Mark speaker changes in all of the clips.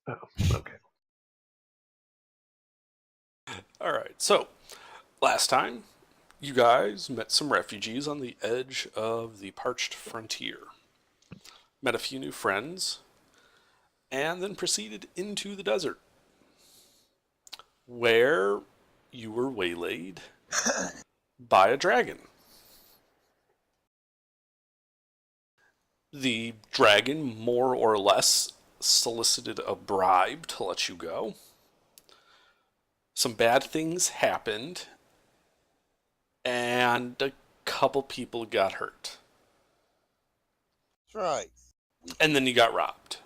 Speaker 1: Oh, okay.
Speaker 2: Alright, so last time you guys met some refugees on the edge of the parched frontier, met a few new friends, and then proceeded into the desert, where you were waylaid by a dragon. The dragon more or less solicited a bribe to let you go. Some bad things happened, and a couple people got hurt.
Speaker 3: That's right.
Speaker 2: And then you got robbed.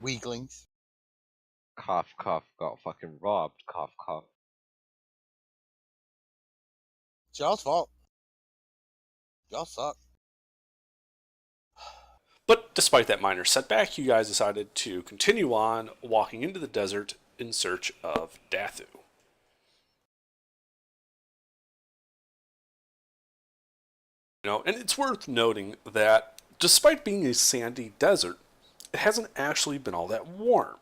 Speaker 3: Weaklings.
Speaker 4: Cough, cough, got fucking robbed. Cough, cough.
Speaker 3: It's y'all's fault. Y'all suck.
Speaker 2: But despite that minor setback, you guys decided to continue on walking into the desert in search of Dathu. And it's worth noting that despite being a sandy desert, it hasn't actually been all that warm.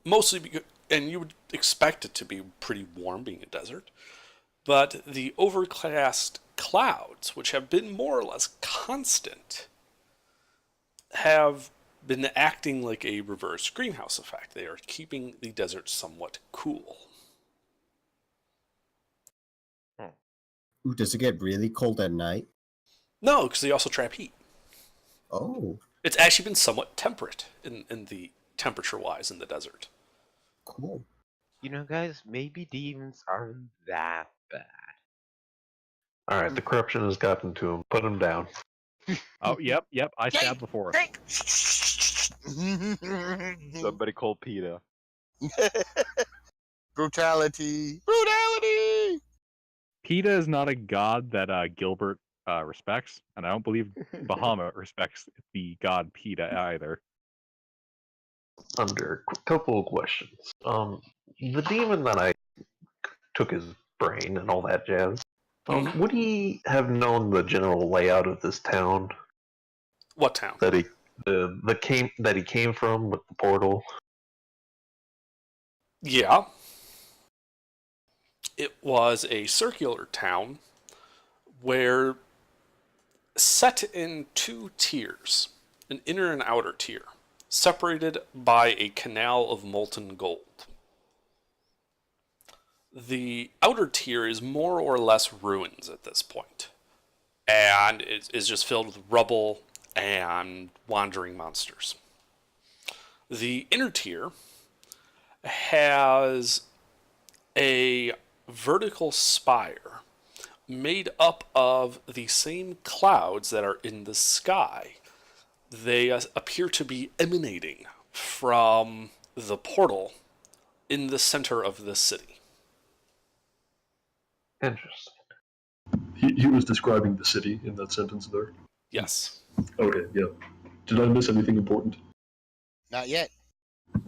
Speaker 2: Mostly because, and you would expect it to be pretty warm being a desert, but the overcast clouds, which have been more or less constant, have been acting like a reverse greenhouse effect. They are keeping the desert somewhat cool.
Speaker 5: Ooh, does it get really cold at night?
Speaker 2: No, because they also trap heat.
Speaker 5: Oh,
Speaker 2: It's actually been somewhat temperate in the temperature-wise in the desert.
Speaker 5: cool.
Speaker 4: You know, guys, maybe demons aren't that bad.
Speaker 1: All right, the corruption has gotten to him. Put him down.
Speaker 6: Oh, yep. I stabbed the forest.
Speaker 4: Somebody call Peter.
Speaker 3: Brutality. Brutality.
Speaker 6: PETA is not a god that Gilbert respects, and I don't believe Bahamut respects the god PETA either.
Speaker 1: Under a couple of questions. The demon that I took his brain and all that jazz. Would he have known the general layout of this town
Speaker 2: What town?
Speaker 1: that he came from with the portal?
Speaker 2: Yeah. It was a circular town where set in two tiers, an inner and outer tier, separated by a canal of molten gold. The outer tier is more or less ruins at this point, and it is just filled with rubble and wandering monsters. The inner tier has a vertical spire made up of the same clouds that are in the sky. They appear to be emanating from the portal in the center of the city.
Speaker 1: Interesting.
Speaker 7: He was describing the city in that sentence there.
Speaker 2: Yes.
Speaker 7: Okay, yeah. Did I miss anything important?
Speaker 3: Not yet.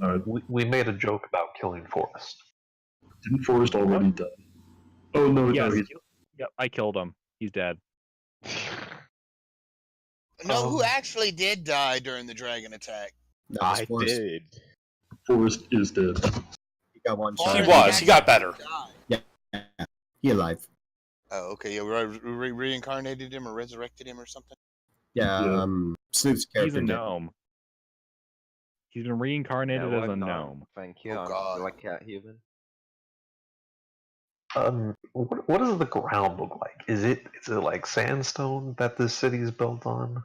Speaker 7: Alright.
Speaker 1: We made a joke about killing Forrest.
Speaker 7: Didn't Forrest already die? Oh, no,
Speaker 6: Yes.
Speaker 7: no.
Speaker 6: Yep, I killed him. He's dead.
Speaker 3: No, who actually did die during the dragon attack?
Speaker 5: That was
Speaker 4: I
Speaker 5: Forrest.
Speaker 4: did.
Speaker 7: Forrest is dead.
Speaker 5: He got one
Speaker 2: He
Speaker 5: shot.
Speaker 3: Forrest
Speaker 2: was. He got
Speaker 3: actually
Speaker 2: better.
Speaker 3: died.
Speaker 5: He alive.
Speaker 3: Oh, okay. Yeah, reincarnated him or resurrected him or something.
Speaker 5: Yeah,
Speaker 7: Yeah.
Speaker 5: Sloop's
Speaker 6: He's a
Speaker 5: character did.
Speaker 6: gnome. He's been reincarnated
Speaker 4: No,
Speaker 6: as a
Speaker 4: I'm not.
Speaker 6: gnome.
Speaker 4: Thank you.
Speaker 3: Oh,
Speaker 4: I'm
Speaker 3: God.
Speaker 4: still a cat human.
Speaker 1: What does the ground look like? Is it like sandstone that this city is built on?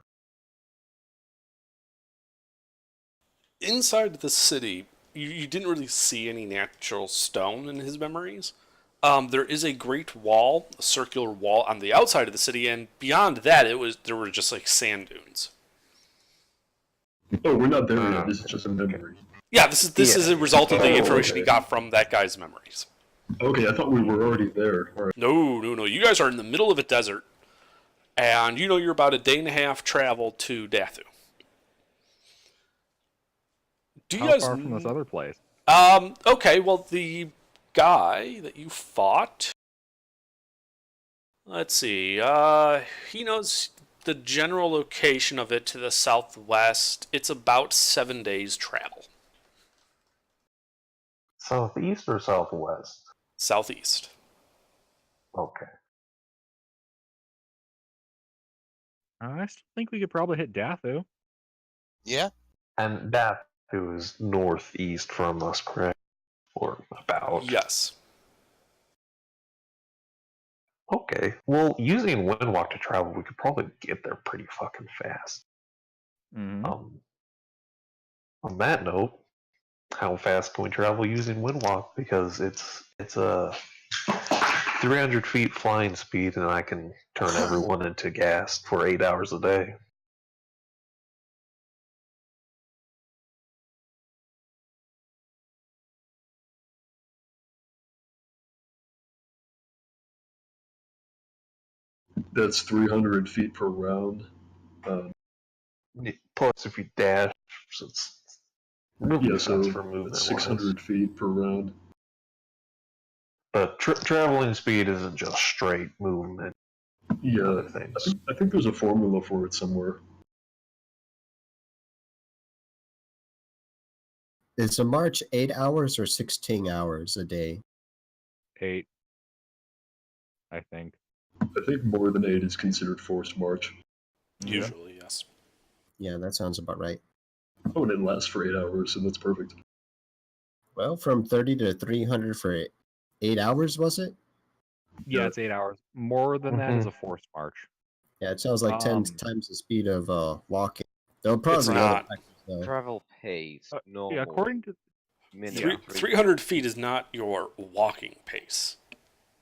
Speaker 2: Inside the city, you didn't really see any natural stone in his memories. There is a great wall, a circular wall on the outside of the city, and beyond that, there were just like sand dunes.
Speaker 7: Oh, we're not there yet. This is just a memory.
Speaker 2: Yeah, this is a result of the information he got from that guy's memories.
Speaker 7: Okay, I thought we were already there. Alright.
Speaker 2: No. You guys are in the middle of a desert, and you're about a day and a half travel to Dathu. Do you
Speaker 6: How
Speaker 2: guys
Speaker 6: far from this other place?
Speaker 2: Okay, well, the guy that you fought, let's see, he knows the general location of it to the southwest. It's about 7 days travel.
Speaker 1: Southeast or southwest?
Speaker 2: Southeast.
Speaker 1: Okay.
Speaker 6: I still think we could probably hit Dathu.
Speaker 3: Yeah.
Speaker 1: And Dathu is northeast from us, correct? Or about.
Speaker 2: Yes.
Speaker 1: Okay. Well, using Windwalk to travel, we could probably get there pretty fucking fast.
Speaker 6: Mm-hmm.
Speaker 1: On that note, how fast can we travel using Windwalk? Because it's a 300 feet flying speed, and I can turn everyone into gas for 8 hours a day.
Speaker 7: That's 300 feet per round.
Speaker 1: Plus, if you dash, it's really
Speaker 7: Yeah,
Speaker 1: fast
Speaker 7: so
Speaker 1: for movement.
Speaker 7: that's 600 feet per round.
Speaker 1: But traveling speed isn't just straight movement.
Speaker 7: Yeah,
Speaker 1: Other things.
Speaker 7: I think there's a formula for it somewhere.
Speaker 5: Is a march 8 hours or 16 hours a day?
Speaker 6: 8, I think.
Speaker 7: I think more than 8 is considered forced march.
Speaker 2: Usually, yes.
Speaker 5: Yeah, that sounds about right.
Speaker 7: Oh, and it lasts for 8 hours, so that's perfect.
Speaker 5: Well, from 30 to 300 for 8 hours, was it?
Speaker 6: Yeah,
Speaker 7: Yeah.
Speaker 6: it's 8 hours. More than that is a forced march.
Speaker 5: Yeah, it sounds like 10
Speaker 6: Um,
Speaker 5: times the speed of walking. There'll probably
Speaker 2: It's
Speaker 5: be other
Speaker 2: not.
Speaker 5: factors, though.
Speaker 4: Travel pace, normal.
Speaker 6: Yeah, according to
Speaker 4: minute,
Speaker 6: Yeah.
Speaker 2: 300 feet is not your walking pace.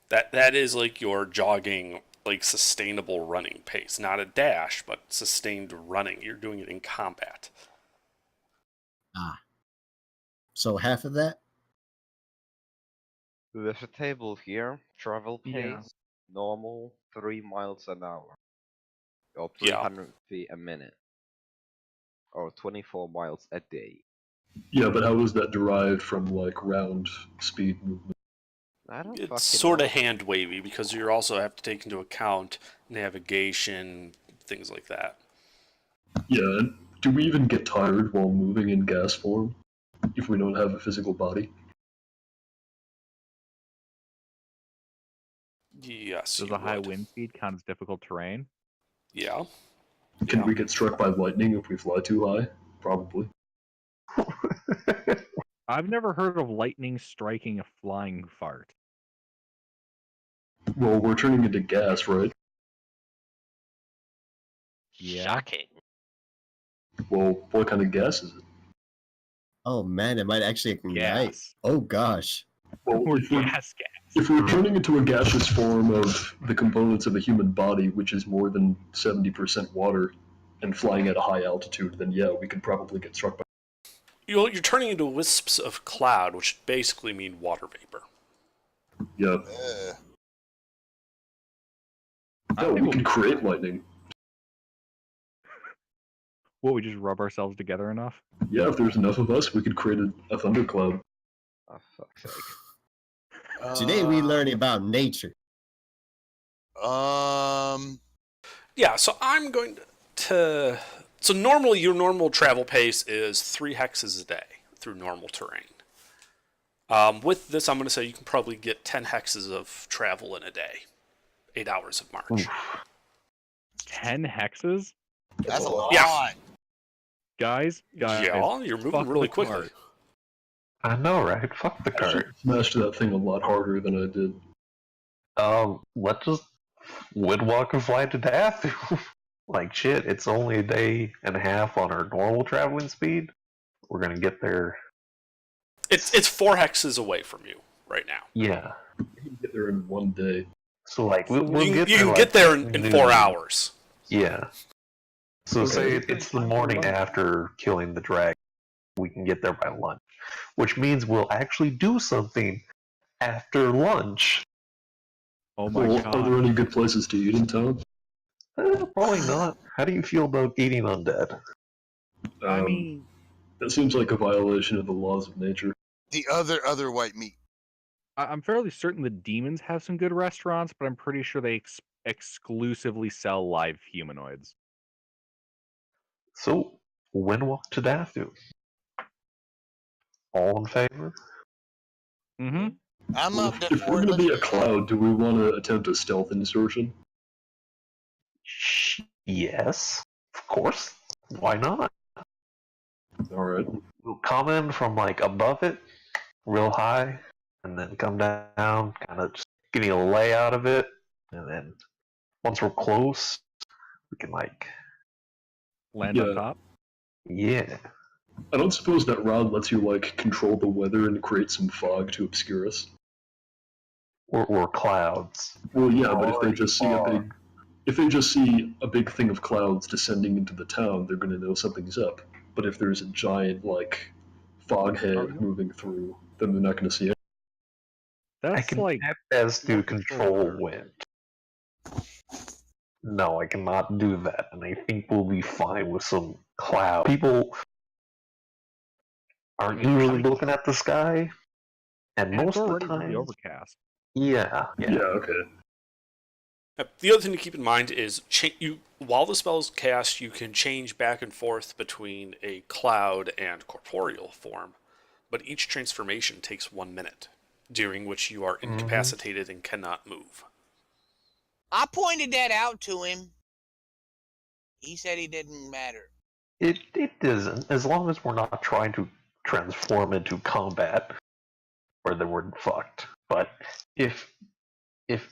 Speaker 2: That is like your jogging, like sustainable running pace. Not a dash, but sustained running. You're doing it in combat.
Speaker 5: So half of that?
Speaker 4: There's a table here. Travel pace,
Speaker 6: Yeah.
Speaker 4: normal, 3 miles an hour. Or
Speaker 2: Yeah.
Speaker 4: 300 feet a minute. Or 24 miles a day.
Speaker 7: Yeah, but how is that derived from like round speed movement?
Speaker 4: I don't
Speaker 2: It's
Speaker 4: fucking
Speaker 2: sort
Speaker 4: know.
Speaker 2: of hand wavy because you also have to take into account navigation, things like that.
Speaker 7: Yeah, and do we even get tired while moving in gas form if we don't have a physical body?
Speaker 2: Yes,
Speaker 6: does
Speaker 2: you
Speaker 6: a high
Speaker 2: would.
Speaker 6: wind speed count as difficult terrain?
Speaker 2: Yeah.
Speaker 7: Can
Speaker 2: Yeah.
Speaker 7: we get struck by lightning if we fly too high? Probably.
Speaker 6: I've never heard of lightning striking a flying fart.
Speaker 7: Well, we're turning into gas, right?
Speaker 6: Yeah.
Speaker 4: Shocking.
Speaker 7: Well, what kind of gas is it?
Speaker 5: Oh man, it might actually ignite.
Speaker 6: Gas.
Speaker 5: Oh gosh.
Speaker 7: Well,
Speaker 6: Or
Speaker 7: if we're,
Speaker 6: gas.
Speaker 7: if we're turning into a gaseous form of the components of a human body, which is more than 70% water, and flying at a high altitude, then yeah, we could probably get struck by.
Speaker 2: You're turning into wisps of cloud, which basically mean water vapor.
Speaker 7: Yeah.
Speaker 6: I
Speaker 7: No,
Speaker 6: think
Speaker 7: we
Speaker 6: we'll
Speaker 7: can
Speaker 6: be
Speaker 7: create
Speaker 6: fine.
Speaker 7: lightning.
Speaker 6: Will we just rub ourselves together enough?
Speaker 7: Yeah, if there's enough of us, we could create a thundercloud.
Speaker 4: Oh, fuck's sake.
Speaker 5: Today we learn about nature.
Speaker 2: Yeah, so I'm going to. So normally your normal travel pace is 3 hexes a day through normal terrain. With this, I'm going to say you can probably get 10 hexes of travel in a day. 8 hours of march.
Speaker 6: 10 hexes?
Speaker 3: That's a lot.
Speaker 2: Yeah.
Speaker 6: Guys,
Speaker 2: Yeah, you're moving
Speaker 6: fuck
Speaker 2: really
Speaker 6: the
Speaker 2: quickly.
Speaker 6: cart.
Speaker 1: I know, right? Fuck the
Speaker 7: I should
Speaker 1: cart.
Speaker 7: have smashed that thing a lot harder than I did.
Speaker 1: Let's just Windwalk and fly to Dathu. Like shit, it's only a day and a half on our normal traveling speed. We're gonna get there.
Speaker 2: It's 4 hexes away from you right now.
Speaker 1: Yeah.
Speaker 7: We can get there in one day.
Speaker 1: So like we'll
Speaker 2: You
Speaker 1: get
Speaker 2: can
Speaker 1: there,
Speaker 2: get there in
Speaker 1: noon.
Speaker 2: 4 hours.
Speaker 1: Yeah. So
Speaker 7: Okay.
Speaker 1: say it's the morning after killing the dragon, we can get there by lunch, which means we'll actually do something after lunch.
Speaker 6: Oh my
Speaker 7: Well, are there
Speaker 6: god.
Speaker 7: any good places to eat in town?
Speaker 1: Probably not. How do you feel about eating undead?
Speaker 6: I
Speaker 7: Um,
Speaker 6: mean,
Speaker 7: that seems like a violation of the laws of nature.
Speaker 3: The other white meat.
Speaker 6: I'm fairly certain the demons have some good restaurants, but I'm pretty sure they exclusively sell live humanoids.
Speaker 1: So, Windwalk to Dathu. All in favor?
Speaker 6: Mm-hmm.
Speaker 3: I'm up to
Speaker 7: If we're
Speaker 3: 4.
Speaker 7: gonna be a cloud, do we want to attempt a stealth insertion?
Speaker 1: Yes, of course. Why not?
Speaker 7: All right.
Speaker 1: We'll come in from like above it, real high, and then come down, kind of just getting a layout of it, and then once we're close, we can like,
Speaker 6: Land on
Speaker 7: Yeah.
Speaker 6: top.
Speaker 1: yeah.
Speaker 7: I don't suppose that rod lets you like control the weather and create some fog to obscure us.
Speaker 1: Or clouds.
Speaker 7: Well, yeah, but if they
Speaker 1: Already
Speaker 7: just see a big thing of clouds descending into the town, they're going to know something's up. But if there's a giant like fog head moving through, then they're not going to see it.
Speaker 1: I
Speaker 6: That's
Speaker 1: can
Speaker 6: like
Speaker 1: act as to
Speaker 6: more
Speaker 1: control
Speaker 6: control.
Speaker 1: wind. No, I cannot do that, and I think we'll be fine with some cloud. People aren't usually looking at the sky, and
Speaker 6: and
Speaker 1: most
Speaker 6: it's
Speaker 1: of the
Speaker 6: already really
Speaker 1: time,
Speaker 6: overcast.
Speaker 1: yeah.
Speaker 7: Okay.
Speaker 2: The other thing to keep in mind is while the spell is cast, you can change back and forth between a cloud and corporeal form, but each transformation takes 1 minute, during which you are incapacitated and cannot move.
Speaker 3: I pointed that out to him. He said he didn't matter.
Speaker 1: It isn't, as long as we're not trying to transform into combat, or then we're fucked. But if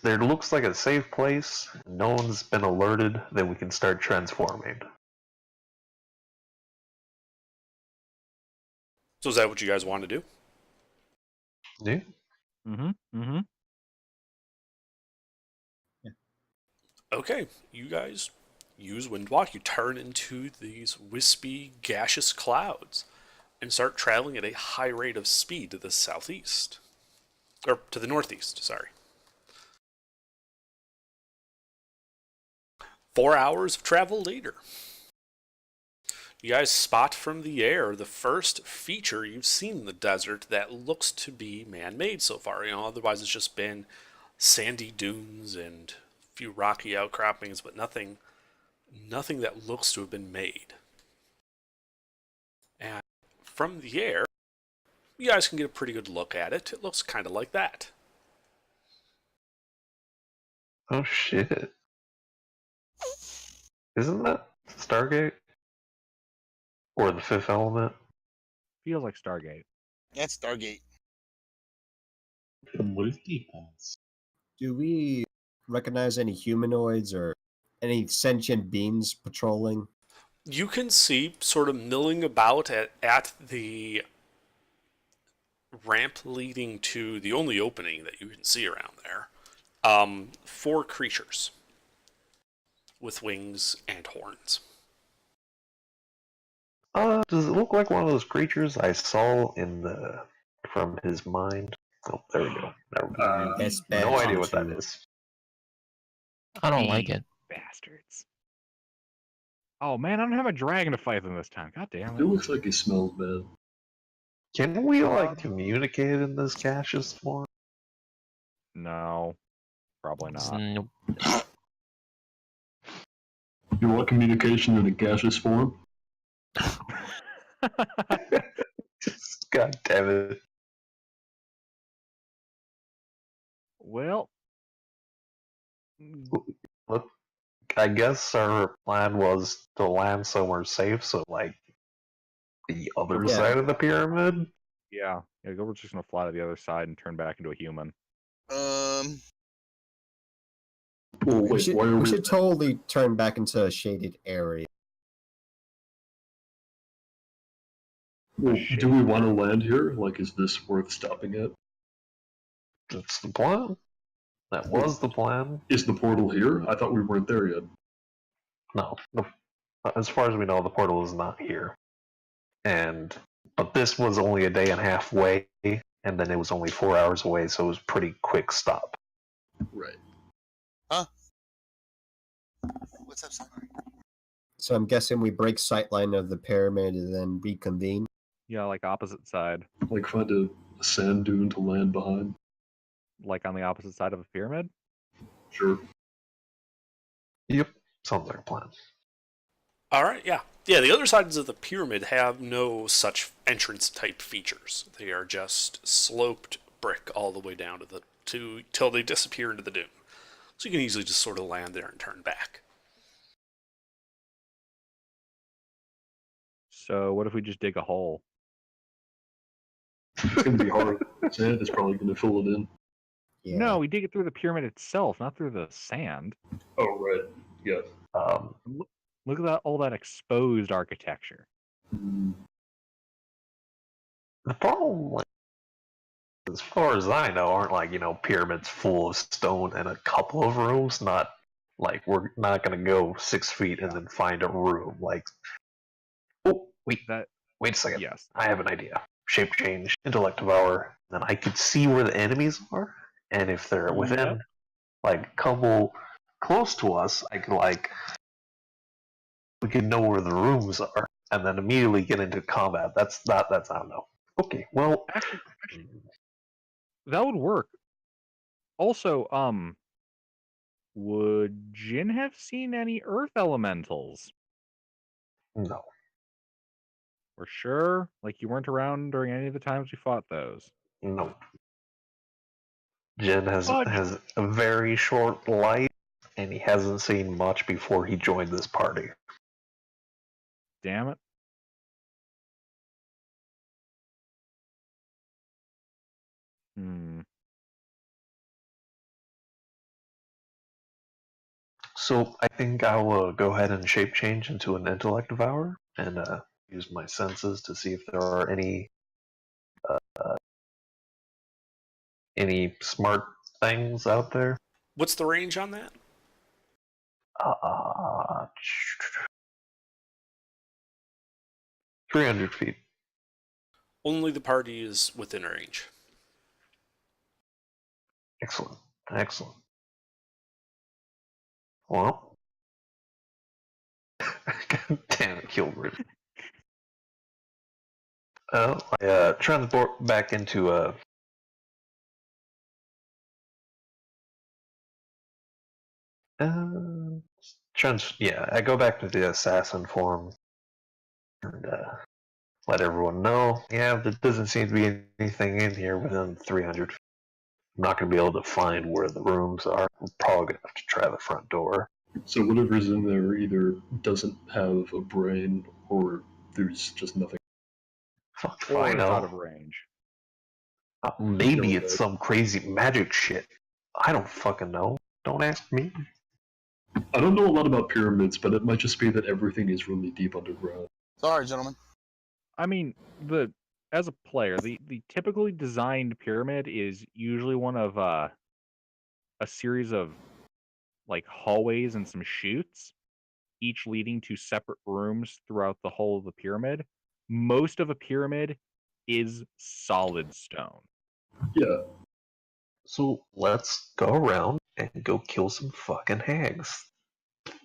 Speaker 1: there looks like a safe place, and no one's been alerted, then we can start transforming.
Speaker 2: So is that what you guys want to do?
Speaker 1: Yeah.
Speaker 6: Mm-hmm. Mm-hmm.
Speaker 2: Okay, you guys use Windwalk. You turn into these wispy, gaseous clouds and start traveling at a high rate of speed to the southeast. Or to the northeast, sorry. 4 hours of travel later. You guys spot from the air the first feature you've seen in the desert that looks to be man-made so far. Otherwise it's just been sandy dunes and a few rocky outcroppings, but nothing that looks to have been made. And from the air, you guys can get a pretty good look at it. It looks kind of like that.
Speaker 1: Oh shit. Isn't that Stargate? Or the Fifth Element?
Speaker 6: Feels like Stargate.
Speaker 3: That's Stargate.
Speaker 5: Do we recognize any humanoids or any sentient beings patrolling?
Speaker 2: You can see sort of milling about at the ramp leading to the only opening that you can see around there. 4 creatures with wings and horns.
Speaker 1: Does it look like one of those creatures I saw from his mind? Oh, there we go. Never mind.
Speaker 5: That's bad
Speaker 1: No idea what that
Speaker 5: juju.
Speaker 1: is.
Speaker 8: I don't like it.
Speaker 6: Bastards. Oh man, I don't have a dragon to fight them this time. God damn
Speaker 7: It
Speaker 6: it.
Speaker 7: looks like he smells bad.
Speaker 1: Can we like communicate in this gaseous form?
Speaker 6: No. Probably not.
Speaker 8: Nope.
Speaker 7: You want communication in a gaseous form?
Speaker 1: God damn it.
Speaker 6: Well.
Speaker 1: Look, I guess our plan was to land somewhere safe, so like the other
Speaker 5: Yeah.
Speaker 1: side of the pyramid.
Speaker 6: Yeah. Yeah, Gilbert's just gonna fly to the other side and turn back into a human.
Speaker 7: Well,
Speaker 5: We
Speaker 7: wait,
Speaker 5: should,
Speaker 7: why are
Speaker 5: we
Speaker 7: we?
Speaker 5: should totally turn back into a shaded area.
Speaker 7: Well, do we want to land here? Like, is this worth stopping at?
Speaker 1: That's the plan. That was the plan.
Speaker 7: Is the portal here? I thought we weren't there yet.
Speaker 1: No, as far as we know, the portal is not here. But this was only a day and a half away, and then it was only 4 hours away, so it was a pretty quick stop.
Speaker 7: Right.
Speaker 3: What's up, son?
Speaker 5: So I'm guessing we break sightline of the pyramid and then reconvene.
Speaker 6: Yeah, like opposite side.
Speaker 7: Like, find a sand dune to land behind.
Speaker 6: Like on the opposite side of a pyramid?
Speaker 7: Sure.
Speaker 1: Yep, sounds like a plan.
Speaker 2: All right, yeah. Yeah, the other sides of the pyramid have no such entrance type features. They are just sloped brick all the way down till they disappear into the dune. So you can easily just sort of land there and turn back.
Speaker 6: So what if we just dig a hole?
Speaker 7: It's going to be hard. Sand is probably going to fill it in.
Speaker 5: Yeah.
Speaker 6: No, we dig it through the pyramid itself, not through the sand.
Speaker 7: Oh, right. Yeah.
Speaker 6: Look at that, all that exposed architecture.
Speaker 7: Mm,
Speaker 1: The problem, like, as far as I know, aren't like, pyramids full of stone and a couple of rooms. Not like we're not gonna go 6 feet and then find a room. Like, oh wait,
Speaker 6: That
Speaker 1: wait a second.
Speaker 6: yes.
Speaker 1: I have an idea. Shape change, intellect devour. Then I could see where the enemies are, and if they're within,
Speaker 6: Yep.
Speaker 1: like, a couple close to us, I could we could know where the rooms are, and then immediately get into combat. That's I don't know. Okay, well,
Speaker 6: Actually, that would work. Also, would Jin have seen any earth elementals?
Speaker 1: no.
Speaker 6: For sure? Like you weren't around during any of the times we fought those.
Speaker 1: No. Jin has
Speaker 6: Fudge.
Speaker 1: has a very short life, and he hasn't seen much before he joined this party.
Speaker 6: Damn it. Hmm.
Speaker 1: So I think I'll go ahead and shape change into an intellect devourer and use my senses to see if there are any smart things out there.
Speaker 2: What's the range on that?
Speaker 1: 300 feet.
Speaker 2: Only the party is within range.
Speaker 1: Excellent. Excellent. Well. God damn it, Gilbert. I transport back into I go back to the assassin form and let everyone know. Yeah, there doesn't seem to be anything in here within 300 feet. I'm not going to be able to find where the rooms are. I'm probably going to have to try the front door.
Speaker 7: So whatever's in there either doesn't have a brain or there's just nothing.
Speaker 1: Fuck if
Speaker 6: Or
Speaker 1: I
Speaker 6: it's out of
Speaker 1: know.
Speaker 6: range.
Speaker 1: Maybe
Speaker 7: No,
Speaker 1: it's
Speaker 7: that-
Speaker 1: some crazy magic shit. I don't fucking know. Don't ask me.
Speaker 7: I don't know a lot about pyramids, but it might just be that everything is really deep underground.
Speaker 3: Sorry, gentlemen.
Speaker 6: I mean, as a player, the typically designed pyramid is usually one of a series of like hallways and some chutes, each leading to separate rooms throughout the whole of the pyramid. Most of a pyramid is solid stone.
Speaker 7: Yeah,
Speaker 1: So let's go around and go kill some fucking hags.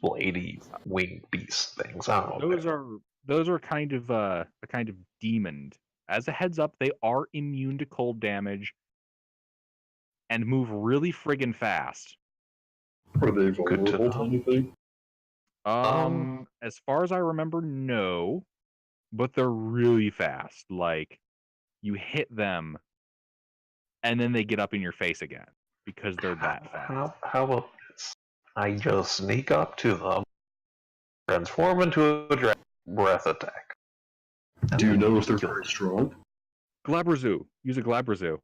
Speaker 1: Lady winged beast things. I don't know.
Speaker 6: Those are kind of a kind of demon. As a heads up, they are immune to cold damage and move really friggin' fast.
Speaker 7: are they
Speaker 1: Good to
Speaker 7: vulnerable to
Speaker 1: know.
Speaker 7: anything?
Speaker 6: As far as I remember, no, but they're really fast. Like you hit them, and then they get up in your face again because they're that fast.
Speaker 1: How about this? I just sneak up to them, transform into a dragon, breath attack. and
Speaker 7: Do you
Speaker 1: then
Speaker 7: know if they're
Speaker 1: kill
Speaker 7: very
Speaker 1: them.
Speaker 7: strong?
Speaker 6: Glabrazoo. Use a Glabrazoo.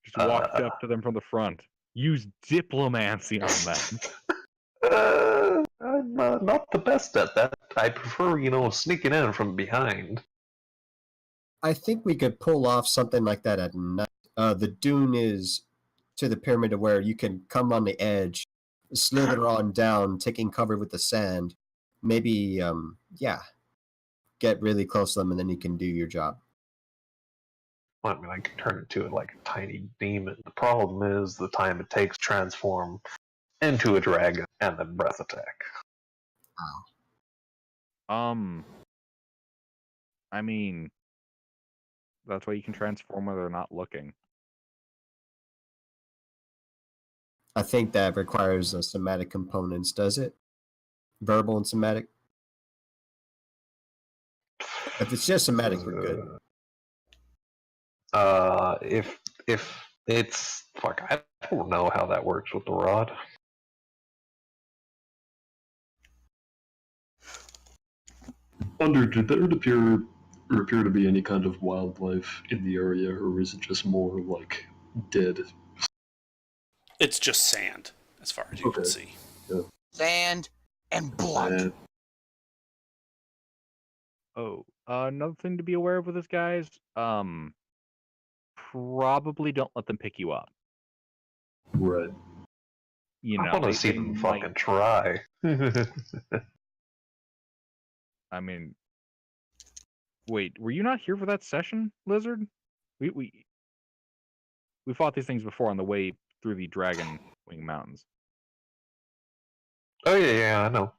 Speaker 6: Just walk up to them from the front. Use diplomancy on them.
Speaker 1: I'm not the best at that. I prefer, sneaking in from behind.
Speaker 5: I think we could pull off something like that at night. The dune is to the pyramid to where you can come on the edge, slither on down, taking cover with the sand. Maybe, get really close to them, and then you can do your job.
Speaker 1: I mean, I can turn into like a tiny demon. The problem is the time it takes to transform into a dragon and then breath attack.
Speaker 6: I mean, that's why you can transform when they're not looking.
Speaker 5: I think that requires somatic components, does it? Verbal and somatic? If it's just somatic, we're good.
Speaker 1: If it's fuck, I don't know how that works with the rod.
Speaker 7: Did there appear to be any kind of wildlife in the area, or is it just more like dead?
Speaker 2: It's just sand, as far as you can
Speaker 7: Okay.
Speaker 2: see.
Speaker 3: Sand and blood.
Speaker 6: Oh, another thing to be aware of with this, guys. Probably don't let them pick you up.
Speaker 7: Right.
Speaker 6: You
Speaker 1: I
Speaker 6: know,
Speaker 1: want to
Speaker 6: they,
Speaker 1: see
Speaker 6: they
Speaker 1: them
Speaker 6: might.
Speaker 1: fucking try.
Speaker 6: I mean, wait, were you not here for that session, Lizard? We fought these things before on the way through the Dragon Wing Mountains.
Speaker 1: Oh yeah, I know.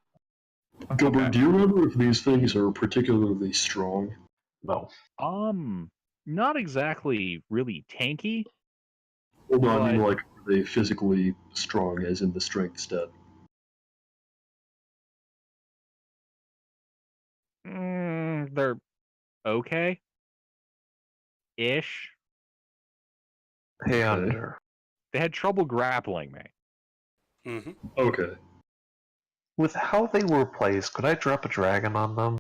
Speaker 7: Gilbert,
Speaker 6: Okay.
Speaker 7: do you remember if these things are particularly strong?
Speaker 1: No.
Speaker 6: Not exactly really tanky.
Speaker 7: Well, no, I mean,
Speaker 6: But-
Speaker 7: like, are they physically strong, as in the strength stat?
Speaker 6: They're okay. Ish.
Speaker 1: Hey,
Speaker 7: Okay.
Speaker 1: Under.
Speaker 6: They had trouble grappling me.
Speaker 2: Hmm.
Speaker 7: Okay.
Speaker 1: With how they were placed, could I drop a dragon on them?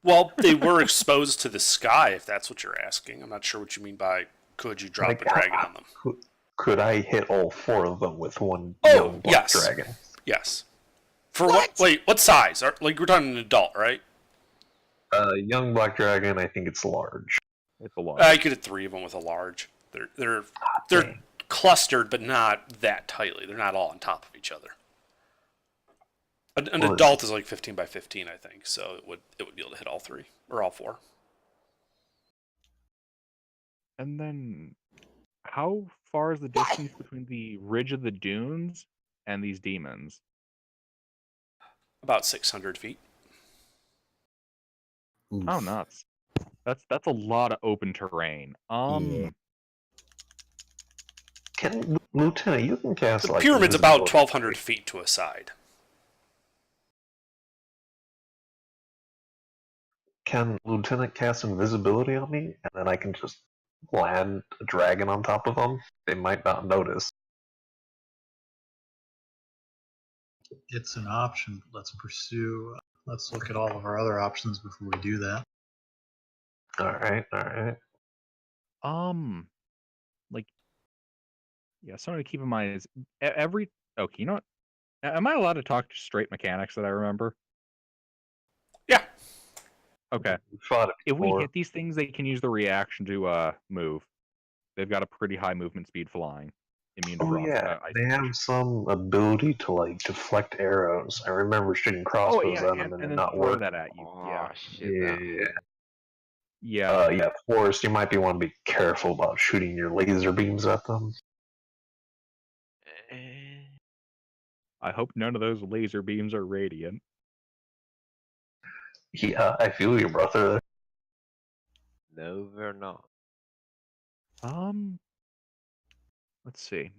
Speaker 2: Well, they were exposed to the sky, if that's what you're asking. I'm not sure what you mean by could you drop
Speaker 1: Like,
Speaker 2: a dragon on them.
Speaker 1: Could I hit all 4 of them with one
Speaker 2: Oh,
Speaker 1: young black
Speaker 2: yes.
Speaker 1: dragon?
Speaker 2: Yes. For what? Wait, what size? Like, we're talking an adult, right?
Speaker 1: Young black dragon, I think it's large.
Speaker 6: It's a lot.
Speaker 2: I could hit 3 of them with a large. They're
Speaker 1: Dang.
Speaker 2: clustered, but not that tightly. They're not all on top of each other. An
Speaker 1: Well,
Speaker 2: adult is like 15 by 15, I think, so it would be able to hit all 3 or all 4.
Speaker 6: And then, how far is the distance between the Ridge of the Dunes and these demons?
Speaker 2: About 600 feet.
Speaker 5: Oof.
Speaker 6: Oh, nuts. That's a lot of open terrain.
Speaker 5: Yeah.
Speaker 1: Can Lieutenant, you can cast
Speaker 2: The
Speaker 1: like
Speaker 2: pyramid's about
Speaker 1: invisibility.
Speaker 2: 1,200 feet to a side.
Speaker 1: Can Lieutenant cast invisibility on me, and then I can just land a dragon on top of them? They might not notice.
Speaker 9: It's an option. Let's pursue. Let's look at all of our other options before we do that.
Speaker 1: Alright, alright.
Speaker 6: Like, yeah, something to keep in mind is every. Okay, you know what? Am I allowed to talk straight mechanics that I remember?
Speaker 2: Yeah.
Speaker 6: Okay.
Speaker 1: We fought it
Speaker 6: If we
Speaker 1: before.
Speaker 6: hit these things, they can use the reaction to move. They've got a pretty high movement speed flying. Immune to
Speaker 1: Oh
Speaker 6: frost.
Speaker 1: yeah,
Speaker 6: ice
Speaker 1: they
Speaker 6: damage.
Speaker 1: have some ability to like deflect arrows. I remember shooting crossbows at them and it
Speaker 6: then
Speaker 1: not
Speaker 6: throw
Speaker 1: work.
Speaker 6: that at you.
Speaker 4: Oh, shit.
Speaker 1: Yeah.
Speaker 6: Yeah.
Speaker 1: Yeah, Forrest, you might want to be careful about shooting your laser beams at them.
Speaker 6: I hope none of those laser beams are radiant.
Speaker 1: Yeah, I feel you, brother.
Speaker 4: No, we're not.
Speaker 6: Let's see.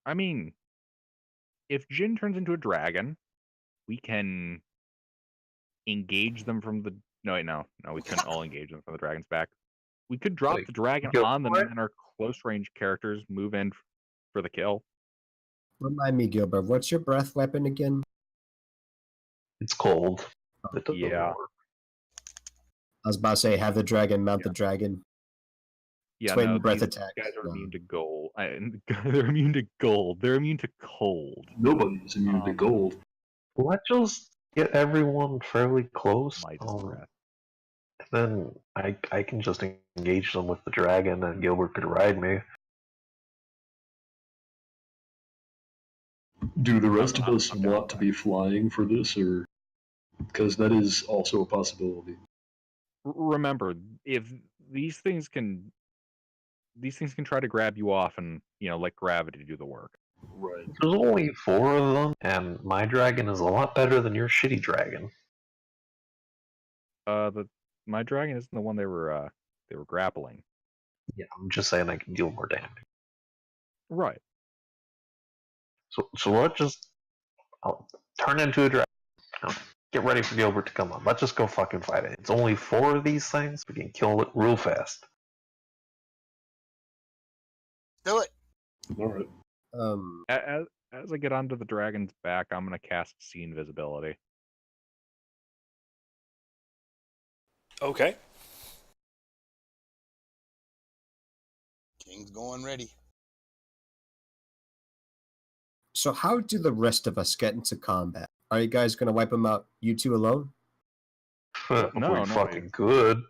Speaker 6: I mean, if Jin turns into a dragon, we can engage them from the. No, wait, no, we couldn't all engage them from the dragon's back. We could drop
Speaker 1: Wait,
Speaker 6: the dragon
Speaker 1: go
Speaker 6: on them,
Speaker 1: for
Speaker 6: and then our close range characters move in for the kill.
Speaker 5: Remind me, Gilbert, what's your breath weapon again?
Speaker 1: It's cold. It doesn't
Speaker 6: Yeah.
Speaker 1: work.
Speaker 5: I was about to say, have the dragon mount the dragon.
Speaker 6: Yeah,
Speaker 5: Twin
Speaker 6: no,
Speaker 5: breath
Speaker 6: these
Speaker 5: attack.
Speaker 6: guys are
Speaker 5: No.
Speaker 6: immune to gold. They're immune to gold. They're immune to cold.
Speaker 7: Nobody's immune to gold.
Speaker 1: Let's just get everyone fairly close.
Speaker 6: Midas breath.
Speaker 1: Then I can just engage them with the dragon and Gilbert could ride me.
Speaker 7: Do the rest of us
Speaker 6: I'm down
Speaker 7: want
Speaker 6: with
Speaker 7: to
Speaker 6: that.
Speaker 7: be flying for this, or because that is also a possibility?
Speaker 6: Remember, if these things can try to grab you off and let gravity do the work.
Speaker 7: Right.
Speaker 1: There's only 4 of them, and my dragon is a lot better than your shitty dragon.
Speaker 6: My dragon isn't the one they were grappling.
Speaker 1: Yeah, I'm just saying I can deal more damage.
Speaker 6: Right.
Speaker 1: So let's just I'll turn into a dragon. get ready for Gilbert to come on. Let's just go fucking fight it. It's only 4 of these things. We can kill it real fast.
Speaker 3: Do it.
Speaker 7: All right.
Speaker 6: As I get onto the dragon's back, I'm gonna cast See Invisibility.
Speaker 2: Okay.
Speaker 3: King's going ready.
Speaker 5: So how do the rest of us get into combat? Are you guys going to wipe them out, you two alone?
Speaker 6: No,
Speaker 1: we fucking could.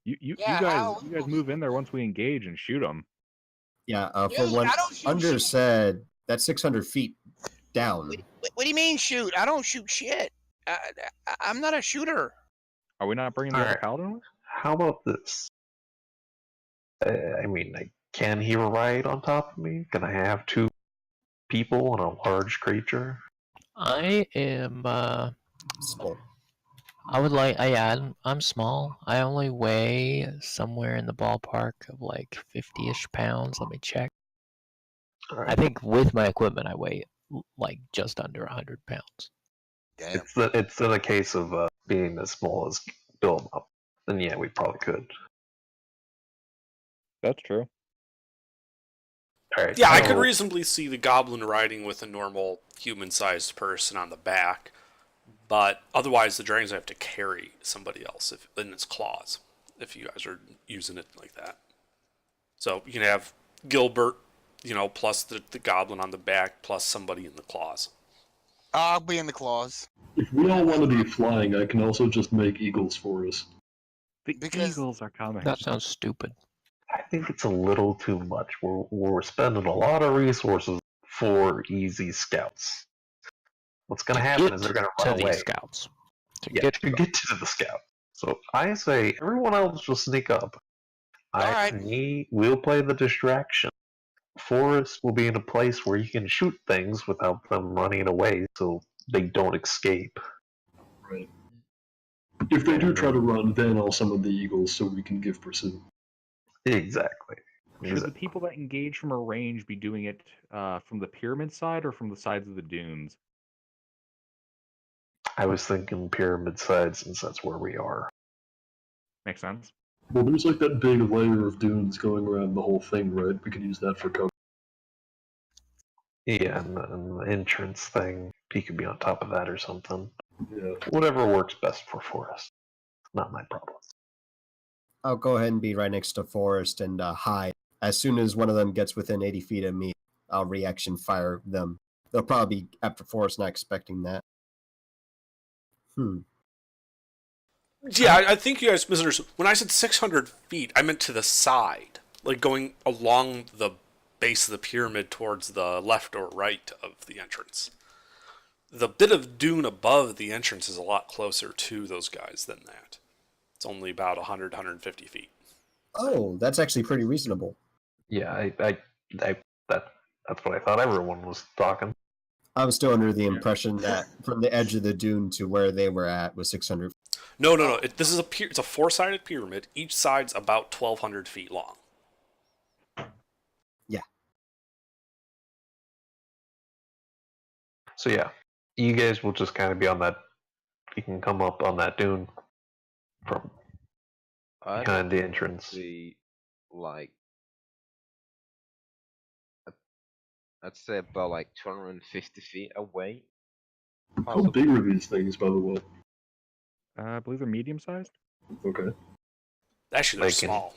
Speaker 6: You
Speaker 3: Yeah,
Speaker 6: guys move in there once we engage and shoot them.
Speaker 5: Yeah, for
Speaker 3: Dude,
Speaker 5: what
Speaker 3: I don't shoot
Speaker 5: Under
Speaker 3: shit.
Speaker 5: said, that's 600 feet down.
Speaker 3: What do you mean shoot? I don't shoot shit. I'm not a shooter.
Speaker 6: Are we not bringing the other
Speaker 1: Alright.
Speaker 6: paladin with?
Speaker 1: How about this? I mean, can he ride on top of me? Can I have 2 people on a large creature?
Speaker 8: I am.
Speaker 5: Small.
Speaker 8: I'm small. I only weigh somewhere in the ballpark of like 50-ish pounds. Let me check.
Speaker 1: All
Speaker 8: I
Speaker 1: right.
Speaker 8: think with my equipment, I weigh like just under 100 pounds.
Speaker 3: Damn.
Speaker 1: It's in a case of being as small as build 'em up. Then yeah, we probably could.
Speaker 6: That's true.
Speaker 1: All right.
Speaker 2: Yeah, I could
Speaker 1: so-
Speaker 2: reasonably see the goblin riding with a normal human-sized person on the back, but otherwise the dragon's gonna have to carry somebody else in its claws if you guys are using it like that. So you can have Gilbert, plus the goblin on the back, plus somebody in the claws.
Speaker 3: I'll be in the claws.
Speaker 7: If we all want to be flying, I can also just make eagles for us.
Speaker 6: The
Speaker 3: Because-
Speaker 6: eagles are coming.
Speaker 8: That sounds stupid.
Speaker 1: I think it's a little too much. We're spending a lot of resources for easy scouts. What's going to happen is they're going to
Speaker 8: to
Speaker 1: run
Speaker 8: these
Speaker 1: away.
Speaker 8: scouts. To
Speaker 1: Yeah,
Speaker 8: get
Speaker 1: to get to the scout. So I say everyone else just sneak up.
Speaker 3: Alright.
Speaker 1: We'll play the distraction. Forest will be in a place where you can shoot things without them running away, so they don't escape.
Speaker 7: Right. If they do try to run, then I'll summon the eagles so we can give pursuit.
Speaker 1: Exactly.
Speaker 6: Should the people that engage from a range be doing it from the pyramid side or from the sides of the dunes?
Speaker 1: I was thinking pyramid side since that's where we are.
Speaker 6: Makes sense.
Speaker 7: Well, there's like that big layer of dunes going around the whole thing, right? We could use that for cover.
Speaker 1: Yeah, and the entrance thing, he could be on top of that or something.
Speaker 7: Yeah.
Speaker 1: Whatever works best for Forest. Not my problem.
Speaker 5: I'll go ahead and be right next to Forest and hide. As soon as one of them gets within 80 feet of me, I'll reaction fire them. They'll probably be after Forest, not expecting that.
Speaker 2: Yeah, I think you guys misunderstood. When I said 600 feet, I meant to the side, like going along the base of the pyramid towards the left or right of the entrance. The bit of dune above the entrance is a lot closer to those guys than that. It's only about 100, 150 feet.
Speaker 5: Oh, that's actually pretty reasonable.
Speaker 1: Yeah, that's what I thought everyone was talking.
Speaker 5: I was still under the impression that from the edge of the dune to where they were at was 600.
Speaker 2: No. This is it's a 4-sided pyramid. Each side's about 1,200 feet long.
Speaker 5: Yeah.
Speaker 1: So yeah, you guys will just kind of be on that. You can come up on that dune from behind the entrance.
Speaker 4: See, like, I'd say about like 250 feet away.
Speaker 7: How big are these things, by the way?
Speaker 6: I believe they're medium sized.
Speaker 7: Okay.
Speaker 2: Actually, they're
Speaker 1: They can-
Speaker 2: small.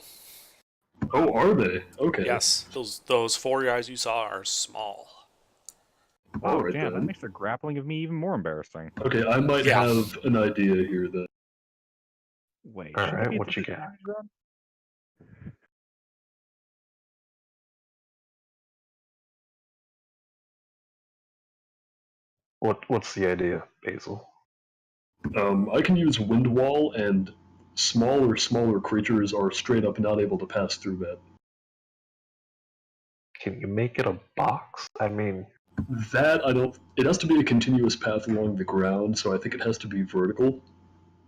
Speaker 7: Oh, are they? Okay.
Speaker 2: Yes, those 4 guys you saw are small.
Speaker 7: All right
Speaker 6: Damn, that
Speaker 7: then.
Speaker 6: makes the grappling of me even more embarrassing.
Speaker 7: Okay, I might
Speaker 2: Yeah.
Speaker 7: have an idea here then.
Speaker 6: Wait,
Speaker 1: All
Speaker 6: should
Speaker 1: right,
Speaker 6: it be
Speaker 1: what you got?
Speaker 6: disadvantage then?
Speaker 1: What's the idea, Basil?
Speaker 7: I can use wind wall, and smaller creatures are straight up not able to pass through that.
Speaker 1: Can you make it a box? I mean,
Speaker 7: That I don't. It has to be a continuous path along the ground, so I think it has to be vertical.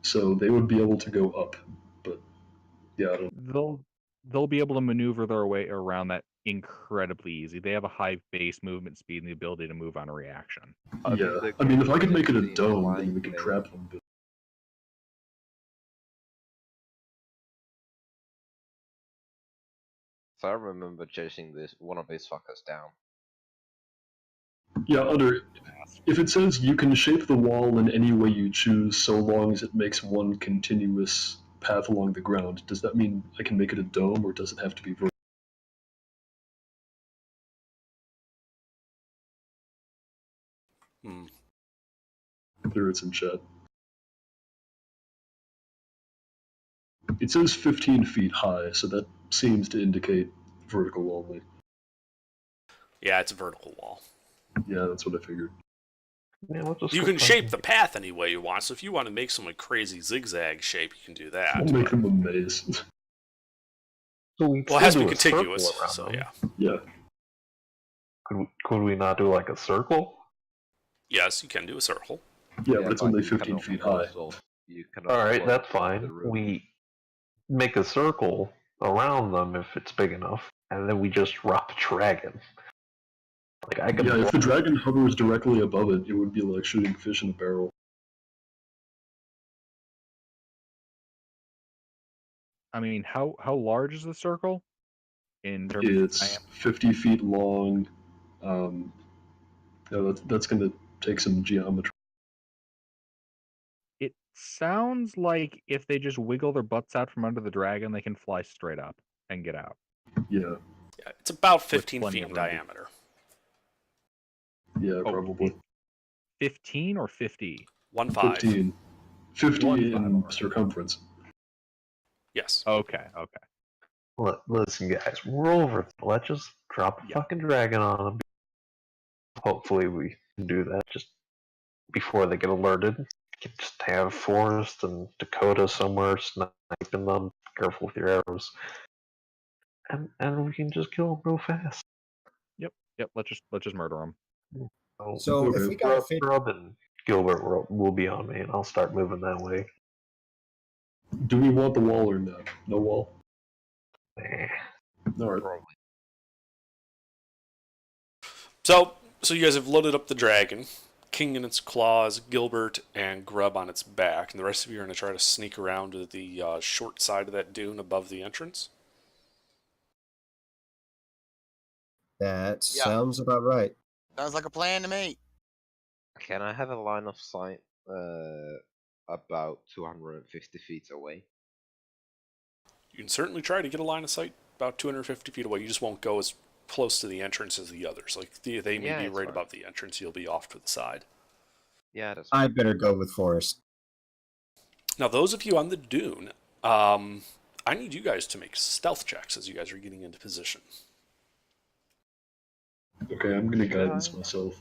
Speaker 7: So they would be able to go up, but yeah, I don't.
Speaker 6: They'll be able to maneuver their way around that incredibly easy. They have a high base movement speed and the ability to move on a reaction.
Speaker 7: Yeah, I mean, if I could make it a
Speaker 4: capability
Speaker 7: dome,
Speaker 4: flying
Speaker 7: then we could
Speaker 4: thing.
Speaker 7: trap them. But
Speaker 4: So I remember chasing one of these fuckers down.
Speaker 7: yeah, if it says you can shape the wall in any way you choose, so long as it makes one continuous path along the ground, does that mean I can make it a dome, or does it have to be vertical?
Speaker 2: Hmm.
Speaker 7: There it's in chat. It says 15 feet high, so that seems to indicate vertical only.
Speaker 2: Yeah, it's a vertical wall.
Speaker 7: Yeah, that's what I figured.
Speaker 1: Yeah, we'll just
Speaker 2: You
Speaker 1: go
Speaker 2: can shape
Speaker 1: fucking-
Speaker 2: the path any way you want, so if you want to make some like crazy zigzag shape, you can do that.
Speaker 7: I'll make
Speaker 2: but-
Speaker 7: them a maze.
Speaker 1: So we
Speaker 2: Well, it has to
Speaker 1: still
Speaker 2: be
Speaker 1: do a circle
Speaker 2: contiguous,
Speaker 1: around
Speaker 2: so
Speaker 1: them.
Speaker 2: yeah.
Speaker 7: Yeah.
Speaker 1: Could we not do like a circle?
Speaker 2: Yes, you can do a circle.
Speaker 7: Yeah, but it's only
Speaker 4: you
Speaker 7: 15
Speaker 4: cannot
Speaker 7: feet high.
Speaker 4: close off- You cannot
Speaker 1: All right,
Speaker 4: close
Speaker 1: that's
Speaker 4: off
Speaker 1: fine.
Speaker 4: the room.
Speaker 1: We make a circle around them if it's big enough, and then we just drop a dragon. Like I could.
Speaker 7: Yeah, if the dragon hovers directly above it, it would be like shooting fish in a barrel.
Speaker 6: I mean, how large is the circle in terms of
Speaker 7: It's
Speaker 6: diameter?
Speaker 7: 50 feet long. Yeah, that's going to take some geometry.
Speaker 6: It sounds like if they just wiggle their butts out from under the dragon, they can fly straight up and get out.
Speaker 7: Yeah,
Speaker 2: Yeah, it's about 15
Speaker 6: plenty
Speaker 2: feet
Speaker 6: of
Speaker 2: in
Speaker 6: room.
Speaker 2: diameter.
Speaker 7: yeah,
Speaker 6: Oh,
Speaker 7: probably.
Speaker 6: 15 or 50?
Speaker 2: 1.5.
Speaker 7: 15. 50
Speaker 6: 1.5,
Speaker 7: in
Speaker 6: alright.
Speaker 7: circumference.
Speaker 2: Yes.
Speaker 6: Okay.
Speaker 1: Listen, guys, we're over. Let's just drop a
Speaker 6: Yeah.
Speaker 1: fucking dragon on them. Hopefully, we can do that just before they get alerted. You can just have Forrest and Dakota somewhere sniping them. Careful with your arrows, and we can just kill them real fast.
Speaker 6: Yep. Let's just murder them.
Speaker 5: So if
Speaker 7: Okay.
Speaker 5: we got fit,
Speaker 1: Grub and Gilbert will be on me, and I'll start moving that way.
Speaker 7: Do we want the wall or not? No wall?
Speaker 1: Eh.
Speaker 7: Alright.
Speaker 2: So you guys have loaded up the dragon, King in its claws, Gilbert, and Grub on its back, and the rest of you are going to try to sneak around to the short side of that dune above the entrance.
Speaker 5: that
Speaker 3: Yeah.
Speaker 5: sounds about right.
Speaker 3: Sounds like a plan to me.
Speaker 4: Can I have a line of sight about 250 feet away?
Speaker 2: You can certainly try to get a line of sight about 250 feet away. You just won't go as close to the entrance as the others. Like they may
Speaker 4: Yeah,
Speaker 2: be
Speaker 4: it's
Speaker 2: right
Speaker 4: fine.
Speaker 2: above the entrance. You'll be off to the side.
Speaker 4: Yeah, that's
Speaker 5: I better go with Forrest.
Speaker 2: Now, those of you on the dune, I need you guys to make stealth checks as you guys are getting into position.
Speaker 7: Okay, I'm gonna guidance myself.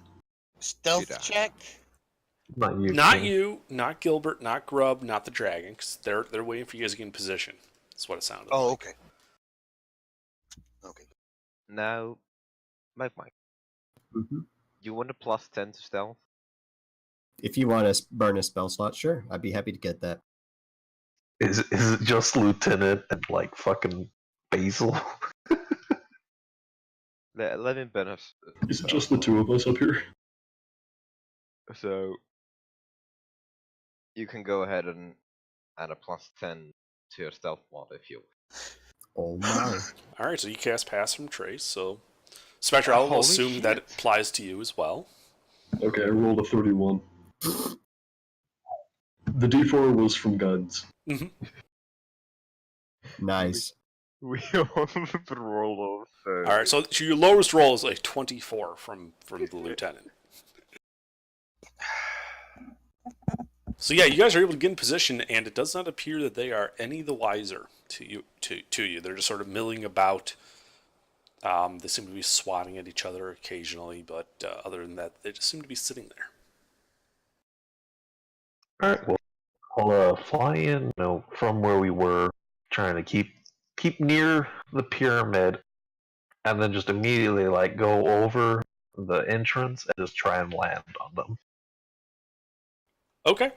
Speaker 3: Stealth
Speaker 4: Should I?
Speaker 3: check.
Speaker 1: Not you.
Speaker 2: Not
Speaker 1: King.
Speaker 2: you, not Gilbert, not Grub, not the dragon, because they're waiting for you guys to get in position. That's what it sounded
Speaker 3: Oh,
Speaker 2: like.
Speaker 3: okay. Okay.
Speaker 4: now, Mike.
Speaker 5: Mhm.
Speaker 4: You want a +10 to stealth?
Speaker 5: If you want to burn a spell slot, sure, I'd be happy to get that.
Speaker 1: Is it just Lieutenant and like fucking Basil?
Speaker 4: Let me burn us.
Speaker 7: Is it just the two of us up here?
Speaker 4: So you can go ahead and add a +10 to your stealth mod if you.
Speaker 5: Oh my.
Speaker 2: All right, so you cast Pass from Trace. So, Spectre, I'll
Speaker 4: Holy
Speaker 2: assume that it
Speaker 4: shit.
Speaker 2: applies to you as well.
Speaker 7: Okay, I rolled a 31. The D4 was from guidance.
Speaker 5: Nice.
Speaker 4: We all roll off.
Speaker 2: All right, so your lowest roll is like 24 from the lieutenant. So yeah, you guys are able to get in position, and it does not appear that they are any the wiser to you. They're just sort of milling about. They seem to be swatting at each other occasionally, but other than that, they just seem to be sitting there.
Speaker 1: All right, well, I'll fly in, from where we were, trying to keep near the pyramid, and then just immediately like go over the entrance and just try and land on them.
Speaker 2: Okay.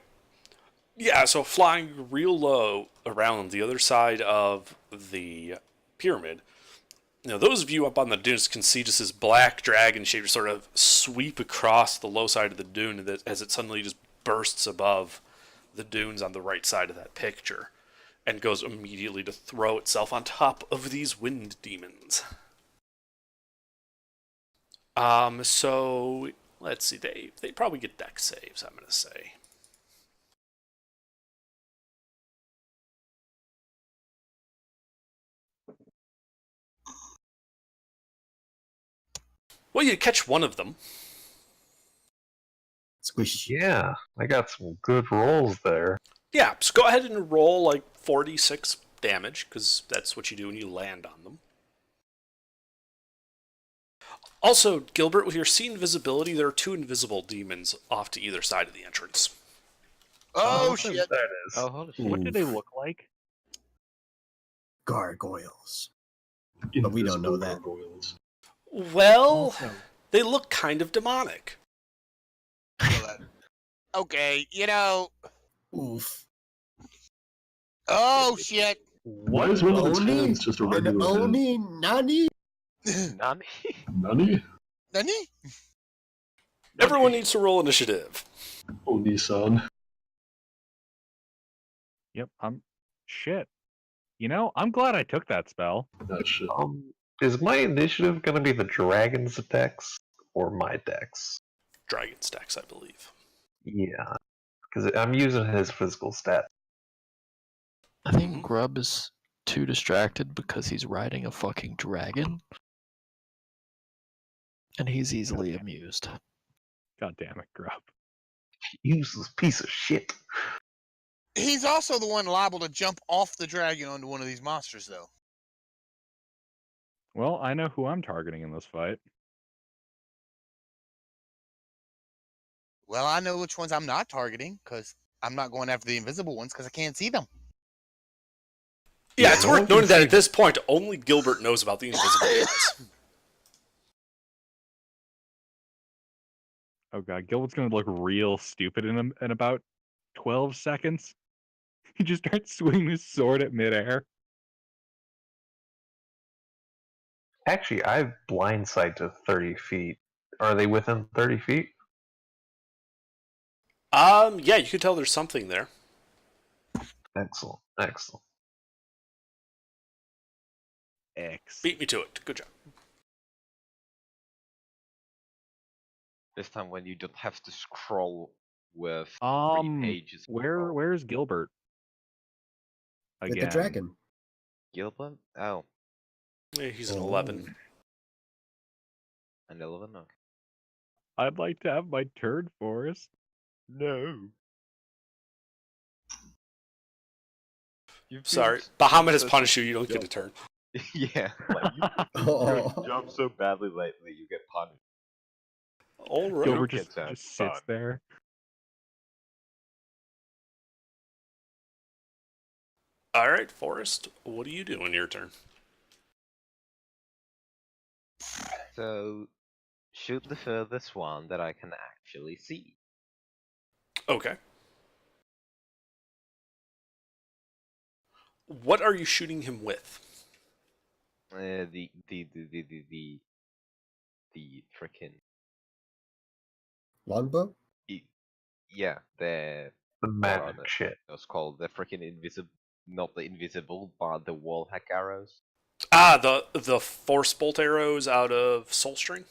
Speaker 2: Yeah, so flying real low around the other side of the pyramid, those of you up on the dunes can see just this black dragon shape sort of sweep across the low side of the dune as it suddenly just bursts above the dunes on the right side of that picture and goes immediately to throw itself on top of these wind demons. So let's see, they probably get dex saves, I'm gonna say. Well, you catch one of them.
Speaker 5: Squish.
Speaker 1: Yeah, I got some good rolls there.
Speaker 2: Yeah, so go ahead and roll like 46 damage, because that's what you do when you land on them. Also, Gilbert, with your sea invisibility, there are 2 invisible demons off to either side of the entrance.
Speaker 3: Oh, shit.
Speaker 1: There it is.
Speaker 4: Oh, holy shit.
Speaker 6: What do they look like?
Speaker 5: Gargoyles. But we don't know that.
Speaker 7: Gargoyles.
Speaker 2: Well, they look kind of demonic.
Speaker 3: Okay,
Speaker 5: Oof.
Speaker 3: Oh, shit.
Speaker 7: Why is one of its
Speaker 5: Oni?
Speaker 7: hands just a
Speaker 5: An
Speaker 7: regular hand?
Speaker 5: Oni? Nani?
Speaker 4: Nani?
Speaker 7: Nani?
Speaker 3: Nani?
Speaker 2: Everyone needs to roll initiative.
Speaker 7: Oni-san.
Speaker 6: Yep, shit. I'm glad I took that spell.
Speaker 7: That shit.
Speaker 1: Is my initiative going to be the dragon's dex or my dex?
Speaker 2: Dragon stacks, I believe.
Speaker 1: Yeah, because I'm using his physical stat.
Speaker 8: I think Grub is too distracted because he's riding a fucking dragon. And he's easily amused.
Speaker 6: God damn it, Grub.
Speaker 1: Useless piece of shit.
Speaker 3: He's also the one liable to jump off the dragon onto one of these monsters, though.
Speaker 6: Well, I know who I'm targeting in this fight.
Speaker 3: Well, I know which ones I'm not targeting, because I'm not going after the invisible ones, because I can't see them.
Speaker 2: Yeah, it's worth noting that at this point, only Gilbert knows about the invisible guys.
Speaker 6: Oh god, Gilbert's gonna look real stupid in about 12 seconds. He just starts swinging his sword at midair.
Speaker 1: Actually, I have blind sight to 30 feet. Are they within 30 feet?
Speaker 2: Yeah, you can tell there's something there.
Speaker 1: Excellent, excellent.
Speaker 6: X.
Speaker 2: Beat me to it. Good job.
Speaker 4: This time when you don't have to scroll with 3 pages.
Speaker 6: Where's Gilbert?
Speaker 5: With the dragon.
Speaker 4: Gilbert? Oh,
Speaker 2: Yeah, he's an 11.
Speaker 4: an 11? Okay.
Speaker 6: I'd like to have my turn, Forrest.
Speaker 4: No.
Speaker 2: Sorry, Bahamut has punished you. You don't get a turn.
Speaker 4: Yeah, like you jump so badly lately, you get punished.
Speaker 2: All right.
Speaker 6: Gilbert
Speaker 4: get
Speaker 6: just
Speaker 4: that
Speaker 6: sits
Speaker 4: fun.
Speaker 6: there.
Speaker 2: All right, Forrest. What do you do in your turn?
Speaker 4: So, shoot the furthest one that I can actually see.
Speaker 2: Okay. What are you shooting him with?
Speaker 4: The frickin'
Speaker 5: Longbow?
Speaker 4: yeah, the
Speaker 1: magic shit.
Speaker 4: It's called the frickin' invisible, not the invisible, but the wall hack arrows.
Speaker 2: Ah, the force bolt arrows out of Soulstring.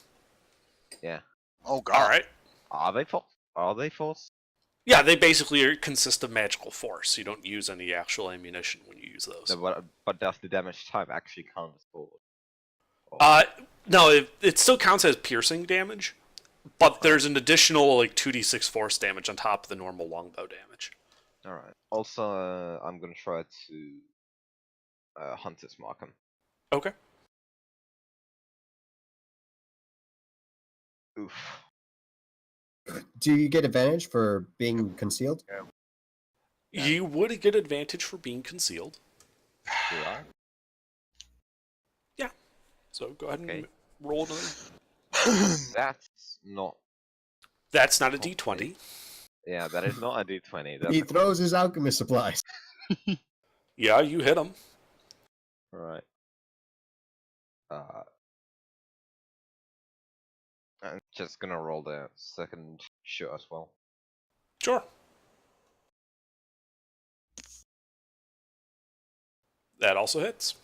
Speaker 4: Yeah.
Speaker 3: Oh, God.
Speaker 2: All right.
Speaker 4: Are they false? Are they false?
Speaker 2: Yeah, they basically consist of magical force. You don't use any actual ammunition when you use those.
Speaker 4: No, but does the damage type actually count as force?
Speaker 2: No, it still counts as piercing damage, but there's an additional like 2d6 force damage on top of the normal longbow damage.
Speaker 4: Alright. Also, I'm gonna try to Hunter's Mark him.
Speaker 2: Okay.
Speaker 4: Oof.
Speaker 5: Do you get advantage for being concealed?
Speaker 2: You would get advantage for being concealed.
Speaker 4: Do I?
Speaker 2: Yeah. So go ahead and
Speaker 4: Okay.
Speaker 2: roll another.
Speaker 4: That's not.
Speaker 2: That's not a d20.
Speaker 4: Yeah, that is not a d20. That's
Speaker 5: He throws his alchemist supplies.
Speaker 2: Yeah, you hit him.
Speaker 4: Alright. I'm just gonna roll the second shot as well.
Speaker 2: Sure. That also hits.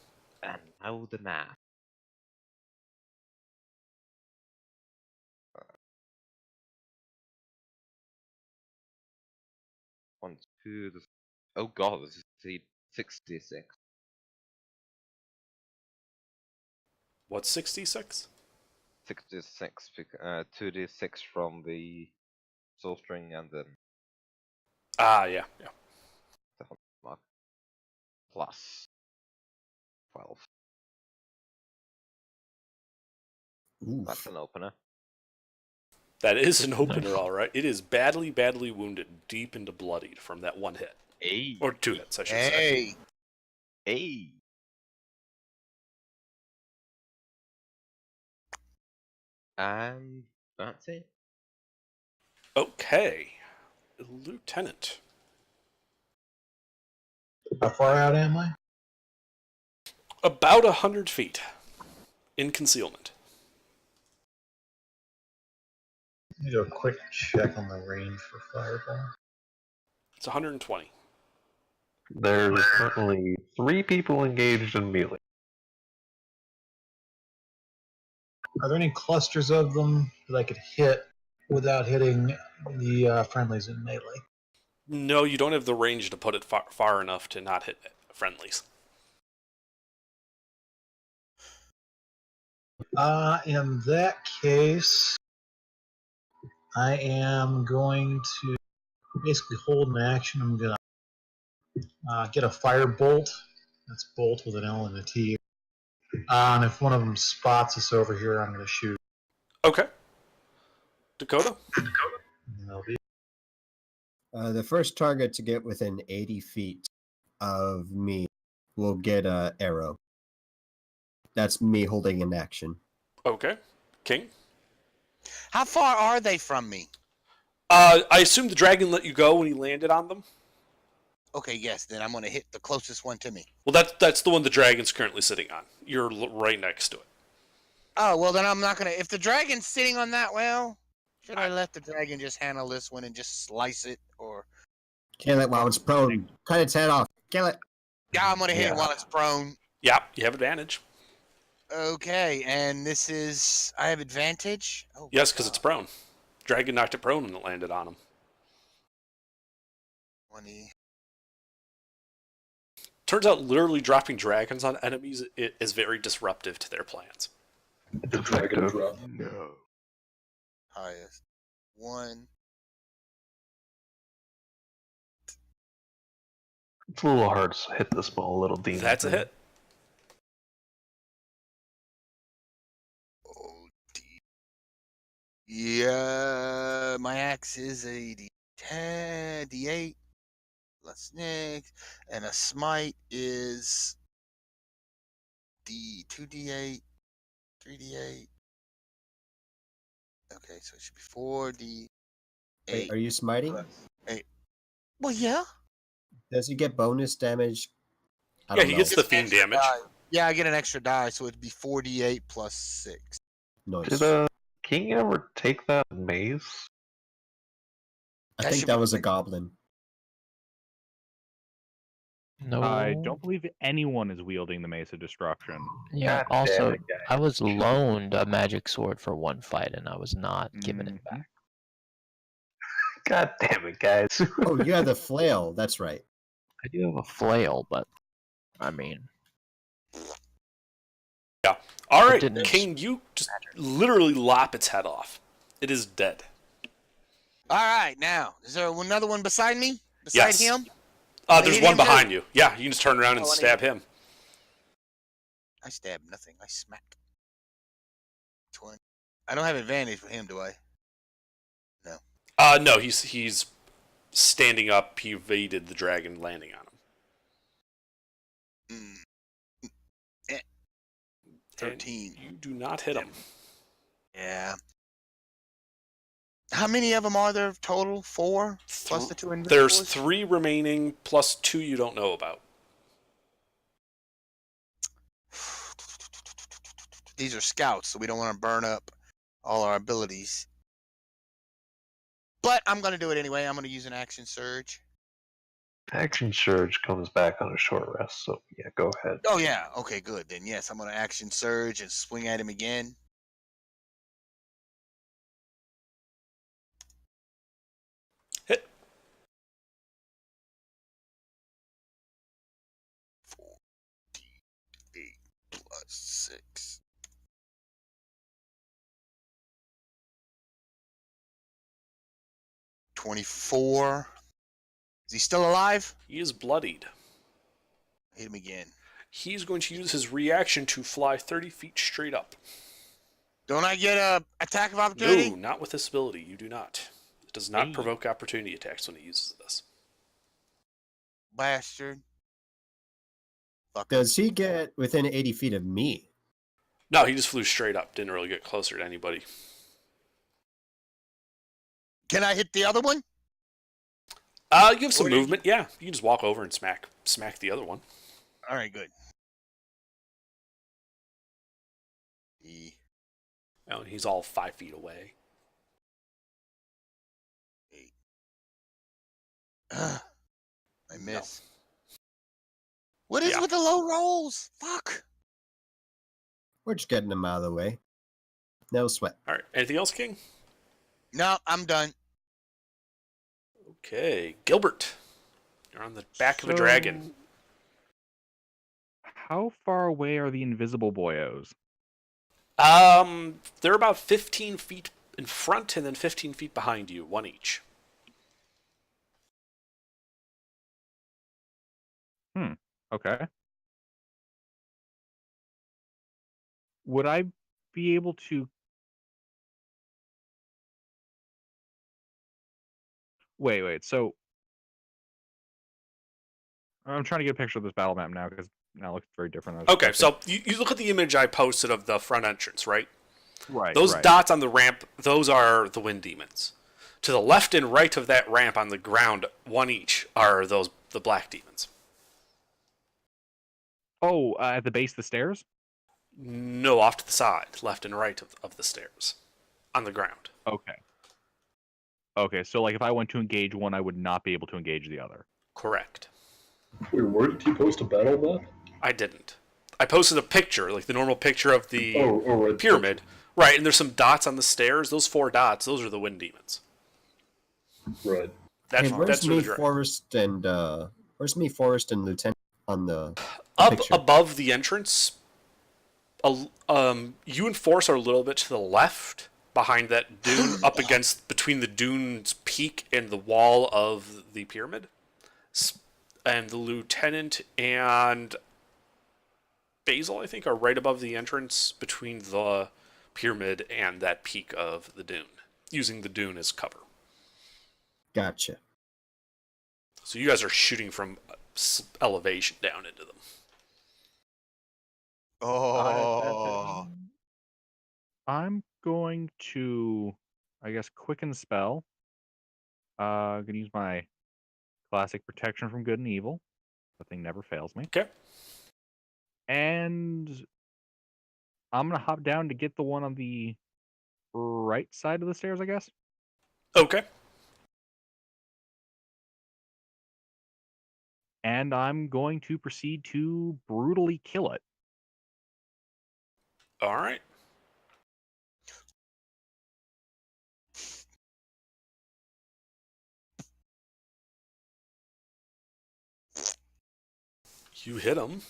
Speaker 4: And now the math. One, two, oh god, this is the 66.
Speaker 2: What's 66?
Speaker 4: 66, 2d6 from the soul string and then
Speaker 2: Ah, yeah.
Speaker 4: the hunt mark. Plus 12. That's
Speaker 5: Oof.
Speaker 4: an opener.
Speaker 2: That is an opener,
Speaker 8: Nice.
Speaker 2: all right. It is badly, badly wounded, deep into bloodied from that one hit.
Speaker 4: Hey!
Speaker 2: Or 2 hits, I should say.
Speaker 3: Hey,
Speaker 4: Hey! And that's it.
Speaker 2: Okay. Lieutenant.
Speaker 9: How far out am I?
Speaker 2: About 100 feet. In concealment.
Speaker 9: Let me do a quick check on the range for fireball.
Speaker 2: It's 120.
Speaker 1: There's currently 3 people engaged in melee.
Speaker 9: Are there any clusters of them that I could hit without hitting the friendlies in melee?
Speaker 2: No, you don't have the range to put it far enough to not hit friendlies.
Speaker 9: In that case, I am going to basically hold an action. I'm going to get a fire bolt. That's bolt with an L and a T. And if one of them spots us over here, I'm going to shoot.
Speaker 2: Okay. Dakota?
Speaker 9: And they'll be
Speaker 5: The first target to get within 80 feet of me will get an arrow. That's me holding an action.
Speaker 2: Okay. King?
Speaker 3: how far are they from me?
Speaker 2: I assume the dragon let you go when he landed on them?
Speaker 3: Okay, yes, then I'm going to hit the closest one to me.
Speaker 2: Well, that's the one the dragon's currently sitting on. You're right next to it.
Speaker 3: Oh, well, then I'm not going to... If the dragon's sitting on that, well, should I let the dragon just handle this one and just slice it? Or...
Speaker 5: Kill it while it's prone. Cut its head off. Kill it.
Speaker 3: Yeah, I'm going to hit it
Speaker 1: Yeah.
Speaker 3: while it's prone.
Speaker 2: Yeah, you have advantage.
Speaker 3: Okay, and this is... I have advantage? Oh,
Speaker 2: Yes, because it's prone. Dragon knocked it prone when it landed on him.
Speaker 3: 20.
Speaker 2: Turns out literally dropping dragons on enemies is very disruptive to their plans.
Speaker 7: The dragon drop.
Speaker 4: No.
Speaker 3: Highest. 1.
Speaker 1: It's a little hard to hit the small little demon.
Speaker 2: That's a
Speaker 1: thing.
Speaker 2: hit.
Speaker 3: Oh, yeah, my axe is a D10, D8 plus Nick, and a smite is D2D8, 3D8. Okay, so it should be 4D8.
Speaker 5: Wait, are you smiting?
Speaker 3: Well, yeah.
Speaker 5: Does he get bonus damage? I
Speaker 2: Yeah,
Speaker 5: don't
Speaker 2: he
Speaker 5: know.
Speaker 2: gets the fiend
Speaker 3: Extra
Speaker 2: damage.
Speaker 3: die. Yeah, I get an extra die, so it'd be 4D8 plus 6.
Speaker 5: Nice.
Speaker 1: Did King ever take that maze?
Speaker 5: I
Speaker 3: that
Speaker 5: think
Speaker 3: should
Speaker 5: that
Speaker 3: be-
Speaker 5: was a goblin.
Speaker 8: No.
Speaker 6: I don't believe anyone is wielding the Mace of Destruction.
Speaker 8: Yeah.
Speaker 1: God damn
Speaker 8: Also,
Speaker 1: it, guy.
Speaker 8: I was loaned a magic sword for one fight, and I was not given it back.
Speaker 1: God damn it, guys.
Speaker 5: Oh, you have the flail. That's right.
Speaker 8: I do have a flail, but I mean,
Speaker 2: All
Speaker 8: It
Speaker 2: right,
Speaker 8: didn't
Speaker 2: King, you just literally lop its head off. It is dead.
Speaker 3: All right, now, is there another one beside me? Beside
Speaker 2: Yes.
Speaker 3: him?
Speaker 2: There's
Speaker 3: hit
Speaker 2: one
Speaker 3: him too?
Speaker 2: behind you. Yeah, you can just turn around and
Speaker 3: Oh, I
Speaker 2: stab him.
Speaker 3: I stab nothing. I smack. 20. I don't have advantage for him, do I?
Speaker 2: No, he's standing up. He evaded the dragon landing on him.
Speaker 3: Mm. 13.
Speaker 2: And you do not hit him.
Speaker 3: Yeah. How many of them are there total? 4? Plus the 2 invisibles?
Speaker 2: There's 3 remaining, plus 2 you don't know about.
Speaker 3: these are scouts, so we don't want to burn up all our abilities. But I'm gonna do it anyway. I'm gonna use an action surge.
Speaker 1: Action Surge comes back on a short rest, so yeah, go ahead.
Speaker 3: Oh yeah, okay, good. Then yes, I'm gonna action surge and swing at him again.
Speaker 2: Hit.
Speaker 3: 48 plus 6. 24. Is he still alive?
Speaker 2: He is bloodied.
Speaker 3: Hit him again.
Speaker 2: He's going to use his reaction to fly 30 feet straight up.
Speaker 3: Don't I get a attack of opportunity?
Speaker 2: No, not with this ability. You do not. It does not provoke opportunity attacks when it uses this.
Speaker 3: Bastard. Fuck.
Speaker 5: Does he get within 80 feet of me?
Speaker 2: No, he just flew straight up. Didn't really get closer to anybody.
Speaker 3: Can I hit the other one?
Speaker 2: You have some
Speaker 3: Or did you-
Speaker 2: movement. Yeah, you can just walk over and smack the other one.
Speaker 3: All right, good.
Speaker 2: Oh, and he's all 5 feet away.
Speaker 3: 8. I miss. What is
Speaker 2: Yeah.
Speaker 3: with the low rolls? Fuck.
Speaker 5: We're just getting him out of the way. No sweat.
Speaker 2: All right. Anything else, King?
Speaker 3: No, I'm done.
Speaker 2: Okay, Gilbert. You're on the back of a dragon.
Speaker 6: How far away are the invisible boyos?
Speaker 2: They're about 15 feet in front and then 15 feet behind you, one each.
Speaker 6: Okay. Would I be able to... Wait, so... I'm trying to get a picture of this battle map now, because now it looks very different. than I was
Speaker 2: Okay,
Speaker 6: expecting.
Speaker 2: so you look at the image I posted of the front entrance, right?
Speaker 6: Right,
Speaker 2: Those
Speaker 6: right.
Speaker 2: dots on the ramp, those are the wind demons. To the left and right of that ramp on the ground, one each, are the black demons.
Speaker 6: Oh, at the base of the stairs?
Speaker 2: No, off to the side, left and right of the stairs, on the ground.
Speaker 6: Okay. Okay, so like if I went to engage one, I would not be able to engage the other.
Speaker 2: Correct.
Speaker 7: Wait, where did you post a battle map?
Speaker 2: I didn't. I posted a picture, like the normal picture of the
Speaker 7: Right.
Speaker 2: pyramid. Right, and there's some dots on the stairs. Those 4 dots, those are the wind demons.
Speaker 7: Right.
Speaker 2: That's
Speaker 5: Hey, where's
Speaker 2: that's
Speaker 5: me,
Speaker 2: really direct.
Speaker 5: Forrest, and Lieutenant on the
Speaker 2: Up
Speaker 5: picture?
Speaker 2: above the entrance. You and Force are a little bit to the left, behind that dune, up against between the dune's peak and the wall of the pyramid. And the Lieutenant and Basil, I think, are right above the entrance between the pyramid and that peak of the dune, using the dune as cover.
Speaker 5: Gotcha.
Speaker 2: So you guys are shooting from elevation down into them.
Speaker 3: Oh.
Speaker 6: I'm going to, I guess, quicken spell. I'm gonna use my classic protection from good and evil. The thing never fails me.
Speaker 2: Okay.
Speaker 6: And I'm gonna hop down to get the one on the right side of the stairs, I guess.
Speaker 2: Okay.
Speaker 6: And I'm going to proceed to brutally kill it.
Speaker 2: All right. You hit him.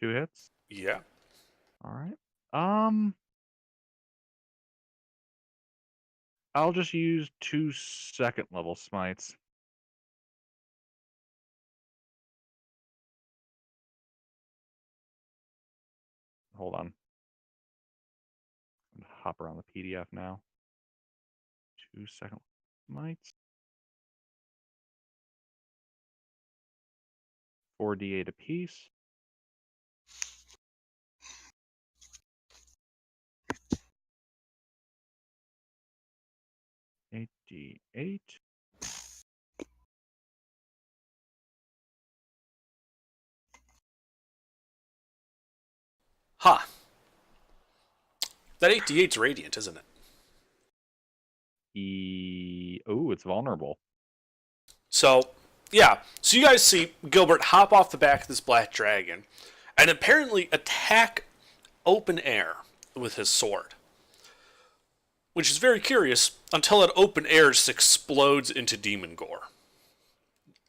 Speaker 6: Two hits.
Speaker 2: Yeah.
Speaker 6: All right. I'll just use 2 second level smites. Hold on. I'm gonna hop around the PDF now. 2 second smites. 4d8 apiece. 8d8.
Speaker 2: Ha. That 8d8's radiant, isn't it?
Speaker 6: Oh, it's vulnerable.
Speaker 2: So, yeah. So you guys see Gilbert hop off the back of this black dragon and apparently attack open air with his sword. Which is very curious until that open air just explodes into demon gore.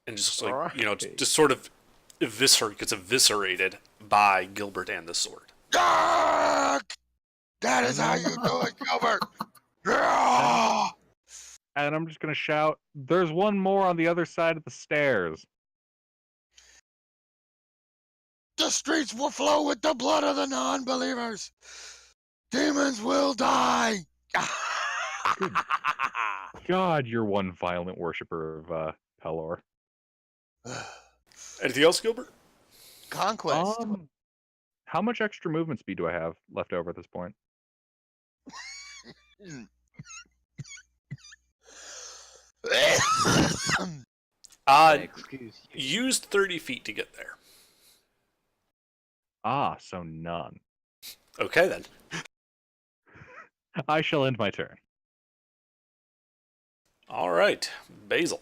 Speaker 2: And just like, just sort of gets eviscerated by Gilbert and the sword.
Speaker 3: Dark! That is how you do it, Gilbert! Yeah!
Speaker 6: And I'm just going to shout, there's one more on the other side of the stairs.
Speaker 3: The streets will flow with the blood of the non-believers. Demons will die.
Speaker 6: God, you're one violent worshiper of Pelor.
Speaker 2: Anything else, Gilbert?
Speaker 3: Conquest.
Speaker 6: How much extra movement speed do I have left over at this point?
Speaker 4: Excuse you.
Speaker 2: Used 30 feet to get there.
Speaker 6: Ah, so none.
Speaker 2: Okay, then.
Speaker 6: I shall end my turn.
Speaker 2: All right, Basil.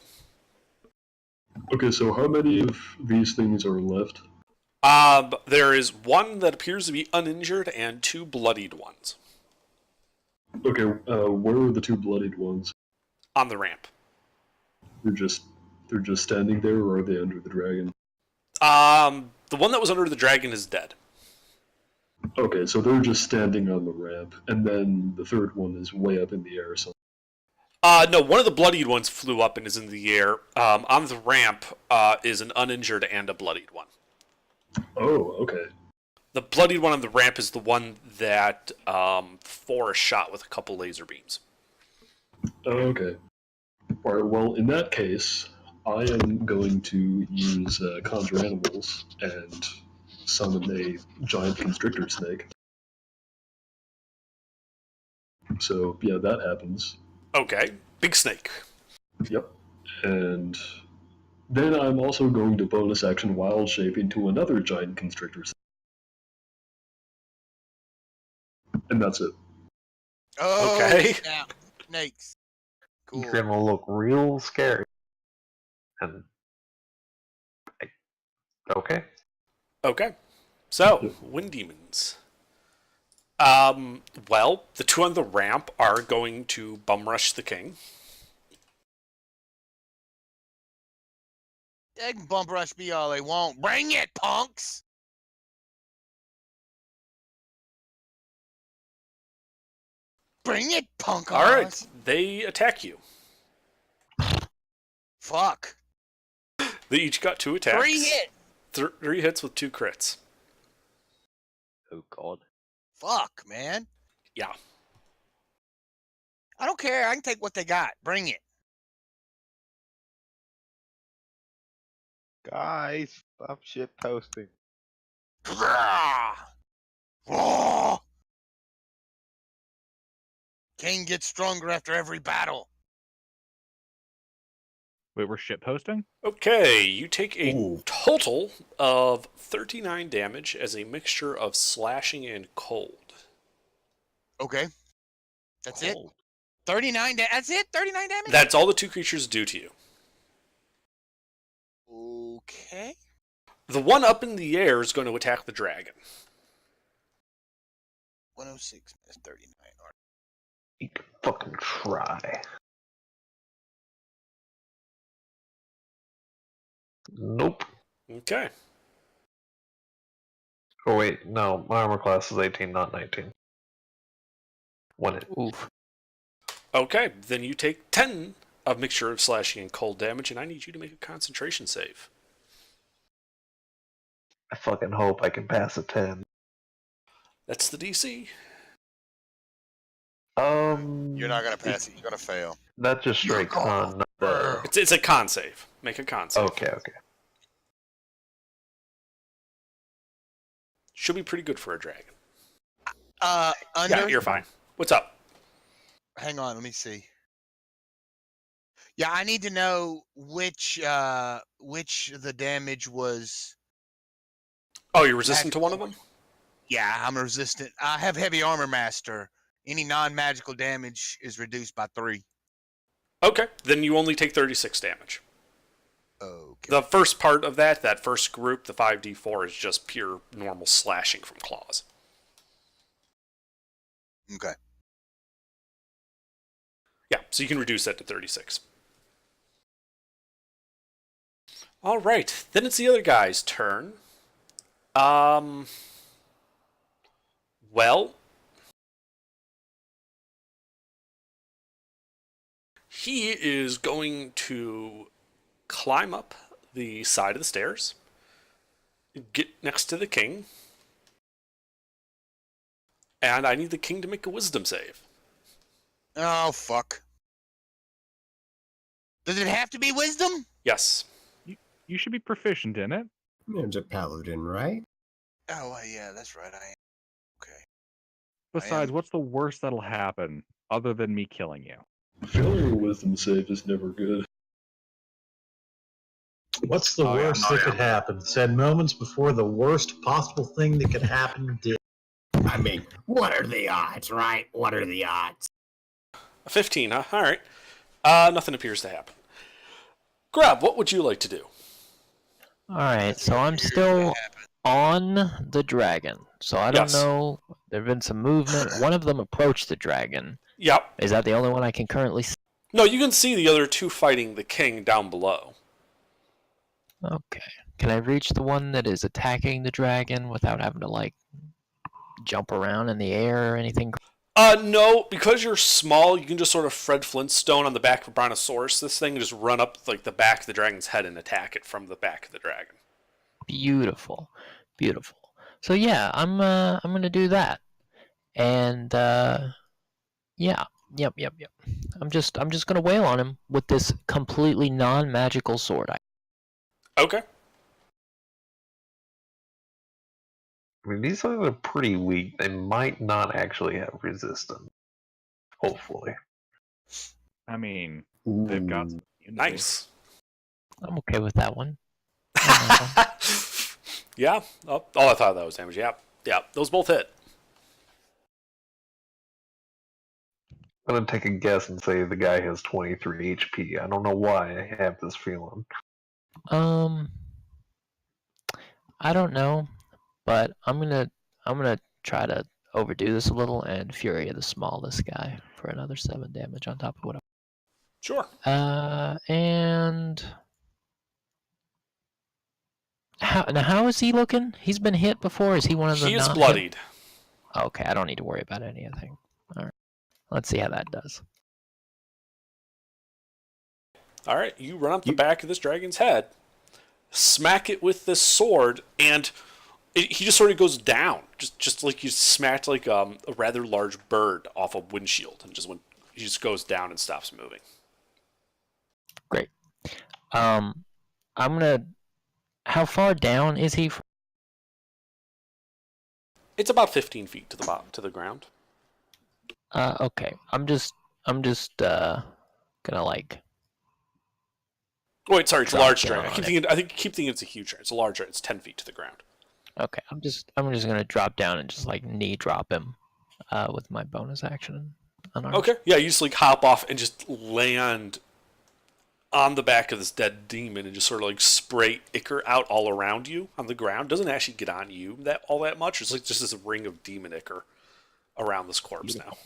Speaker 7: Okay, so how many of these things are left?
Speaker 2: There is one that appears to be uninjured and 2 bloodied ones
Speaker 7: Okay, where are the 2 bloodied ones?
Speaker 2: on the ramp.
Speaker 7: They're just standing there, or are they under the dragon?
Speaker 2: The one that was under the dragon is dead.
Speaker 7: Okay, so they're just standing on the ramp, and then the third one is way up in the air. So
Speaker 2: No, one of the bloodied ones flew up and is in the air. On the ramp is an uninjured and a bloodied one.
Speaker 7: oh, okay.
Speaker 2: The bloodied one on the ramp is the one that Forrest shot with a couple laser beams.
Speaker 7: Okay. All right. Well, in that case, I am going to use conjure animals and summon a giant constrictor snake. So yeah, that happens.
Speaker 2: Okay, big snake.
Speaker 7: Yep. And then I'm also going to bonus action wild shape into another giant constrictor snake. And that's it.
Speaker 3: Oh,
Speaker 2: Okay.
Speaker 3: snap. Snakes. Cool.
Speaker 1: You're gonna look real scary. And okay.
Speaker 2: Okay, so wind demons. Well, the 2 on the ramp are going to bum rush the king.
Speaker 3: They can bump rush me all they want. Bring it, punks! Bring it, punk!
Speaker 2: All right, they attack you.
Speaker 3: Fuck.
Speaker 2: They each got 2 attacks.
Speaker 3: 3 hits.
Speaker 2: 3 hits with 2 crits.
Speaker 4: Oh god.
Speaker 3: Fuck, man.
Speaker 2: Yeah.
Speaker 3: I don't care. I can take what they got. Bring it.
Speaker 4: Guys, stop shit posting.
Speaker 3: Oh! King gets stronger after every battle.
Speaker 6: Wait, we're shitposting?
Speaker 2: Okay, you take a
Speaker 5: Ooh.
Speaker 2: total of 39 damage as a mixture of slashing and cold.
Speaker 3: Okay. That's it?
Speaker 4: Cold.
Speaker 3: 39 That's it? 39 damage?
Speaker 2: That's all the 2 creatures do to you.
Speaker 3: Okay.
Speaker 2: The one up in the air is going to attack the dragon.
Speaker 3: 106 minus 39. All right.
Speaker 1: You can fucking try. Nope.
Speaker 2: Okay.
Speaker 1: Oh wait, no, my armor class is 18, not 19. One hit.
Speaker 8: Oof.
Speaker 2: Okay, then you take 10 of mixture of slashing and cold damage, and I need you to make a concentration save.
Speaker 1: I fucking hope I can pass a 10.
Speaker 2: That's the DC.
Speaker 3: You're not going to pass it. You're going to fail.
Speaker 1: That's just straight con, not the...
Speaker 2: It's a con save. Make a con save.
Speaker 1: Okay.
Speaker 2: Should be pretty good for a dragon.
Speaker 3: Under?
Speaker 2: Yeah, you're fine. What's up?
Speaker 3: Hang on, let me see. Yeah, I need to know which the damage was.
Speaker 2: Oh, you're resistant to one of them?
Speaker 3: Yeah, I'm resistant. I have heavy armor master. Any non-magical damage is reduced by 3.
Speaker 2: Okay, then you only take 36 damage.
Speaker 3: Okay.
Speaker 2: The first part of that first group, the 5d4, is just pure normal slashing from claws.
Speaker 3: Okay.
Speaker 2: Yeah, so you can reduce that to 36. All right, then it's the other guy's turn. Well, he is going to climb up the side of the stairs, get next to the king, and I need the king to make a wisdom save.
Speaker 3: Oh, fuck. Does it have to be wisdom?
Speaker 2: Yes.
Speaker 6: You should be proficient in it.
Speaker 5: It's a paladin, right?
Speaker 3: Oh, yeah, that's right. I am. Okay.
Speaker 6: Besides, what's the worst that'll happen other than me killing you?
Speaker 7: Failing a wisdom save is never good.
Speaker 9: What's the worst that could happen? Said moments before the worst possible thing that could happen did.
Speaker 5: I mean, what are the odds, right? What are the odds?
Speaker 2: A 15, huh? All right. Nothing appears to happen. Grub, what would you like to do?
Speaker 8: Alright, so I'm still on the dragon. So I don't
Speaker 2: Yes.
Speaker 8: know. There have been some movement. One of them approached the dragon.
Speaker 2: Yep.
Speaker 8: Is that the only one I can currently see?
Speaker 2: No, you can see the other two fighting the king down below.
Speaker 8: Okay. Can I reach the one that is attacking the dragon without having to, like, jump around in the air or anything?
Speaker 2: No, because you're small, you can just sort of Fred Flintstone on the back of a Brontosaurus this thing and just run up like the back of the dragon's head and attack it from the back of the dragon.
Speaker 8: Beautiful. Beautiful. So yeah, I'm gonna do that. And yeah. Yep. I'm just gonna wail on him with this completely non-magical sword.
Speaker 2: Okay.
Speaker 1: I mean, these things are pretty weak. They might not actually have resistance. Hopefully.
Speaker 6: I mean, they've got
Speaker 5: Ooh.
Speaker 6: some immunity.
Speaker 2: Nice.
Speaker 8: I'm okay with that one.
Speaker 2: Yeah. Oh, I thought that was damage. Yeah. Yeah. Those both hit.
Speaker 1: I'm going to take a guess and say the guy has 23 HP. I don't know why I have this feeling.
Speaker 8: I don't know, but I'm gonna try to overdo this a little and Fury of the Smallest guy for another 7 damage on top of what.
Speaker 2: Sure.
Speaker 8: And how is he looking? He's been hit before. Is he one of the?
Speaker 2: He is
Speaker 8: not
Speaker 2: bloodied.
Speaker 8: hit? Okay, I don't need to worry about anything. All right, let's see how that does.
Speaker 2: All right. You run up the back of this dragon's head, smack it with this sword, and he just sort of goes down, just like you smacked like a rather large bird off a windshield, and he just goes down and stops moving.
Speaker 8: Great. I'm gonna. How far down is he?
Speaker 2: It's about 15 feet to the ground.
Speaker 8: Okay. I'm just gonna like.
Speaker 2: Wait, sorry, it's a
Speaker 8: Drop
Speaker 2: large
Speaker 8: down
Speaker 2: dragon.
Speaker 8: on
Speaker 2: I keep thinking it's a huge dragon. It's a large dragon. It's 10 feet to the ground.
Speaker 8: Okay, I'm just gonna drop down and just like knee drop him, with my bonus action. Unarmed.
Speaker 2: Okay, yeah, you just like hop off and just land on the back of this dead demon and just sort of like spray ichor out all around you on the ground. Doesn't actually get on you all that much. It's like just this ring of demon ichor around this corpse now.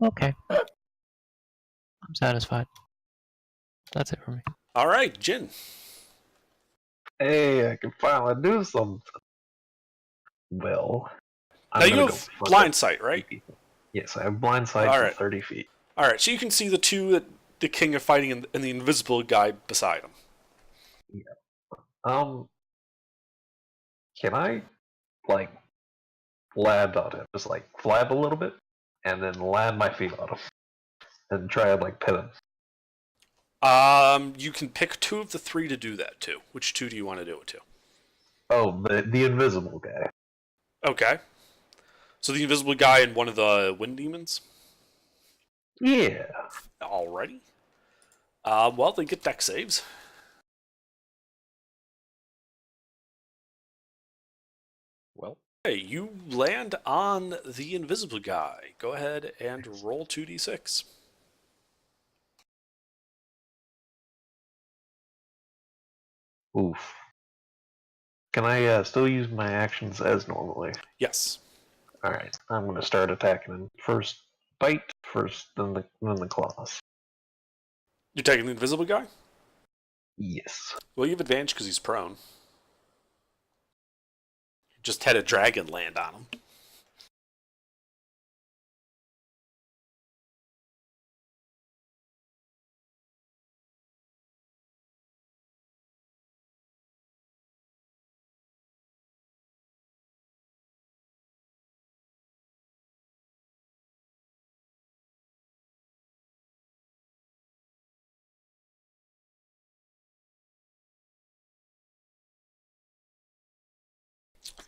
Speaker 8: Okay. I'm satisfied. That's it for me.
Speaker 2: All right, Jin.
Speaker 1: Hey, I can finally do something. Well,
Speaker 2: Now you have blind sight, right?
Speaker 1: Yes, I have blind sight
Speaker 2: All
Speaker 1: from
Speaker 2: right.
Speaker 1: 30 feet.
Speaker 2: All right, so you can see the two that the king are fighting and the invisible guy beside him.
Speaker 1: Can I, like, land on him? Just, like, flab a little bit, and then land my feet on him. And try and, like, pin him.
Speaker 2: You can pick 2 of the 3 to do that to. Which 2 do you want to do it to?
Speaker 1: Oh, the invisible guy.
Speaker 2: Okay. So the invisible guy and one of the wind demons?
Speaker 1: Yeah.
Speaker 2: Alrighty. Well, they get deck saves.
Speaker 4: Well,
Speaker 2: Hey, you land on the invisible guy. Go ahead and roll 2d6.
Speaker 1: Oof. Can I still use my actions as normally?
Speaker 2: Yes.
Speaker 1: Alright, I'm going to start attacking him. First bite, then the claws.
Speaker 2: You're taking the invisible guy?
Speaker 1: Yes.
Speaker 2: Well, you have advantage because he's prone. Just had a dragon land on him.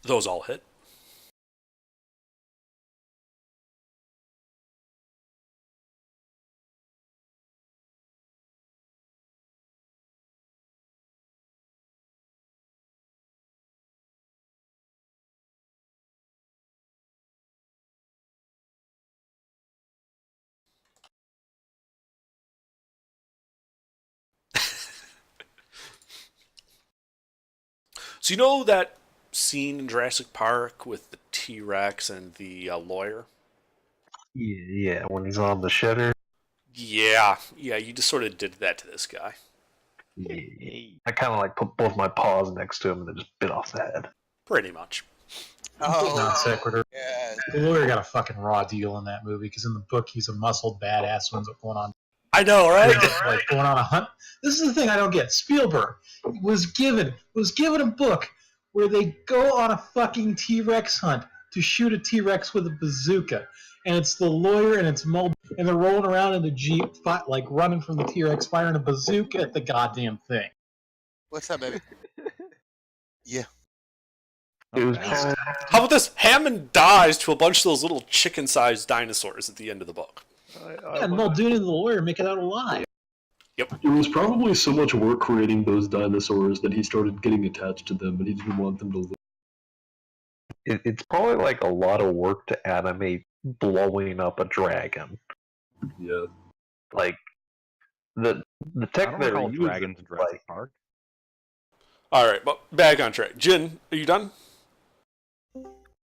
Speaker 2: Those all hit. So you know that scene in Jurassic Park with the T-Rex and the lawyer?
Speaker 1: Yeah, when he's on the shitter.
Speaker 2: Yeah, you just sort of did that to this guy.
Speaker 1: Yeah. I kind of like put both my paws next to him and then just bit off the head.
Speaker 2: Pretty much.
Speaker 3: Oh,
Speaker 9: Non sequitur.
Speaker 3: yeah.
Speaker 9: The lawyer got a fucking raw deal in that movie because in the book he's a muscled badass who ends up going on
Speaker 2: I know, right?
Speaker 9: like going on a hunt. This is the thing I don't get. Spielberg was given a book where they go on a fucking T-Rex hunt to shoot a T-Rex with a bazooka, and it's the lawyer and it's Mulder, and they're rolling around in the jeep, like running from the T-Rex, firing a bazooka at the goddamn thing.
Speaker 3: What's up, baby? Yeah.
Speaker 1: It was
Speaker 5: Okay.
Speaker 1: called,
Speaker 2: How about this? Hammond dies to a bunch of those little chicken-sized dinosaurs at the end of the book.
Speaker 9: And Muldoon and the lawyer make it out alive.
Speaker 7: It was probably so much work creating those dinosaurs that he started getting attached to them, and he didn't want them to live.
Speaker 1: it's probably like a lot of work to animate blowing up a dragon.
Speaker 7: Yeah.
Speaker 1: Like the
Speaker 6: I
Speaker 1: tech
Speaker 6: don't
Speaker 1: they were
Speaker 6: recall
Speaker 1: using,
Speaker 6: dragons in Jurassic
Speaker 1: like,
Speaker 6: Park.
Speaker 2: All right, but back on track. Jin, are you done?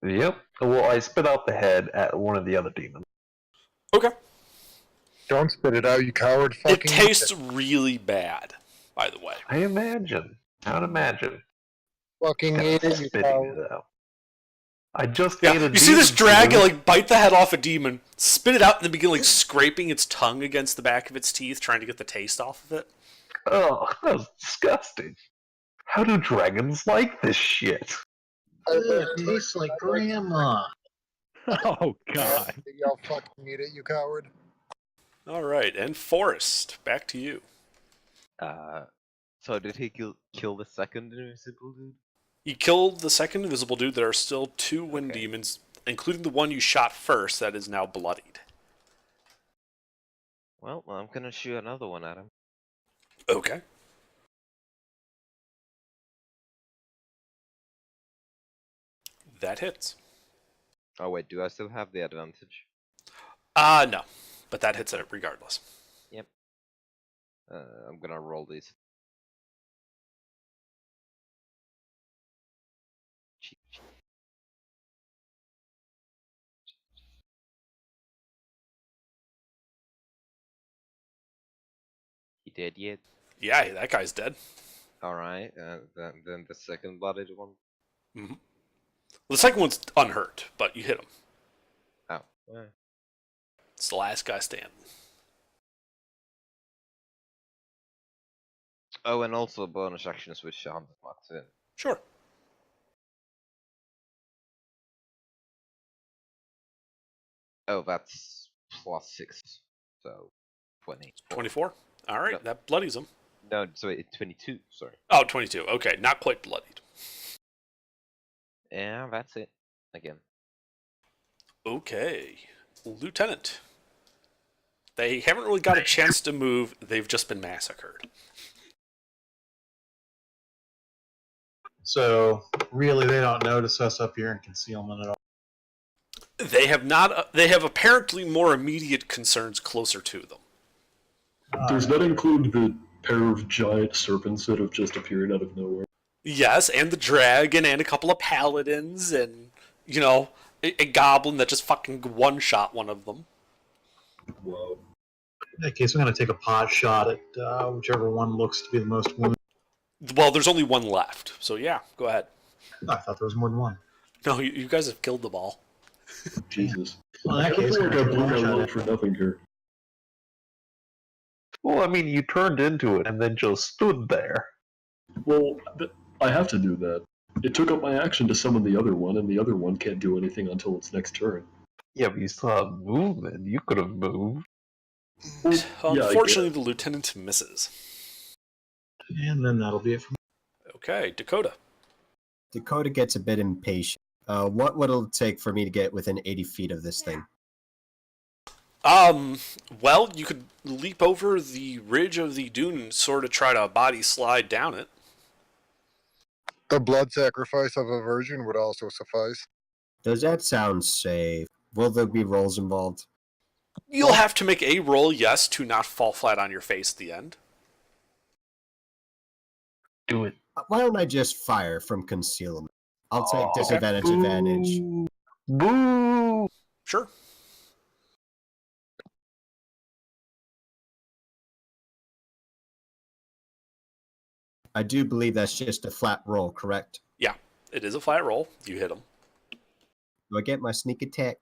Speaker 1: Yep. Well, I spit out the head at one of the other demons.
Speaker 2: Okay.
Speaker 10: Don't spit it out, you coward!
Speaker 2: It
Speaker 10: Fucking
Speaker 2: tastes really bad, by the way.
Speaker 1: I imagine. I would imagine.
Speaker 10: fucking
Speaker 1: Kinda
Speaker 10: eat it, you
Speaker 1: spitting
Speaker 10: coward!
Speaker 1: it out. I just
Speaker 2: Yeah,
Speaker 1: ate a
Speaker 2: you see this
Speaker 1: demon
Speaker 2: dragon
Speaker 1: food.
Speaker 2: like bite the head off a demon, spit it out, and then begin like scraping its tongue against the back of its teeth, trying to get the taste off of it.
Speaker 1: Oh, that was disgusting. How do dragons like this shit?
Speaker 9: It tastes like grandma.
Speaker 6: Oh God.
Speaker 10: Y'all fucking eat it, you coward!
Speaker 2: All right, and Forrest, back to you.
Speaker 4: So did he kill the second invisible dude?
Speaker 2: You killed the second invisible dude. There are still two wind
Speaker 4: Okay.
Speaker 2: demons, including the one you shot first that is now bloodied.
Speaker 4: Well, I'm gonna shoot another one at him.
Speaker 2: Okay. That hits.
Speaker 4: Oh wait, do I still have the advantage?
Speaker 2: No. But that hits it regardless.
Speaker 4: I'm gonna roll these. He dead yet?
Speaker 2: Yeah, that guy's dead.
Speaker 4: Alright, then the second blooded one.
Speaker 2: Hmm. The second one's unhurt, but you hit him.
Speaker 4: Oh.
Speaker 2: It's the last guy standing.
Speaker 4: Oh, and also bonus action switch on the box in.
Speaker 2: Sure.
Speaker 4: Oh, that's +6, so 20.
Speaker 2: 24. All right,
Speaker 4: Yep.
Speaker 2: that bloodies him.
Speaker 4: No, so it's 22. Sorry.
Speaker 2: Oh, 22. Okay, not quite bloodied.
Speaker 4: Yeah, that's it. Again.
Speaker 2: Okay. Lieutenant. They haven't really got a chance to move. They've just been massacred.
Speaker 9: So really, they don't notice us up here in concealment at all.
Speaker 2: They have not. They have apparently more immediate concerns closer to them.
Speaker 7: Does that include the pair of giant serpents that have just appeared out of nowhere?
Speaker 2: Yes, and the dragon, and a couple of paladins, and a goblin that just fucking one-shot one of them.
Speaker 7: Wow.
Speaker 9: In that case, I'm going to take a pot shot at whichever one looks to be the most wounded.
Speaker 2: Well, there's only one left, so yeah, go ahead.
Speaker 9: I thought there was more than one.
Speaker 2: No, you guys have killed them all.
Speaker 7: Jesus.
Speaker 9: Well, in
Speaker 7: I
Speaker 9: that case,
Speaker 7: feel
Speaker 9: I'm
Speaker 7: like I
Speaker 9: going to
Speaker 7: blew
Speaker 9: take a
Speaker 7: my
Speaker 9: shot
Speaker 7: load
Speaker 9: at
Speaker 7: for nothing here.
Speaker 1: Well, I mean, you turned into it and then just stood there.
Speaker 7: Well, I have to do that. It took up my action to summon the other one, and the other one can't do anything until its next turn.
Speaker 1: Yeah, but you saw movement. You could have moved.
Speaker 7: Well, yeah, I
Speaker 2: Unfortunately,
Speaker 7: guess.
Speaker 2: the lieutenant misses.
Speaker 9: And then that'll be it for me.
Speaker 2: Okay, Dakota.
Speaker 5: Dakota gets a bit impatient. What would it take for me to get within 80 feet of this thing?
Speaker 2: Well, you could leap over the ridge of the dune and sort of try to body slide down it.
Speaker 10: The blood sacrifice of a virgin would also suffice.
Speaker 5: Does that sound safe? Will there be rolls involved?
Speaker 2: You'll have to make a roll, yes, to not fall flat on your face at the end.
Speaker 1: Do it.
Speaker 5: Why don't I just fire from concealment? I'll take
Speaker 1: Oh,
Speaker 5: disadvantage advantage.
Speaker 1: Boo!
Speaker 2: Sure.
Speaker 5: I do believe that's just a flat roll, correct?
Speaker 2: Yeah, it is a flat roll. You hit him.
Speaker 5: Do I get my sneak attack?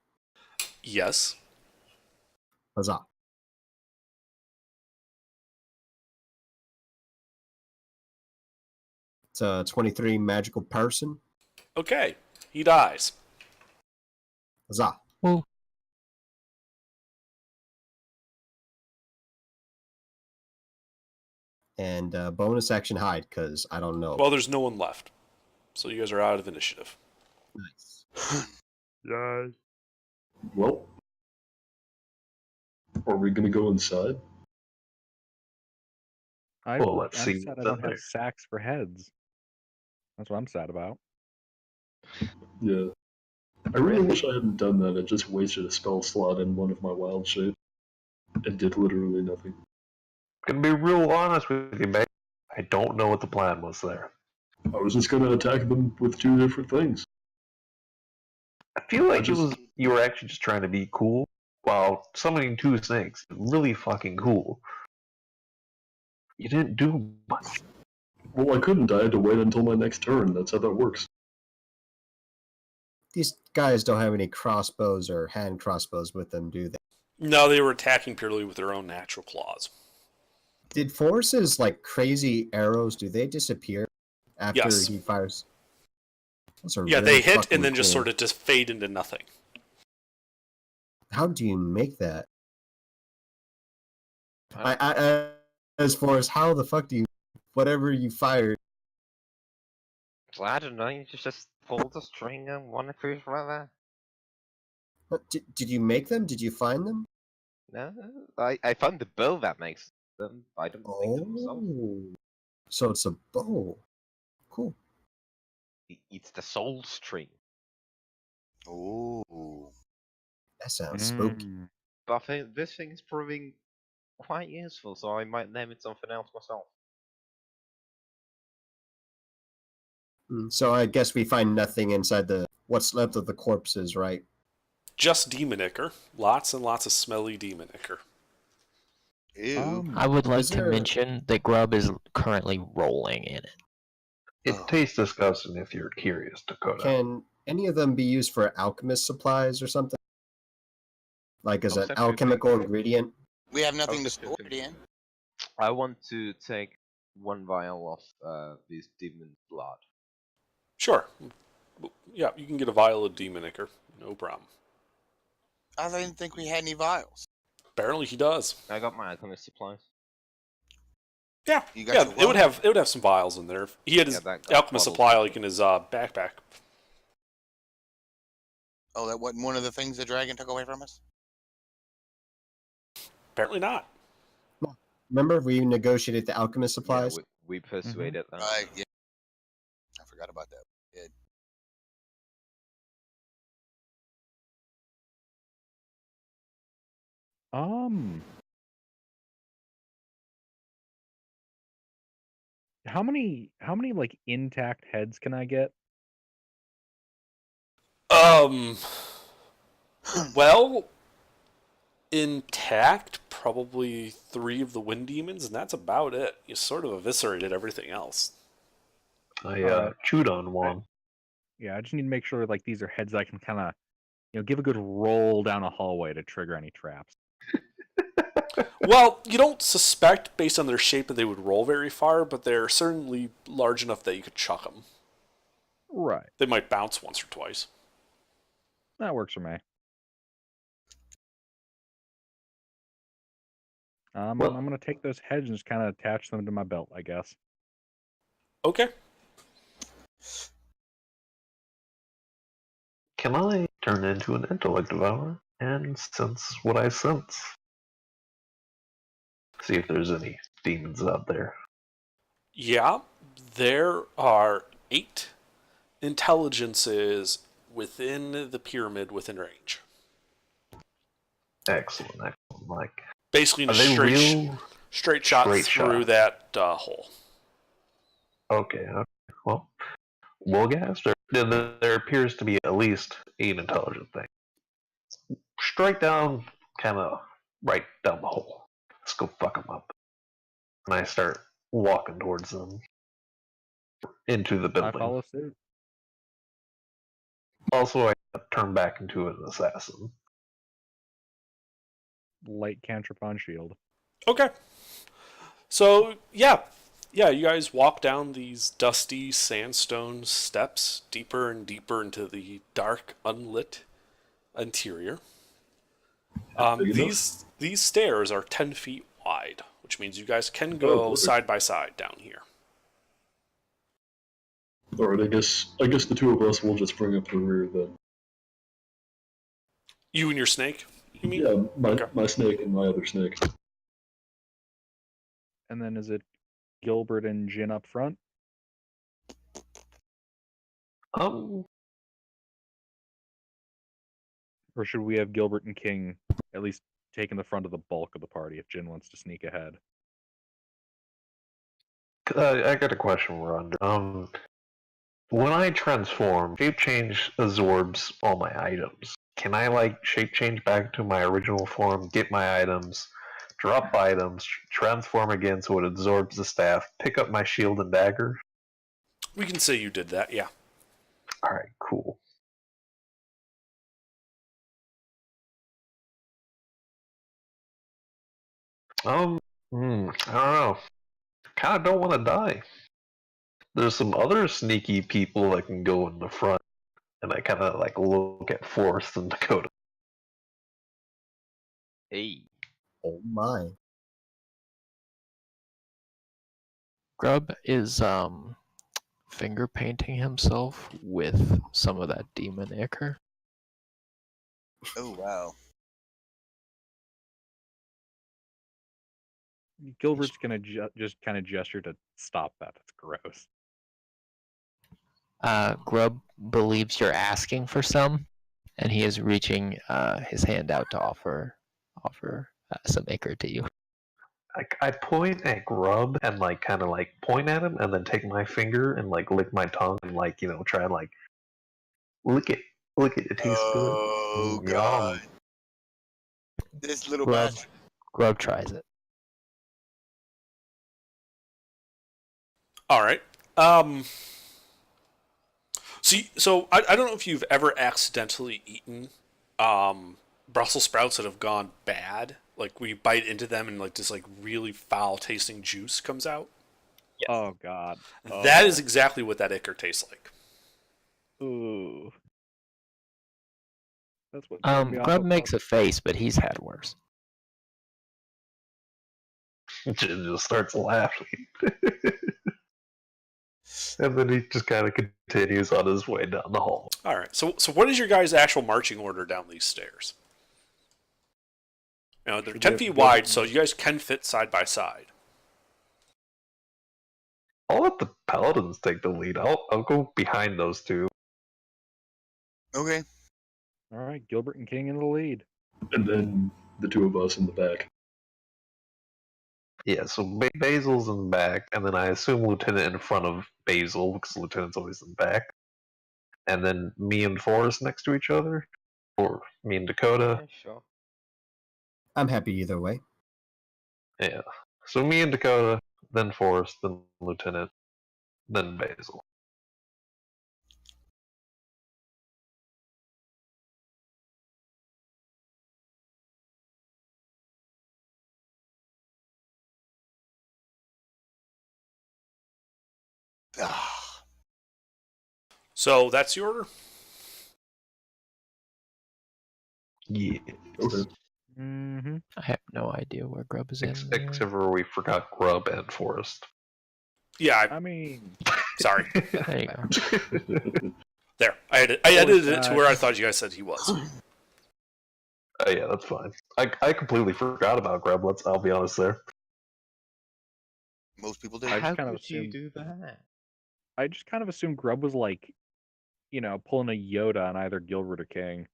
Speaker 2: Yes.
Speaker 5: Huzzah. It's a 23 magical person.
Speaker 2: Okay, he dies.
Speaker 5: Huzzah.
Speaker 8: Woo.
Speaker 5: And bonus action hide, because I don't know.
Speaker 2: Well, there's no one left. So you guys are out of initiative.
Speaker 5: Nice.
Speaker 6: Yeah.
Speaker 7: Well, are we gonna go inside?
Speaker 1: Well, let's
Speaker 6: I'm
Speaker 1: see
Speaker 6: sad I
Speaker 1: what's
Speaker 6: don't
Speaker 1: up
Speaker 6: have
Speaker 1: there.
Speaker 6: sacks for heads. That's what I'm sad about.
Speaker 7: Yeah. I really wish I hadn't done that and just wasted a spell slot in one of my wild shapes. And did literally nothing.
Speaker 1: Gonna be real honest with you, man. I don't know what the plan was there.
Speaker 7: I was just gonna attack them with two different things.
Speaker 1: I feel like
Speaker 7: just-
Speaker 1: you were actually just trying to be cool while summoning two snakes. Really fucking cool. You didn't do much.
Speaker 7: Well, I couldn't. I had to wait until my next turn. That's how that works.
Speaker 5: These guys don't have any crossbows or hand crossbows with them, do they?
Speaker 2: No, they were attacking purely with their own natural claws.
Speaker 5: Did Force's like crazy arrows, do they disappear after
Speaker 2: Yes.
Speaker 5: he fires? Those are
Speaker 2: Yeah,
Speaker 5: really
Speaker 2: they hit
Speaker 5: fucking
Speaker 2: and then just
Speaker 5: cool.
Speaker 2: sort of just fade into nothing.
Speaker 5: How do you make that? As far as how the fuck do you, whatever you fire?
Speaker 4: So I don't know, you just pull the string and one appears right there.
Speaker 5: Did you make them? Did you find them?
Speaker 4: No, I found the bow that makes them. I don't make them myself.
Speaker 5: Oh, so it's a bow. Cool.
Speaker 4: It's the soul string.
Speaker 3: Ooh.
Speaker 5: That sounds spooky.
Speaker 6: Mm.
Speaker 4: But I think this thing is proving quite useful, so I might name it something else myself.
Speaker 5: So I guess we find nothing inside the what's left of the corpses, right?
Speaker 2: Just demon ichor. Lots and lots of smelly demon ichor.
Speaker 3: Ew.
Speaker 8: I would like
Speaker 5: Is
Speaker 8: to
Speaker 5: there-
Speaker 8: mention that Grub is currently rolling in it.
Speaker 1: It
Speaker 3: Oh.
Speaker 1: tastes disgusting if you're curious, Dakota.
Speaker 5: Can any of them be used for alchemist supplies or something? Like as
Speaker 4: Oh,
Speaker 5: an
Speaker 4: separately.
Speaker 5: alchemical ingredient?
Speaker 3: We have nothing to
Speaker 4: Okay,
Speaker 3: store it in.
Speaker 4: I want to take one vial of this demon blood.
Speaker 2: Sure. Yeah, you can get a vial of demon ichor. No problem.
Speaker 3: I didn't think we had any vials.
Speaker 2: Apparently he does.
Speaker 4: I got my alchemist supplies.
Speaker 2: Yeah,
Speaker 3: You got
Speaker 2: yeah.
Speaker 3: your
Speaker 2: It would have some vials in there. He had his
Speaker 4: Yeah, that got
Speaker 2: alchemist
Speaker 4: bottled.
Speaker 2: supply like in his backpack.
Speaker 3: Oh, that wasn't one of the things the dragon took away from us?
Speaker 2: Apparently not.
Speaker 5: Remember we negotiated the alchemist supplies?
Speaker 4: Yeah, we persuaded them.
Speaker 3: Right, yeah. I forgot. forgot about that. Yeah.
Speaker 6: How many like intact heads can I get?
Speaker 2: Well, intact, probably 3 of the wind demons, and that's about it. You sort of eviscerated everything else.
Speaker 1: I
Speaker 6: Alright.
Speaker 1: chewed on one.
Speaker 6: Yeah, I just need to make sure like these are heads I can kind of, give a good roll down a hallway to trigger any traps.
Speaker 2: Well, you don't suspect, based on their shape, that they would roll very far, but they're certainly large enough that you could chuck them.
Speaker 6: Right.
Speaker 2: They might bounce once or twice.
Speaker 6: That works for me.
Speaker 1: Well-
Speaker 6: I'm gonna take those heads and just kind of attach them to my belt, I guess.
Speaker 2: Okay.
Speaker 1: Can I turn into an intellect devourer and sense what I sense? See if there's any demons out there.
Speaker 2: Yeah, there are 8 intelligences within the pyramid within range.
Speaker 1: Excellent, excellent. Like,
Speaker 2: Basically, in
Speaker 1: are
Speaker 2: a
Speaker 1: they
Speaker 2: straight, straight shot
Speaker 1: Straight
Speaker 2: through
Speaker 1: shot.
Speaker 2: that hole.
Speaker 1: Okay, okay. Well, Wolgast, there appears to be at least 8 intelligent things. Straight down, kind of right down the hole. Let's go fuck them up. And I start walking towards them into the
Speaker 6: I
Speaker 1: building.
Speaker 6: follow suit.
Speaker 1: Also, I turn back into an assassin.
Speaker 6: Light cantrip on shield.
Speaker 2: Okay. So, yeah, you guys walk down these dusty sandstone steps deeper and deeper into the dark, unlit interior.
Speaker 7: Big enough?
Speaker 2: These stairs are 10 feet wide, which means you guys can go
Speaker 7: perfect.
Speaker 2: side by side down here.
Speaker 7: Alright, I guess the two of us will just bring up the rear then.
Speaker 2: You and your snake, you mean?
Speaker 7: Yeah,
Speaker 2: Okay.
Speaker 7: my snake and my other snake.
Speaker 6: And then is it Gilbert and Jin up front? Or should we have Gilbert and King at least taking the front of the bulk of the party if Jin wants to sneak ahead?
Speaker 1: I got a question we're under. When I transform, shape change absorbs all my items. Can I like shape change back to my original form, get my items, drop items, transform again so it absorbs the staff, pick up my shield and dagger?
Speaker 2: We can say you did that, yeah.
Speaker 1: Alright, cool. I don't know. Kinda don't want to die. There's some other sneaky people that can go in the front, and I kind of like look at Forrest and Dakota.
Speaker 4: Hey.
Speaker 5: Oh my.
Speaker 8: Grub is finger painting himself with some of that demon ichor.
Speaker 3: Oh wow.
Speaker 6: Gilbert's gonna just kind of gesture to stop that. That's gross.
Speaker 8: Grub believes you're asking for some, and he is reaching his hand out to offer some ichor to you.
Speaker 1: I point at Grub and like kind of like point at him, and then take my finger and like lick my tongue and like try and like lick it. It tastes good.
Speaker 3: Oh
Speaker 1: Yum.
Speaker 3: god. This little
Speaker 8: Grub,
Speaker 3: bastard.
Speaker 8: Grub tries it.
Speaker 2: All right. So I don't know if you've ever accidentally eaten Brussels sprouts that have gone bad. Like when you bite into them and like this like really foul tasting juice comes out.
Speaker 8: Yes.
Speaker 6: Oh god. Oh.
Speaker 2: That is exactly what that ichor tastes like.
Speaker 6: Ooh. That's what turned me off
Speaker 8: Grub
Speaker 6: of
Speaker 8: makes a face, but he's had worse.
Speaker 1: Jin just starts laughing. And then he just kind of continues on his way down the hall.
Speaker 2: All right. So what is your guys' actual marching order down these stairs? You know, they're 10 feet wide, so you guys can fit side by side.
Speaker 1: I'll let the paladins take the lead. I'll go behind those two.
Speaker 3: Okay.
Speaker 6: All right, Gilbert and King in the lead.
Speaker 7: And then the two of us in the back.
Speaker 1: Yeah, so Basil's in the back, and then I assume Lieutenant in front of Basil, because Lieutenant's always in the back. And then me and Forrest next to each other? Or me and Dakota?
Speaker 4: Yeah, sure.
Speaker 5: I'm happy either way.
Speaker 1: Yeah. So me and Dakota, then Forrest, then Lieutenant, then Basil.
Speaker 3: Ah,
Speaker 2: So that's your order?
Speaker 1: Yeah.
Speaker 7: Okay.
Speaker 6: Mm-hmm.
Speaker 8: I have no idea where Grub is in.
Speaker 1: Except for we forgot Grub and Forrest.
Speaker 2: Yeah,
Speaker 6: I mean,
Speaker 2: sorry.
Speaker 8: There you go.
Speaker 2: There. I edited it to where I thought you guys said he was.
Speaker 1: Yeah, that's fine. I completely forgot about Grub. I'll be honest there.
Speaker 3: most people do.
Speaker 6: I just
Speaker 4: How
Speaker 6: kind of
Speaker 4: could you
Speaker 6: assumed.
Speaker 4: do that?
Speaker 6: I just kind of assumed Grub was like, pulling a Yoda on either Gilbert or King.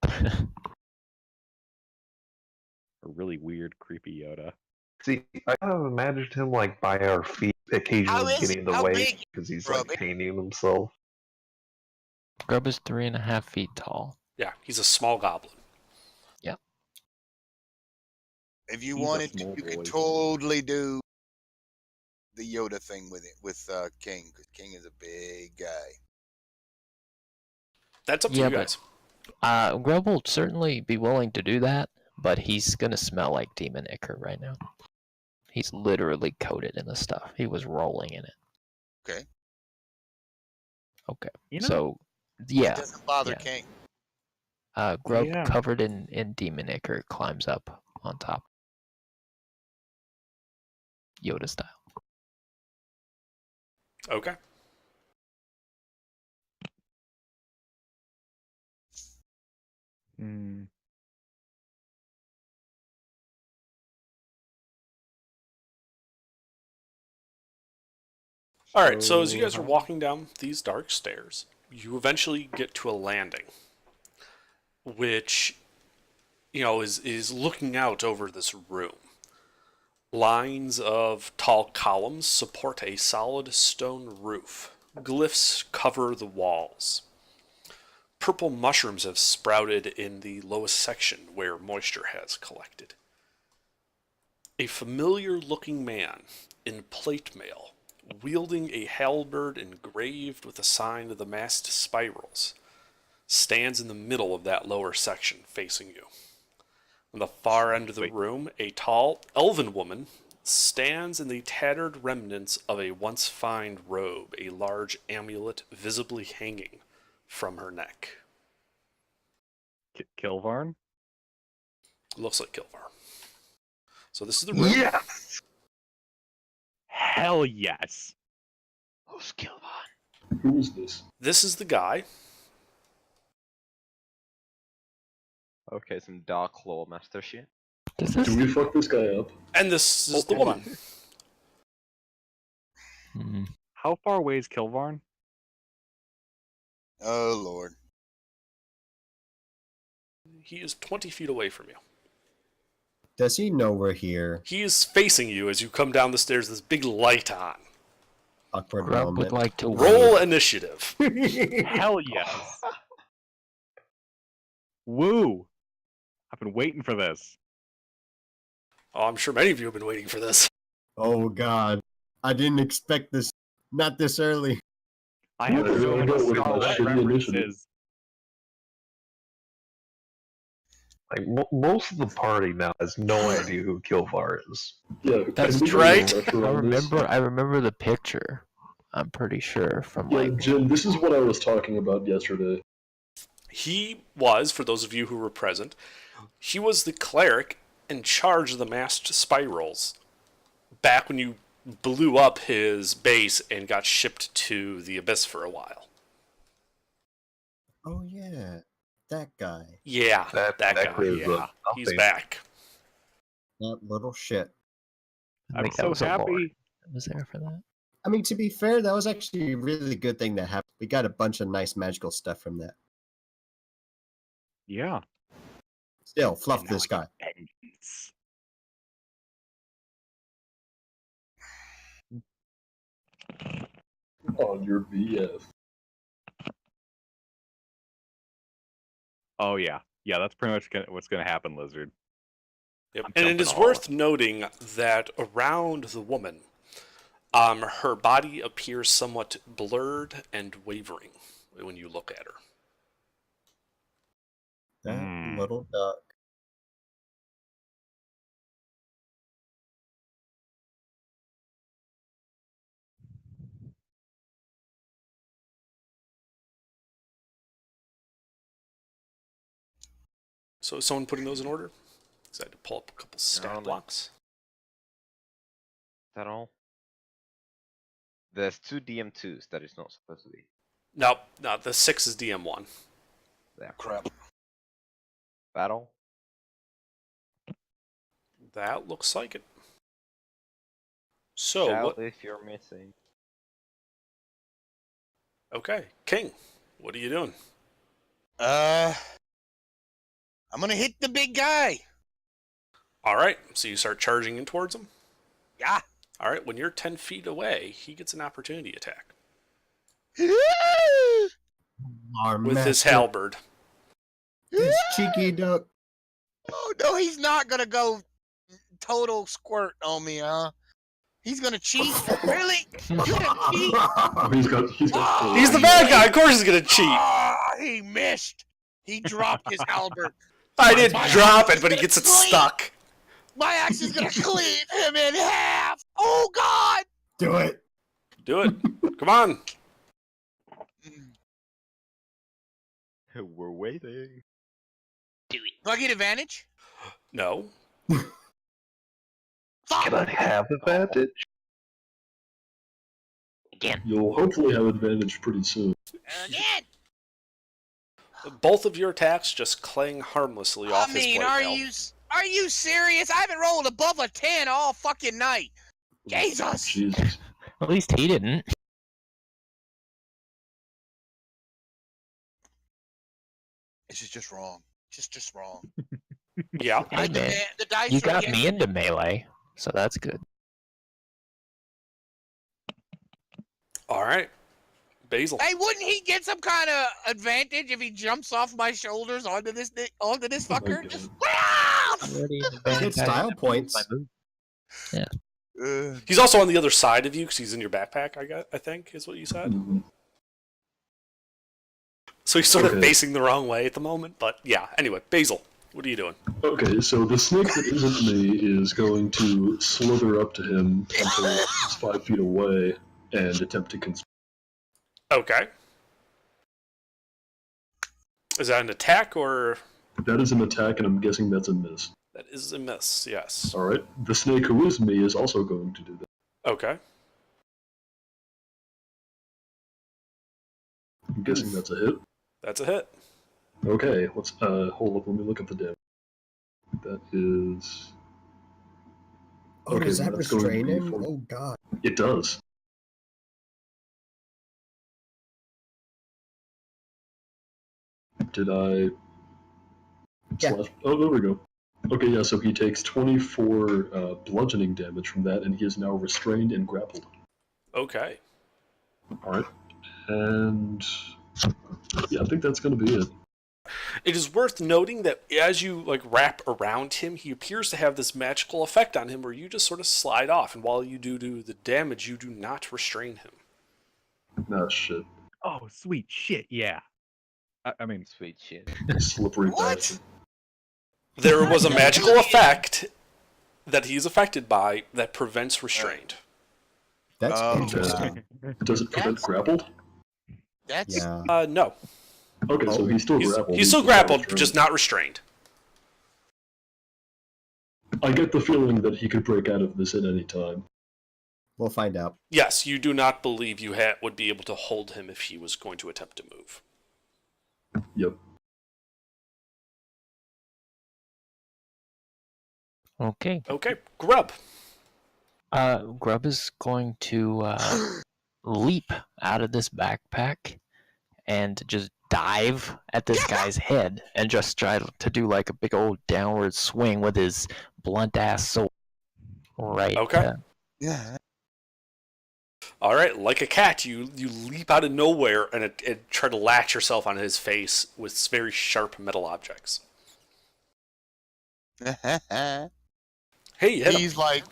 Speaker 6: A really weird, creepy Yoda.
Speaker 1: See, I kind of imagined him like by our feet, occasionally
Speaker 3: is
Speaker 1: getting
Speaker 3: he?
Speaker 1: in the
Speaker 3: How
Speaker 1: way
Speaker 3: big?
Speaker 1: because he's
Speaker 3: Grub?
Speaker 1: like painting himself.
Speaker 8: Grub is 3.5 feet tall.
Speaker 2: Yeah, he's a small goblin.
Speaker 3: If you
Speaker 6: He's a
Speaker 3: wanted to,
Speaker 6: small
Speaker 3: you could
Speaker 6: boy.
Speaker 3: totally do the Yoda thing with King, because King is a big guy.
Speaker 2: That's up to
Speaker 8: Yeah,
Speaker 2: you guys.
Speaker 8: Grub will certainly be willing to do that, but he's gonna smell like Demon Ichor right now. He's literally coated in the stuff. He was rolling in it.
Speaker 3: Okay.
Speaker 8: Okay.
Speaker 6: You know,
Speaker 8: So,
Speaker 3: It
Speaker 8: yeah.
Speaker 3: doesn't bother
Speaker 8: yeah.
Speaker 3: King.
Speaker 8: Grub
Speaker 6: Yeah.
Speaker 8: covered in Demon Ichor climbs up on top. Yoda style.
Speaker 2: Okay.
Speaker 6: Hmm.
Speaker 2: All right, so as you guys are
Speaker 6: how-
Speaker 2: walking down these dark stairs, you eventually get to a landing, which, is looking out over this room. Lines of tall columns support a solid stone roof. Glyphs cover the walls. Purple mushrooms have sprouted in the lowest section where moisture has collected. A familiar-looking man in plate mail, wielding a halberd engraved with a sign of the masked spirals, stands in the middle of that lower section facing you. On the far end of the room, a tall, elven woman stands in the tattered remnants of a once fine robe, a large amulet visibly hanging from her neck.
Speaker 6: Kilvarn?
Speaker 2: Looks like Kilvar. So this is the room.
Speaker 1: Yes!
Speaker 6: Hell yes.
Speaker 8: Who's Kilvan?
Speaker 7: Who is this?
Speaker 2: This is the guy.
Speaker 4: Okay, some Dark Law Master shit.
Speaker 8: Does this?
Speaker 7: Do we fuck this guy up?
Speaker 2: And this is the
Speaker 6: hold
Speaker 2: woman.
Speaker 8: Hmm.
Speaker 6: How far away is Kilvarn?
Speaker 3: Oh Lord.
Speaker 2: He is 20 feet away from you.
Speaker 5: Does he know we're here?
Speaker 2: He is facing you as you come down the stairs, this big light on.
Speaker 5: Awkward
Speaker 8: Grub
Speaker 5: moment.
Speaker 8: would like to
Speaker 2: Roll
Speaker 8: wave.
Speaker 2: initiative.
Speaker 6: Hell yes. Woo. I've been waiting for this.
Speaker 2: Oh, I'm sure many of you have been waiting for this.
Speaker 5: Oh God, I didn't expect this. Not this early.
Speaker 6: I have
Speaker 7: Yeah,
Speaker 6: so
Speaker 7: really
Speaker 6: many
Speaker 7: go with
Speaker 6: Star
Speaker 7: the
Speaker 6: Wars
Speaker 7: shitty initiative.
Speaker 6: references.
Speaker 1: Like most of the party now has no idea who Kilvar is.
Speaker 7: Yeah,
Speaker 8: That's
Speaker 7: can we get a
Speaker 2: right.
Speaker 7: retro
Speaker 8: I
Speaker 7: on this?
Speaker 8: remember the picture. I'm pretty sure from
Speaker 7: Yeah,
Speaker 8: like
Speaker 7: Jim, this is what I was talking about yesterday.
Speaker 2: He was, for those of you who were present, he was the cleric in charge of the masked spirals back when you blew up his base and got shipped to the Abyss for a while.
Speaker 5: Oh yeah, that guy.
Speaker 2: Yeah, that guy.
Speaker 1: clears
Speaker 2: Yeah,
Speaker 1: up
Speaker 2: he's
Speaker 1: nothing.
Speaker 2: back.
Speaker 5: That little shit.
Speaker 8: I
Speaker 6: I'm
Speaker 8: think that
Speaker 6: so
Speaker 8: was a lord
Speaker 6: happy.
Speaker 8: that was there for that.
Speaker 5: I mean, to be fair, that was actually a really good thing that happened. We got a bunch of nice magical stuff from that.
Speaker 6: Yeah.
Speaker 5: Still, fluff
Speaker 6: And now
Speaker 5: this
Speaker 6: I got
Speaker 5: guy.
Speaker 6: vengeance.
Speaker 7: On your BF.
Speaker 6: Oh yeah, yeah. That's pretty much what's gonna happen, Lizard.
Speaker 2: Yep.
Speaker 6: I'm
Speaker 2: And it
Speaker 6: jumping
Speaker 2: is
Speaker 6: all
Speaker 2: worth noting that around the woman, her body appears somewhat blurred and wavering when you look at her.
Speaker 5: That
Speaker 6: Hmm.
Speaker 5: little duck.
Speaker 2: So is someone putting those in order? So I had to pull up a couple stat
Speaker 4: No,
Speaker 2: blocks.
Speaker 4: Is that all? There's 2 DM2s that is not supposed to be.
Speaker 2: No, the 6 is DM1.
Speaker 4: There.
Speaker 3: Crap.
Speaker 4: Battle?
Speaker 2: That looks like it. So
Speaker 4: Shout
Speaker 2: what?
Speaker 4: if you're missing.
Speaker 2: Okay, King, what are you doing?
Speaker 3: I'm gonna hit the big guy.
Speaker 2: All right, so you start charging in towards him.
Speaker 3: Yeah.
Speaker 2: All right, when you're 10 feet away, he gets an opportunity attack
Speaker 5: Our
Speaker 2: with his
Speaker 5: master,
Speaker 2: halberd.
Speaker 5: this cheeky duck.
Speaker 3: Oh no, he's not gonna go total squirt on me, huh? He's gonna cheat. Really? You're gonna cheat?
Speaker 7: Oh, he's got.
Speaker 3: Oh,
Speaker 2: He's the bad guy. Of course he's gonna cheat.
Speaker 3: Ah, he missed. He dropped his halberd.
Speaker 2: I didn't drop it, but he gets it
Speaker 3: Clean.
Speaker 2: stuck.
Speaker 3: My axe is gonna cleave him in half. Oh God!
Speaker 5: Do it.
Speaker 2: Do it. Come on.
Speaker 4: We're waiting.
Speaker 3: Do I get advantage?
Speaker 2: No.
Speaker 3: Fuck!
Speaker 1: Can I have advantage?
Speaker 8: Again.
Speaker 7: You'll hopefully have advantage pretty soon.
Speaker 3: Again?
Speaker 2: Both of your attacks just clang harmlessly off
Speaker 3: I
Speaker 2: his
Speaker 3: mean,
Speaker 2: plate
Speaker 3: are
Speaker 2: mail.
Speaker 3: you serious? I haven't rolled above a 10 all fucking night. Jesus!
Speaker 7: Jesus.
Speaker 8: At least he didn't.
Speaker 3: This is just wrong. Just wrong.
Speaker 2: Yeah.
Speaker 8: Hey,
Speaker 3: I
Speaker 8: man,
Speaker 3: demand the dice
Speaker 8: you
Speaker 3: are
Speaker 8: got
Speaker 3: against
Speaker 8: me into melee, so that's good.
Speaker 2: All right. Basil.
Speaker 3: Hey, wouldn't he get some kind of advantage if he jumps off my shoulders onto this fucker?
Speaker 7: Okay.
Speaker 3: Just
Speaker 5: Get style points.
Speaker 2: He's also on the other side of you because he's in your backpack. I think is what you said.
Speaker 7: Mhm.
Speaker 2: So he's sort of
Speaker 7: Okay.
Speaker 2: facing the wrong way at the moment. But yeah. Anyway, Basil, what are you doing?
Speaker 7: Okay, so the snake that isn't me is going to slither up to him until he's 5 feet away and attempt to constrict.
Speaker 2: Okay. Is that an attack or?
Speaker 7: That is an attack, and I'm guessing that's a miss.
Speaker 2: That is a miss. Yes.
Speaker 7: Alright, the snake who is me is also going to do that.
Speaker 2: Okay.
Speaker 7: I'm guessing that's a hit.
Speaker 2: That's a hit.
Speaker 7: Okay, let's hold up, let me look at the damage. That is...
Speaker 5: Oh, does that
Speaker 7: that's going to
Speaker 5: restrain
Speaker 7: be
Speaker 5: him?
Speaker 7: for-
Speaker 5: Oh God.
Speaker 7: It does. Did I...
Speaker 5: Yeah.
Speaker 7: Oh, there we go. Okay, yeah, so he takes 24 bludgeoning damage from that, and he is now restrained and grappled.
Speaker 2: Okay.
Speaker 7: Alright. And... yeah, I think that's going to be it.
Speaker 2: It is worth noting that as you wrap around him, he appears to have this magical effect on him where you just sort of slide off, and while you do the damage, you do not restrain him.
Speaker 7: Nah, shit.
Speaker 6: Oh, sweet shit, yeah. I mean,
Speaker 4: Sweet shit.
Speaker 7: Slippery
Speaker 3: What?
Speaker 7: bastard.
Speaker 2: There was a magical effect that he's affected by that prevents restraint.
Speaker 5: That's
Speaker 3: Oh.
Speaker 5: interesting.
Speaker 7: Does it prevent
Speaker 3: That's-
Speaker 7: grappled?
Speaker 3: that's
Speaker 5: Yeah.
Speaker 2: No.
Speaker 7: Okay, so he's still grappled.
Speaker 2: He's still
Speaker 7: just not
Speaker 2: grappled,
Speaker 7: restrained.
Speaker 2: just not restrained.
Speaker 7: I get the feeling that he could break out of this at any time.
Speaker 5: We'll find out.
Speaker 2: Yes, you do not believe you would be able to hold him if he was going to attempt to move.
Speaker 7: Yep.
Speaker 8: Okay.
Speaker 2: Okay, Grub.
Speaker 8: Grub is going to leap out of this backpack and just dive at this guy's head and just try to do like a big old downward swing with his blunt ass sword. Right.
Speaker 2: Okay.
Speaker 3: Yeah.
Speaker 2: All right, like a cat, you leap out of nowhere and try to latch yourself on his face with very sharp metal objects. Hey, you hit him.
Speaker 3: He's like,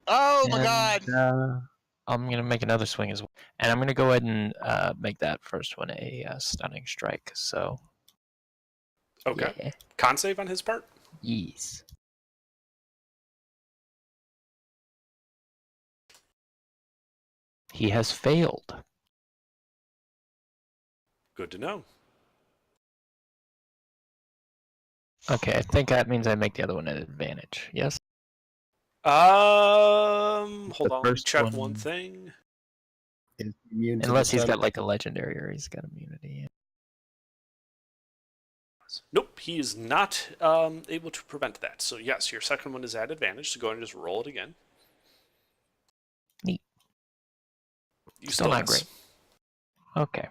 Speaker 3: oh my god.
Speaker 8: I'm gonna make another swing as well, and I'm gonna go ahead and make that first one a stunning strike. So.
Speaker 2: Okay.
Speaker 8: Yeah.
Speaker 2: Con save on his part?
Speaker 8: Yes. He has failed.
Speaker 2: Good to know.
Speaker 8: Okay, I think that means I make the other one an advantage. Yes.
Speaker 2: Hold on, let me
Speaker 8: first
Speaker 2: check
Speaker 8: one-
Speaker 2: one thing.
Speaker 5: Is immune to
Speaker 8: Unless
Speaker 5: the
Speaker 8: he's got
Speaker 5: stun?
Speaker 8: like a legendary or he's got immunity.
Speaker 2: Nope, he is not able to prevent that. So yes, your second one is at advantage, so go ahead and just roll it again.
Speaker 8: Neat.
Speaker 2: You
Speaker 8: Still not
Speaker 2: miss.
Speaker 8: great. Okay.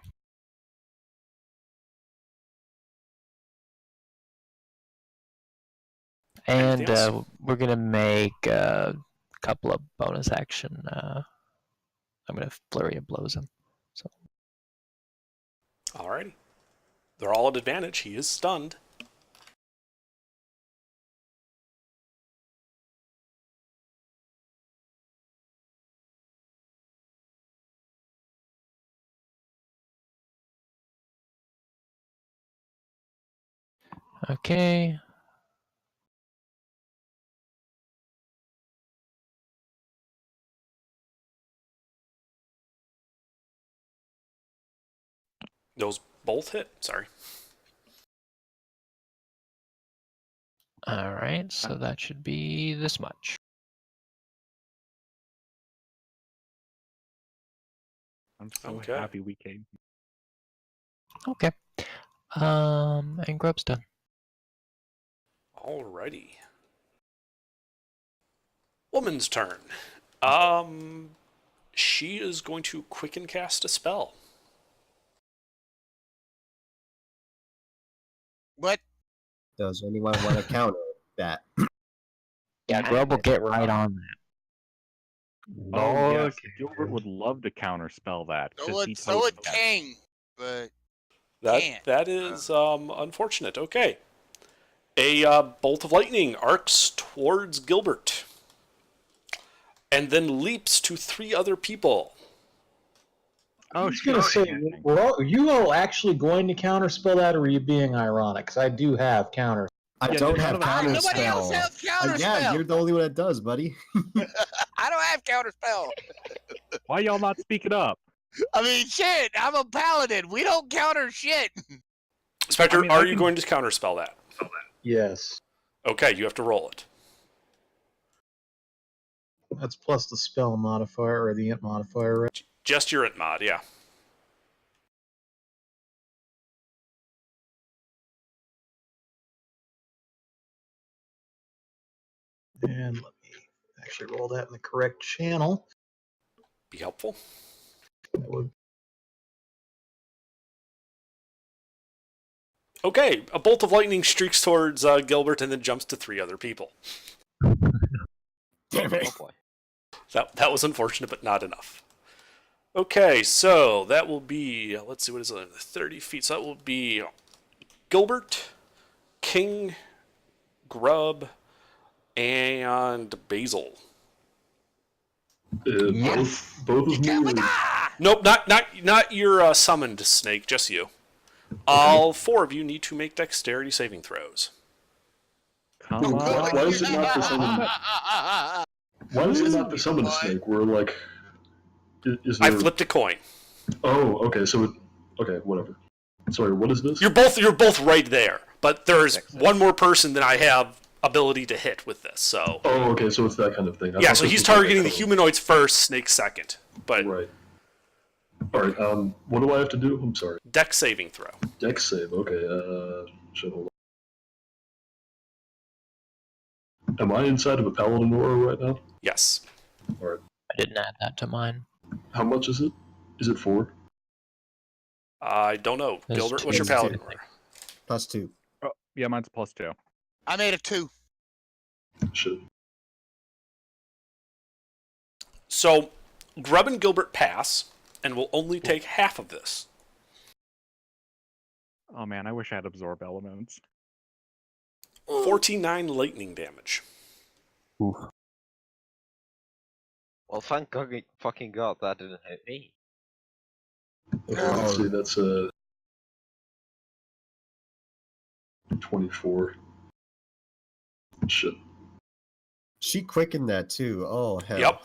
Speaker 8: And
Speaker 2: Anything else?
Speaker 8: we're gonna make a couple of bonus action. I'm gonna flurry of blows him. So
Speaker 2: Alrighty. They're all at advantage. He is stunned.
Speaker 8: okay.
Speaker 2: Those both hit. Sorry.
Speaker 8: All right. So that should be this much.
Speaker 6: I'm so
Speaker 2: Okay.
Speaker 6: happy we came.
Speaker 8: Okay. And Grub's done.
Speaker 2: Alrighty. Woman's turn. She is going to quicken cast a spell.
Speaker 3: What?
Speaker 5: Does anyone want to counter that?
Speaker 8: Yeah, Grub will get right on that.
Speaker 6: Oh, yes.
Speaker 7: Okay.
Speaker 6: Gilbert would love to counterspell that.
Speaker 3: So
Speaker 6: 'cause he
Speaker 3: would, so
Speaker 6: totally
Speaker 3: would
Speaker 6: can.
Speaker 3: King, but
Speaker 2: That
Speaker 3: Can't.
Speaker 2: is unfortunate. Okay. A bolt of lightning arcs towards Gilbert. And then leaps to 3 other people.
Speaker 6: Oh,
Speaker 9: I was going to say, are you all actually going to counterspell that, or are you being ironic? Because I do have counters.
Speaker 5: I
Speaker 6: Yeah,
Speaker 5: don't
Speaker 6: none
Speaker 5: have
Speaker 6: of us-
Speaker 5: counterspell.
Speaker 3: nobody else has counterspell.
Speaker 5: Yeah, you're the only one that does, buddy.
Speaker 3: I don't have counterspell.
Speaker 6: Why y'all not speaking up?
Speaker 3: I mean, shit, I'm a paladin. We don't counter shit.
Speaker 2: Spectre,
Speaker 6: I mean, I
Speaker 2: are you
Speaker 6: can-
Speaker 2: going to counterspell that?
Speaker 9: Yes.
Speaker 2: Okay, you have to roll it.
Speaker 9: That's plus the spell modifier or the int modifier, right?
Speaker 2: Just your int mod, yeah.
Speaker 9: And let me actually roll that in the correct channel.
Speaker 2: Be helpful.
Speaker 9: That would
Speaker 2: Okay, a bolt of lightning streaks towards Gilbert and then jumps to 3 other people.
Speaker 5: Damn it.
Speaker 4: Oh boy.
Speaker 2: That was unfortunate, but not enough. Okay, so that will be, let's see, what is it, 30 feet. So that will be Gilbert, King, Grub, and Basil.
Speaker 7: Both of me. Or...
Speaker 2: Nope, not your summoned snake, just you. All 4 of you need to make dexterity saving throws.
Speaker 6: Come on.
Speaker 7: Why is it not the summon? Why is it not the summon snake? Where like, is there?
Speaker 2: I flipped a coin.
Speaker 7: Oh, okay. So, okay, whatever. Sorry, what is this?
Speaker 2: You're both right there, but there's one more person that I have ability to hit with this. So
Speaker 7: Oh, okay. So it's that kind of thing. I
Speaker 2: yeah,
Speaker 7: thought
Speaker 2: so
Speaker 7: this
Speaker 2: he's
Speaker 7: was like
Speaker 2: targeting
Speaker 7: a
Speaker 2: the
Speaker 7: code.
Speaker 2: humanoids first, snake second. But
Speaker 7: Right. All right. What do I have to do? I'm sorry.
Speaker 2: dex saving throw.
Speaker 7: Dex save. Okay. Shit, hold on. Am I inside of a paladin aura right now?
Speaker 2: Yes.
Speaker 7: Alright.
Speaker 8: I didn't add that to mine.
Speaker 7: How much is it? Is it 4?
Speaker 2: I don't know.
Speaker 8: There's
Speaker 2: Gilbert, what's your
Speaker 8: two.
Speaker 2: paladin lore?
Speaker 5: +2.
Speaker 6: Oh, yeah, mine's +2.
Speaker 3: I made a 2.
Speaker 7: Shit.
Speaker 2: So, Grub and Gilbert pass, and will only take half of this.
Speaker 6: Oh man, I wish I had absorb elements.
Speaker 2: 49 lightning damage.
Speaker 1: Oof.
Speaker 4: Well, thank God, fucking God that didn't hit me.
Speaker 7: Okay, let's see, that's 24. Shit.
Speaker 5: She quickened that too. Oh hell.
Speaker 2: Yep.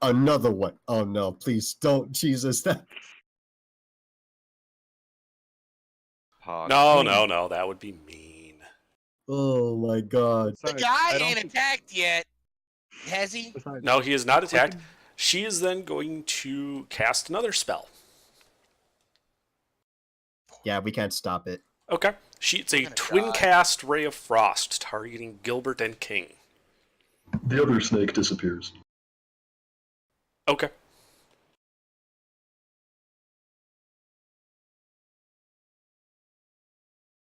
Speaker 5: Another one. Oh no, please don't, Jesus. That
Speaker 4: Hard.
Speaker 2: No, that would be mean.
Speaker 5: oh my god.
Speaker 3: The
Speaker 6: Besides,
Speaker 3: guy
Speaker 6: I don't
Speaker 3: ain't
Speaker 6: think-
Speaker 3: attacked yet. Has he?
Speaker 6: besides,
Speaker 2: No, he is not attacked.
Speaker 6: quickened-
Speaker 2: She is then going to cast another spell.
Speaker 5: Yeah, we can't stop it.
Speaker 2: Okay. It's a
Speaker 3: I'm gonna
Speaker 2: twin
Speaker 3: die.
Speaker 2: cast Ray of Frost targeting Gilbert and King.
Speaker 7: The other snake disappears.
Speaker 2: Okay.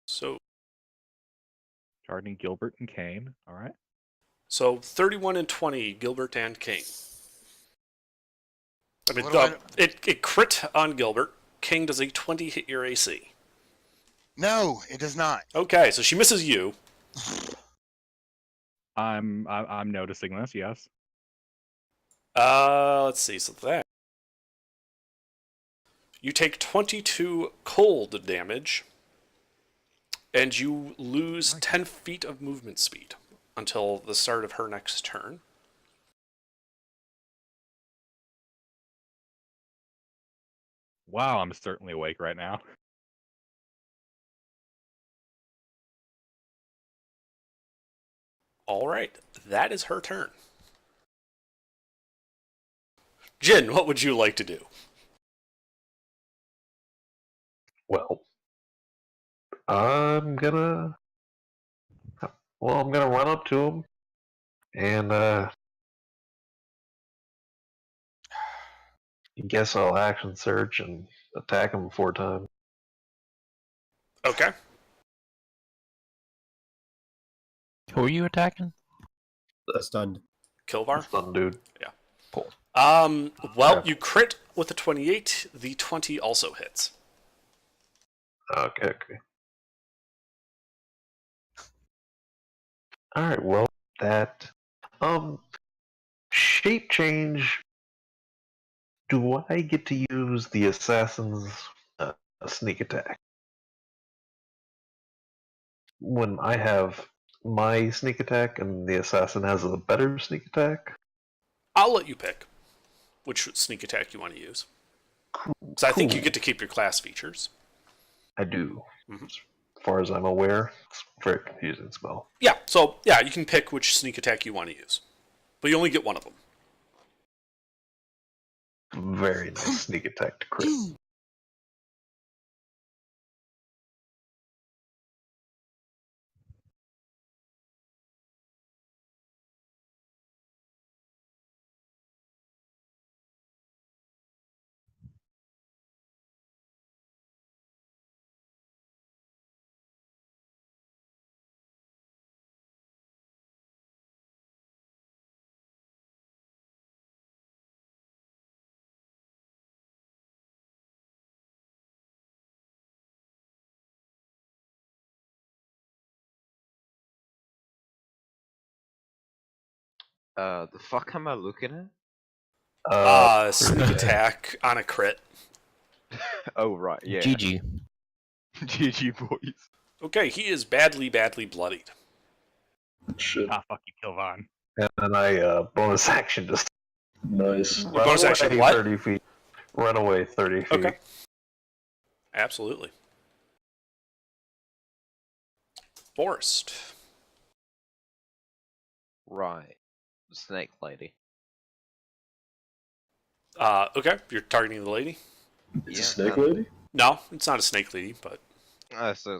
Speaker 2: So
Speaker 6: targeting Gilbert and Kane. All right.
Speaker 2: 31 and 20, Gilbert and King. I mean,
Speaker 3: What do I-
Speaker 2: it crit on Gilbert. King does a 20 hit your AC.
Speaker 3: No, it does not.
Speaker 2: Okay, so she misses you.
Speaker 6: I'm noticing this. Yes.
Speaker 2: Let's see. So that you take 22 cold damage, and you lose 10 feet of movement speed until the start of her next turn.
Speaker 6: Wow, I'm certainly awake right now.
Speaker 2: All right, that is her turn. Jin, what would you like to do?
Speaker 1: Well, I'm gonna run up to him and I guess I'll action search and attack him 4 times.
Speaker 2: Okay.
Speaker 8: Who are you attacking?
Speaker 5: Stunned.
Speaker 2: Kilvar?
Speaker 1: Stun dude.
Speaker 2: Well, you crit with a 28. The 20 also hits.
Speaker 1: Okay. Alright, well, that shape change. Do I get to use the assassin's sneak attack? When I have my sneak attack and the assassin has a better sneak attack?
Speaker 2: I'll let you pick which sneak attack you want to use. So I think you get to keep your class features.
Speaker 1: I do.
Speaker 2: Mhm.
Speaker 1: As far as I'm aware, it's a very confusing spell.
Speaker 2: Yeah, so yeah, you can pick which sneak attack you want to use. But you only get one of them.
Speaker 1: Very nice sneak attack to crit.
Speaker 4: The fuck am I looking
Speaker 2: Sneak attack on a crit.
Speaker 4: at? Oh, right, yeah.
Speaker 8: GG.
Speaker 4: GG, boys.
Speaker 2: Okay, he is badly bloodied.
Speaker 7: Shit.
Speaker 6: Ah, fuck you, Kilvan.
Speaker 1: And then I bonus action just
Speaker 7: Nice.
Speaker 1: run
Speaker 2: bonus
Speaker 1: away
Speaker 2: action what?
Speaker 1: 30 feet. Run away 30 feet.
Speaker 2: Okay. Absolutely. Forest.
Speaker 4: Right. Snake lady.
Speaker 2: Okay, you're targeting the lady?
Speaker 7: It's a
Speaker 4: Yeah,
Speaker 7: snake lady?
Speaker 2: No, it's not a snake lady, but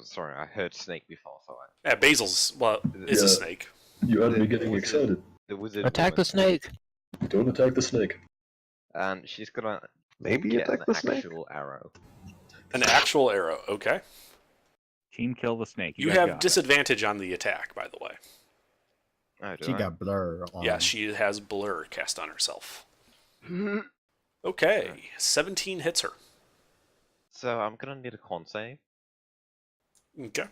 Speaker 4: Sorry, I heard snake before, so
Speaker 2: Basil's, well, is a
Speaker 7: Yeah.
Speaker 2: snake.
Speaker 7: You had me getting excited.
Speaker 4: the wizard
Speaker 8: Attack the
Speaker 4: woman,
Speaker 8: snake.
Speaker 7: Don't attack the snake.
Speaker 4: and she's gonna
Speaker 1: Maybe
Speaker 4: get
Speaker 1: attack
Speaker 4: an
Speaker 1: the snake.
Speaker 4: actual arrow.
Speaker 2: An actual arrow. Okay.
Speaker 6: Team kill the snake.
Speaker 2: You
Speaker 6: guys
Speaker 2: have
Speaker 6: got it.
Speaker 2: disadvantage on the attack, by the way.
Speaker 4: Oh, do
Speaker 5: She
Speaker 4: I?
Speaker 5: got blur on.
Speaker 2: Yeah, she has blur cast on herself. Okay, 17 hits her.
Speaker 4: So I'm gonna need a con save.
Speaker 2: Okay.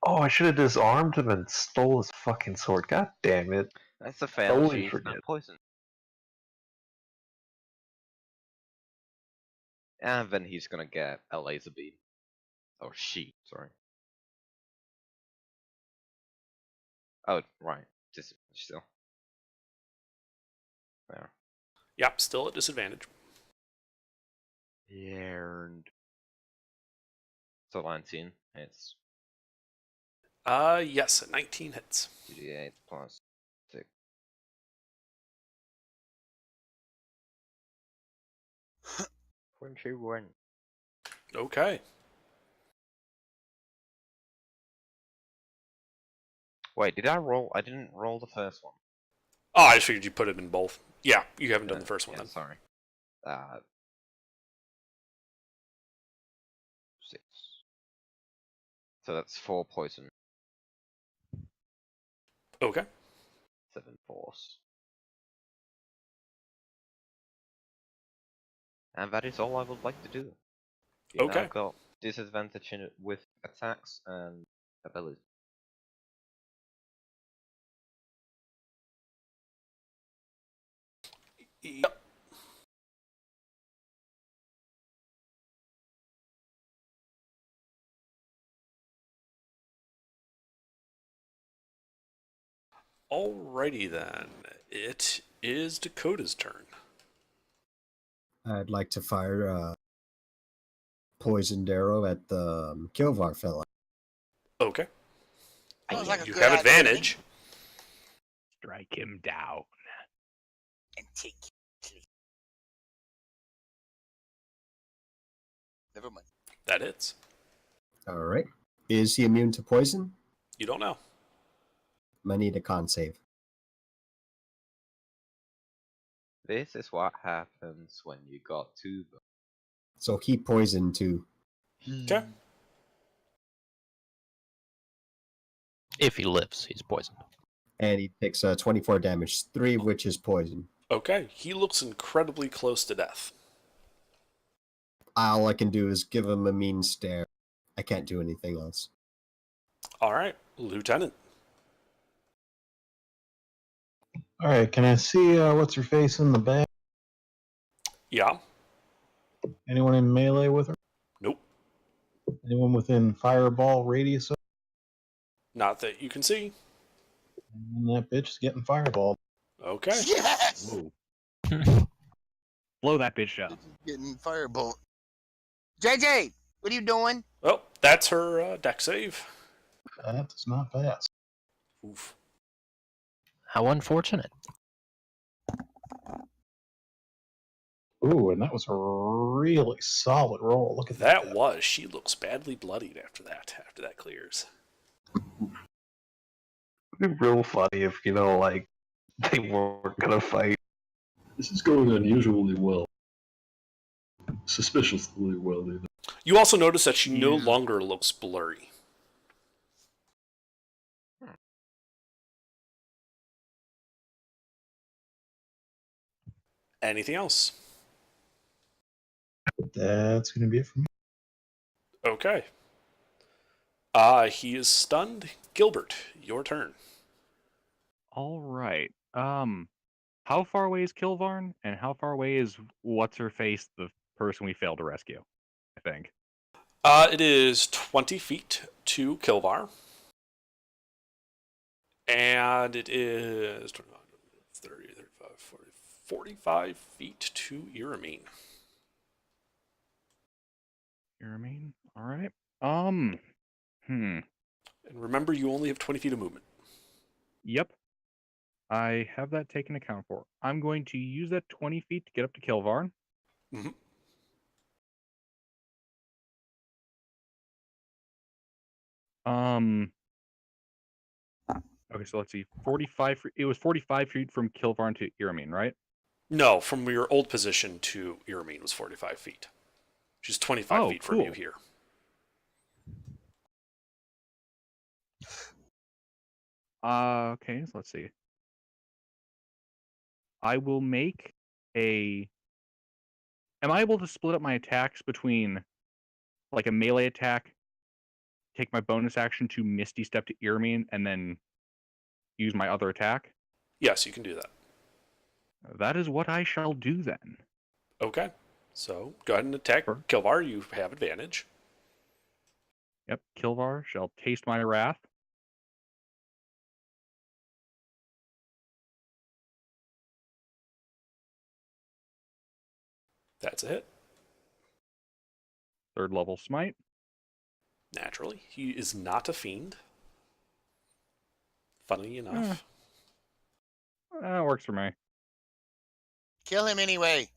Speaker 1: Oh, I should have disarmed him and stole his fucking sword. God damn it.
Speaker 4: That's a fail.
Speaker 1: Totally
Speaker 4: She's
Speaker 1: forget.
Speaker 4: not poisoned. And then he's gonna get a laser beam. Or she, sorry. Oh, right. Disadvantage still. There.
Speaker 2: Yep, still at disadvantage.
Speaker 4: And so 19 hits.
Speaker 2: Yes, at 19 hits.
Speaker 4: 2d8 plus 6. When she went.
Speaker 2: Okay.
Speaker 4: Wait, did I roll? I didn't roll the first one.
Speaker 2: Oh, I just figured you put him in both. Yeah, you haven't done the first one
Speaker 4: Yeah,
Speaker 2: then.
Speaker 4: sorry. 6. So that's 4 poison,
Speaker 2: Okay.
Speaker 4: 7 force. And that is all I would like to do. You
Speaker 2: Okay.
Speaker 4: now got disadvantage in it with attacks and abilities.
Speaker 2: Yep. Alrighty then. It is Dakota's turn.
Speaker 5: I'd like to fire a poisoned arrow at the Kilvar fella.
Speaker 2: Okay.
Speaker 3: Sounds like a
Speaker 2: You
Speaker 3: good
Speaker 2: have
Speaker 3: idea to me.
Speaker 2: advantage.
Speaker 6: Strike him down.
Speaker 3: And take it. Never mind.
Speaker 2: That hits.
Speaker 5: All right. Is he immune to poison?
Speaker 2: You don't know.
Speaker 5: I need a con save.
Speaker 4: This is what happens when you got 2.
Speaker 5: So he poisoned too.
Speaker 2: Okay.
Speaker 8: If he lives, he's poisoned.
Speaker 5: And he takes 24 damage, 3 of which is poison.
Speaker 2: Okay. He looks incredibly close to death.
Speaker 5: All I can do is give him a mean stare. I can't do anything else.
Speaker 2: Alright, Lieutenant.
Speaker 9: All right, can I see what's her face in the back?
Speaker 2: Yeah.
Speaker 9: Anyone in melee with her?
Speaker 2: Nope.
Speaker 9: Anyone within fireball radius? of
Speaker 2: Not that you can see.
Speaker 9: her? And that bitch is getting fireballed.
Speaker 2: Okay.
Speaker 3: Yes!
Speaker 6: Whoa. Blow that bitch up.
Speaker 3: Getting firebolt. JJ, what are you doing?
Speaker 2: Well, that's her deck save.
Speaker 9: That does not pass.
Speaker 2: Oof.
Speaker 8: How unfortunate.
Speaker 9: Ooh, and that was a really solid roll. Look at that.
Speaker 2: That was. She looks badly bloodied after that clears.
Speaker 1: It'd be real funny if, like, they weren't gonna fight.
Speaker 7: This is going unusually well. Suspiciously well, even.
Speaker 2: You also notice that she no longer looks blurry. Anything else?
Speaker 9: That's going to be it for me.
Speaker 2: Okay. He is stunned. Gilbert, your turn.
Speaker 6: All right. How far away is Kilvarn, and how far away is what's her face, the person we failed to rescue? I think.
Speaker 2: It is 20 feet to Kilvar. And it is 30, 35, 40, 45 feet to Iramine.
Speaker 6: Iramine? All right.
Speaker 2: And remember, you only have 20 feet of movement.
Speaker 6: Yep. I have that taken account for. I'm going to use that 20 feet to get up to Kilvarn.
Speaker 2: Mm-hmm.
Speaker 6: Okay, so let's see. 45. It was 45 feet from Kilvarn to Iramine, right?
Speaker 2: No, from your old position to Iramine was 45 feet. She's 25 feet from you
Speaker 6: cool.
Speaker 2: here.
Speaker 6: Okay, so let's see. I will make a... Am I able to split up my attacks between, like, a melee attack, take my bonus action to Misty Step to Iramine, and then use my other attack?
Speaker 2: Yes, you can do that.
Speaker 6: That is what I shall do then.
Speaker 2: Okay. So go ahead and attack
Speaker 6: Sure.
Speaker 2: Kilvar. You have advantage.
Speaker 6: Yep, Kilvar shall taste my wrath.
Speaker 2: That's a hit.
Speaker 6: 3rd level smite.
Speaker 2: Naturally. He is not a fiend. Funnily enough.
Speaker 6: That works for me.
Speaker 3: Kill him anyway.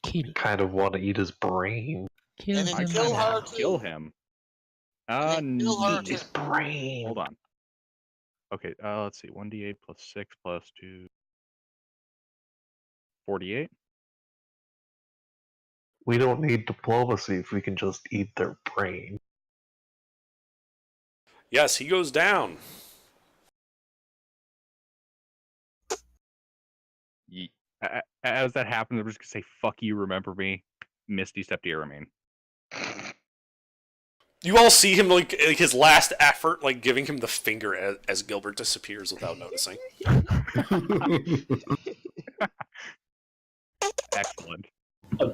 Speaker 8: Kill,
Speaker 1: Kind of want to eat his brain.
Speaker 8: kill
Speaker 3: And then
Speaker 6: I
Speaker 8: him.
Speaker 3: kill
Speaker 6: can
Speaker 3: her too.
Speaker 6: kill him.
Speaker 3: And then kill her
Speaker 1: Eat
Speaker 3: too.
Speaker 1: his brain.
Speaker 6: Hold on. Okay, let's see. 1d8 plus 6 plus 2. 48.
Speaker 1: We don't need diplomacy if we can just eat their brain.
Speaker 2: Yes, he goes down.
Speaker 4: Yeet.
Speaker 6: As that happens, I'm just going to say, fuck you, remember me. Misty Step to Iramine.
Speaker 2: You all see him like his last effort, like giving him the finger as Gilbert disappears without noticing.
Speaker 6: Excellent.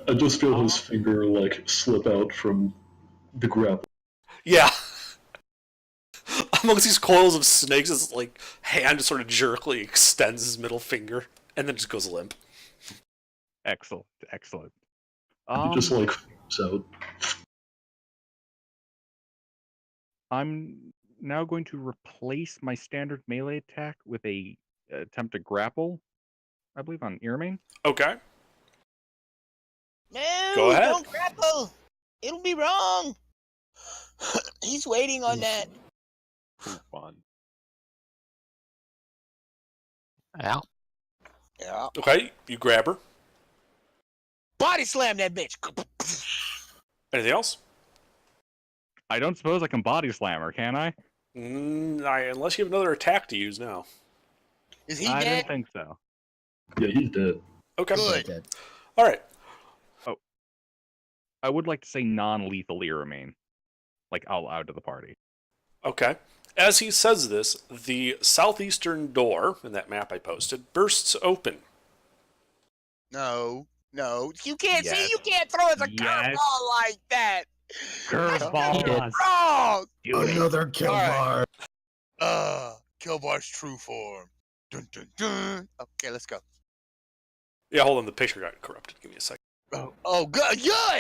Speaker 7: I just feel his finger like slip out from the grapple.
Speaker 2: Yeah. Amongst these coils of snakes, his like hand just sort of jerkily extends his middle finger and then just goes limp.
Speaker 6: Excellent. Excellent.
Speaker 7: He just like flips out.
Speaker 6: I'm now going to replace my standard melee attack with a attempt to grapple, I believe, on Iramine.
Speaker 2: Okay.
Speaker 3: No,
Speaker 2: Go ahead.
Speaker 3: don't grapple. It'll be wrong. He's waiting on that.
Speaker 4: Fun.
Speaker 8: Ow.
Speaker 3: Yeah.
Speaker 2: Okay, you grab her.
Speaker 3: Body slam that bitch.
Speaker 2: Anything else?
Speaker 6: I don't suppose I can body slam her, can I?
Speaker 2: Unless you have another attack to use now.
Speaker 3: Is he
Speaker 6: I
Speaker 3: dead?
Speaker 6: don't think so.
Speaker 7: Yeah, he's dead.
Speaker 2: Okay.
Speaker 3: Good.
Speaker 5: Dead.
Speaker 2: All right.
Speaker 6: I would like to say non-lethal Iramine. Like, out loud to the party.
Speaker 2: Okay. As he says this, the southeastern door in that map I posted bursts open.
Speaker 3: No. You can't
Speaker 6: Yes.
Speaker 3: see. You can't throw us a
Speaker 6: Yes.
Speaker 3: curveball like that.
Speaker 6: Curveball
Speaker 8: Yes.
Speaker 6: us.
Speaker 3: Wrong.
Speaker 5: Another Kilvar.
Speaker 3: Kilbar's true form. Dun dun dun. Okay, let's go.
Speaker 2: Yeah, hold on. The picture got corrupted. Give me a second.
Speaker 3: Oh, good.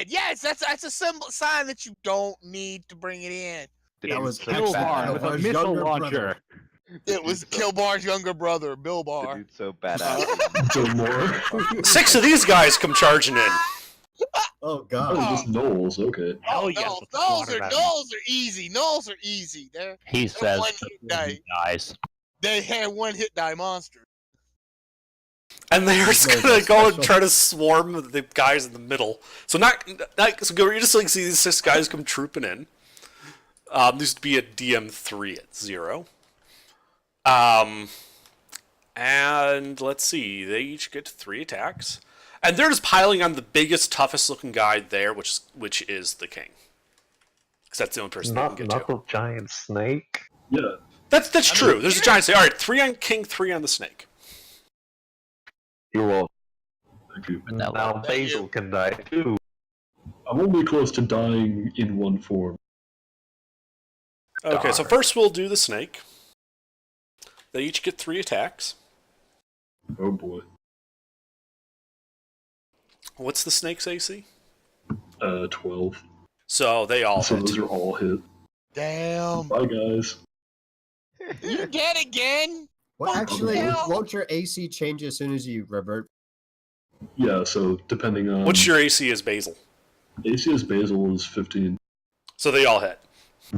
Speaker 3: Yes, that's a sign that you don't need to bring it in.
Speaker 5: That was
Speaker 6: Kilvar with a
Speaker 5: Kilvar's
Speaker 6: missile
Speaker 5: younger
Speaker 6: launcher.
Speaker 5: brother.
Speaker 3: It was Kilbar's younger brother, Bill
Speaker 4: The
Speaker 3: Barr.
Speaker 4: dude's so badass.
Speaker 7: Joe Moore.
Speaker 2: 6 of these guys come charging in.
Speaker 5: Oh
Speaker 7: Oh,
Speaker 5: god.
Speaker 7: just Knowles, okay.
Speaker 6: Hell
Speaker 3: Oh,
Speaker 6: yes.
Speaker 3: no,
Speaker 6: let's
Speaker 3: those
Speaker 6: slaughter
Speaker 3: are
Speaker 6: them.
Speaker 3: easy. Those are easy.
Speaker 8: He says
Speaker 3: one
Speaker 8: that
Speaker 3: hit
Speaker 8: when
Speaker 3: die.
Speaker 8: he dies.
Speaker 3: They had one hit die monster.
Speaker 2: And they're just
Speaker 5: No,
Speaker 2: gonna
Speaker 5: that's
Speaker 2: go and
Speaker 5: special.
Speaker 2: try to swarm the guys in the middle. So you just like see these 6 guys come trooping in. These would be a DM3 at 0. And let's see, they each get 3 attacks, and they're just piling on the biggest, toughest looking guy there, which is the king, because that's the only person they can
Speaker 1: Not
Speaker 2: get to.
Speaker 1: knuckle giant snake.
Speaker 7: Yeah.
Speaker 2: That's true. There's a giant snake. All right, 3 on king, 3 on the snake.
Speaker 1: You're welcome.
Speaker 7: Thank you.
Speaker 8: Vanilla.
Speaker 1: Now Basil can die too.
Speaker 7: I'm only close to dying in one form.
Speaker 2: Okay, so first we'll do the snake. They each get 3 attacks.
Speaker 7: Oh boy.
Speaker 2: What's the snake's AC?
Speaker 7: 12.
Speaker 2: So they all
Speaker 7: So
Speaker 2: hit.
Speaker 7: those are all hit.
Speaker 3: Damn.
Speaker 7: Bye, guys.
Speaker 3: You dead again?
Speaker 5: Well,
Speaker 3: Fuck
Speaker 5: actually,
Speaker 3: hell.
Speaker 5: won't your AC change as soon as you revert?
Speaker 7: Yeah, so depending on...
Speaker 2: What's your AC as Basil?
Speaker 7: ACS Basil is 15.
Speaker 2: So they all hit.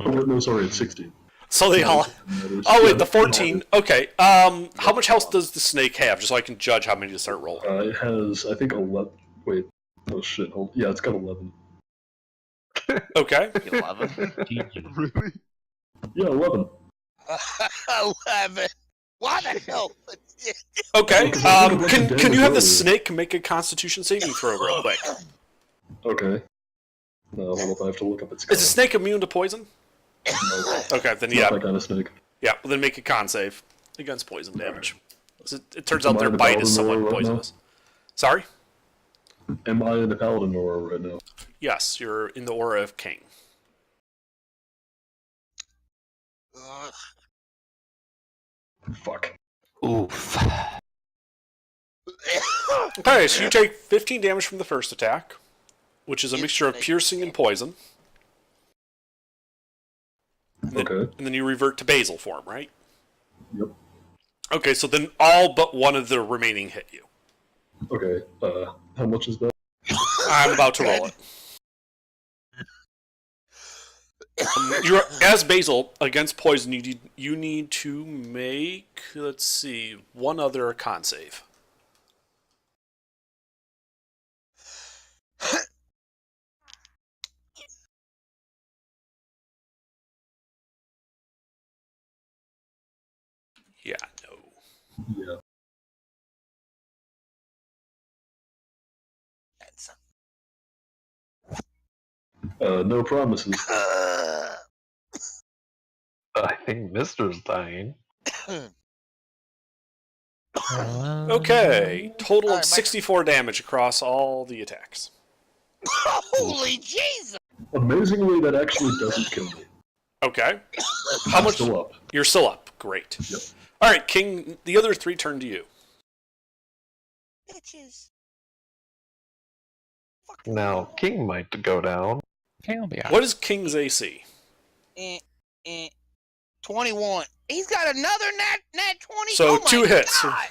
Speaker 7: Oh, no, sorry, it's 16.
Speaker 2: So they all. Oh wait, the 14. Okay. How much health does the snake have, just so I can judge how many to start rolling?
Speaker 7: It has, I think, 11. Wait. Oh shit. Hold. Yeah, it's got 11.
Speaker 2: Okay.
Speaker 4: 11. Really?
Speaker 7: Yeah, 11.
Speaker 3: 11. Why the hell?
Speaker 2: Okay.
Speaker 7: Because I think
Speaker 2: Can
Speaker 7: damage
Speaker 2: you have the
Speaker 7: earlier.
Speaker 2: snake make a Constitution saving throw real quick?
Speaker 7: Okay. Hold up, I have to look up its.
Speaker 2: Is the snake immune to poison?
Speaker 7: No,
Speaker 2: Okay, then
Speaker 7: not
Speaker 2: yeah.
Speaker 7: that kind of snake.
Speaker 2: Yeah, well then make a con save against poison damage. 'Cause it turns
Speaker 7: Am
Speaker 2: out
Speaker 7: I
Speaker 2: their
Speaker 7: in the
Speaker 2: bite is
Speaker 7: paladin
Speaker 2: somewhat
Speaker 7: aura right now?
Speaker 2: poisonous. Sorry?
Speaker 7: Am I in the paladin aura right now?
Speaker 2: Yes, you're in the aura of king.
Speaker 7: Fuck.
Speaker 8: Oof.
Speaker 2: Okay, so you take 15 damage from the first attack, which is a mixture of piercing and poison.
Speaker 7: Okay.
Speaker 2: And then you revert to basal form, right?
Speaker 7: Yep.
Speaker 2: Okay, so then all but one of the remaining hit you.
Speaker 7: Okay. How much is that?
Speaker 2: I'm about to roll it. You're as basal against poison. You need to make, let's see, one other con save. Yeah, no.
Speaker 7: Yeah. No promises.
Speaker 1: I think Mister's dying.
Speaker 2: Okay, total
Speaker 3: All
Speaker 2: of
Speaker 3: right,
Speaker 2: 64 damage across all the attacks.
Speaker 3: Holy Jesus!
Speaker 7: Amazingly, that actually doesn't kill me.
Speaker 2: Okay. How
Speaker 7: I'm
Speaker 2: much?
Speaker 7: still up.
Speaker 2: You're still up. Great.
Speaker 7: Yep.
Speaker 2: All right, King. The other three turn to you.
Speaker 3: Bitches.
Speaker 1: Now, King might go down.
Speaker 8: Okay, I'll be out.
Speaker 2: What is King's AC?
Speaker 3: 21. He's got another nat 20.
Speaker 2: So
Speaker 3: Oh my
Speaker 2: 2 hits.
Speaker 3: God.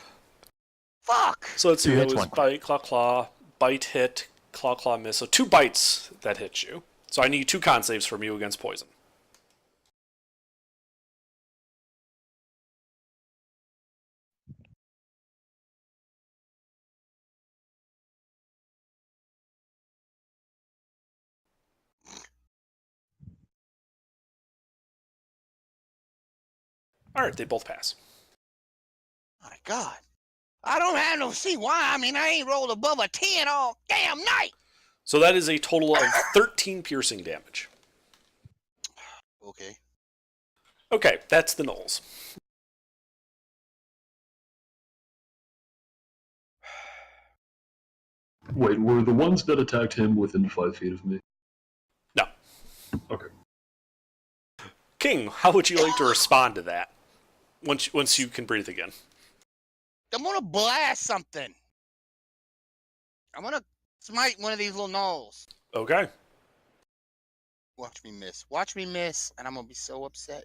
Speaker 3: Fuck.
Speaker 2: So let's see.
Speaker 8: Two
Speaker 2: That
Speaker 8: hits,
Speaker 2: was
Speaker 8: one crit.
Speaker 2: bite, claw, claw, bite, hit, claw, claw, miss. So 2 bites that hit you. So I need 2 con saves from you against poison. All right, they both pass.
Speaker 3: My God. I don't have no see why. I mean, I ain't rolled above a 10 all damn night.
Speaker 2: So that is a total of 13 piercing damage.
Speaker 3: Okay.
Speaker 2: Okay, that's the gnolls.
Speaker 7: Wait, were the ones that attacked him within 5 feet of me?
Speaker 2: No.
Speaker 7: Okay.
Speaker 2: King, how would you like to respond to that? Once you can breathe again.
Speaker 3: I'm gonna blast something. I'm gonna smite one of these little gnolls.
Speaker 2: Okay.
Speaker 3: Watch me miss. Watch me miss, and I'm gonna be so upset.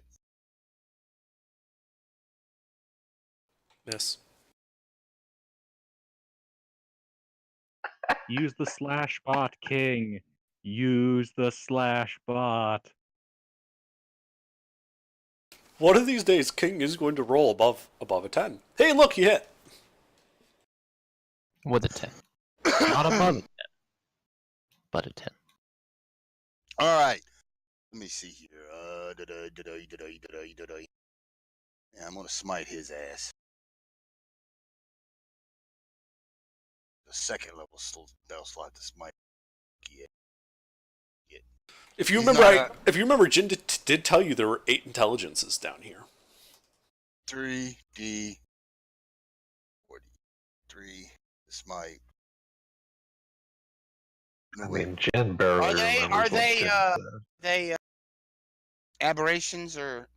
Speaker 2: Miss.
Speaker 6: Use the slash bot, King. Use the slash bot.
Speaker 2: One of these days, King is going to roll above a 10. Hey, look, he hit.
Speaker 8: With a 10. Not above a 10. But a 10.
Speaker 3: All right. Let me see here. Yeah, I'm gonna smite his ass. The second level spell slot to smite. Yeah.
Speaker 2: If you
Speaker 3: He's
Speaker 2: remember,
Speaker 3: not
Speaker 2: if you remember, Jin did tell you there were 8 intelligences down here.
Speaker 3: 3D 43 smite.
Speaker 1: I mean, Jen barely
Speaker 3: Are
Speaker 1: remembers what
Speaker 3: they aberrations or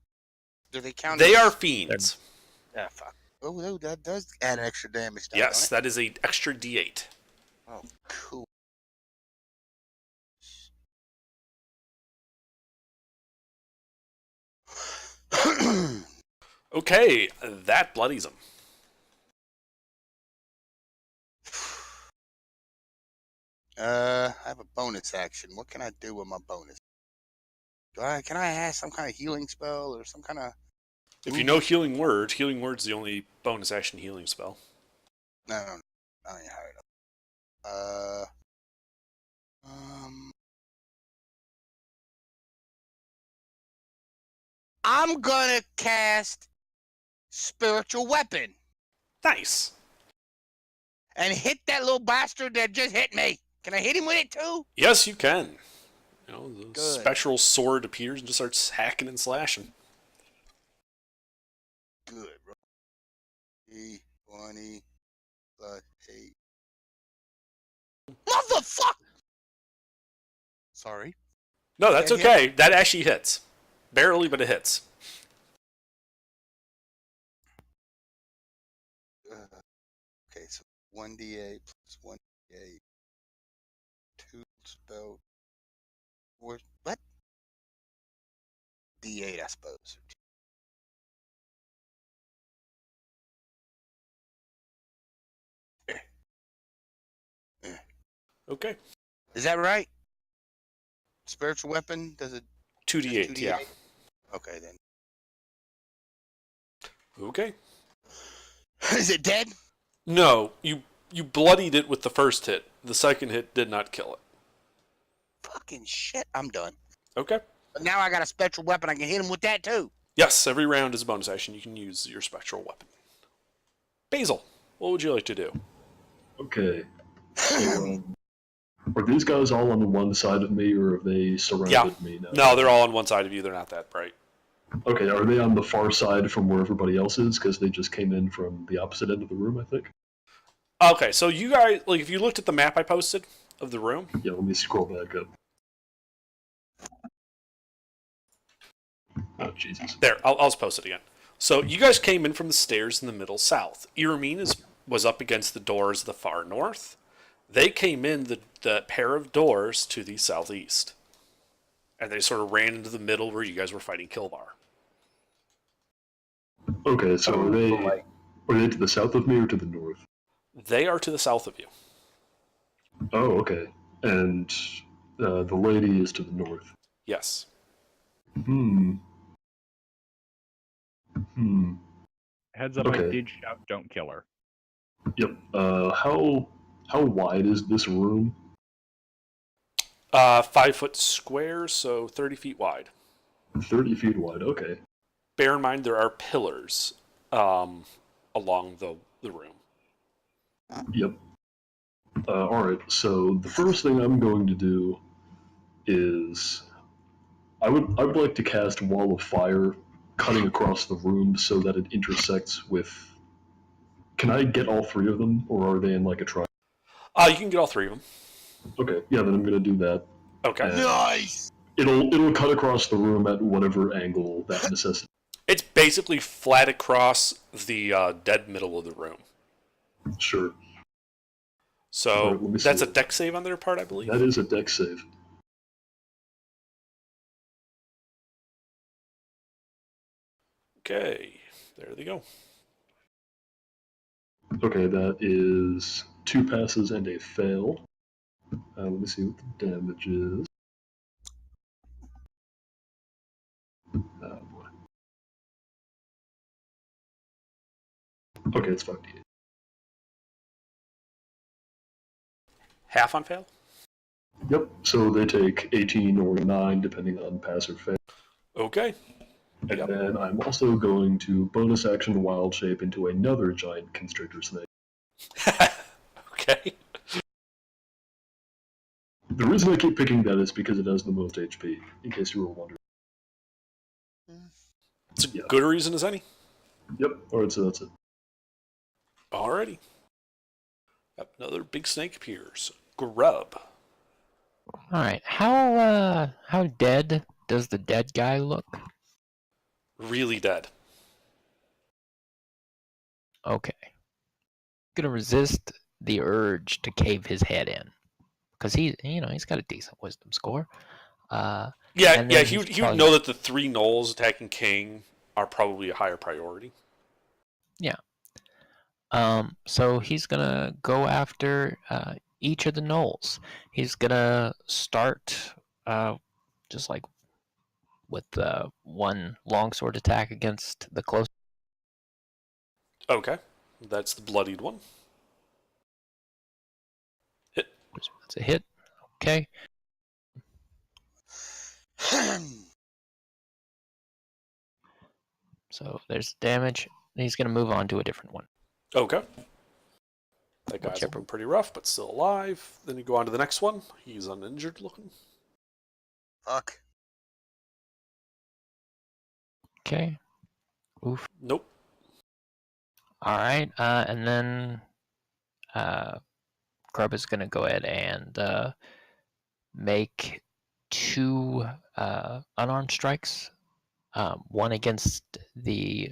Speaker 3: do they count?
Speaker 2: They
Speaker 3: as...
Speaker 2: are fiends.
Speaker 3: Ah, fuck. Oh, that does add extra damage.
Speaker 2: Yes,
Speaker 3: Doesn't
Speaker 2: that is a extra D8.
Speaker 3: it? Oh, cool.
Speaker 2: Okay, that bloodies him.
Speaker 3: I have a bonus action. What can I do with my bonus? Can I ask some kind of healing spell or some kind of?
Speaker 2: If you know Healing Word's the only bonus action healing spell.
Speaker 3: No, I ain't high enough. I'm gonna cast Spiritual Weapon
Speaker 2: Nice.
Speaker 3: and hit that little bastard that just hit me. Can I hit him with it too?
Speaker 2: Yes, you can. You know, the
Speaker 3: Good.
Speaker 2: spectral sword appears and just starts hacking and slashing.
Speaker 3: Good, bro. 20 plus 8. Motherfucker! Sorry.
Speaker 2: No, that's
Speaker 3: That hit?
Speaker 2: okay. That actually hits. Barely, but it hits.
Speaker 3: Okay, so 1d8 plus 1d8. 2 spell. What? D8, I suppose.
Speaker 2: Okay.
Speaker 3: Is that right? Spiritual weapon? Does it?
Speaker 2: 2d8, yeah.
Speaker 3: Okay, then.
Speaker 2: Okay.
Speaker 3: Is it dead?
Speaker 2: No, you bloodied it with the first hit. The second hit did not kill it.
Speaker 3: Fucking shit, I'm done.
Speaker 2: Okay.
Speaker 3: But now I got a spectral weapon. I can hit him with that too.
Speaker 2: Yes, every round is a bonus action. You can use your spectral weapon. Basil, what would you like to do?
Speaker 7: Okay. So, are these guys all on the one side of me, or have they surrounded me now?
Speaker 2: No, they're all on one side of you. They're not that bright.
Speaker 7: Okay, are they on the far side from where everybody else is? Because they just came in from the opposite end of the room, I think.
Speaker 2: Okay, so you guys, like, if you looked at the map I posted of the room.
Speaker 7: Yeah, let me scroll back up. Oh, Jesus.
Speaker 2: There, I'll just post it again. So you guys came in from the stairs in the middle south. Iramine was up against the doors of the far north. They came in the pair of doors to the southeast. And they sort of ran into the middle where you guys were fighting Kilbar.
Speaker 7: Okay, so are they to the south of me or to the north?
Speaker 2: They are to the south of you.
Speaker 7: Oh, okay. And the lady is to the north.
Speaker 2: Yes.
Speaker 6: Heads up,
Speaker 7: Okay.
Speaker 6: I did shout, "Don't kill her."
Speaker 7: Yep. How wide is this room?
Speaker 2: 5 foot square, so 30 feet wide.
Speaker 7: 30 feet wide, okay.
Speaker 2: Bear in mind there are pillars along the room.
Speaker 7: Yep. Alright, so the first thing I'm going to do is I would like to cast Wall of Fire cutting across the room so that it intersects with... Can I get all three of them, or are they in like a triangle?
Speaker 2: You can get all three of them.
Speaker 7: Okay, yeah, then I'm gonna do that.
Speaker 2: Okay.
Speaker 7: And
Speaker 3: Nice!
Speaker 7: It'll cut across the room at whatever angle that necessitates.
Speaker 2: It's basically flat across the dead middle of the room.
Speaker 7: Sure.
Speaker 2: So
Speaker 7: Alright, let me
Speaker 2: that's
Speaker 7: see.
Speaker 2: a deck save on their part, I believe.
Speaker 7: That is a deck save.
Speaker 2: Okay, there they go.
Speaker 7: Okay, that is 2 passes and a fail. Let me see what the damage is. Oh boy. Okay, it's 5d8.
Speaker 2: Half on fail?
Speaker 7: Yep, so they take 18 or 9 depending on pass or fail.
Speaker 2: Okay.
Speaker 7: And
Speaker 2: Yep.
Speaker 7: then I'm also going to bonus action wild shape into another giant constrictor snake.
Speaker 2: Okay.
Speaker 7: The reason I keep picking that is because it has the most HP, in case you were wondering.
Speaker 2: It's a
Speaker 7: Yeah.
Speaker 2: good reason as any.
Speaker 7: Yep, alright, so that's it.
Speaker 2: Alrighty. Another big snake appears. Grub.
Speaker 8: All right. How dead does the dead guy look?
Speaker 2: Really dead.
Speaker 8: Okay. Gonna resist the urge to cave his head in, because he's got a decent wisdom score.
Speaker 2: Yeah,
Speaker 8: And
Speaker 2: yeah.
Speaker 8: then
Speaker 2: He
Speaker 8: he's
Speaker 2: would
Speaker 8: probably-
Speaker 2: know that the 3 gnolls attacking King are probably a higher priority.
Speaker 8: Yeah. So he's gonna go after each of the gnolls. He's gonna start just like with one longsword attack against the close.
Speaker 2: Okay, that's the bloodied one. Hit.
Speaker 8: That's a hit. Okay. So there's damage. He's going to move on to a different one.
Speaker 2: Okay. That guy's
Speaker 8: Whichever.
Speaker 2: looking pretty rough, but still alive. Then you go on to the next one. He's uninjured looking.
Speaker 3: Fuck.
Speaker 8: Okay. Oof.
Speaker 2: Nope.
Speaker 8: All right. And then Grub is going to go ahead and make 2 unarmed strikes. One against the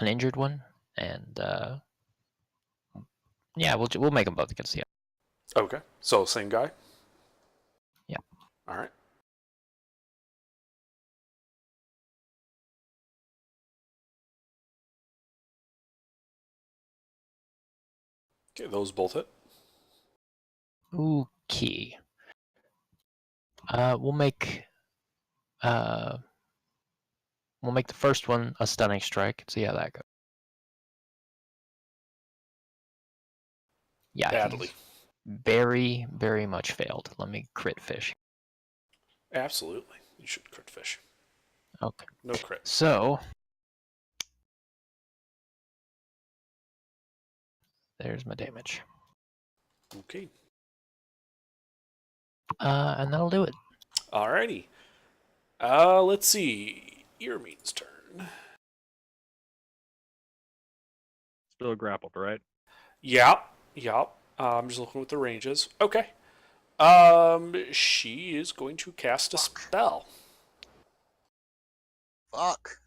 Speaker 8: uninjured one, and yeah, we'll make them both against the other.
Speaker 2: Okay, so same guy?
Speaker 8: Yeah.
Speaker 2: Alright. Okay, those both hit.
Speaker 8: Okay. We'll make the first one a stunning strike. See how that goes. Yeah,
Speaker 2: Badly.
Speaker 8: he's very, very much failed. Let me crit fish.
Speaker 2: Absolutely. You should crit fish.
Speaker 8: Okay.
Speaker 2: No crit.
Speaker 8: So there's my damage.
Speaker 2: Okay.
Speaker 8: And that'll do it.
Speaker 2: Alrighty. Let's see. Earmean's turn.
Speaker 6: Still grappled, right?
Speaker 2: Yep. I'm just looking what the range is. Okay. She is going to cast a spell.
Speaker 3: Fuck.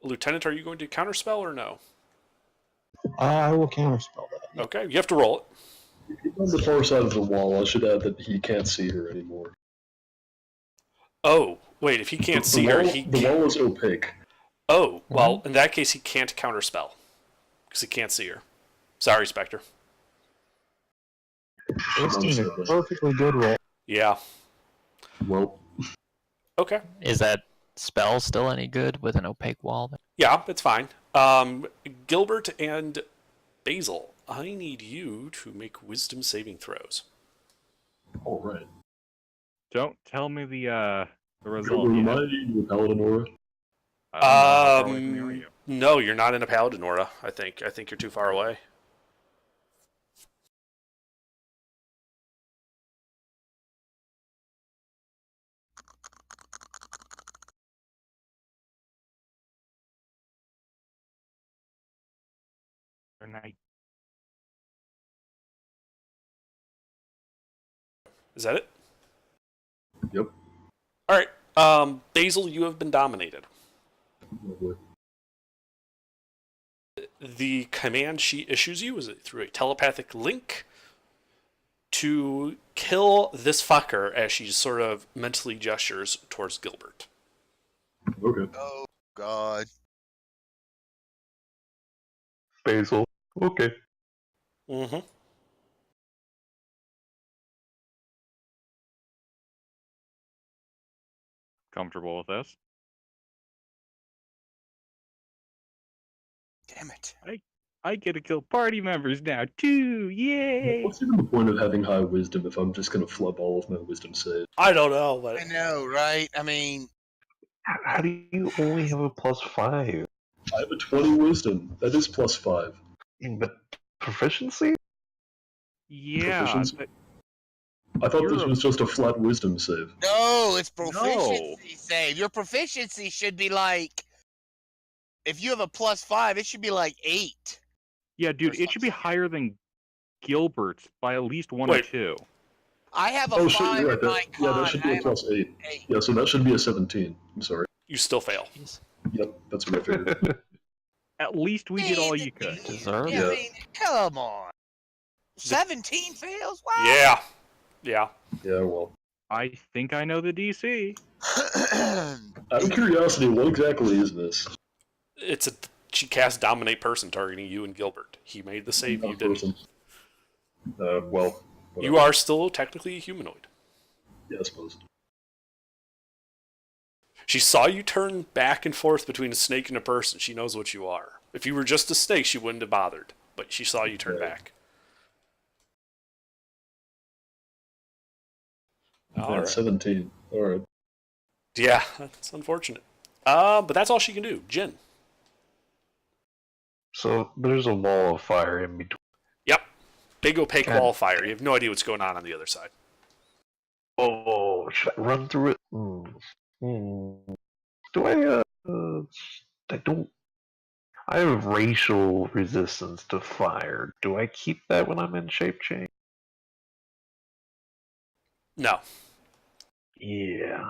Speaker 2: Lieutenant, are you going to counterspell or no?
Speaker 9: I will counterspell that.
Speaker 2: Okay, you have to roll it.
Speaker 7: On the far side of the wall, I should add that he can't see her anymore.
Speaker 2: Oh, wait, if he can't see her,
Speaker 7: The wall is opaque.
Speaker 2: Oh, well, in that case, he can't counterspell. Because he can't see her. Sorry, Spectre.
Speaker 9: 16, a perfectly good roll.
Speaker 2: Yeah.
Speaker 7: Well,
Speaker 2: Okay.
Speaker 8: Is that spell still any good with an opaque wall?
Speaker 2: Yeah, it's fine. Gilbert and Basil, I need you to make wisdom saving throws.
Speaker 7: all right.
Speaker 6: Don't tell me the result
Speaker 7: Gilbert, am
Speaker 6: yet.
Speaker 7: I in the Paladin aura?
Speaker 6: I don't know how far away from you are you?
Speaker 2: No, you're not in a Paladin aura, I think. I think you're too far away.
Speaker 6: Or night.
Speaker 2: Is that it?
Speaker 7: Yep.
Speaker 2: Alright. Basil, you have been dominated.
Speaker 7: Lovely.
Speaker 2: The command she issues you is through a telepathic link to kill this fucker as she sort of mentally gestures towards Gilbert.
Speaker 7: Okay.
Speaker 3: Oh, God.
Speaker 1: Basil. Okay.
Speaker 2: Mm-hmm.
Speaker 6: Comfortable with this?
Speaker 3: Damn it.
Speaker 6: I get to kill party members now too! Yay!
Speaker 7: What's even the point of having high wisdom if I'm just gonna flub all of my wisdom saves?
Speaker 2: I don't know, but
Speaker 3: I know, right? I mean,
Speaker 1: How do you only have a +5?
Speaker 7: I have a 20 wisdom. That is +5.
Speaker 1: But proficiency?
Speaker 6: Yeah,
Speaker 7: Proficiency?
Speaker 6: but
Speaker 7: I thought
Speaker 6: You're
Speaker 7: this
Speaker 6: a-
Speaker 7: was just a flat wisdom save.
Speaker 3: no, it's proficiency save. Your proficiency should be like, if you have a +5, it should be like 8.
Speaker 6: yeah, dude, it should be higher than Gilbert's by at least 1 or
Speaker 2: Wait.
Speaker 6: 2.
Speaker 3: I have a
Speaker 7: Oh shit,
Speaker 3: 5
Speaker 7: you're
Speaker 3: in
Speaker 7: right.
Speaker 3: my
Speaker 7: Yeah,
Speaker 3: con.
Speaker 7: that should be
Speaker 3: I
Speaker 7: a
Speaker 3: have a
Speaker 7: +8.
Speaker 3: 8.
Speaker 7: Yeah, so that should be a 17. I'm sorry.
Speaker 2: you still fail.
Speaker 8: Jeez.
Speaker 7: Yep, that's what I figured.
Speaker 6: At least we did all you could.
Speaker 8: Deserve
Speaker 3: Yeah, I
Speaker 7: Yeah.
Speaker 3: mean, come on. 17 fails? Wow.
Speaker 2: Yeah. Yeah.
Speaker 7: Yeah, well.
Speaker 6: I think I know the DC.
Speaker 7: Out of curiosity, what exactly is this?
Speaker 2: She cast Dominate Person targeting you and Gilbert. He made the save, you
Speaker 7: Not
Speaker 2: didn't.
Speaker 7: person. Well.
Speaker 2: You
Speaker 7: whatever.
Speaker 2: are still technically a humanoid.
Speaker 7: Yeah, I suppose.
Speaker 2: She saw you turn back and forth between a snake and a person. She knows what you are. If you were just a snake, she wouldn't have bothered. But she saw you turn
Speaker 7: Okay.
Speaker 2: back. All right.
Speaker 7: 17. Alright.
Speaker 2: Yeah, that's unfortunate. But that's all she can do. Jin.
Speaker 1: So there's a wall of fire in between.
Speaker 2: Yep. Big opaque
Speaker 1: God.
Speaker 2: wall of fire. You have no idea what's going on the other side.
Speaker 1: Oh, should I run through it? Do I don't. I have racial resistance to fire. Do I keep that when I'm in shape change?
Speaker 2: No.
Speaker 1: Yeah,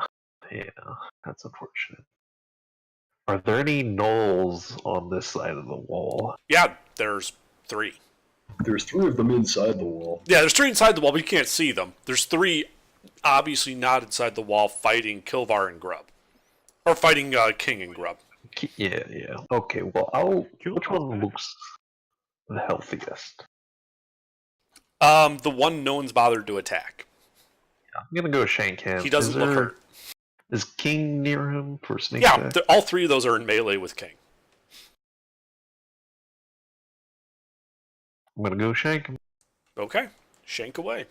Speaker 1: that's unfortunate. Are there any gnolls on this side of the wall?
Speaker 2: Yeah, there's 3.
Speaker 7: There's 3 of them inside the wall.
Speaker 2: Yeah, there's 3 inside the wall, but you can't see them. There's 3 obviously not inside the wall fighting Kilvar and Grub. Or fighting King and Grub.
Speaker 1: Yeah. Okay, well, which
Speaker 6: Cool.
Speaker 1: one looks the healthiest?
Speaker 2: The one no one's bothered to attack.
Speaker 1: I'm gonna go shank him.
Speaker 2: He doesn't look hurt.
Speaker 1: Is King near him for sneak
Speaker 2: Yeah,
Speaker 1: attack?
Speaker 2: all 3 of those are in melee with King.
Speaker 1: I'm gonna go shank him.
Speaker 2: Okay, shank away.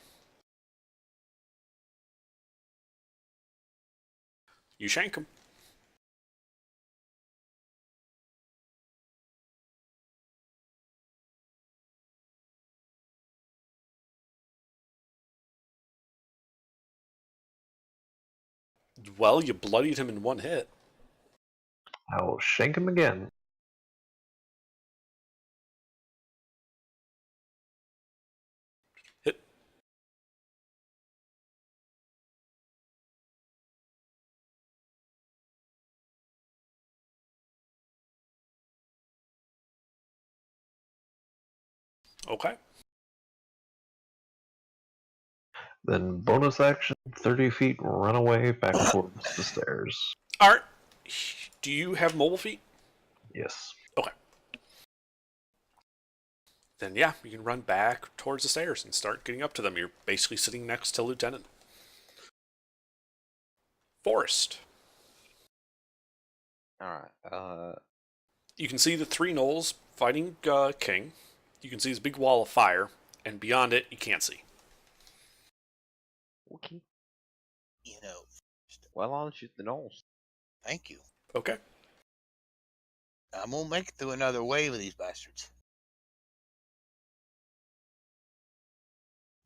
Speaker 2: You shank him. Well, you bloodied him in 1 hit.
Speaker 1: I will shank him again.
Speaker 2: Hit. Okay.
Speaker 1: Then bonus action, 30 feet, run away back towards the stairs.
Speaker 2: Alright. Do you have mobile feet?
Speaker 1: Yes.
Speaker 2: Okay. Then yeah, you can run back towards the stairs and start getting up to them. You're basically sitting next to Lieutenant. Forrest.
Speaker 4: Alright,
Speaker 2: You can see the 3 gnolls fighting King. You can see his big wall of fire, and beyond it, you can't see.
Speaker 4: okay.
Speaker 3: You know,
Speaker 4: Well, I'll shoot the gnolls.
Speaker 3: thank you.
Speaker 2: Okay.
Speaker 3: I'm gonna make it through another wave of these bastards.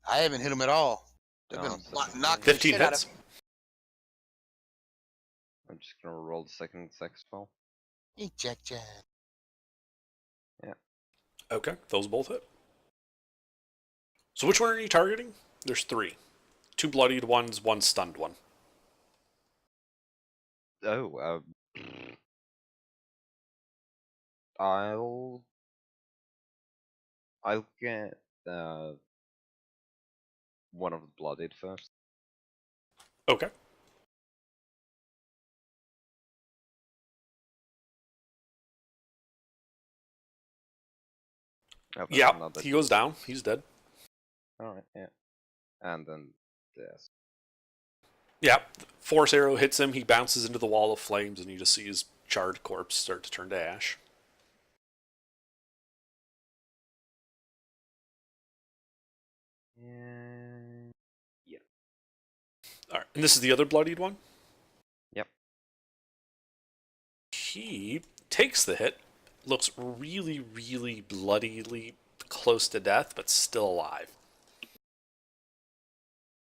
Speaker 3: I haven't hit them at all. They're
Speaker 4: Oh,
Speaker 3: gonna
Speaker 4: it's such a
Speaker 3: knock the
Speaker 2: 15
Speaker 3: shit out
Speaker 2: hits.
Speaker 3: of me.
Speaker 4: I'm just gonna roll the second sex spell.
Speaker 3: Eject.
Speaker 2: Okay, those both hit. So which one are you targeting? There's 3. 2 bloodied ones, 1 stunned one.
Speaker 4: Oh, I'll get one of the bloodied first.
Speaker 2: Okay.
Speaker 4: Oh, that's
Speaker 2: Yeah,
Speaker 4: another
Speaker 2: he goes down. He's dead.
Speaker 4: Alright, yeah. And then this.
Speaker 2: Yeah, Force arrow hits him. He bounces into the wall of flames, and you just see his charred corpse start to turn to ash.
Speaker 4: Yeah.
Speaker 2: All right, and this is the other bloodied one?
Speaker 4: Yep.
Speaker 2: He takes the hit, looks really, really bloodily close to death, but still alive.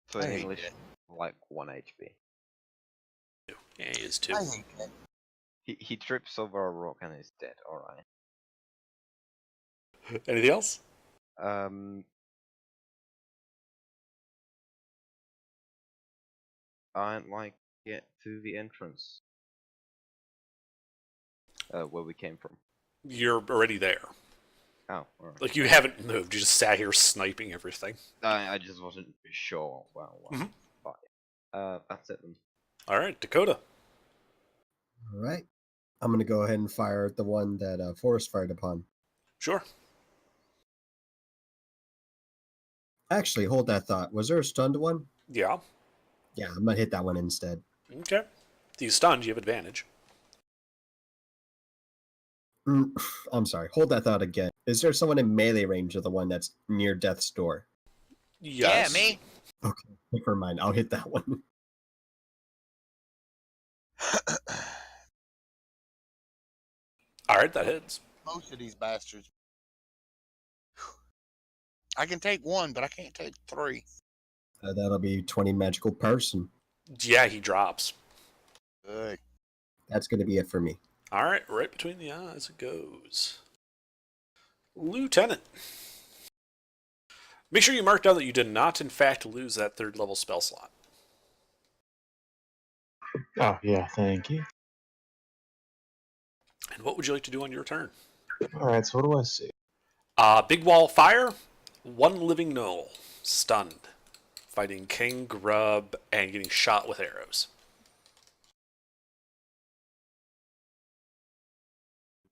Speaker 4: So
Speaker 3: I
Speaker 4: in
Speaker 3: hate
Speaker 4: English,
Speaker 3: that.
Speaker 4: like 1 HP.
Speaker 2: Yeah, he is too.
Speaker 3: I hate that.
Speaker 4: He trips over a rock and is dead, alright.
Speaker 2: Anything else?
Speaker 4: I'd like to get to the entrance. Where we came from.
Speaker 2: You're already there.
Speaker 4: Oh, alright.
Speaker 2: Like, you haven't moved. You just sat here sniping everything.
Speaker 4: I just wasn't sure. Well,
Speaker 2: Mhm.
Speaker 4: but that's it then.
Speaker 2: All right, Dakota.
Speaker 5: All right. I'm going to go ahead and fire at the one that Forrest fired upon.
Speaker 2: Sure.
Speaker 5: Actually, hold that thought. Was there a stunned one?
Speaker 2: Yeah.
Speaker 5: Yeah, I'm going to hit that one instead.
Speaker 2: Okay. He's stunned. You have advantage.
Speaker 5: I'm sorry. Hold that thought again. Is there someone in melee range of the one that's near death's door?
Speaker 2: Yes.
Speaker 3: Yeah, me.
Speaker 5: Okay, never mind. I'll hit that one.
Speaker 2: All right, that hits.
Speaker 3: Most of these bastards. I can take one, but I can't take three.
Speaker 5: That'll be 20 magical person.
Speaker 2: Yeah, he drops.
Speaker 3: Good.
Speaker 5: That's going to be it for me.
Speaker 2: All right, right between the eyes it goes. Lieutenant. Make sure you mark down that you did not, in fact, lose that 3rd level spell slot.
Speaker 9: Oh, yeah, thank you.
Speaker 2: And what would you like to do on your turn?
Speaker 9: Alright, so what do I see?
Speaker 2: Big wall of fire, 1 living gnoll, stunned, fighting King Grub and getting shot with arrows.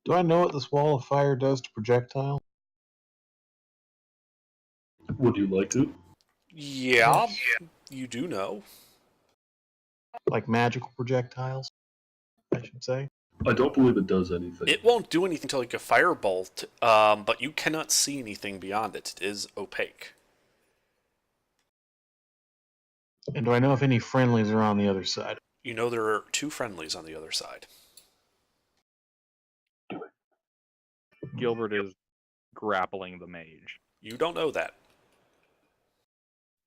Speaker 9: Do I know what this wall of fire does to projectile?
Speaker 7: Would you like to?
Speaker 2: Yeah, you do know.
Speaker 9: Like magical projectiles, I should say.
Speaker 7: I don't believe it does anything.
Speaker 2: It won't do anything to like a firebolt, but you cannot see anything beyond it. It is opaque.
Speaker 9: And do I know if any friendlies are on the other side?
Speaker 2: You know there are 2 friendlies on the other side.
Speaker 6: Gilbert is grappling the mage.
Speaker 2: You don't know that.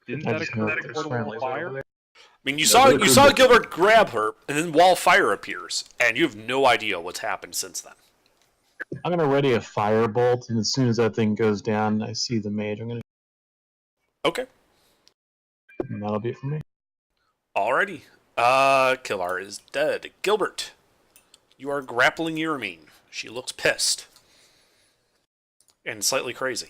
Speaker 6: Didn't
Speaker 9: I
Speaker 6: that
Speaker 9: just know
Speaker 6: occur
Speaker 9: that there's
Speaker 6: before the wall of
Speaker 9: friendlies over
Speaker 6: fire?
Speaker 9: there.
Speaker 2: I mean, you
Speaker 7: Yeah,
Speaker 2: saw Gilbert grab her, and then wall of fire appears, and you have no idea what's happened since then.
Speaker 9: I'm gonna ready a firebolt, and as soon as that thing goes down, I see the mage. I'm gonna.
Speaker 2: Okay.
Speaker 9: And that'll be it for me.
Speaker 2: Alrighty. Killar is dead. Gilbert, you are grappling Irmine. She looks pissed. And slightly crazy.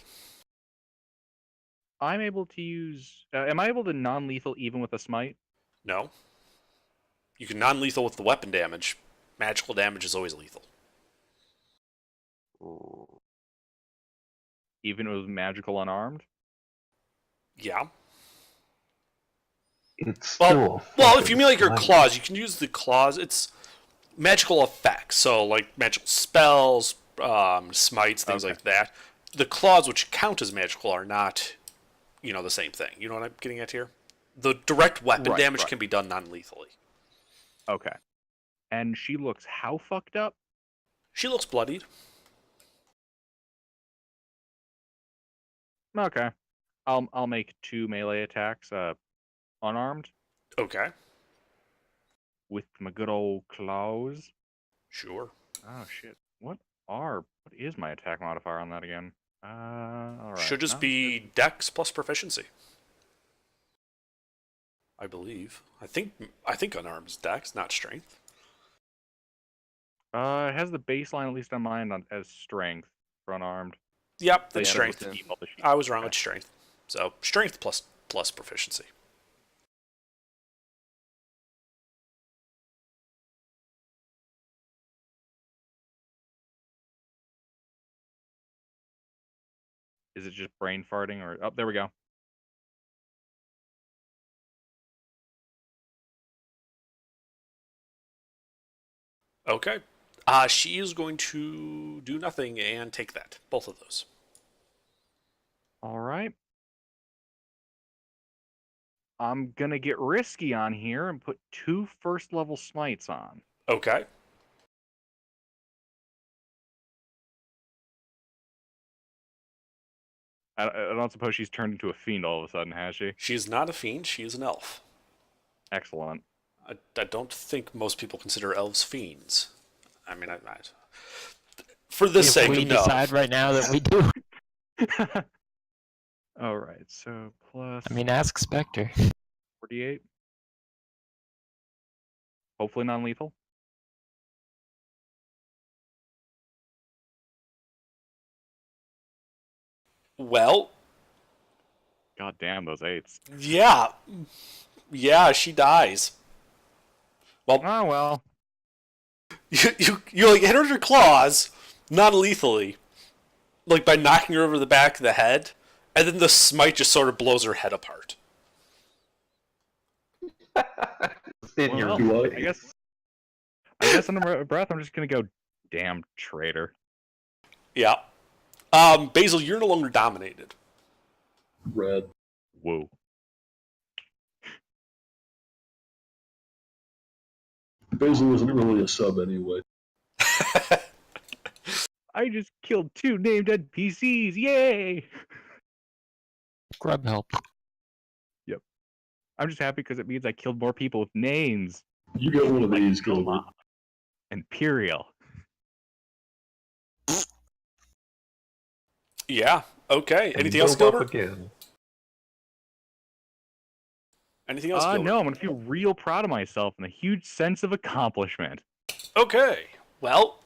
Speaker 6: I'm able to use. Am I able to non-lethal even with a smite?
Speaker 2: No. You can non-lethal with the weapon damage. Magical damage is always lethal.
Speaker 6: Even with magical unarmed?
Speaker 2: Yeah.
Speaker 1: It's still.
Speaker 2: Well, if you mean like your
Speaker 1: fine.
Speaker 2: claws, you can use the claws. It's magical effects, so like magical spells, smites, things like that. The claws, which count as magical, are not, the same thing. You know what I'm getting at here? The direct weapon damage can be done non-lethally.
Speaker 6: Okay. And she looks how fucked up?
Speaker 2: She looks bloodied.
Speaker 6: Okay. I'll make 2 melee attacks, unarmed,
Speaker 2: Okay.
Speaker 6: with my good old claws.
Speaker 2: Sure.
Speaker 6: Oh shit. What is my attack modifier on that again? Alright.
Speaker 2: Should just be Dex plus proficiency. I believe. I think unarmed is Dex, not strength.
Speaker 6: It has the baseline, at least on mine, as strength for unarmed.
Speaker 2: Yep,
Speaker 6: They
Speaker 2: that's
Speaker 6: added
Speaker 2: strength.
Speaker 6: with the default sheet.
Speaker 2: I was wrong
Speaker 6: Okay.
Speaker 2: with strength. So strength plus proficiency.
Speaker 6: Is it just brain farting or... Oh, there we go.
Speaker 2: Okay. She is going to do nothing and take that. Both of those.
Speaker 6: Alright. I'm gonna get risky on here and put 2 first-level smites on.
Speaker 2: Okay.
Speaker 6: I don't suppose she's turned into a fiend all of a sudden, has she?
Speaker 2: She's not a fiend. She is an elf.
Speaker 6: Excellent.
Speaker 2: I don't think most people consider elves fiends. I mean, for this
Speaker 8: If
Speaker 2: sake,
Speaker 8: we
Speaker 2: no.
Speaker 8: decide right now that we do,
Speaker 6: Alright, so plus
Speaker 8: I mean, ask Spectre.
Speaker 6: 48. Hopefully non-lethal.
Speaker 2: Well,
Speaker 6: God damn those 8s.
Speaker 2: yeah, she dies. Well,
Speaker 6: Oh well.
Speaker 2: you like hit her with your claws, non-lethally, like by knocking her over the back of the head, and then the smite just sort of blows her head apart.
Speaker 1: In your
Speaker 6: Well,
Speaker 7: Do
Speaker 6: I guess I guess under my breath, I'm just gonna go, damn traitor.
Speaker 2: Yeah. Basil, you're no longer dominated.
Speaker 7: Red.
Speaker 6: Whoa.
Speaker 7: Basil isn't really a sub anyway.
Speaker 6: I just killed 2 named NPCs. Yay!
Speaker 8: Grub help.
Speaker 6: I'm just happy because it means I killed more people with names.
Speaker 7: You get one of
Speaker 6: Like
Speaker 7: these,
Speaker 6: Noma
Speaker 7: Gilbert.
Speaker 6: Imperial.
Speaker 2: Yeah. Okay.
Speaker 1: And
Speaker 2: Anything else,
Speaker 1: build up
Speaker 2: Gilbert?
Speaker 1: again.
Speaker 2: Anything else, Gilbert?
Speaker 6: No, I'm gonna feel real proud of myself and a huge sense of accomplishment.
Speaker 2: Okay. Well,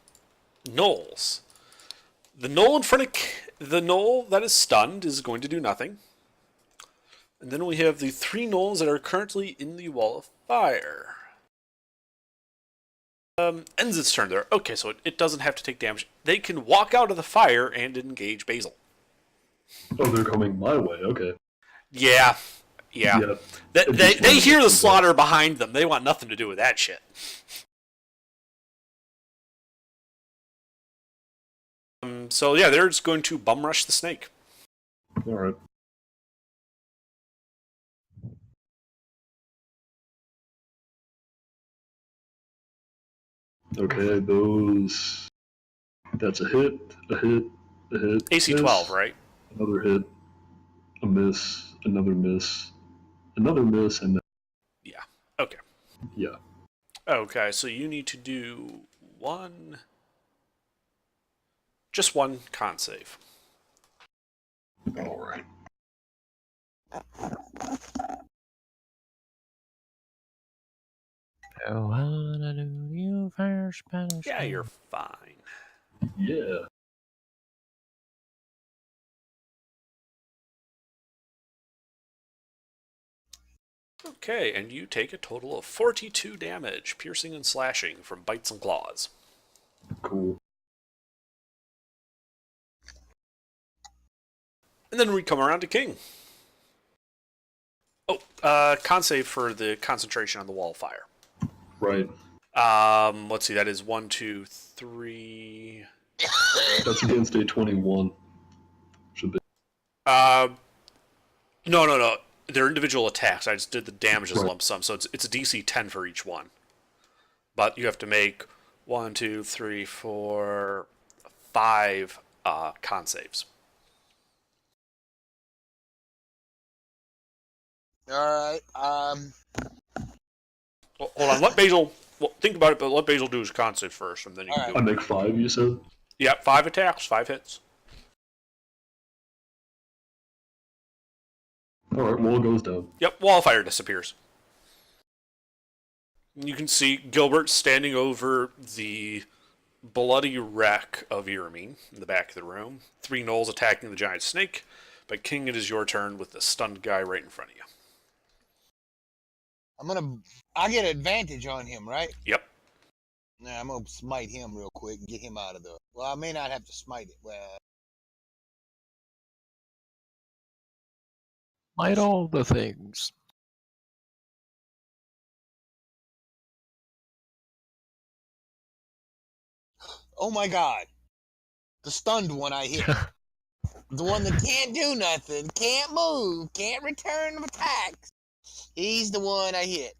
Speaker 2: gnolls. The gnoll in front of the gnoll that is stunned is going to do nothing. And then we have the 3 gnolls that are currently in the wall of fire. Ends its turn there. Okay, so it doesn't have to take damage. They can walk out of the fire and engage Basil.
Speaker 7: Oh, they're coming my way. Okay.
Speaker 2: Yeah. They hear the slaughter behind them. They want nothing to do with that shit. So yeah, they're just going to bum rush the snake.
Speaker 7: All right. Okay, those. That's a hit, a hit, a hit.
Speaker 2: AC
Speaker 7: miss,
Speaker 2: 12, right?
Speaker 7: Another hit, a miss, another miss, another miss, and
Speaker 2: Yeah. Okay.
Speaker 7: yeah.
Speaker 2: Okay, so you need to do just one con save.
Speaker 7: All right.
Speaker 8: Oh, how do you fire Spanish?
Speaker 2: Yeah, you're fine.
Speaker 7: Yeah.
Speaker 2: Okay, and you take a total of 42 damage, piercing and slashing from bites and claws.
Speaker 7: Cool.
Speaker 2: And then we come around to King. Oh, con save for the concentration on the wall of fire.
Speaker 7: Right.
Speaker 2: Let's see, that is 1, 2, 3.
Speaker 7: That's against a 21. Should be.
Speaker 2: No. They're individual attacks. I just did the damage as a
Speaker 7: Right.
Speaker 2: lump sum, so it's a DC 10 for each one. But you have to make 1, 2, 3, 4, 5 con saves.
Speaker 3: All right.
Speaker 2: Well, hold on. Let Basil. Well, think about it, but let Basil do his con save first, and then you can
Speaker 3: All
Speaker 2: do
Speaker 7: I
Speaker 2: it.
Speaker 7: make 5, you said?
Speaker 2: Yep, 5 attacks, 5 hits.
Speaker 7: All right, wall goes down.
Speaker 2: Yep, wall of fire disappears. You can see Gilbert standing over the bloody wreck of Iramine in the back of the room. 3 gnolls attacking the giant snake. But King, it is your turn with the stunned guy right in front of you.
Speaker 3: I get advantage on him, right?
Speaker 2: Yep.
Speaker 3: Nah, I'm gonna smite him real quick and get him out of the. Well, I may not have to smite it. Well,
Speaker 8: Might all the things.
Speaker 3: oh my God, the stunned one I hit. The one that can't do nothing, can't move, can't return attacks. He's the one I hit.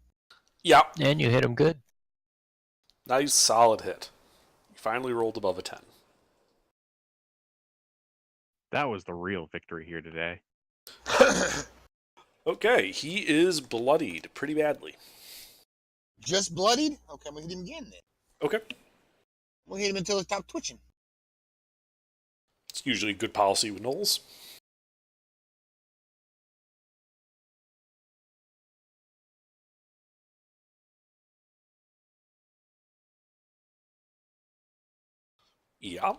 Speaker 2: Yep.
Speaker 8: And you hit him good.
Speaker 2: Nice, solid hit. You finally rolled above a 10.
Speaker 6: That was the real victory here today.
Speaker 2: Okay, he is bloodied pretty badly.
Speaker 3: Just bloodied? Okay, I'm gonna hit him again then.
Speaker 2: Okay.
Speaker 3: I'm gonna hit him until he stops twitching.
Speaker 2: It's usually good policy with gnolls. Yeah.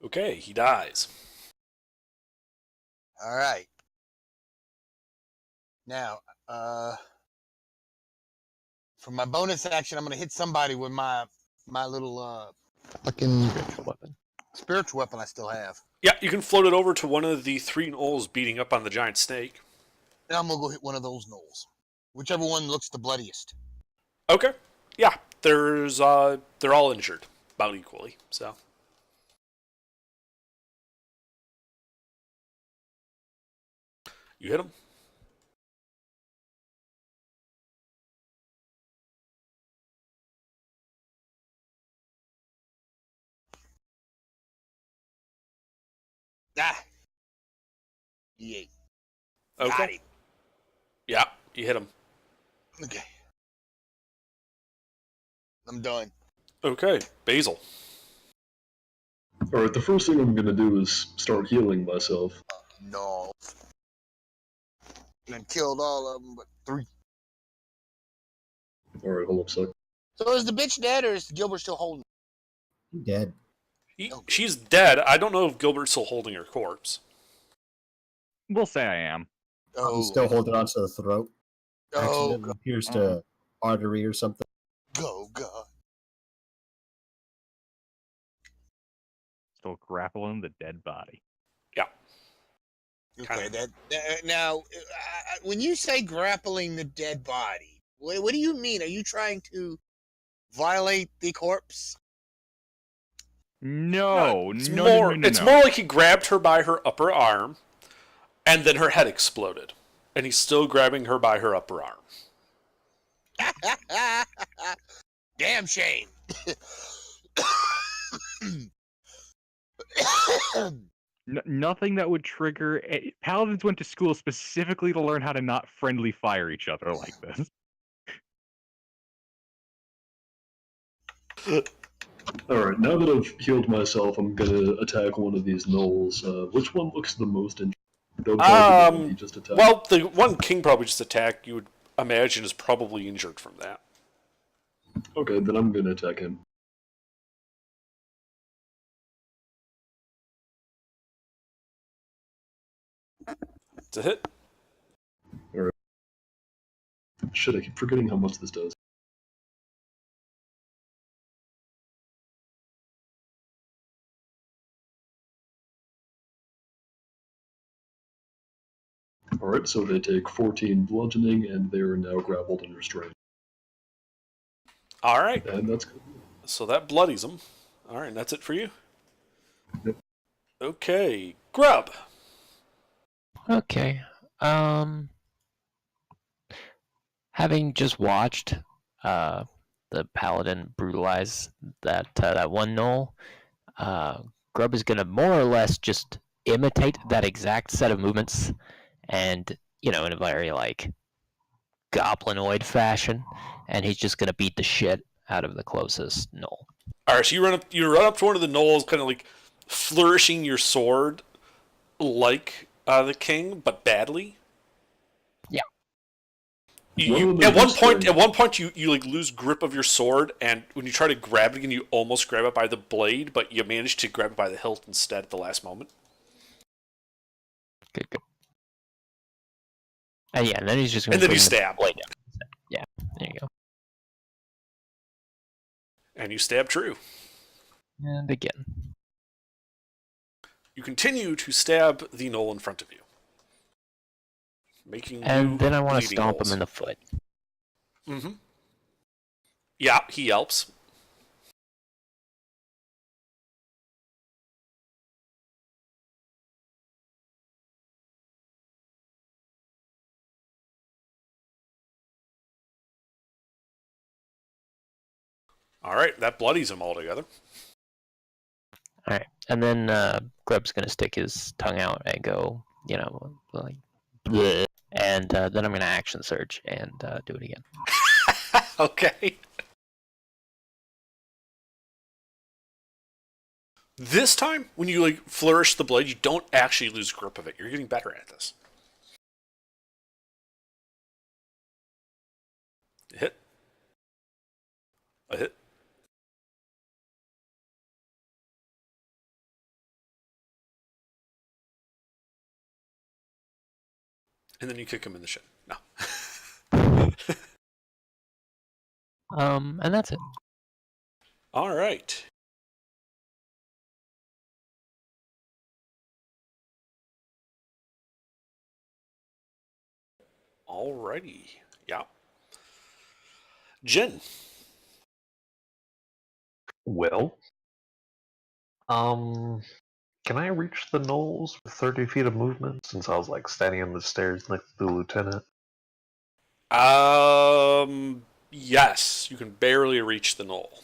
Speaker 2: Okay, he dies.
Speaker 3: All right. Now, for my bonus action, I'm gonna hit somebody with my little fucking
Speaker 8: Spiritual weapon.
Speaker 3: spiritual weapon I still have.
Speaker 2: Yeah, you can float it over to one of the 3 gnolls beating up on the giant snake.
Speaker 3: And I'm gonna go hit one of those gnolls, whichever one looks the bloodiest.
Speaker 2: Okay. Yeah, they're all injured about equally. So. You hit him.
Speaker 3: Ah. Yeah.
Speaker 2: Okay.
Speaker 3: Got him.
Speaker 2: Yeah, you hit him.
Speaker 3: Okay. I'm done.
Speaker 2: Okay, Basil.
Speaker 7: Alright, the first thing I'm gonna do is start healing myself.
Speaker 3: No. And killed all of them, but 3.
Speaker 7: Alright, hold up a sec.
Speaker 3: So is the bitch dead, or is Gilbert still holding?
Speaker 5: He dead.
Speaker 2: She's dead. I don't know if Gilbert's still holding her corpse.
Speaker 6: We'll say I am.
Speaker 3: Oh,
Speaker 5: He's still holding on to the throat.
Speaker 3: oh,
Speaker 5: Accidentally pierced a artery or something.
Speaker 3: go, God.
Speaker 6: Still grappling the dead body.
Speaker 2: Yeah.
Speaker 3: Okay, now, when you say grappling the dead body, what do you mean? Are you trying to violate the corpse?
Speaker 6: No,
Speaker 2: It's
Speaker 6: no,
Speaker 2: more.
Speaker 6: no, no,
Speaker 2: It's
Speaker 6: no.
Speaker 2: more like he grabbed her by her upper arm, and then her head exploded, and he's still grabbing her by her upper arm.
Speaker 3: Damn shame.
Speaker 6: Nothing that would trigger. Paladins went to school specifically to learn how to not friendly fire each other like this.
Speaker 7: Alright, now that I've healed myself, I'm gonna attack one of these gnolls. Which one looks the most injured? Don't tell me the one he just attacked.
Speaker 2: Well, the one King probably just attacked, you would imagine, is probably injured from that.
Speaker 7: Okay, then I'm gonna attack him.
Speaker 2: It's a hit.
Speaker 7: Alright. Shit, I keep forgetting how much this does. Alright, so they take 14 bludgeoning, and they are now grappled and restrained.
Speaker 2: All right.
Speaker 7: And that's good.
Speaker 2: So that bloodies him. All right, and that's it for you?
Speaker 7: Yep.
Speaker 2: Okay. Grub.
Speaker 8: Okay. Having just watched the paladin brutalize that one gnoll, Grub is gonna more or less just imitate that exact set of movements, and in a very like goblinoid fashion, and he's just gonna beat the shit out of the closest gnoll.
Speaker 2: All right, so you run up to one of the gnolls, kind of like flourishing your sword, like the king, but badly.
Speaker 8: Yeah.
Speaker 2: At one point, you like lose grip of your sword, and when you try to grab it again, you almost grab it by the blade, but you manage to grab it by the hilt instead at the last moment.
Speaker 8: Good. And yeah, and then he's just gonna.
Speaker 2: And then
Speaker 8: bring
Speaker 2: you
Speaker 8: the
Speaker 2: stab.
Speaker 8: blade down. Yeah, there you go.
Speaker 2: And you stab true.
Speaker 8: And again.
Speaker 2: You continue to stab the gnoll in front of you, making.
Speaker 8: And then I want to
Speaker 2: bleeding
Speaker 8: stomp
Speaker 2: holes.
Speaker 8: him in the foot.
Speaker 2: Mm-hmm. Yeah, he yelps. All right, that bloodies him altogether.
Speaker 8: All right, and then Grub's gonna stick his tongue out and go, like, bleh. And then I'm gonna action surge and do it again.
Speaker 2: Okay. This time, when you like flourish the blade, you don't actually lose grip of it. You're getting better at this. A hit. A hit. And then you kick him in the shin. No.
Speaker 8: And that's it.
Speaker 2: All right. Alrighty. Yeah. Jin.
Speaker 1: Well, can I reach the knolls with 30 feet of movement since I was like standing on the stairs next to the lieutenant?
Speaker 2: Yes, you can barely reach the knoll.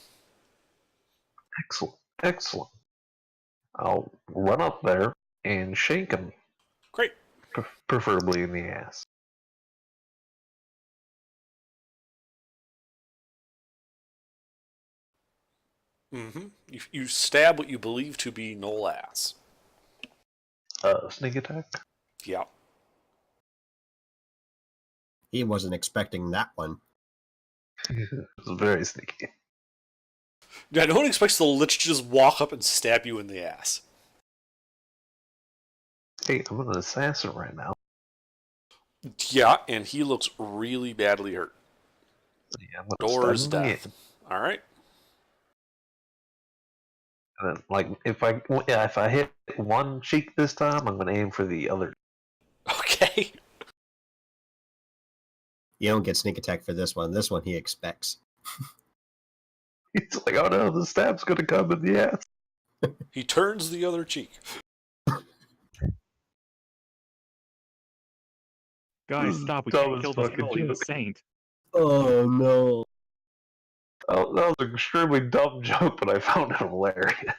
Speaker 1: Excellent, excellent. I'll run up there and shake him,
Speaker 2: Great.
Speaker 1: preferably in the ass.
Speaker 2: Mm-hmm. You stab what you believe to be knoll ass.
Speaker 1: Sneak attack?
Speaker 2: Yeah.
Speaker 5: He wasn't expecting that one.
Speaker 1: It's very sneaky.
Speaker 2: Yeah, no one expects the lich to just walk up and stab you in the ass.
Speaker 1: Hey, I'm an assassin right now.
Speaker 2: Yeah, and he looks really badly hurt.
Speaker 1: Yeah, I'm gonna
Speaker 2: Door's
Speaker 1: stab him
Speaker 2: death.
Speaker 1: again.
Speaker 2: All right.
Speaker 1: And then, like, if I hit one cheek this time, I'm gonna aim for the other.
Speaker 2: Okay.
Speaker 5: You don't get sneak attack for this one. This one he expects.
Speaker 1: It's like, oh no, the stab's gonna come in the ass.
Speaker 2: He turns the other cheek.
Speaker 6: Guys, stop. We can't kill this girl. He's a saint.
Speaker 5: Oh no.
Speaker 1: Oh, that was an extremely dumb joke, but I found it hilarious.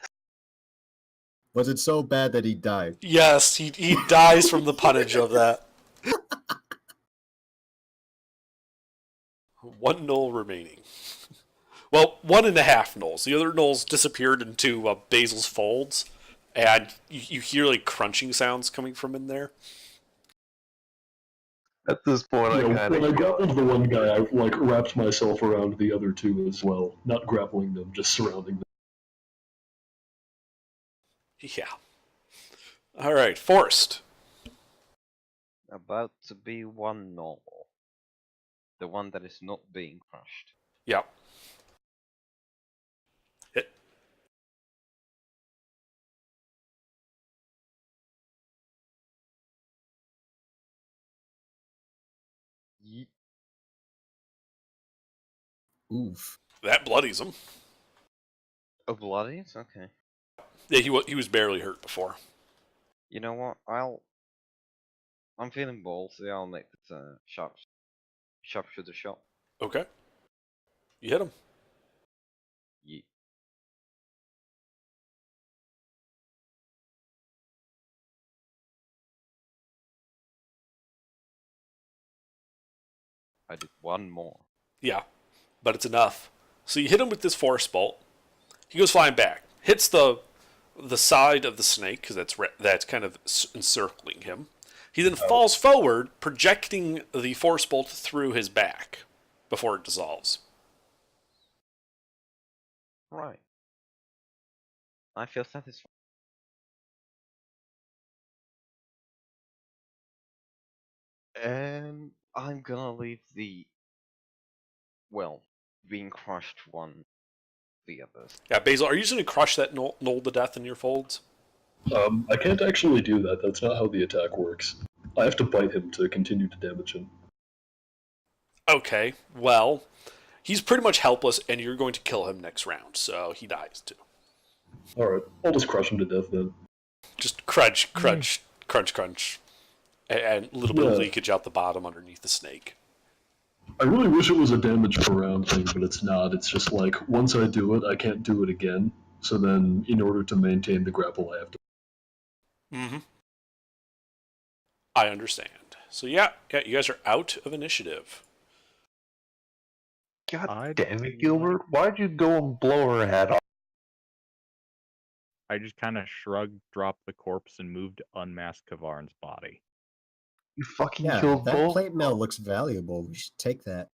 Speaker 5: Was it so bad that he died?
Speaker 2: Yes, he dies from the punnage of that. One knoll remaining. Well, 1.5 knolls. The other knolls disappeared into Basil's folds, and you hear like crunching sounds coming from in there.
Speaker 1: At this point, I
Speaker 7: When
Speaker 1: kind
Speaker 7: I
Speaker 1: of
Speaker 7: grappled the one guy, I like wrapped myself around the other two as well, not grappling them, just surrounding them.
Speaker 2: Yeah. All right, Forrest.
Speaker 4: About to be one knoll. The one that is not being crushed.
Speaker 2: Yep. Hit.
Speaker 4: Yeet.
Speaker 5: Oof.
Speaker 2: That bloodies him.
Speaker 4: Oh, bloodies? Okay.
Speaker 2: Yeah, he was barely hurt before.
Speaker 4: You know what? I'm feeling ballsy. I'll make this sharpshooter shot.
Speaker 2: Okay. You hit him.
Speaker 4: Yeet. I did one more.
Speaker 2: Yeah, but it's enough. So you hit him with this force bolt. He goes flying back. Hits the side of the snake because that's kind of encircling him. He then falls forward, projecting the force bolt through his back before it dissolves.
Speaker 4: Right. I feel satisfied. And I'm gonna leave being crushed one, the others.
Speaker 2: Yeah, Basil, are you just going to crush that knoll to death in your folds?
Speaker 7: I can't actually do that. That's not how the attack works. I have to bite him to continue to damage him.
Speaker 2: Okay, well, he's pretty much helpless, and you're going to kill him next round, so he dies too.
Speaker 7: Alright, I'll just crush him to death then.
Speaker 2: Just crunch, crunch, crunch, crunch, and a little bit of leakage out the bottom underneath the snake.
Speaker 7: I really wish it was a damage per round thing, but it's not. It's just like, once I do it, I can't do it again. So then, in order to maintain the grapple, I have to...
Speaker 2: Mm-hmm. I understand. So yeah, you guys are out of initiative.
Speaker 1: God damn it, Gilbert. Why'd you go and blow her head off?
Speaker 6: I just kind of shrugged, dropped the corpse, and moved to unmask Kavarn's body.
Speaker 1: You fucking
Speaker 5: Yeah,
Speaker 1: killed
Speaker 5: that
Speaker 1: both?
Speaker 5: plate mail looks valuable. We should take that.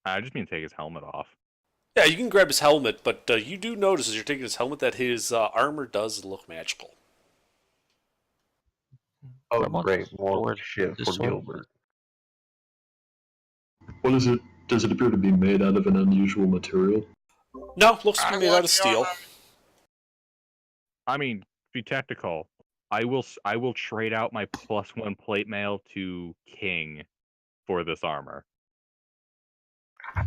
Speaker 6: I just mean take his helmet off.
Speaker 2: Yeah, you can grab his helmet, but you do notice as you're taking his helmet that his armor does look magical.
Speaker 1: Oh,
Speaker 8: Grubbox
Speaker 1: great. More
Speaker 8: sword,
Speaker 1: shit
Speaker 8: the
Speaker 1: for
Speaker 8: sword.
Speaker 1: Gilbert.
Speaker 7: What is it? Does it appear to be made out of an unusual material?
Speaker 2: No, looks to be
Speaker 3: I
Speaker 2: made
Speaker 3: want
Speaker 2: out of steel.
Speaker 3: your-
Speaker 6: I mean, to be technical, I will trade out my +1 plate mail to King for this armor.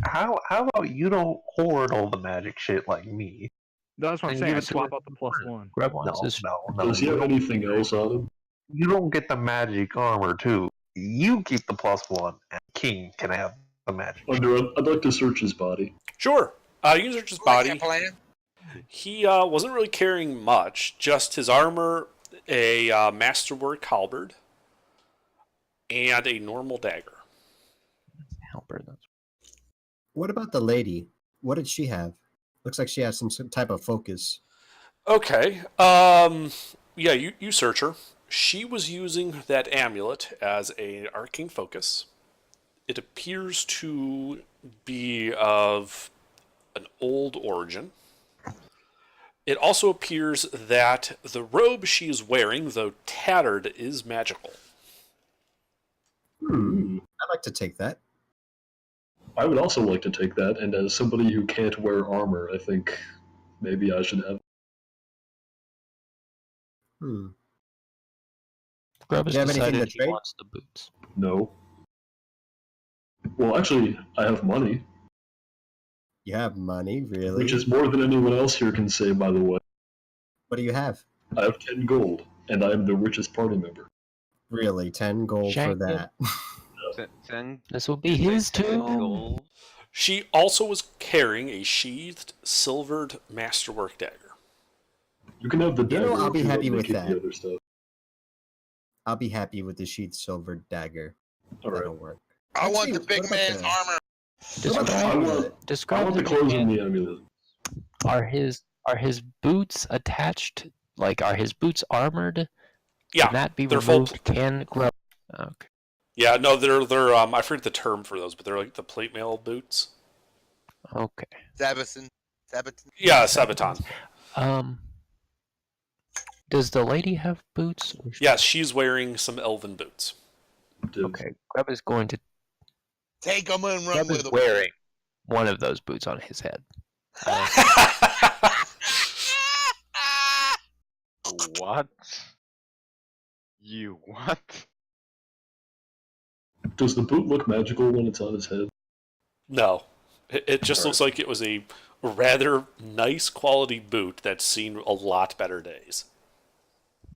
Speaker 1: How about you don't hoard all the magic shit like me?
Speaker 6: That's what I'm
Speaker 8: Then
Speaker 6: saying.
Speaker 8: give
Speaker 6: I
Speaker 8: it to
Speaker 6: swap
Speaker 8: him.
Speaker 6: out the +1.
Speaker 8: Grubbox is
Speaker 1: No.
Speaker 7: Does he
Speaker 1: You
Speaker 7: have
Speaker 1: don't,
Speaker 7: anything else on him?
Speaker 1: you don't get the magic armor too. You keep the +1, and King can have the magic.
Speaker 7: I'd like to search his body.
Speaker 2: Sure. You can search his
Speaker 3: I like
Speaker 2: body.
Speaker 3: that plan.
Speaker 2: He wasn't really carrying much, just his armor, a masterwork halberd, and a normal dagger.
Speaker 8: Halberd. That's
Speaker 5: What about the lady? What did she have? Looks like she has some type of focus.
Speaker 2: Okay. Yeah, you search her. She was using that amulet as an arcane focus. It appears to be of an old origin. It also appears that the robe she is wearing, though tattered, is magical.
Speaker 5: I'd like to take that.
Speaker 7: I would also like to take that, and as somebody who can't wear armor, I think maybe I should have.
Speaker 8: Grub
Speaker 5: Do
Speaker 8: has
Speaker 5: you have anything
Speaker 8: decided
Speaker 5: to
Speaker 8: he
Speaker 5: trade?
Speaker 8: wants the boots.
Speaker 7: No. Well, actually, I have money,
Speaker 5: You have money, really?
Speaker 7: which is more than anyone else here can say, by the way.
Speaker 5: What do you have?
Speaker 7: I have 10 gold, and I am the richest party member.
Speaker 5: Really, 10 gold for
Speaker 8: Shank it.
Speaker 5: that.
Speaker 4: Ten.
Speaker 8: This will be his
Speaker 4: 10
Speaker 8: too.
Speaker 4: gold.
Speaker 2: She also was carrying a sheathed, silvered masterwork dagger.
Speaker 7: You can have the
Speaker 5: You
Speaker 7: dagger.
Speaker 5: know, I'll
Speaker 7: if
Speaker 5: be
Speaker 7: you want
Speaker 5: happy
Speaker 7: me to
Speaker 5: with
Speaker 7: keep
Speaker 5: that.
Speaker 7: The other stuff.
Speaker 5: I'll be happy with the sheath silver dagger.
Speaker 7: All right.
Speaker 5: That'll work.
Speaker 3: I want the
Speaker 5: Actually,
Speaker 3: big
Speaker 5: what about
Speaker 3: man's
Speaker 5: the-
Speaker 3: armor.
Speaker 5: What about the
Speaker 7: I
Speaker 5: amulet?
Speaker 7: want, I
Speaker 8: Describe
Speaker 7: want the
Speaker 8: the
Speaker 7: clothes
Speaker 8: man.
Speaker 7: and the amulet.
Speaker 8: Are his boots attached? Like, are his boots armored?
Speaker 2: Yeah,
Speaker 8: Can that be
Speaker 2: they're full.
Speaker 8: removed? Can Grub? Okay.
Speaker 2: Yeah, no, they're I forget the term for those, but they're like the plate mail boots.
Speaker 8: Okay.
Speaker 3: Sabaton.
Speaker 2: Yeah, Sabaton.
Speaker 8: Does the lady have boots?
Speaker 2: Yes, she's wearing some elven boots.
Speaker 7: Dibs.
Speaker 8: Okay. Grub is going to.
Speaker 3: Take them and run
Speaker 8: Grub
Speaker 3: with
Speaker 8: is
Speaker 3: them.
Speaker 8: wearing one of those boots on his head.
Speaker 4: What? You what?
Speaker 7: Does the boot look magical when it's on his head?
Speaker 2: No, it just looks like it was a rather nice quality boot that's seen a lot better days.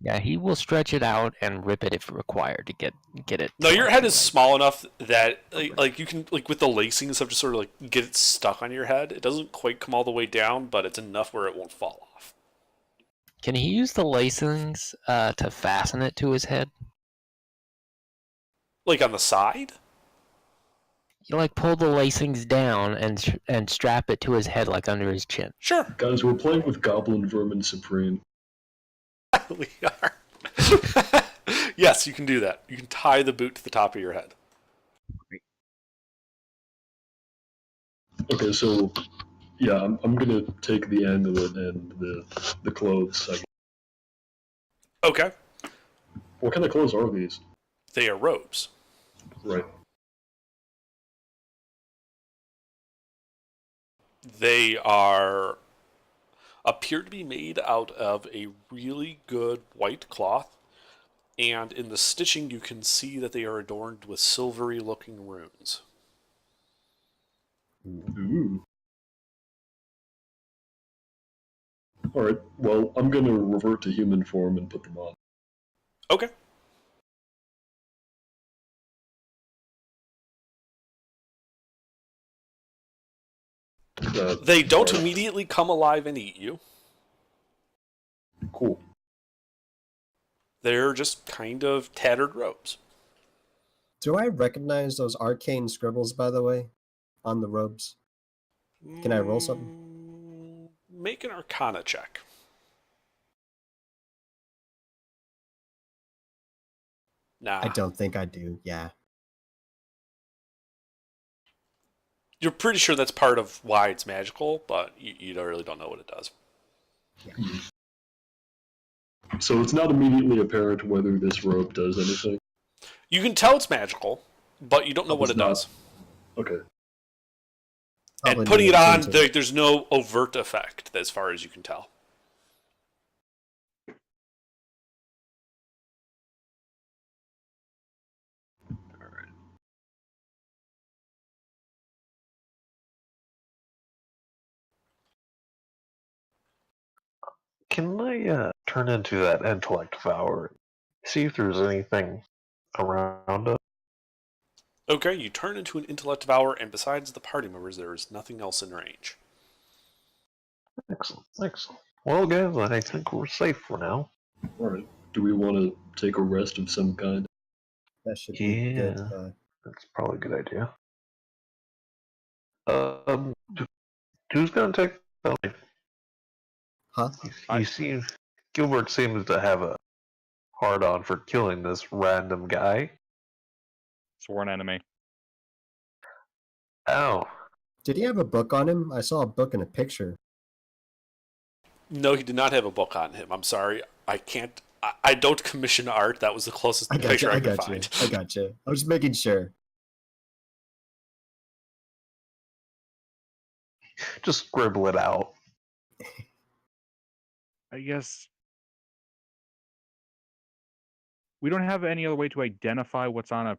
Speaker 8: Yeah, he will stretch it out and rip it if required to get it.
Speaker 2: No, your head is
Speaker 8: like-
Speaker 2: small enough that like you can with the lacing and stuff just sort of like get it stuck on your head. It doesn't quite come all the way down, but it's enough where it won't fall off.
Speaker 8: Can he use the lacings to fasten it to his head?
Speaker 2: Like on the side?
Speaker 8: You like pull the lacings down and strap it to his head like under his chin.
Speaker 2: Sure.
Speaker 7: Guys, we're playing with Goblin Vermin Supreme.
Speaker 2: We are. Yes, you can do that. You can tie the boot to the top of your head.
Speaker 7: Okay, so yeah, I'm gonna take the amulet and the clothes.
Speaker 2: Okay.
Speaker 7: What kind of clothes are these?
Speaker 2: They are robes.
Speaker 7: Right.
Speaker 2: They appear to be made out of a really good white cloth, and in the stitching you can see that they are adorned with silvery looking runes.
Speaker 7: Ooh. Alright, well, I'm gonna revert to human form and put them on.
Speaker 2: Okay. They don't
Speaker 7: alright,
Speaker 2: immediately come alive and eat you.
Speaker 7: Cool.
Speaker 2: They're just kind of tattered robes.
Speaker 5: Do I recognize those arcane scribbles, by the way, on the robes? Can I roll something?
Speaker 2: Make an Arcana check. Nah.
Speaker 5: I don't think I do. Yeah.
Speaker 2: You're pretty sure that's part of why it's magical, but you really don't know what it does.
Speaker 7: So it's not immediately apparent whether this rope does anything.
Speaker 2: You can tell it's magical, but you don't know
Speaker 7: Oh,
Speaker 2: what
Speaker 7: it's
Speaker 2: it
Speaker 7: not.
Speaker 2: does.
Speaker 7: Okay.
Speaker 5: Probably
Speaker 2: And putting
Speaker 5: need
Speaker 2: it
Speaker 5: to
Speaker 2: on,
Speaker 5: change it.
Speaker 2: there's no overt effect as far as you can tell.
Speaker 1: Can I turn into that intellect devour? See if there's anything around us.
Speaker 2: Okay, you turn into an intellect devourer, and besides the party members, there is nothing else in range.
Speaker 1: Excellent, excellent. Well, guys, I think we're safe for now.
Speaker 7: Alright. Do we want to take a rest of some kind?
Speaker 5: That should be good.
Speaker 1: Yeah. That's probably a good idea. Who's gonna take the lead?
Speaker 5: Huh?
Speaker 1: Gilbert seems to have a hard-on for killing this random guy.
Speaker 6: Sworn enemy.
Speaker 1: Oh,
Speaker 5: Did he have a book on him? I saw a book and a picture.
Speaker 2: No, he did not have a book on him. I'm sorry. I can't. I don't commission art. That was the closest
Speaker 5: I got
Speaker 2: picture
Speaker 5: you.
Speaker 2: I
Speaker 5: I
Speaker 2: could
Speaker 5: got you.
Speaker 2: find.
Speaker 5: I got you. I was just making sure.
Speaker 1: just scribble it out.
Speaker 6: I guess we don't have any other way to identify what's on a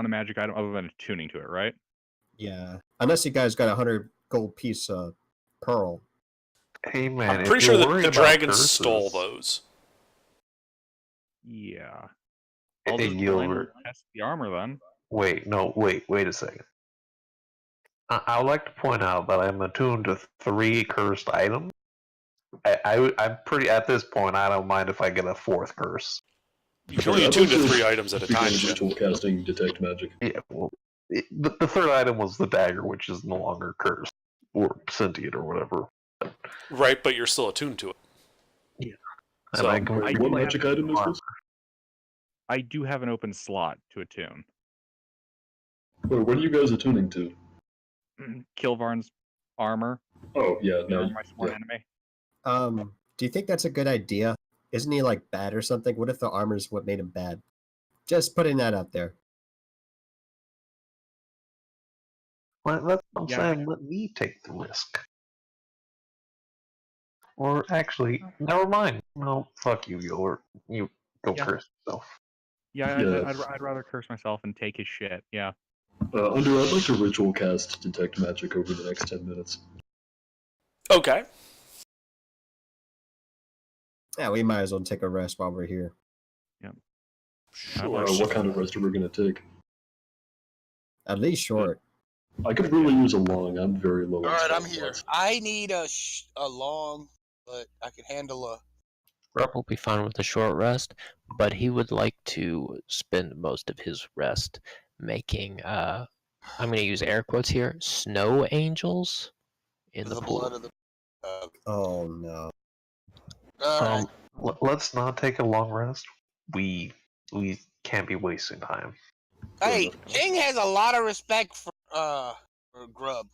Speaker 6: magic item other than tuning to it, right?
Speaker 5: Yeah. Unless you guys got 100 gold piece pearl.
Speaker 1: Hey man,
Speaker 2: I'm pretty sure that the dragon stole those.
Speaker 6: Yeah. I'll
Speaker 1: Hey,
Speaker 6: just
Speaker 1: Gilbert.
Speaker 6: blindly test the armor then.
Speaker 1: Wait a second. I would like to point out that I'm attuned to 3 cursed items. I'm pretty, at this point, I don't mind if I get a 4th curse.
Speaker 2: You can only attune to 3 items at a time, Jim.
Speaker 7: Ritual casting detect magic.
Speaker 1: Yeah, well, the 3rd item was the dagger, which is no longer cursed, or sentient, or whatever.
Speaker 2: Right, but you're still attuned to it.
Speaker 1: Yeah.
Speaker 2: So,
Speaker 1: And
Speaker 7: What magic item is this?
Speaker 6: I do have an open slot to attune.
Speaker 7: Wait, what are you guys attuning to?
Speaker 6: Kilvarn's armor.
Speaker 7: Oh, yeah, no.
Speaker 6: My sworn enemy.
Speaker 5: Do you think that's a good idea? Isn't he like bad or something? What if the armor's what made him bad? Just putting that out there.
Speaker 1: Well, that's what I'm
Speaker 6: Yeah.
Speaker 1: saying. Let me take the risk. Or actually, never mind. No, fuck you, Gilbert. You go
Speaker 6: Yeah.
Speaker 1: curse yourself.
Speaker 6: Yeah,
Speaker 7: Yeah.
Speaker 6: I'd rather curse myself and take his shit. Yeah.
Speaker 7: Under, I'd like to ritual cast detect magic over the next 10 minutes.
Speaker 2: Okay.
Speaker 5: Yeah, we might as well take a rest while we're here.
Speaker 2: Sure.
Speaker 7: What kind of rest are we going to take?
Speaker 5: At least short.
Speaker 7: I could really use a long. I'm very low.
Speaker 3: All
Speaker 7: on
Speaker 3: right,
Speaker 7: spell
Speaker 3: I'm here.
Speaker 7: slots.
Speaker 3: I need a long, but I can handle a.
Speaker 8: Rob will be fine with a short rest, but he would like to spend most of his rest making, I'm going to use air quotes here, snow angels in the pool.
Speaker 3: blood of the.
Speaker 5: Oh no.
Speaker 3: All right.
Speaker 1: Let's not take a long rest. We can't be wasting time.
Speaker 3: Hey, King has a lot of respect for Grub.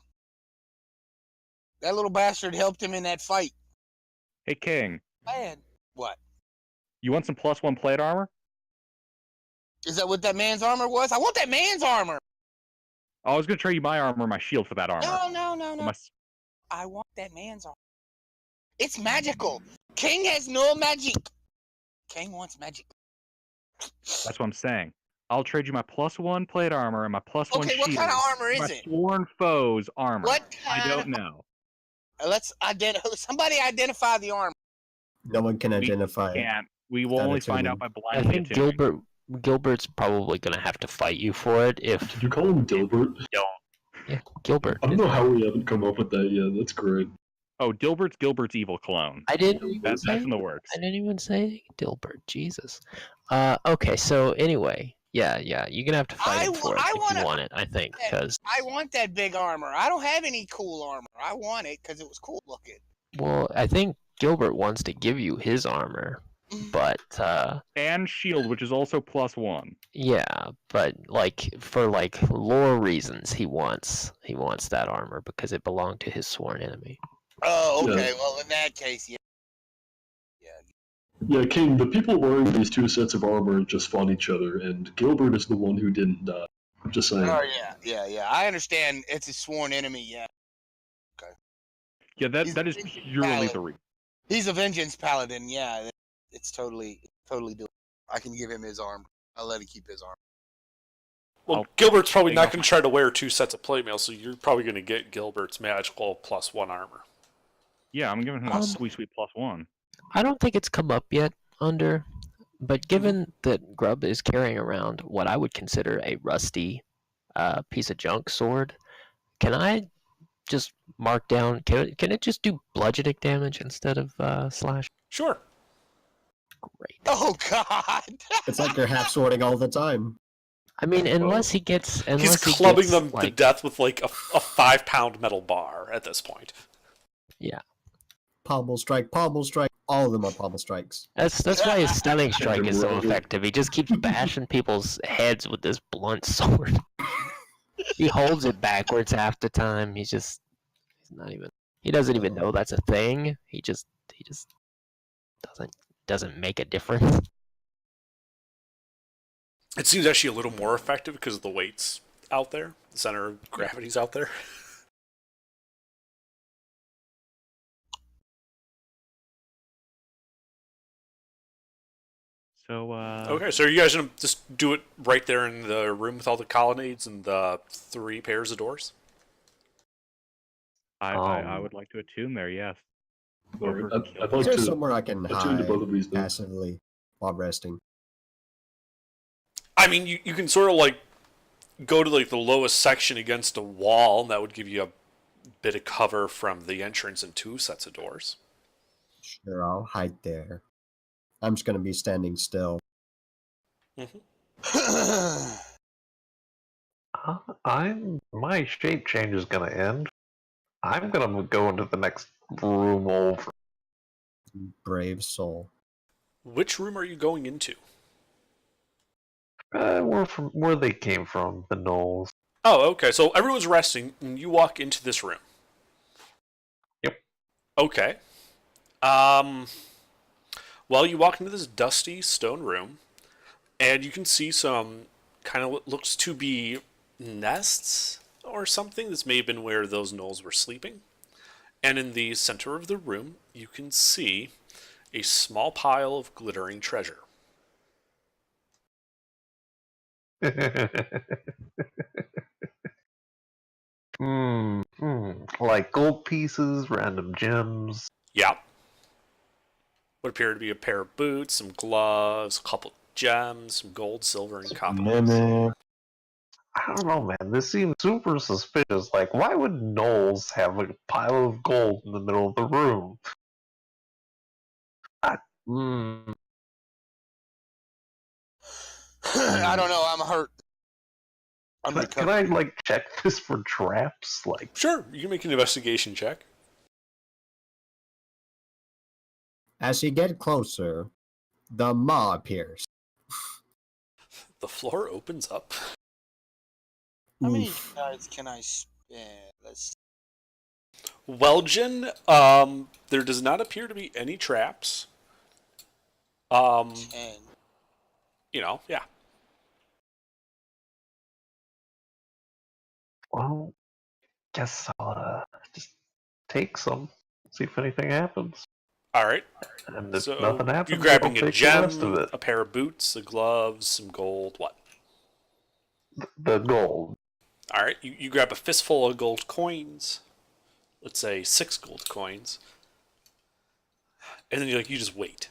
Speaker 3: That little bastard helped him in that fight.
Speaker 6: Hey, King.
Speaker 3: Man, what?
Speaker 6: You want some +1 plate armor?
Speaker 3: Is that what that man's armor was? I want that man's armor.
Speaker 6: Oh, I was going to trade you my armor and my shield for that armor.
Speaker 3: No.
Speaker 6: My
Speaker 3: I want that man's armor. It's magical. King has no magic. King wants magic.
Speaker 6: That's what I'm saying. I'll trade you my +1 plate armor and my +1 shield.
Speaker 3: Okay, what kind of armor
Speaker 6: my
Speaker 3: is it?
Speaker 6: sworn foe's armor.
Speaker 3: What kind
Speaker 6: I don't know.
Speaker 3: Let's somebody identify the armor.
Speaker 5: No one can identify it.
Speaker 6: Can't. We will
Speaker 5: Without
Speaker 6: only find
Speaker 5: attuning.
Speaker 6: out by
Speaker 8: I
Speaker 6: blindly
Speaker 8: think
Speaker 6: attuning.
Speaker 8: Gilbert's probably going to have to fight you for it if...
Speaker 7: Did you call him Dilbert?
Speaker 8: Yeah, Gilbert.
Speaker 7: I don't know how we haven't come up with that yet. That's great.
Speaker 6: Oh, Gilbert's evil clone.
Speaker 8: I didn't even
Speaker 6: That's
Speaker 8: say...
Speaker 6: in the works.
Speaker 8: I didn't even say Dilbert. Jesus. Okay, so anyway, yeah, you're gonna have to fight him for it if you want it, I think, because...
Speaker 3: I want that big armor. I don't have any cool armor. I want it because it was cool looking.
Speaker 8: Well, I think Gilbert wants to give you his armor, but,
Speaker 6: And shield, which is also +1.
Speaker 8: yeah, but, for, lore reasons, he wants that armor because it belonged to his sworn enemy.
Speaker 3: Oh, okay.
Speaker 7: Yeah.
Speaker 3: Well, in that case, yeah.
Speaker 7: Yeah, King, the people wearing these two sets of armor just fought each other, and Gilbert is the one who didn't die. I'm just saying.
Speaker 3: Oh yeah. I understand. It's a sworn enemy. Yeah.
Speaker 6: Yeah,
Speaker 3: He's
Speaker 6: that is
Speaker 3: a vengeance
Speaker 6: purely
Speaker 3: paladin.
Speaker 6: the reason.
Speaker 3: He's a vengeance paladin. Yeah, it's totally doable. I can give him his arm. I'll let him keep his arm.
Speaker 2: Well,
Speaker 6: I'll
Speaker 2: Gilbert's probably
Speaker 6: take
Speaker 2: not
Speaker 6: off
Speaker 2: going
Speaker 6: my-
Speaker 2: to try to wear 2 sets of plate mail, so you're probably going to get Gilbert's magical +1 armor.
Speaker 6: Yeah, I'm giving him a sweet +1.
Speaker 8: I don't think it's come up yet under, but given that Grub is carrying around what I would consider a rusty piece of junk sword, can I just mark down? Can it just do bludgeoning damage instead of slash?
Speaker 2: Sure.
Speaker 8: Great.
Speaker 3: Oh God!
Speaker 5: It's like you're half sorting all the time.
Speaker 8: I mean, unless he gets,
Speaker 2: He's clubbing them to death with like a 5-pound metal bar at this point.
Speaker 8: Yeah.
Speaker 5: Pommel strike, all of them are pommel strikes.
Speaker 8: That's why his stunning strike is so
Speaker 7: Right.
Speaker 8: effective. He just keeps bashing people's heads with this blunt sword. He holds it backwards half the time. He doesn't even know that's a thing. He just doesn't make a difference.
Speaker 2: It seems actually a little more effective because of the weight's out there. The center of gravity's out there.
Speaker 6: So
Speaker 2: Okay, so are you guys going to just do it right there in the room with all the colonnades and the 3 pairs of doors?
Speaker 6: I would like to attune there. Yes.
Speaker 7: Alright, I'd
Speaker 5: Is
Speaker 7: like
Speaker 5: there
Speaker 7: to
Speaker 5: somewhere I can
Speaker 7: attune to
Speaker 5: hide
Speaker 7: both of these things.
Speaker 5: passively while resting?
Speaker 2: I mean, you can sort of like go to like the lowest section against a wall, and that would give you a bit of cover from the entrance and 2 sets of doors.
Speaker 5: Sure, I'll hide there. I'm just gonna be standing still.
Speaker 1: My shape change is gonna end. I'm gonna go into the next room over.
Speaker 5: Brave soul.
Speaker 2: Which room are you going into?
Speaker 1: Where they came from, the gnolls.
Speaker 2: Oh, okay. So everyone's resting, and you walk into this room.
Speaker 1: Yep.
Speaker 2: Okay. Well, you walk into this dusty stone room, and you can see some kind of what looks to be nests or something. This may have been where those gnolls were sleeping. And in the center of the room, you can see a small pile of glittering treasure.
Speaker 1: Like gold pieces, random gems.
Speaker 2: Yeah. What appear to be a pair of boots, some gloves, a couple gems, some gold, silver, and copper.
Speaker 1: I don't know, man. This seems super suspicious. Like, why would gnolls have a pile of gold in the middle of the room?
Speaker 3: I don't know. I'm hurt. I'm
Speaker 1: Can I like check this for traps? Like,
Speaker 2: Sure, you can make an investigation check.
Speaker 5: As you get closer, the maw appears.
Speaker 2: The floor opens up.
Speaker 3: How many
Speaker 5: Oof.
Speaker 3: cards can I spend? Let's.
Speaker 2: Welgen, there does not appear to be any traps.
Speaker 3: And
Speaker 2: Yeah.
Speaker 1: well, guess I'll just take some, see if anything happens.
Speaker 2: All right.
Speaker 1: And if
Speaker 2: So
Speaker 1: nothing happens,
Speaker 2: you're grabbing
Speaker 1: I'll
Speaker 2: a
Speaker 1: take the rest of
Speaker 2: gem,
Speaker 1: it.
Speaker 2: a pair of boots, some gloves, some gold. What?
Speaker 1: The gold.
Speaker 2: All right. You grab a fistful of gold coins. Let's say 6 gold coins. And then you just wait.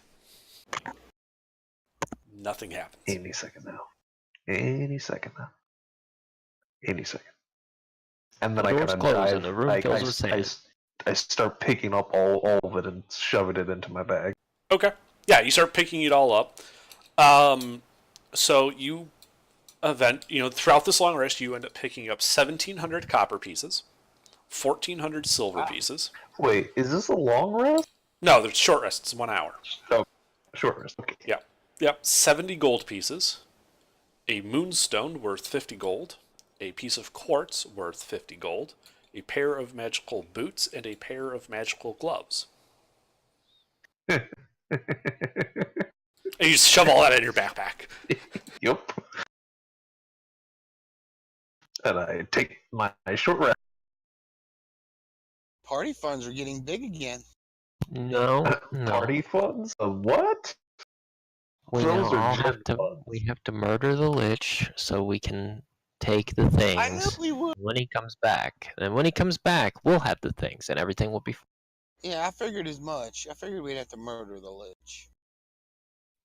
Speaker 2: Nothing happens.
Speaker 1: Any second now. Any second. And then
Speaker 8: The
Speaker 1: I
Speaker 8: door's
Speaker 1: kind of
Speaker 8: closed
Speaker 1: dive.
Speaker 8: and the room fills with sand.
Speaker 1: I start picking up all of it and shoving it into my bag.
Speaker 2: Okay. Yeah, you start picking it all up. So you throughout this long rest, you end up picking up 1,700 copper pieces, 1,400 silver pieces.
Speaker 1: Wait, is this a long rest?
Speaker 2: No, they're short rests, 1 hour.
Speaker 1: Oh, short rest. Okay.
Speaker 2: Yep, 70 gold pieces, a moonstone worth 50 gold, a piece of quartz worth 50 gold, a pair of magical boots, and a pair of magical gloves. And you just shove all that in your backpack.
Speaker 1: Yep. And I take my short rest.
Speaker 3: Party funds are getting big again.
Speaker 8: No, no.
Speaker 1: Party funds? What?
Speaker 8: We
Speaker 1: Those
Speaker 8: now
Speaker 1: are
Speaker 8: all
Speaker 1: gen
Speaker 8: have to.
Speaker 1: funds.
Speaker 8: We have to murder the Lich so we can take the
Speaker 3: I knew
Speaker 8: things
Speaker 3: we would.
Speaker 8: when he comes back. And when he comes back, we'll have the things, and everything will be.
Speaker 3: Yeah, I figured as much. I figured we'd have to murder the Lich.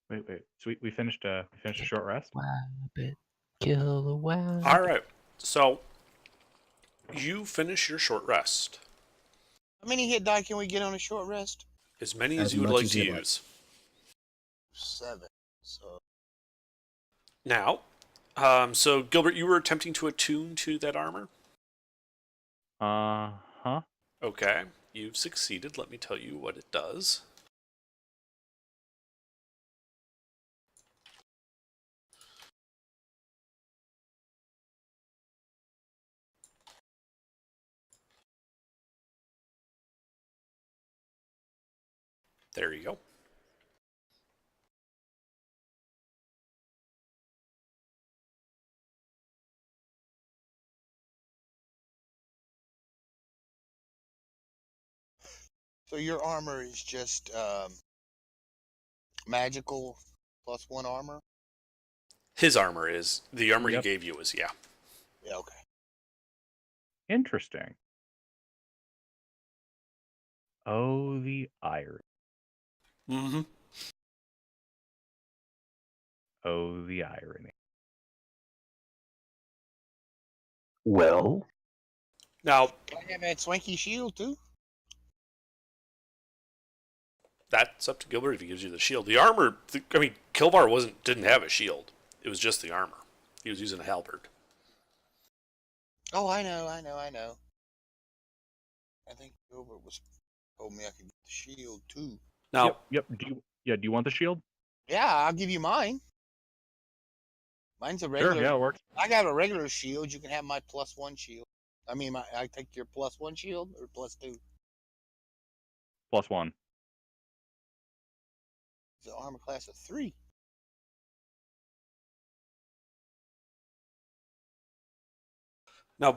Speaker 6: Wait. So we finished a short rest.
Speaker 8: Wabbit, kill the wabbit.
Speaker 2: All right. So you finish your short rest.
Speaker 3: How many hit die can we get on a short rest?
Speaker 2: As many as
Speaker 5: As
Speaker 2: you would
Speaker 5: much
Speaker 2: like
Speaker 5: as
Speaker 2: to
Speaker 5: you'd like.
Speaker 2: use.
Speaker 3: 7. So
Speaker 2: Now, so Gilbert, you were attempting to attune to that armor?
Speaker 6: Huh?
Speaker 2: Okay. You've succeeded. Let me tell you what it does. There you go.
Speaker 3: So your armor is just magical +1 armor?
Speaker 2: His armor is. The armor
Speaker 6: Yep.
Speaker 2: he gave you is, yeah.
Speaker 3: Yeah, okay.
Speaker 6: Interesting. Oh, the iron.
Speaker 2: Mm-hmm.
Speaker 6: Oh, the irony.
Speaker 1: Well,
Speaker 2: Now,
Speaker 3: Can I have that swanky shield too?
Speaker 2: that's up to Gilbert if he gives you the shield. The armor, Kilvar didn't have a shield. It was just the armor. He was using a halberd.
Speaker 3: Oh, I know. I think Gilbert told me I could get the shield too.
Speaker 2: Now,
Speaker 6: Yep. Do you want the shield?
Speaker 3: Yeah, I'll give you mine. Mine's a
Speaker 6: Sure.
Speaker 3: regular.
Speaker 6: Yeah, it works.
Speaker 3: I got a regular shield. You can have my +1 shield. I mean, I take your +1 shield or +2.
Speaker 6: +1.
Speaker 3: It's an armor class of 3.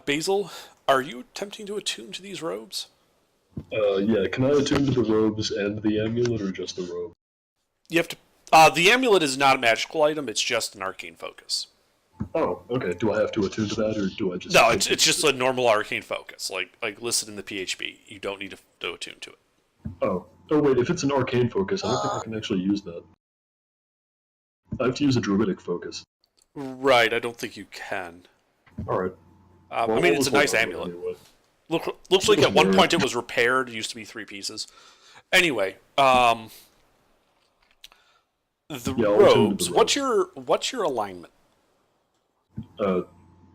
Speaker 2: Basil, are you attempting to attune to these robes?
Speaker 7: Yeah, can I attune to the robes and the amulet, or just the robe?
Speaker 2: You have to. The amulet is not a magical item. It's just an arcane focus.
Speaker 7: Oh, okay. Do I have to attune to that, or do I just...
Speaker 2: No, it's just a normal arcane focus, like listed in the PHB. You don't need to attune to it.
Speaker 7: Oh, wait, if it's an arcane focus, I don't think I can actually use that. I have to use a druidic focus.
Speaker 2: Right, I don't think you can.
Speaker 7: Alright.
Speaker 2: It's a nice amulet.
Speaker 7: Anyway.
Speaker 2: Looks like at one point it was repaired. It used to be 3 pieces. Anyway, the robes. What's your alignment?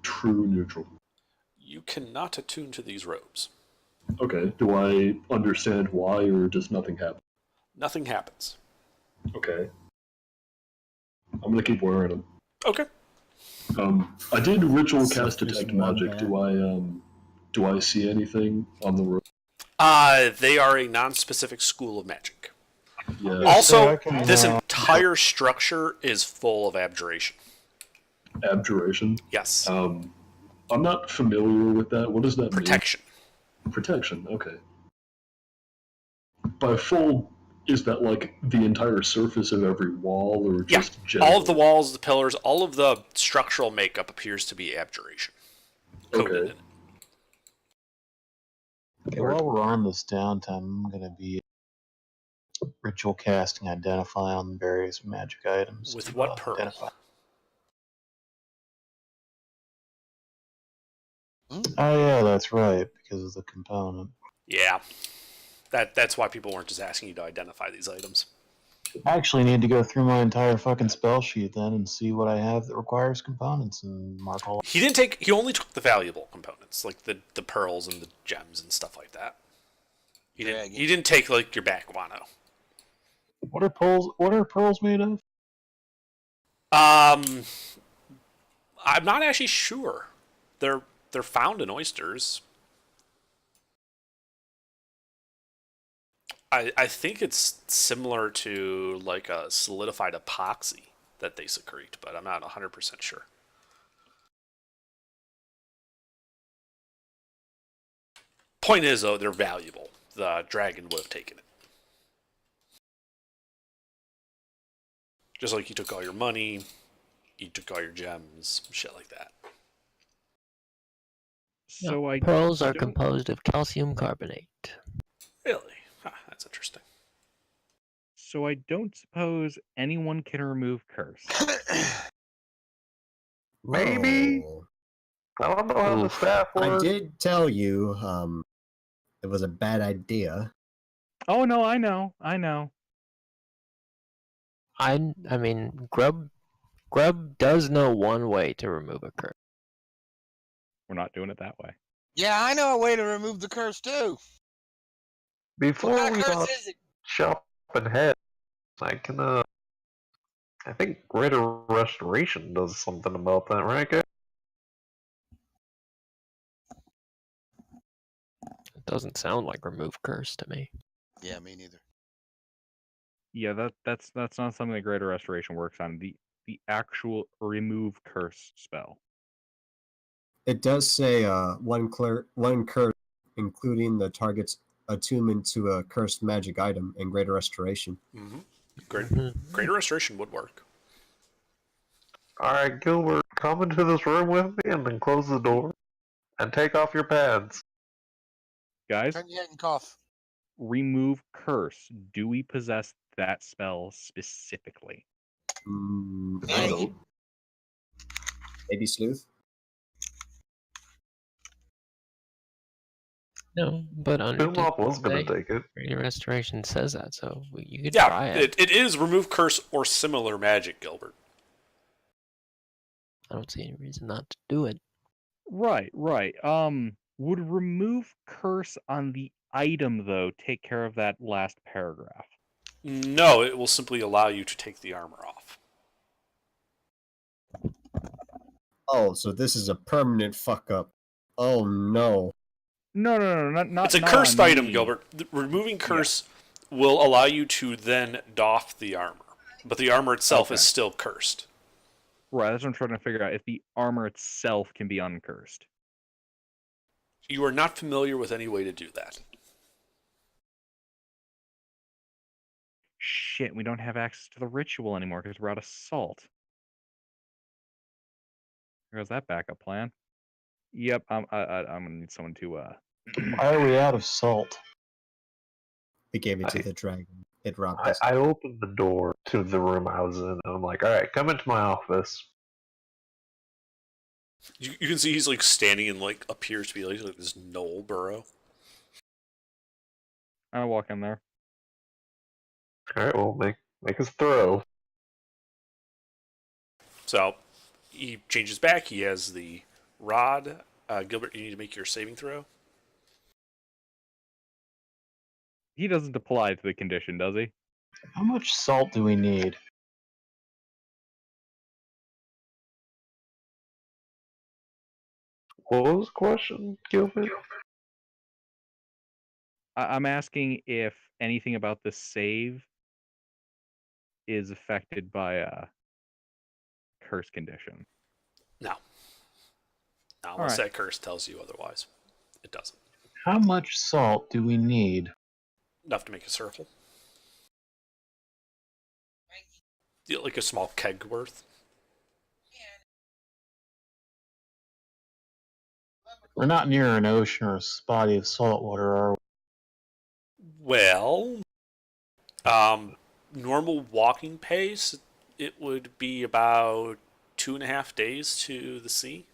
Speaker 7: True neutral.
Speaker 2: You cannot attune to these robes.
Speaker 7: Okay, do I understand why, or does nothing happen?
Speaker 2: Nothing happens.
Speaker 7: Okay. I'm gonna keep wearing them.
Speaker 2: Okay.
Speaker 7: I did ritual cast
Speaker 9: Selfish
Speaker 7: detect
Speaker 9: one,
Speaker 7: magic.
Speaker 9: man.
Speaker 7: Do I see anything on the robe?
Speaker 2: They are a non-specific school of magic.
Speaker 7: Yeah.
Speaker 2: Also, this entire structure is full of abjuration.
Speaker 7: Abjuration?
Speaker 2: Yes.
Speaker 7: I'm not familiar with that. What does that
Speaker 2: Protection.
Speaker 7: mean? Protection, okay. By full, is that like the entire surface of every wall, or just general?
Speaker 2: All of the walls, the pillars, all of the structural makeup appears to be abjuration. Coded in it.
Speaker 9: Okay, while we're on this downtime, I'm going to be ritual casting Identify on various magic items.
Speaker 2: With
Speaker 9: to,
Speaker 2: what pearl?
Speaker 9: Identify. Oh yeah, that's right, because of the component.
Speaker 2: Yeah. That's why people weren't just asking you to identify these items.
Speaker 9: I actually need to go through my entire fucking spell sheet then and see what I have that requires components and mark all.
Speaker 2: He only took the valuable components, like the pearls and the gems and stuff like that. He didn't take like your back guano.
Speaker 9: What are pearls made of?
Speaker 2: I'm not actually sure. They're found in oysters. I think it's similar to like a solidified epoxy that they secrete, but I'm not 100% sure. Point is, though, they're valuable. The dragon would have taken it. Just like he took all your money, he took all your gems, shit like that.
Speaker 6: So I
Speaker 8: Pearls are
Speaker 6: don't-
Speaker 8: composed of calcium carbonate.
Speaker 2: Really? Huh, that's interesting.
Speaker 6: So I don't suppose anyone can remove curse.
Speaker 1: Maybe.
Speaker 5: Oh,
Speaker 1: I don't know how the
Speaker 8: Oof.
Speaker 1: staff
Speaker 5: I
Speaker 1: works.
Speaker 5: did tell you it was a bad idea.
Speaker 6: Oh no, I know.
Speaker 8: I mean, Grub does know one way to remove a curse.
Speaker 6: We're not doing it that way.
Speaker 3: Yeah, I know a way to remove the curse too. What
Speaker 1: Before
Speaker 3: kind
Speaker 1: we
Speaker 3: of curse
Speaker 1: got
Speaker 3: is it?
Speaker 1: chopping head, I can I think Greater Restoration does something about that, right, guys?
Speaker 8: It doesn't sound like remove curse to me.
Speaker 3: Yeah, me neither.
Speaker 6: Yeah, that's not something that Greater Restoration works on. The actual remove curse spell.
Speaker 5: It does say one curse, including the target's attunement to a cursed magic item and greater restoration.
Speaker 2: Mm-hmm. Great,
Speaker 8: Mhm.
Speaker 2: Greater Restoration would work.
Speaker 1: Alright, Gilbert, come into this room with me and then close the door. And take off your pads.
Speaker 6: Guys,
Speaker 3: Turn your head and cough.
Speaker 6: remove curse. Do we possess that spell specifically?
Speaker 5: Mm,
Speaker 9: I
Speaker 5: I
Speaker 9: don't.
Speaker 5: maybe sleuth.
Speaker 8: No, but under
Speaker 1: Boomop was gonna
Speaker 8: say,
Speaker 1: take it.
Speaker 8: Greater Restoration says that, so you could
Speaker 2: Yeah,
Speaker 8: try it.
Speaker 2: it is remove curse or similar magic, Gilbert.
Speaker 8: I don't see any reason not to do it.
Speaker 6: Right. Would remove curse on the item though take care of that last paragraph?
Speaker 2: No, it will simply allow you to take the armor off.
Speaker 5: Oh, so this is a permanent fuck up. Oh no.
Speaker 6: No, not.
Speaker 2: It's a
Speaker 6: not
Speaker 2: cursed
Speaker 6: on
Speaker 2: item,
Speaker 6: me.
Speaker 2: Gilbert. Removing curse will allow you to then doff the armor, but the armor itself is
Speaker 6: Okay.
Speaker 2: still cursed.
Speaker 6: Right, that's what I'm trying to figure out. If the armor itself can be uncursed.
Speaker 2: You are not familiar with any way to do that.
Speaker 6: Shit, we don't have access to the ritual anymore because we're out of salt. There goes that backup plan. Yep, I'm gonna need someone to
Speaker 9: Why are we out of salt?
Speaker 5: We gave it to
Speaker 1: I-
Speaker 5: the dragon. It robbed us.
Speaker 1: I opened the door to the room I was in, and I'm like, alright, come into my office.
Speaker 2: You can see he's like standing in like appears to be like this knoll burrow.
Speaker 6: I'll walk in there.
Speaker 1: Alright, well, make us throw.
Speaker 2: So he changes back. He has the rod. Gilbert, you need to make your saving throw.
Speaker 6: He doesn't apply to the condition, does he?
Speaker 9: How much salt do we need?
Speaker 1: What was the question, Gilbert?
Speaker 6: I'm asking if anything about the save is affected by a curse condition.
Speaker 2: No. Now,
Speaker 6: All
Speaker 2: unless
Speaker 6: right.
Speaker 2: that curse tells you otherwise, it doesn't.
Speaker 9: How much salt do we need?
Speaker 2: Enough to make a circle. Yeah, like a small keg worth.
Speaker 9: We're not near an ocean or a body of salt water, are we?
Speaker 2: Well, normal walking pace, it would be about 2.5 days to the sea.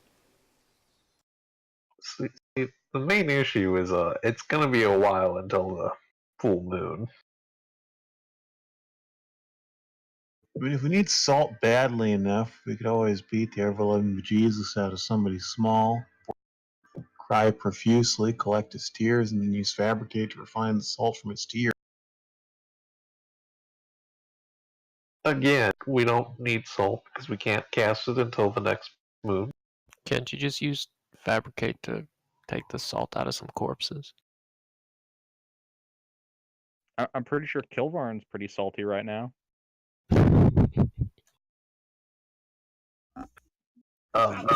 Speaker 1: See, the main issue is it's gonna be a while until the full moon.
Speaker 9: I mean, if we need salt badly enough, we could always beat the ever-loving bejesus out of somebody small, cry profusely, collect his tears, and then use Fabricate to refine the salt from his tears.
Speaker 1: Again, we don't need salt because we can't cast it until the next moon.
Speaker 8: Can't you just use Fabricate to take the salt out of some corpses?
Speaker 6: I'm pretty sure Kilvarn's pretty salty right now.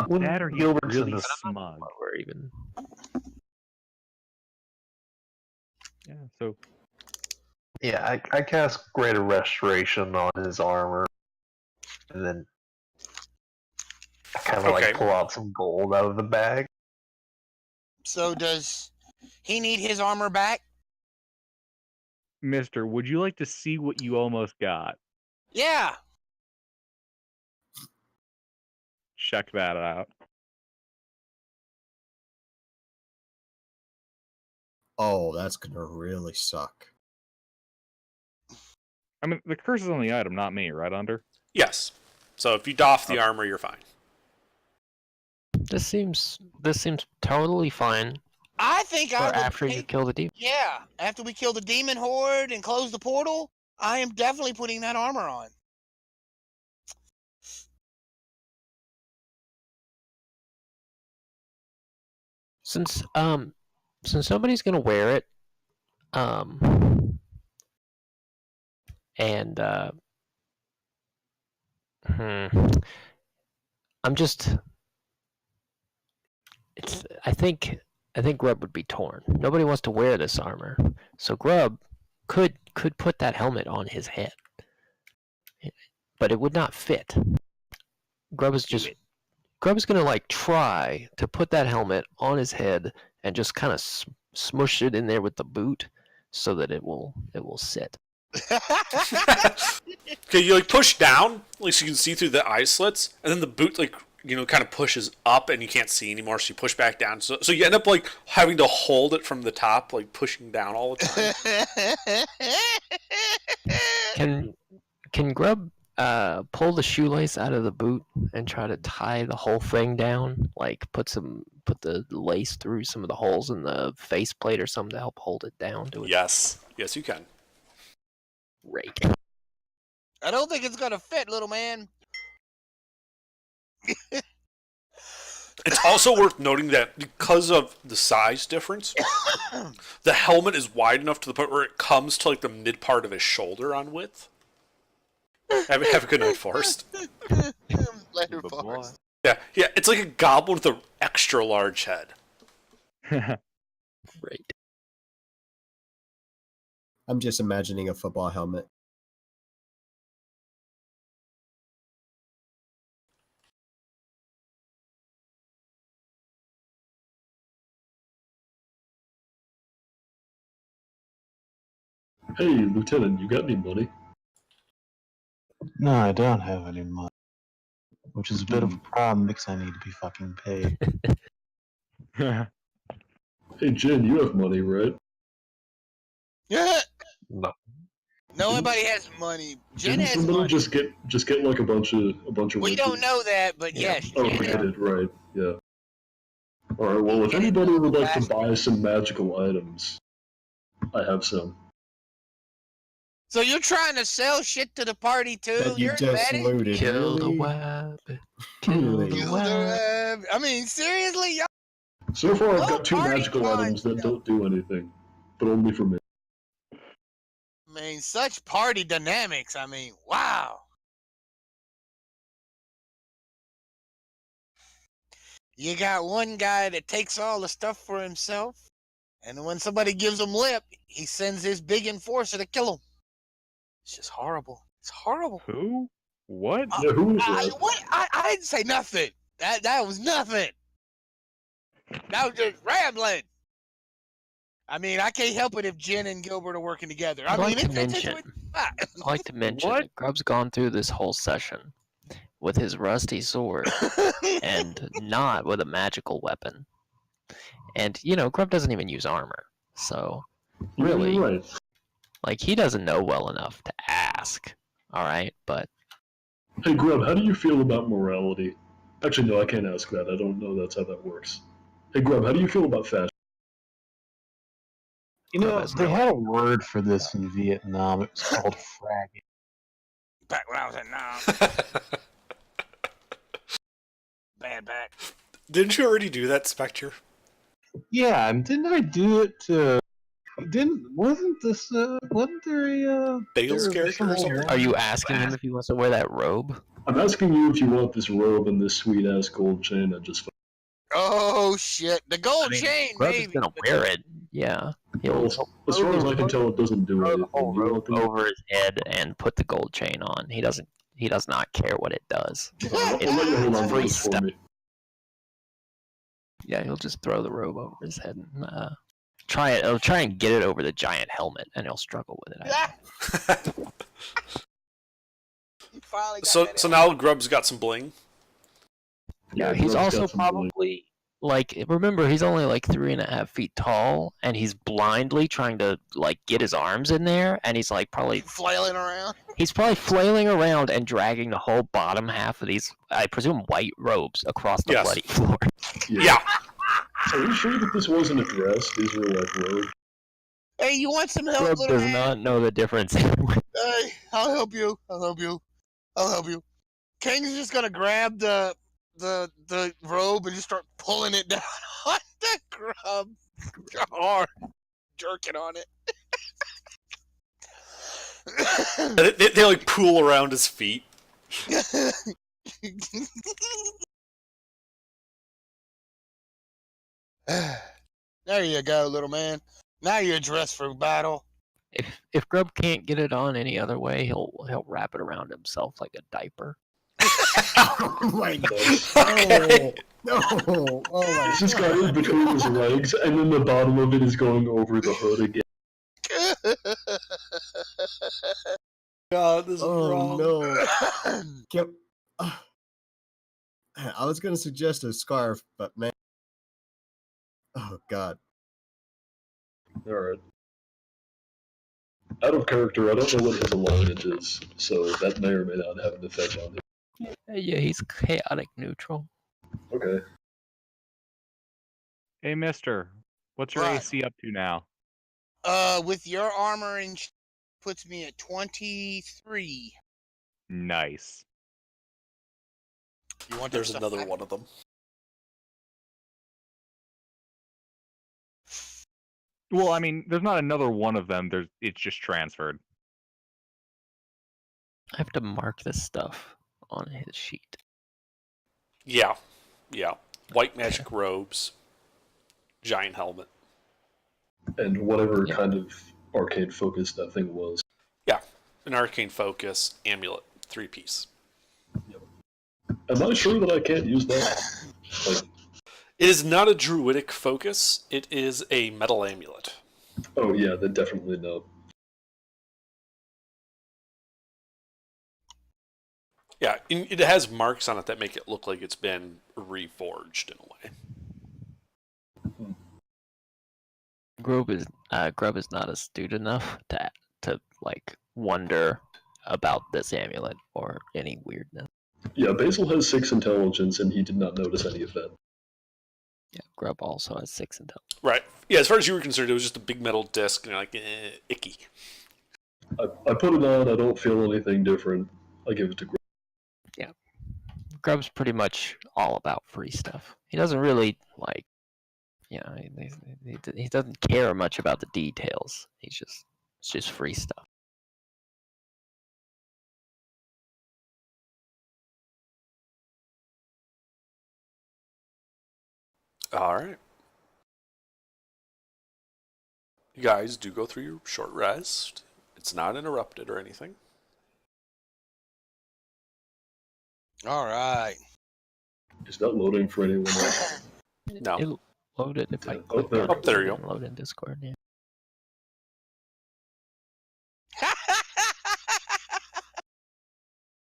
Speaker 1: When
Speaker 6: That or he's
Speaker 1: Gilbert's in
Speaker 6: really
Speaker 1: the
Speaker 6: smug.
Speaker 8: Or even.
Speaker 6: Yeah, so
Speaker 1: yeah, I cast Greater Restoration on his armor, and then I kind of
Speaker 2: Okay.
Speaker 1: like pull out some gold out of the bag.
Speaker 3: So does he need his armor back?
Speaker 6: Mister, would you like to see what you almost got?
Speaker 3: Yeah.
Speaker 6: Check that out.
Speaker 5: Oh, that's gonna really suck.
Speaker 6: I mean, the curse is on the item, not me, right, Under?
Speaker 2: Yes. So if you doff the armor, you're fine.
Speaker 8: This seems totally fine
Speaker 3: I think
Speaker 8: for
Speaker 3: I would
Speaker 8: after you
Speaker 3: take-
Speaker 8: kill the demon.
Speaker 3: Yeah, after we kill the demon horde and close the portal, I am definitely putting that armor on.
Speaker 8: Since nobody's gonna wear it, and I'm just, I think Grub would be torn. Nobody wants to wear this armor, so Grub could put that helmet on his head, but it would not fit. Grub is gonna like try to put that helmet on his head and just kind of smush it in there with the boot so that it will sit.
Speaker 2: Okay, you like push down, like so you can see through the eye slits, and then the boot like kind of pushes up, and you can't see anymore. So you push back down. So you end up like having to hold it from the top, like pushing down all the time.
Speaker 8: Can Grub pull the shoelace out of the boot and try to tie the whole thing down? Like put the lace through some of the holes in the faceplate or something to help hold it down to it.
Speaker 2: Yes, you can.
Speaker 8: Great.
Speaker 3: I don't think it's gonna fit, little man.
Speaker 2: It's also worth noting that because of the size difference, the helmet is wide enough to the point where it comes to like the mid part of his shoulder on width. Have a good night, Forrest.
Speaker 3: Later, Forrest.
Speaker 2: Yeah, it's like a goblin with an extra large head.
Speaker 8: Great.
Speaker 5: I'm just imagining a football helmet.
Speaker 7: Hey, Lieutenant, you got any money?
Speaker 9: No, I don't have any money. Which is a bit of a problem because I need to be fucking paid.
Speaker 7: Hey, Jen, you have money, right?
Speaker 3: Yeah.
Speaker 1: No.
Speaker 3: Nobody has money. Jen
Speaker 7: Didn't
Speaker 3: has
Speaker 7: somebody
Speaker 3: money.
Speaker 7: just get like a bunch of
Speaker 3: We don't know that, but yes.
Speaker 7: Oh,
Speaker 3: Jen
Speaker 7: I did, right? Yeah. All right. Well, if anybody would like to buy some magical items, I have some.
Speaker 3: So you're trying to sell shit to the party too?
Speaker 5: That you
Speaker 3: You're
Speaker 5: just
Speaker 3: betting?
Speaker 5: looted.
Speaker 8: Kill the
Speaker 5: really?
Speaker 8: web. Kill the
Speaker 3: Kill the
Speaker 8: web.
Speaker 3: web. I mean, seriously, y'all.
Speaker 7: So far, I've
Speaker 3: Well,
Speaker 7: got two
Speaker 3: party
Speaker 7: magical
Speaker 3: time,
Speaker 7: items that
Speaker 3: though.
Speaker 7: don't do anything, but only for me.
Speaker 3: I mean, such party dynamics. I mean, wow. You got one guy that takes all the stuff for himself, and when somebody gives him lip, he sends his big enforcer to kill him. It's just horrible. It's horrible.
Speaker 6: Who? What?
Speaker 7: Yeah, who was
Speaker 3: I,
Speaker 7: that?
Speaker 3: what? I didn't say nothing. That was nothing. That was just rambling. I mean, I can't help it if Jen and Gilbert are working together. I
Speaker 8: I'd
Speaker 3: mean,
Speaker 8: like to
Speaker 3: it's
Speaker 8: mention. I'd like to mention
Speaker 6: What?
Speaker 8: that Grub's gone through this whole session with his rusty sword and not with a magical weapon. And Grub doesn't even use armor, so really,
Speaker 7: You're right.
Speaker 8: like he doesn't know well enough to ask. All right, but
Speaker 7: Hey, Grub, how do you feel about morality? Actually, no, I can't ask that. I don't know that's how that works. Hey, Grub, how do you feel about fashion?
Speaker 9: You know,
Speaker 8: That's
Speaker 9: they
Speaker 8: not-
Speaker 9: had a word for this in Vietnam. It was called fragging.
Speaker 3: Back when I was in Nam. Bad back.
Speaker 2: Didn't you already do that, Spectre?
Speaker 9: Yeah, and didn't I do it to
Speaker 7: Wasn't there a
Speaker 2: Bale's character or something?
Speaker 8: Are you asking him if he wants to wear that robe?
Speaker 7: I'm asking you if you want this robe and this sweet ass gold chain. I just
Speaker 3: Oh shit! The gold chain,
Speaker 8: Grubb is
Speaker 3: maybe.
Speaker 8: gonna wear it. Yeah, he'll
Speaker 7: as far as I can tell, it doesn't do
Speaker 8: throw
Speaker 7: anything.
Speaker 8: the whole
Speaker 7: You
Speaker 8: robe
Speaker 7: want them-
Speaker 8: over his head and put the gold chain on. He does not care what it does.
Speaker 7: I'll let you hold on to
Speaker 8: free
Speaker 7: this for
Speaker 8: stuff.
Speaker 7: me.
Speaker 8: Yeah, he'll just throw the robe over his head and try it. He'll try and get it over the giant helmet, and he'll struggle with it.
Speaker 3: He finally got
Speaker 2: So
Speaker 3: that
Speaker 2: now Grubb's got some bling.
Speaker 8: Yeah, he's
Speaker 7: Grubb's
Speaker 8: also
Speaker 7: got some bling.
Speaker 8: probably like, remember, he's only like 3.5 feet tall, and he's blindly trying to like get his arms in there, and he's like probably
Speaker 3: flailing around.
Speaker 8: He's probably flailing around and dragging the whole bottom half of these, I presume, white robes across the
Speaker 2: Yes.
Speaker 8: bloody floor.
Speaker 2: Yeah.
Speaker 7: Are you sure that this wasn't a dress? These were like robes.
Speaker 3: Hey, you want some help,
Speaker 8: Grub
Speaker 3: little
Speaker 8: does
Speaker 3: man?
Speaker 8: not know the difference.
Speaker 3: Hey, I'll help you. I'll help you. I'll help you. King's just gonna grab the robe and just start pulling it down on the Grub hard, jerking on it.
Speaker 2: They like pool around his feet.
Speaker 3: There you go, little man. Now you're dressed for battle.
Speaker 8: If Grub can't get it on any other way, he'll wrap it around himself like a diaper.
Speaker 5: Oh my
Speaker 7: Nice.
Speaker 2: Okay.
Speaker 5: no! Oh my
Speaker 7: It's just got in between his legs, and then the bottom of it is going over the hood again.
Speaker 2: God, this is
Speaker 5: Oh
Speaker 2: wrong.
Speaker 5: no! Yep. I was gonna suggest a scarf, but man. Oh god.
Speaker 7: Alright. Out of character, I don't know what his alignment is, so that may or may not have an effect on him.
Speaker 8: Yeah, he's chaotic neutral.
Speaker 7: Okay.
Speaker 6: Hey, mister, what's your
Speaker 3: Right.
Speaker 6: AC up to now?
Speaker 3: With your armor and puts me at 23.
Speaker 6: Nice.
Speaker 3: You want that
Speaker 2: There's
Speaker 3: stuff
Speaker 2: another
Speaker 3: back?
Speaker 2: one of them.
Speaker 6: Well, I mean, there's not another one of them. It's just transferred.
Speaker 8: I have to mark this stuff on his sheet.
Speaker 2: Yeah. Yeah. White magic robes. Giant helmet.
Speaker 7: And whatever
Speaker 8: Yeah.
Speaker 7: kind of arcane focus that thing was.
Speaker 2: Yeah. An arcane focus amulet. 3-piece.
Speaker 7: Am I sure that I can't use that? Like,
Speaker 2: It is not a druidic focus. It is a metal amulet.
Speaker 7: oh yeah, then definitely no.
Speaker 2: Yeah, it has marks on it that make it look like it's been reforged in a way.
Speaker 8: Grub is not astute enough to like wonder about this amulet or any weirdness.
Speaker 7: Yeah, Basil has 6 intelligence, and he did not notice any of that.
Speaker 8: Yeah, Grub also has 6 intelligence.
Speaker 2: Right. Yeah, as far as you were concerned, it was just a big metal disc, and you're like, icky.
Speaker 7: I put it on, I don't feel anything different. I give it to Grub.
Speaker 8: Grub's pretty much all about free stuff. He doesn't really like, you know, he doesn't care much about the details. It's just free stuff.
Speaker 2: All right. You guys do go through your short rest. It's not interrupted or anything.
Speaker 3: All right.
Speaker 7: Is that loading for anyone else?
Speaker 2: No.
Speaker 8: It'll load it if I
Speaker 7: Yeah. Oh,
Speaker 8: click
Speaker 7: there
Speaker 8: on
Speaker 7: we
Speaker 2: go. There you
Speaker 8: it and load in Discord. Yeah.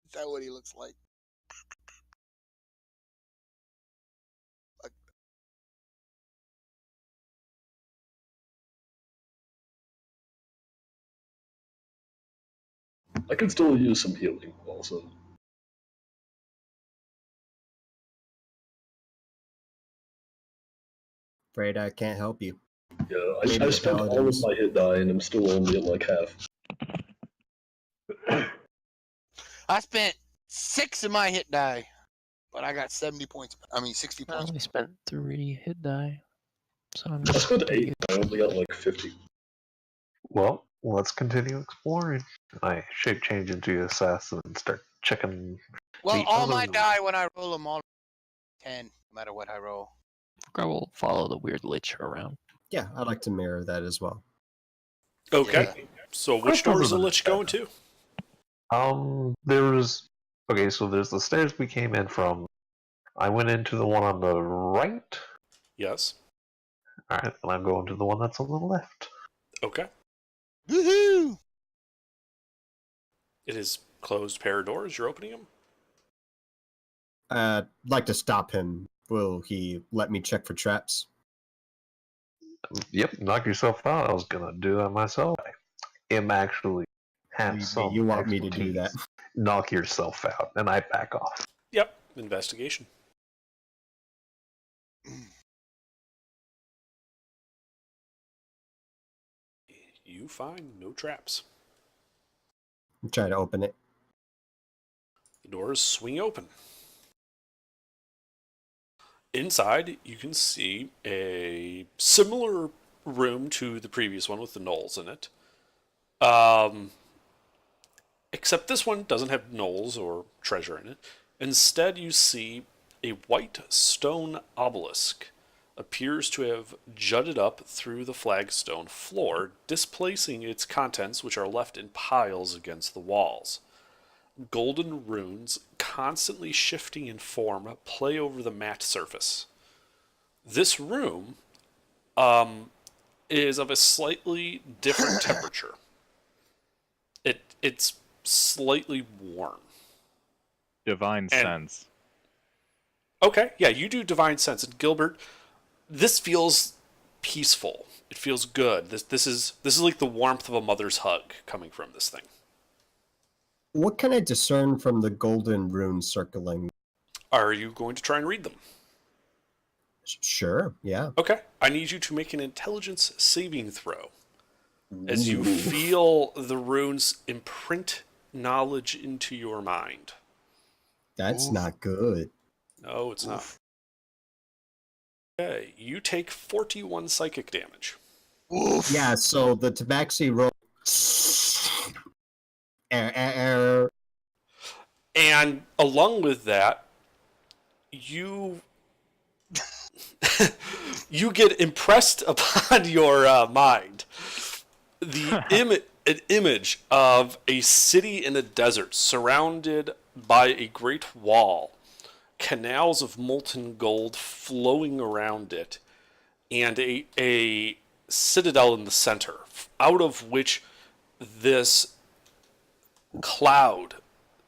Speaker 3: Is that what he looks like?
Speaker 7: I can still use some healing also.
Speaker 5: Afraid I can't help you.
Speaker 7: Yeah,
Speaker 5: Maybe
Speaker 7: I
Speaker 5: the
Speaker 7: spent all of
Speaker 5: paladins.
Speaker 7: my hit die, and I'm still only at like half.
Speaker 3: I spent 6 of my hit die, but I got 70 points. 60
Speaker 8: I
Speaker 3: points.
Speaker 8: only spent 3 hit die, so I'm
Speaker 7: I spent
Speaker 8: pretty
Speaker 7: 8, I only got like 50.
Speaker 1: Well, let's continue exploring. I shape change into assassin and start checking.
Speaker 3: Well,
Speaker 1: The
Speaker 3: all
Speaker 1: other
Speaker 3: my
Speaker 1: room.
Speaker 3: die when I roll them all 10, no matter what I roll.
Speaker 8: I will follow the weird lich around.
Speaker 5: Yeah, I'd like to mirror that as well.
Speaker 2: Okay. So which door is the lich going to?
Speaker 1: There's okay. So there's the stairs we came in from. I went into the one on the right.
Speaker 2: Yes.
Speaker 1: All right, and I'm going to the one that's on the left.
Speaker 2: Okay.
Speaker 3: Woohoo!
Speaker 2: It is closed pair of doors. You're opening them?
Speaker 5: I'd like to stop him. Will he let me check for traps?
Speaker 1: Yep, knock yourself out. I was gonna do that myself. I am actually have
Speaker 5: You-
Speaker 1: some.
Speaker 5: you want me to do that?
Speaker 1: expertise. Knock yourself out, and I back off.
Speaker 2: Yep. Investigation. You find no traps.
Speaker 5: I'm trying to open it.
Speaker 2: The doors swing open. Inside, you can see a similar room to the previous one with the gnolls in it. Except this one doesn't have gnolls or treasure in it. Instead, you see a white stone obelisk appears to have jutted up through the flagstone floor, displacing its contents, which are left in piles against the walls. Golden runes, constantly shifting in form, play over the matte surface. This room is of a slightly different temperature. It's slightly warm.
Speaker 6: Divine sense.
Speaker 2: Okay, yeah, you do divine sense. And Gilbert, this feels peaceful. It feels good. This is like the warmth of a mother's hug coming from this thing.
Speaker 5: What can I discern from the golden runes circling?
Speaker 2: Are you going to try and read them?
Speaker 5: Sure, yeah.
Speaker 2: Okay, I need you to make an intelligence saving throw. As you
Speaker 5: Ooh.
Speaker 2: feel the runes imprint knowledge into your mind.
Speaker 5: That's
Speaker 3: Oof.
Speaker 5: not good.
Speaker 2: No, it's not. Okay, you take 41 psychic damage.
Speaker 3: Oof.
Speaker 5: Yeah, so the tabaxi roll.
Speaker 2: And along with that, you you get impressed upon your mind an image of a city in a desert surrounded by a great wall, canals of molten gold flowing around it, and a citadel in the center, out of which this cloud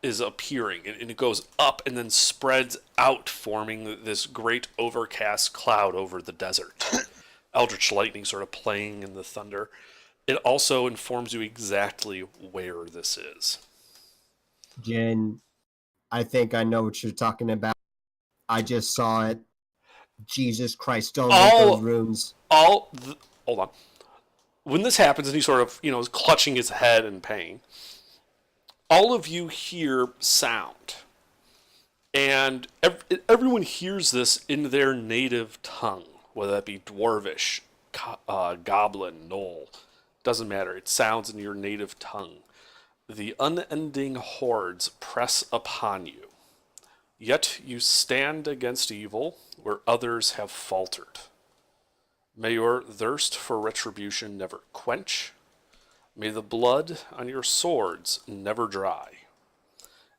Speaker 2: is appearing, and it goes up and then spreads out, forming this great overcast cloud over the desert. Eldritch lightning sort of playing in the thunder. It also informs you exactly where this is.
Speaker 5: Jen, I think I know what you're talking about. I just saw it. Jesus Christ, don't make those runes.
Speaker 2: Hold on. When this happens and he sort of, is clutching his head in pain, all of you hear sound. And everyone hears this in their native tongue, whether that be Dwarvish, Goblin, Gnoll. Doesn't matter. It sounds in your native tongue. The unending hordes press upon you. Yet you stand against evil where others have faltered. May your thirst for retribution never quench. May the blood on your swords never dry.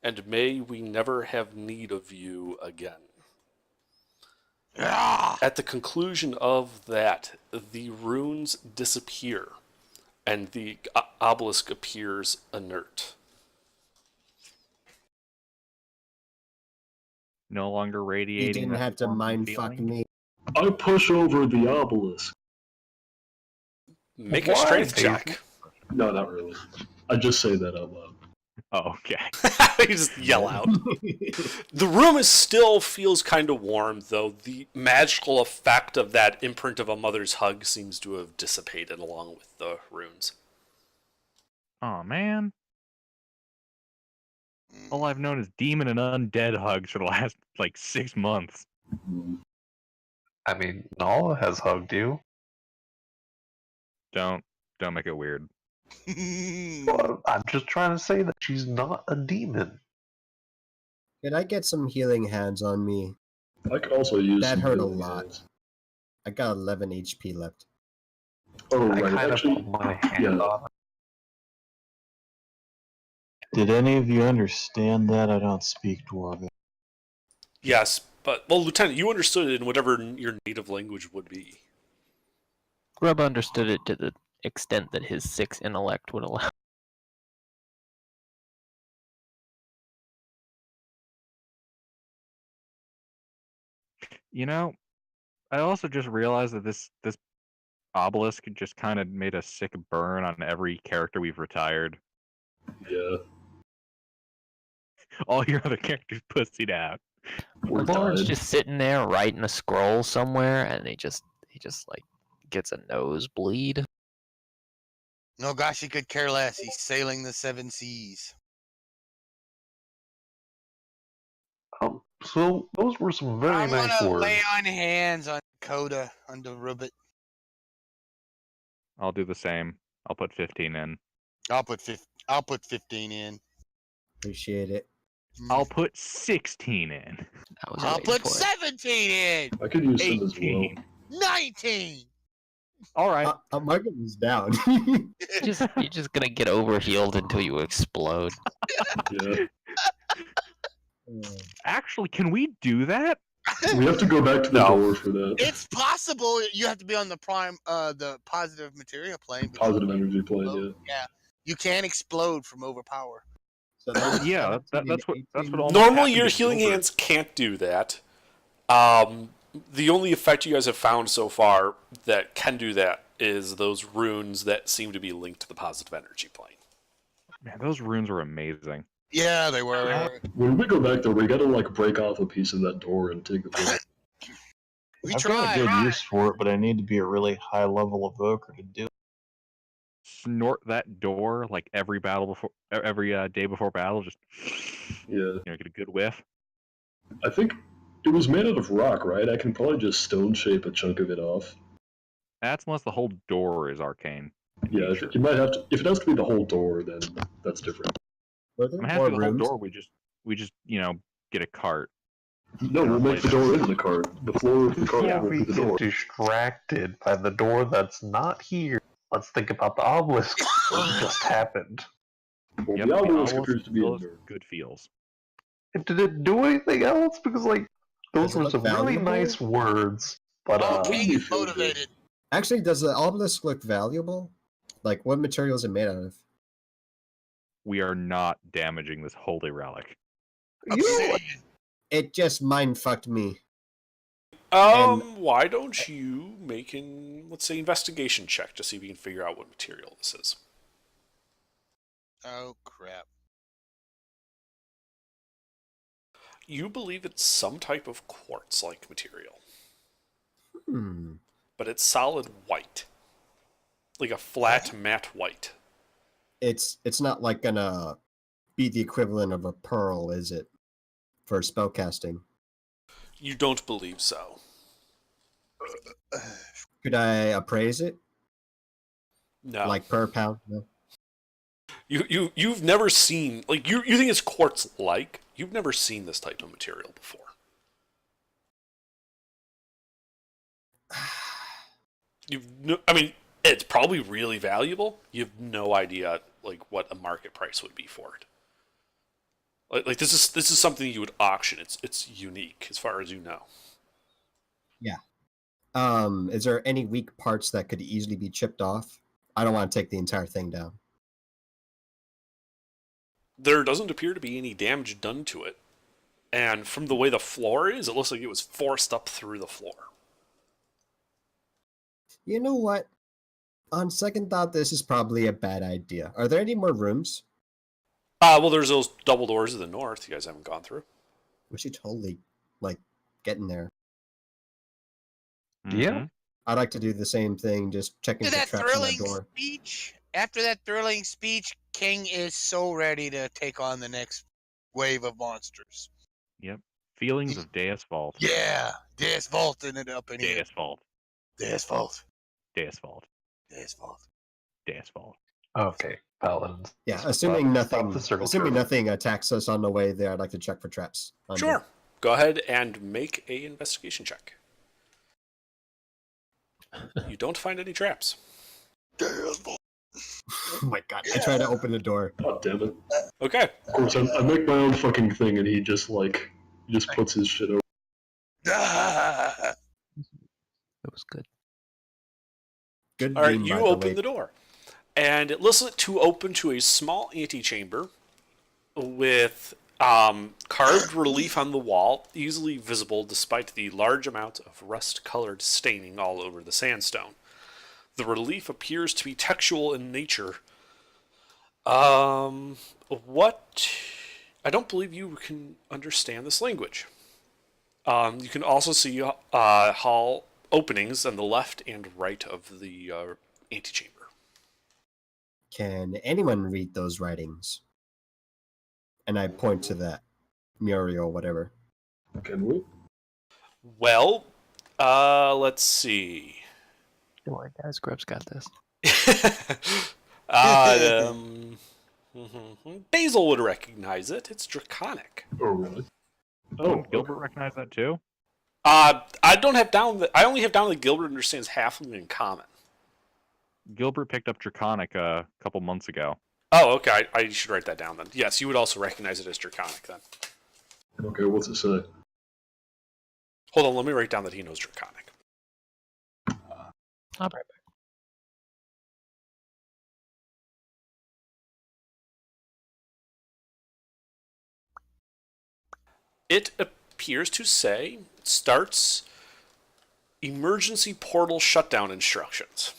Speaker 2: And may we never have need of you again. At the conclusion of that, the runes disappear, and the obelisk appears inert.
Speaker 6: No longer
Speaker 5: You
Speaker 6: radiating.
Speaker 5: didn't
Speaker 6: that
Speaker 5: have to
Speaker 6: warm
Speaker 5: mind
Speaker 6: feeling.
Speaker 5: fucking me.
Speaker 7: I push over the obelisk.
Speaker 2: Make a
Speaker 1: Why,
Speaker 2: strength
Speaker 1: Daisy?
Speaker 2: check.
Speaker 7: No, not really. I just say that out loud.
Speaker 6: Oh, okay.
Speaker 2: You just yell out. The room still feels kind of warm, though the magical effect of that imprint of a mother's hug seems to have dissipated along with the runes.
Speaker 6: Oh man. All I've known is demon and undead hugs for the last 6 months.
Speaker 1: I mean, Nala has hugged you.
Speaker 6: Don't Don't make it weird.
Speaker 1: Well, I'm just trying to say that she's not a demon.
Speaker 5: Can I get some healing hands on me?
Speaker 7: I could also use
Speaker 5: That
Speaker 7: some
Speaker 5: hurt a
Speaker 7: healing
Speaker 5: lot.
Speaker 7: hands.
Speaker 5: I got 11 HP left.
Speaker 7: Oh,
Speaker 1: I
Speaker 7: right.
Speaker 1: kind of
Speaker 7: Actually,
Speaker 1: put my hand
Speaker 7: yeah.
Speaker 1: on her.
Speaker 11: Did any of you understand that? I don't speak Dwarven.
Speaker 2: Yes, but well, Lieutenant, you understood it in whatever your native language would be.
Speaker 8: Grub understood it to the extent that his 6 intellect would allow.
Speaker 6: You know, I also just realized that this obelisk just kind of made a sick burn on every character we've retired.
Speaker 7: Yeah.
Speaker 6: All your other characters pussied out.
Speaker 7: Or
Speaker 8: Lauren's
Speaker 7: died.
Speaker 8: just sitting there writing a scroll somewhere, and he just like gets a nosebleed.
Speaker 3: No, gosh, he could care less. He's sailing the 7 seas.
Speaker 1: So those were some very
Speaker 3: I'm
Speaker 1: nice
Speaker 3: gonna
Speaker 1: words.
Speaker 3: lay on hands on Coda, on the Rubit.
Speaker 6: I'll do the same. I'll put 15 in.
Speaker 3: I'll put 15 in.
Speaker 5: Appreciate it.
Speaker 6: I'll put 16 in.
Speaker 8: I was
Speaker 3: I'll
Speaker 8: waiting
Speaker 3: put
Speaker 8: for it.
Speaker 3: 17 in.
Speaker 7: I could use some as well.
Speaker 6: 18.
Speaker 3: 19.
Speaker 6: All right.
Speaker 5: My gun is down.
Speaker 8: You're just gonna get overhealed until you explode.
Speaker 7: Yeah.
Speaker 6: Actually, can we do that?
Speaker 7: We have to go back to the
Speaker 2: No.
Speaker 7: door for that.
Speaker 3: It's possible. You have to be on the the positive material plane. but
Speaker 7: Positive
Speaker 3: you can
Speaker 7: energy plane,
Speaker 3: explode. Yeah, you can explode from overpower.
Speaker 5: So that's
Speaker 6: Yeah,
Speaker 5: 17
Speaker 6: that's what
Speaker 5: and 18.
Speaker 6: almost
Speaker 2: Normally,
Speaker 6: happened
Speaker 2: your
Speaker 6: to
Speaker 2: healing
Speaker 6: Gilbert.
Speaker 2: hands can't do that. The only effect you guys have found so far that can do that is those runes that seem to be linked to the positive energy plane.
Speaker 6: Man, those runes are amazing.
Speaker 3: Yeah, they were.
Speaker 7: When we go back there, we gotta like break off a piece of that door and take it.
Speaker 3: We
Speaker 11: I've got a
Speaker 3: tried.
Speaker 11: good use for it, but I need to be a really high level evoker to do it.
Speaker 6: Snort that door like every battle before, every day before battle. Just
Speaker 7: Yeah.
Speaker 6: get a good whiff.
Speaker 7: I think it was made out of rock, right? I can probably just stone shape a chunk of it off.
Speaker 6: That's unless the whole door is arcane. in
Speaker 7: Yeah,
Speaker 6: nature.
Speaker 7: you might have to. If it has to be the whole door, then that's different.
Speaker 5: Were there
Speaker 6: I'm happy
Speaker 5: more
Speaker 6: the whole
Speaker 5: rooms?
Speaker 6: door. We just get a cart.
Speaker 7: No, we'll make the door into the cart. The floor of the cart
Speaker 6: Yeah,
Speaker 7: will
Speaker 1: We
Speaker 7: be the
Speaker 1: get
Speaker 7: door.
Speaker 1: distracted by the door that's not here. Let's think about the obelisk that just happened.
Speaker 7: Well,
Speaker 6: Yep,
Speaker 7: the obelisk
Speaker 6: obelisk
Speaker 7: appears to be in
Speaker 6: feels
Speaker 7: there.
Speaker 6: good feels.
Speaker 1: And did it do anything else? Because like those
Speaker 5: Does it
Speaker 1: were
Speaker 5: look
Speaker 1: some really
Speaker 5: valuable?
Speaker 1: nice words, but
Speaker 3: Oh, King
Speaker 7: you
Speaker 3: is
Speaker 7: feel good.
Speaker 3: motivated.
Speaker 5: Actually, does the obelisk look valuable? Like, what material is it made out of?
Speaker 6: We are not damaging this holy relic.
Speaker 1: you know what?
Speaker 3: Obsidian.
Speaker 5: It just mind fucked me.
Speaker 2: Why don't you make an, let's say, investigation check to see if you can figure out what material this is?
Speaker 3: Oh crap.
Speaker 2: You believe it's some type of quartz-like material, but it's solid white, like a flat matte white.
Speaker 5: It's not like gonna be the equivalent of a pearl, is it? For spellcasting.
Speaker 2: You don't believe so.
Speaker 5: Could I appraise it?
Speaker 2: No.
Speaker 5: Like per pound? No.
Speaker 2: You've never seen, like, you think it's quartz-like. You've never seen this type of material before. I mean, it's probably really valuable. You have no idea, like, what a market price would be for it. Like this is something you would auction. It's unique as far as you know.
Speaker 5: Yeah. Is there any weak parts that could easily be chipped off? I don't want to take the entire thing down.
Speaker 2: There doesn't appear to be any damage done to it. And from the way the floor is, it looks like it was forced up through the floor.
Speaker 5: You know what? On second thought, this is probably a bad idea. Are there any more rooms?
Speaker 2: Well, there's those double doors to the north you guys haven't gone through.
Speaker 5: We should totally, like, get in there.
Speaker 1: Yeah.
Speaker 6: Mhm.
Speaker 5: I'd like to do the same thing, just checking
Speaker 3: After
Speaker 5: for
Speaker 3: that
Speaker 5: traps on that
Speaker 3: thrilling
Speaker 5: door.
Speaker 3: speech, after that thrilling speech, King is so ready to take on the next wave of monsters.
Speaker 6: Yep. Feelings of Deus Vault.
Speaker 3: Yeah, Deus vaulting it up in here.
Speaker 6: Deus Vault.
Speaker 3: Deus vault.
Speaker 6: Deus Vault.
Speaker 3: Deus vault.
Speaker 6: Death's fault.
Speaker 1: Okay, paladins.
Speaker 5: Yeah, assuming
Speaker 1: Stop the circle
Speaker 5: assuming
Speaker 1: jerk.
Speaker 5: nothing attacks us on the way there, I'd like to check for traps.
Speaker 2: Sure. Go ahead and make a investigation check. You don't find any traps.
Speaker 5: Oh my god! I try to open the door.
Speaker 7: God damn it.
Speaker 2: Okay.
Speaker 7: Of course, I make my own fucking thing, and he just puts his shit over.
Speaker 8: That was good.
Speaker 5: Good.
Speaker 2: All right,
Speaker 5: beam,
Speaker 2: you
Speaker 5: by the
Speaker 2: open
Speaker 5: way.
Speaker 2: the door, and it looks to open to a small antechamber with carved relief on the wall, easily visible despite the large amount of rust-colored staining all over the sandstone. The relief appears to be textual in nature. What? I don't believe you can understand this language. You can also see hall openings on the left and right of the antechamber.
Speaker 5: Can anyone read those writings? And I point to that Muriel, whatever.
Speaker 7: Can we?
Speaker 2: Well, let's see.
Speaker 8: Don't worry, guys. Grub's got this.
Speaker 2: Basil would recognize it. It's Draconic.
Speaker 7: Oh, really?
Speaker 6: Didn't Gilbert recognize that too?
Speaker 2: I don't have down. I only have down that Gilbert understands Halfling in common.
Speaker 6: Gilbert picked up Draconic a couple months ago.
Speaker 2: Oh, okay. I should write that down then. Yes, you would also recognize it as Draconic then.
Speaker 7: Okay, what's it say?
Speaker 2: Hold on, let me write down that he knows Draconic.
Speaker 8: I'll be right back.
Speaker 2: It appears to say, starts emergency portal shutdown instructions.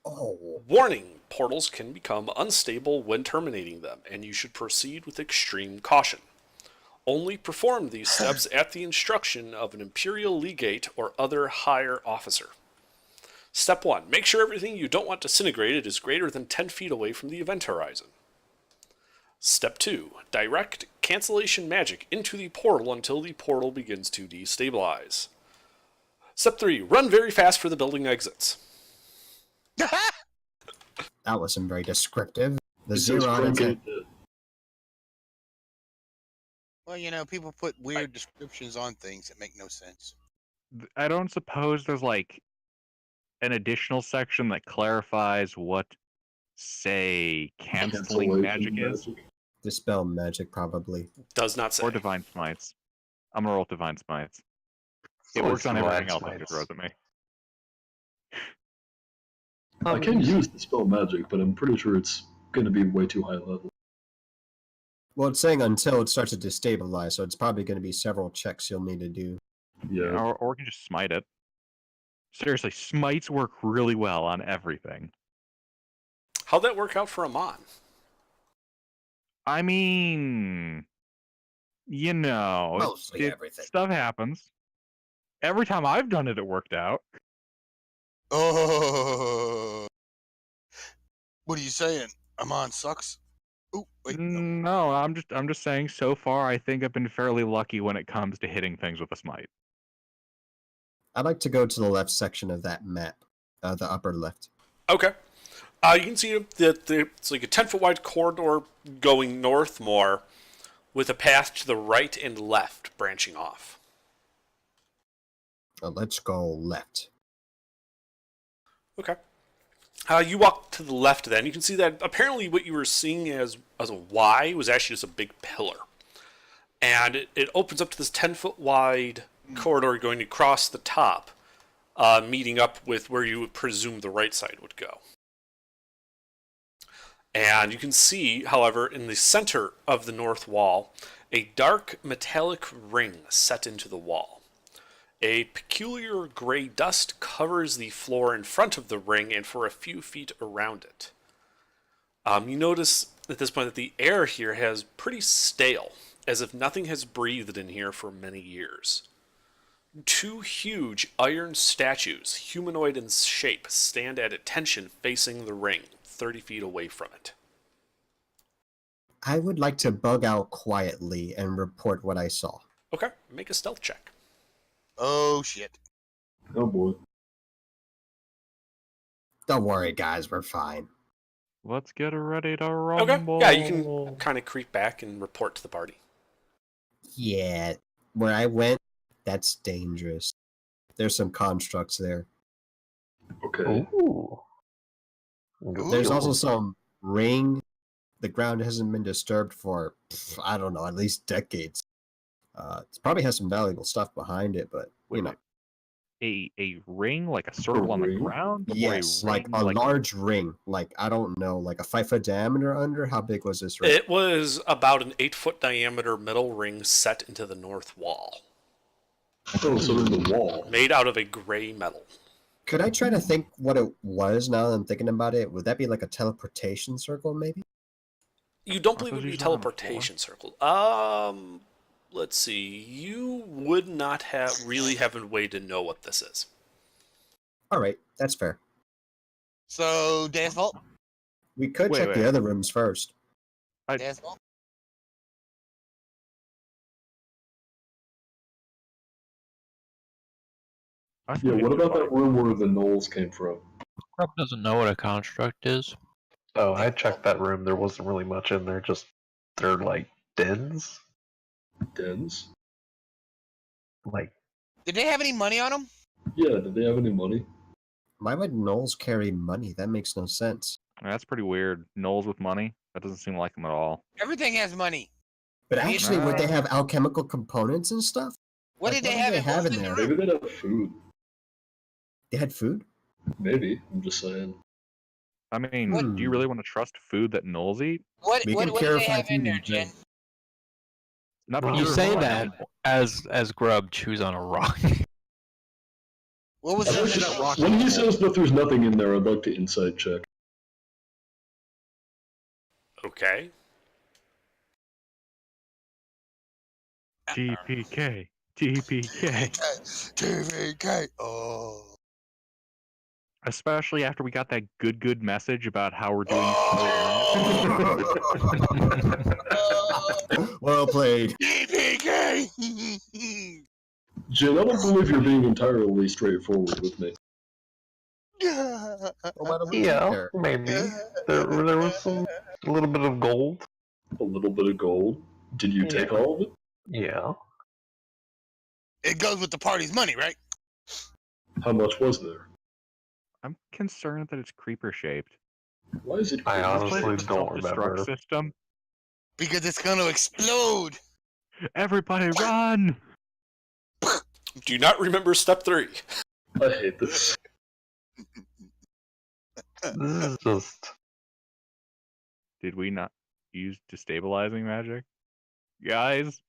Speaker 5: Oh.
Speaker 2: Warning, portals can become unstable when terminating them, and you should proceed with extreme caution. Only perform these steps at the instruction of an Imperial Legate or other higher officer. Step 1. Make sure everything you don't want disintegrated is greater than 10 feet away from the event horizon. Step 2. Direct cancellation magic into the portal until the portal begins to destabilize. Step 3. Run very fast for the building exits.
Speaker 5: That wasn't very descriptive. The
Speaker 7: It says
Speaker 5: zero out of 10.
Speaker 3: Well, you know, people put weird descriptions on things that make no sense.
Speaker 6: I don't suppose there's like an additional section that clarifies what, say, canceling magic is,
Speaker 5: Dispel magic, probably.
Speaker 2: Does not say.
Speaker 6: or divine smites. I'm gonna roll divine smites. It
Speaker 1: Oh,
Speaker 6: works
Speaker 1: it's
Speaker 6: on
Speaker 1: divine
Speaker 6: everything else if it
Speaker 1: smites.
Speaker 6: throws at me.
Speaker 7: I can use Dispel Magic, but I'm pretty sure it's going to be way too high level.
Speaker 5: Well, it's saying until it starts to destabilize, so it's probably going to be several checks you'll need to do.
Speaker 7: Yeah.
Speaker 6: Or we can just smite it. Seriously, smites work really well on everything.
Speaker 2: How'd that work out for Amon?
Speaker 6: I mean, you know,
Speaker 5: Mostly everything.
Speaker 6: stuff happens. Every time I've done it, it worked out.
Speaker 3: Oh, what are you saying? Amon sucks. Oh, wait. No.
Speaker 6: No, I'm just saying. So far, I think I've been fairly lucky when it comes to hitting things with a smite.
Speaker 5: I'd like to go to the left section of that map, the upper left.
Speaker 2: Okay. You can see that it's like a 10-foot wide corridor going north more, with a path to the right and left branching off.
Speaker 5: Let's go left.
Speaker 2: Okay. You walk to the left then. You can see that apparently what you were seeing as a Y was actually just a big pillar. And it opens up to this 10-foot wide corridor going across the top, meeting up with where you would presume the right side would go. And you can see, however, in the center of the north wall, a dark metallic ring set into the wall. A peculiar gray dust covers the floor in front of the ring and for a few feet around it. You notice at this point that the air here has pretty stale, as if nothing has breathed in here for many years. Two huge iron statues, humanoid in shape, stand at attention facing the ring, 30 feet away from it.
Speaker 5: I would like to bug out quietly and report what I saw.
Speaker 2: Okay, make a stealth check.
Speaker 3: Oh shit.
Speaker 7: Oh boy.
Speaker 5: Don't worry, guys. We're fine.
Speaker 6: Let's get ready to
Speaker 2: Okay.
Speaker 6: rumble.
Speaker 2: Yeah, you can kind of creep back and report to the party.
Speaker 5: Yeah, where I went, that's dangerous. There's some constructs there.
Speaker 7: Okay.
Speaker 1: Ooh.
Speaker 5: There's
Speaker 1: Ooh.
Speaker 5: also some ring. The ground hasn't been disturbed for, I don't know, at least decades. It probably has some valuable stuff behind it, but, you know.
Speaker 6: A ring, like a circle on the
Speaker 7: ring?
Speaker 6: ground? Or
Speaker 5: Yes, like
Speaker 6: ring,
Speaker 5: a large ring. Like, I don't know, like a 5-foot diameter under? How big was this ring?
Speaker 2: It was about an 8-foot diameter metal ring set into the north wall,
Speaker 7: Oh, so in the wall.
Speaker 2: made out of a gray metal.
Speaker 5: Could I try to think what it was now that I'm thinking about it? Would that be like a teleportation circle, maybe?
Speaker 2: You don't
Speaker 6: Aren't
Speaker 2: believe it
Speaker 6: those
Speaker 2: would be a
Speaker 6: usually on the floor?
Speaker 2: teleportation circle? Let's see. You would not really have a way to know what this is.
Speaker 5: All right, that's fair.
Speaker 3: So, Dance Vault?
Speaker 5: We could
Speaker 6: Wait,
Speaker 5: check
Speaker 6: wait.
Speaker 5: the other rooms first.
Speaker 3: Dance Vault?
Speaker 6: I think
Speaker 7: Yeah,
Speaker 6: it'd
Speaker 7: what
Speaker 6: be
Speaker 7: about
Speaker 6: fine.
Speaker 7: that room where the gnolls came from?
Speaker 8: Scrub doesn't know what a construct is.
Speaker 1: Oh, I checked that room. There wasn't really much in there. Just they're like dens.
Speaker 7: Dens?
Speaker 1: Like
Speaker 3: Did they have any money on them?
Speaker 7: Yeah, did they have any money?
Speaker 5: Why would Knowles carry money? That makes no sense.
Speaker 6: That's pretty weird. Knowles with money? That doesn't seem like him at all.
Speaker 3: Everything has money.
Speaker 5: But
Speaker 3: I mean,
Speaker 5: actually, would they have alchemical components and stuff?
Speaker 3: What
Speaker 5: Like,
Speaker 3: did they
Speaker 5: what
Speaker 3: have,
Speaker 5: did
Speaker 3: in
Speaker 5: they have
Speaker 3: what
Speaker 5: in
Speaker 3: was
Speaker 5: there?
Speaker 3: the room?
Speaker 7: Maybe they'd have food.
Speaker 5: They had food?
Speaker 7: Maybe. I'm just saying.
Speaker 6: I mean,
Speaker 3: What-
Speaker 6: do you really want to trust food that Knowles eat?
Speaker 3: What,
Speaker 5: We
Speaker 3: what,
Speaker 5: can
Speaker 3: what did they
Speaker 5: purify
Speaker 3: have in
Speaker 5: food
Speaker 3: there,
Speaker 5: and
Speaker 3: Jen?
Speaker 5: drink.
Speaker 6: Not
Speaker 1: You
Speaker 8: You
Speaker 6: pure
Speaker 8: say
Speaker 6: wine.
Speaker 8: that as Grub chews on a rock.
Speaker 3: What was
Speaker 7: I'd
Speaker 3: in
Speaker 7: like
Speaker 3: the
Speaker 7: to-
Speaker 6: rock
Speaker 7: when he
Speaker 6: wall.
Speaker 7: says that there's nothing in there, I'd like to insight check.
Speaker 2: Okay.
Speaker 6: TPK. TPK.
Speaker 3: TVK? Oh.
Speaker 6: Especially after we got that good message about how we're doing
Speaker 5: Well played.
Speaker 3: TVK!
Speaker 7: Jin, I don't believe you're being entirely straightforward with me.
Speaker 5: Well, why don't we
Speaker 1: yeah,
Speaker 5: there?
Speaker 1: maybe there was a little bit of gold.
Speaker 7: A little bit of gold. Did you take
Speaker 1: Yeah.
Speaker 7: all of it?
Speaker 1: Yeah.
Speaker 3: It goes with the party's money, right?
Speaker 7: How much was there?
Speaker 6: I'm concerned that it's creeper shaped.
Speaker 7: Why is it?
Speaker 1: I
Speaker 7: creepy?
Speaker 1: honestly
Speaker 6: This
Speaker 1: don't
Speaker 6: self-destruct
Speaker 1: remember.
Speaker 6: system.
Speaker 3: Because it's gonna explode.
Speaker 6: Everybody run!
Speaker 2: Do you not remember step 3?
Speaker 7: I hate this.
Speaker 1: This is just
Speaker 6: Did we not use destabilizing magic? Guys?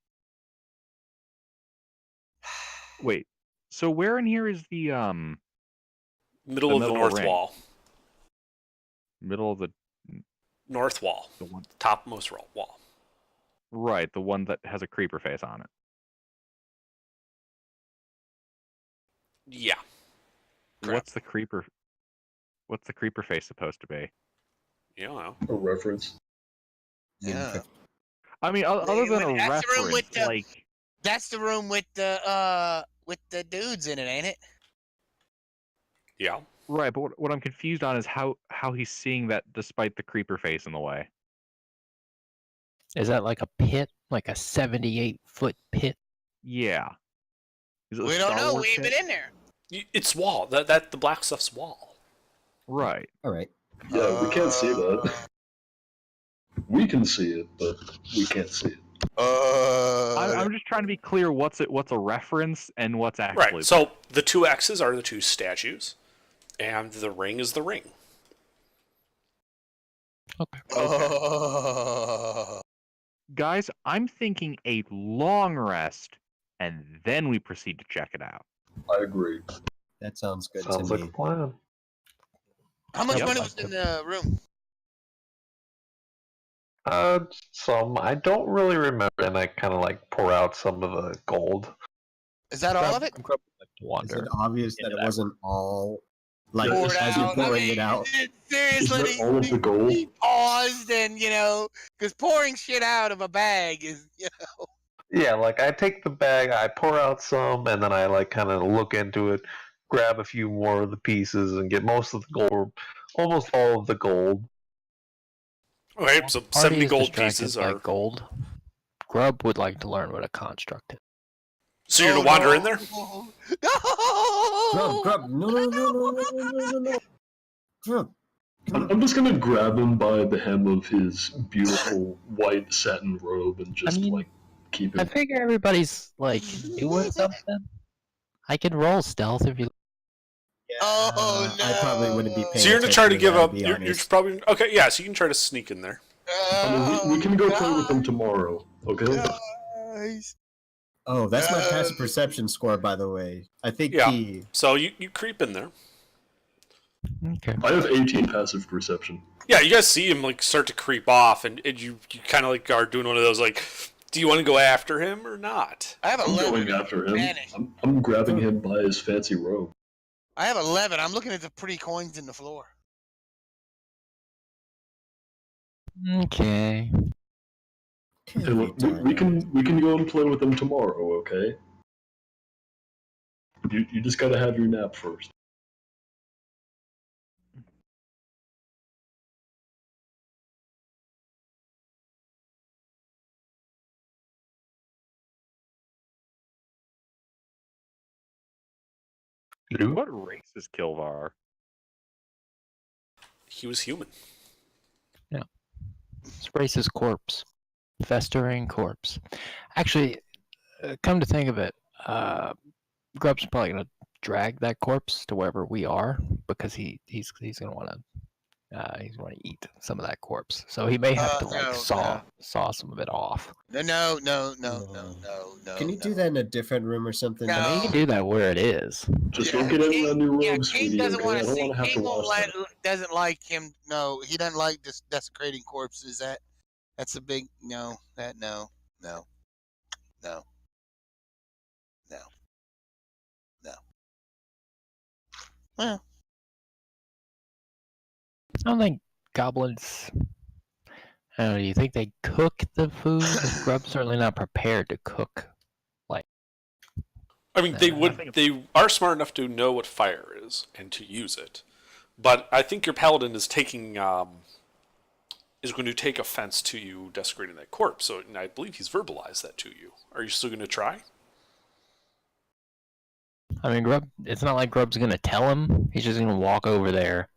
Speaker 6: Wait. So where in here is the
Speaker 2: Middle
Speaker 6: The
Speaker 2: of the
Speaker 6: middle
Speaker 2: north
Speaker 6: ring.
Speaker 2: wall.
Speaker 6: middle of the
Speaker 2: North wall.
Speaker 6: one?
Speaker 2: Topmost wall.
Speaker 6: Right, the one that has a creeper face on it.
Speaker 2: Yeah. Correct.
Speaker 6: What's the creeper face supposed to be?
Speaker 2: You don't know.
Speaker 7: A reference.
Speaker 3: Yeah.
Speaker 6: I mean, other than a
Speaker 3: That's the room with
Speaker 6: reference,
Speaker 3: the-
Speaker 6: like
Speaker 3: That's the room with the dudes in it, ain't it?
Speaker 2: Yeah.
Speaker 6: right, but what I'm confused on is how he's seeing that despite the creeper face in the way.
Speaker 8: Is that like a pit? Like a 78-foot pit?
Speaker 6: Yeah. Is it the
Speaker 3: We don't
Speaker 6: Star
Speaker 3: know.
Speaker 6: Wars
Speaker 3: We ain't
Speaker 6: pit?
Speaker 3: been in there.
Speaker 2: It's wall. That the black stuff's wall.
Speaker 6: Right.
Speaker 5: All right.
Speaker 7: Yeah, we can't see that. We can see it, but we can't see it.
Speaker 6: I'm just trying to be clear what's a reference and what's actually
Speaker 2: Right. So the 2 X's are the 2 statues, and the ring is the ring.
Speaker 6: Guys, I'm thinking a long rest and then we proceed to check it out.
Speaker 7: I agree.
Speaker 5: That sounds good
Speaker 1: sounds
Speaker 5: to
Speaker 1: like
Speaker 5: me.
Speaker 1: a plan.
Speaker 3: How much
Speaker 6: Yep.
Speaker 3: money was in the room?
Speaker 1: Some I don't really remember, and I kind of like pour out some of the gold.
Speaker 3: Is that all of it?
Speaker 8: Grub would like to
Speaker 5: Is
Speaker 8: wander.
Speaker 5: it obvious that
Speaker 8: into
Speaker 5: it
Speaker 8: that
Speaker 5: wasn't all like
Speaker 7: Yeah,
Speaker 3: Poured
Speaker 5: as you're
Speaker 3: out.
Speaker 5: pouring
Speaker 3: I mean,
Speaker 5: it out?
Speaker 3: Seriously,
Speaker 7: Isn't that all of the gold?
Speaker 3: he paused and because pouring shit out of a bag is
Speaker 1: Yeah, like I take the bag, I pour out some, and then I like kind of look into it. grab a few more of the pieces and get most of the gold, almost all of the gold.
Speaker 2: Okay, so
Speaker 8: Party
Speaker 2: 70
Speaker 8: is
Speaker 2: gold
Speaker 8: distracted
Speaker 2: pieces
Speaker 8: by
Speaker 2: are.
Speaker 8: gold. Grub would like to learn what a construct is.
Speaker 2: So you're gonna wander in there?
Speaker 3: No!
Speaker 5: Grub, no. Grub.
Speaker 7: I'm just gonna grab him by the hem of his beautiful white satin robe and just
Speaker 8: mean,
Speaker 7: keep
Speaker 8: I
Speaker 7: him.
Speaker 8: figure everybody's like doing something. I can roll stealth if you.
Speaker 3: Oh no!
Speaker 5: I probably wouldn't be paying
Speaker 2: So you're gonna try to
Speaker 5: attention
Speaker 2: give
Speaker 5: that,
Speaker 2: up.
Speaker 5: to be
Speaker 2: You're
Speaker 5: honest.
Speaker 2: probably okay. Yeah, so you can try to sneak in there.
Speaker 7: I mean, we can go play with them tomorrow, okay?
Speaker 3: Guys.
Speaker 5: Oh, that's my passive perception score, by the way. I think
Speaker 2: Yeah.
Speaker 5: he.
Speaker 2: So you creep in there.
Speaker 8: Okay.
Speaker 7: I have 18 passive perception.
Speaker 2: Yeah, you guys see him like start to creep off, and you kind of like are doing one of those like, do you want to go after him or not?
Speaker 3: I have
Speaker 7: I'm
Speaker 3: 11.
Speaker 7: going after him.
Speaker 3: Vanish.
Speaker 7: I'm grabbing him by his fancy robe.
Speaker 3: I have 11. I'm looking at the pretty coins in the floor.
Speaker 8: Okay.
Speaker 7: Hey, look, we can go and play with them tomorrow, okay? You just gotta have your nap first.
Speaker 6: What race is Kilvar?
Speaker 2: He was human.
Speaker 8: Yeah. It's Race's corpse. Festering corpse. Actually, come to think of it, Grub's probably gonna drag that corpse to wherever we are because he's gonna want to eat some of that corpse. So he may have to like saw some of it off.
Speaker 3: No.
Speaker 5: Can you do that in a different room or something?
Speaker 3: No.
Speaker 8: I mean, you can do that where it is.
Speaker 7: Just don't get in that new robe,
Speaker 3: Yeah, King
Speaker 7: sweetie,
Speaker 3: doesn't
Speaker 7: okay?
Speaker 3: want
Speaker 7: I
Speaker 3: to
Speaker 7: don't
Speaker 3: see.
Speaker 7: want to have to
Speaker 3: King
Speaker 7: watch that.
Speaker 3: doesn't like him. No, he doesn't like this desecrating corpses. That's a big no. No. Well,
Speaker 8: I don't think goblins. I don't know, do you think they cook the food? Grub's certainly not prepared to cook.
Speaker 2: I mean, they are smart enough to know what fire is and to use it. But I think your paladin is taking is going to take offense to you desecrating that corpse. So and I believe he's verbalized that to you. Are you still going to try?
Speaker 8: I mean, Grub. It's not like Grub's gonna tell him. He's just gonna walk over there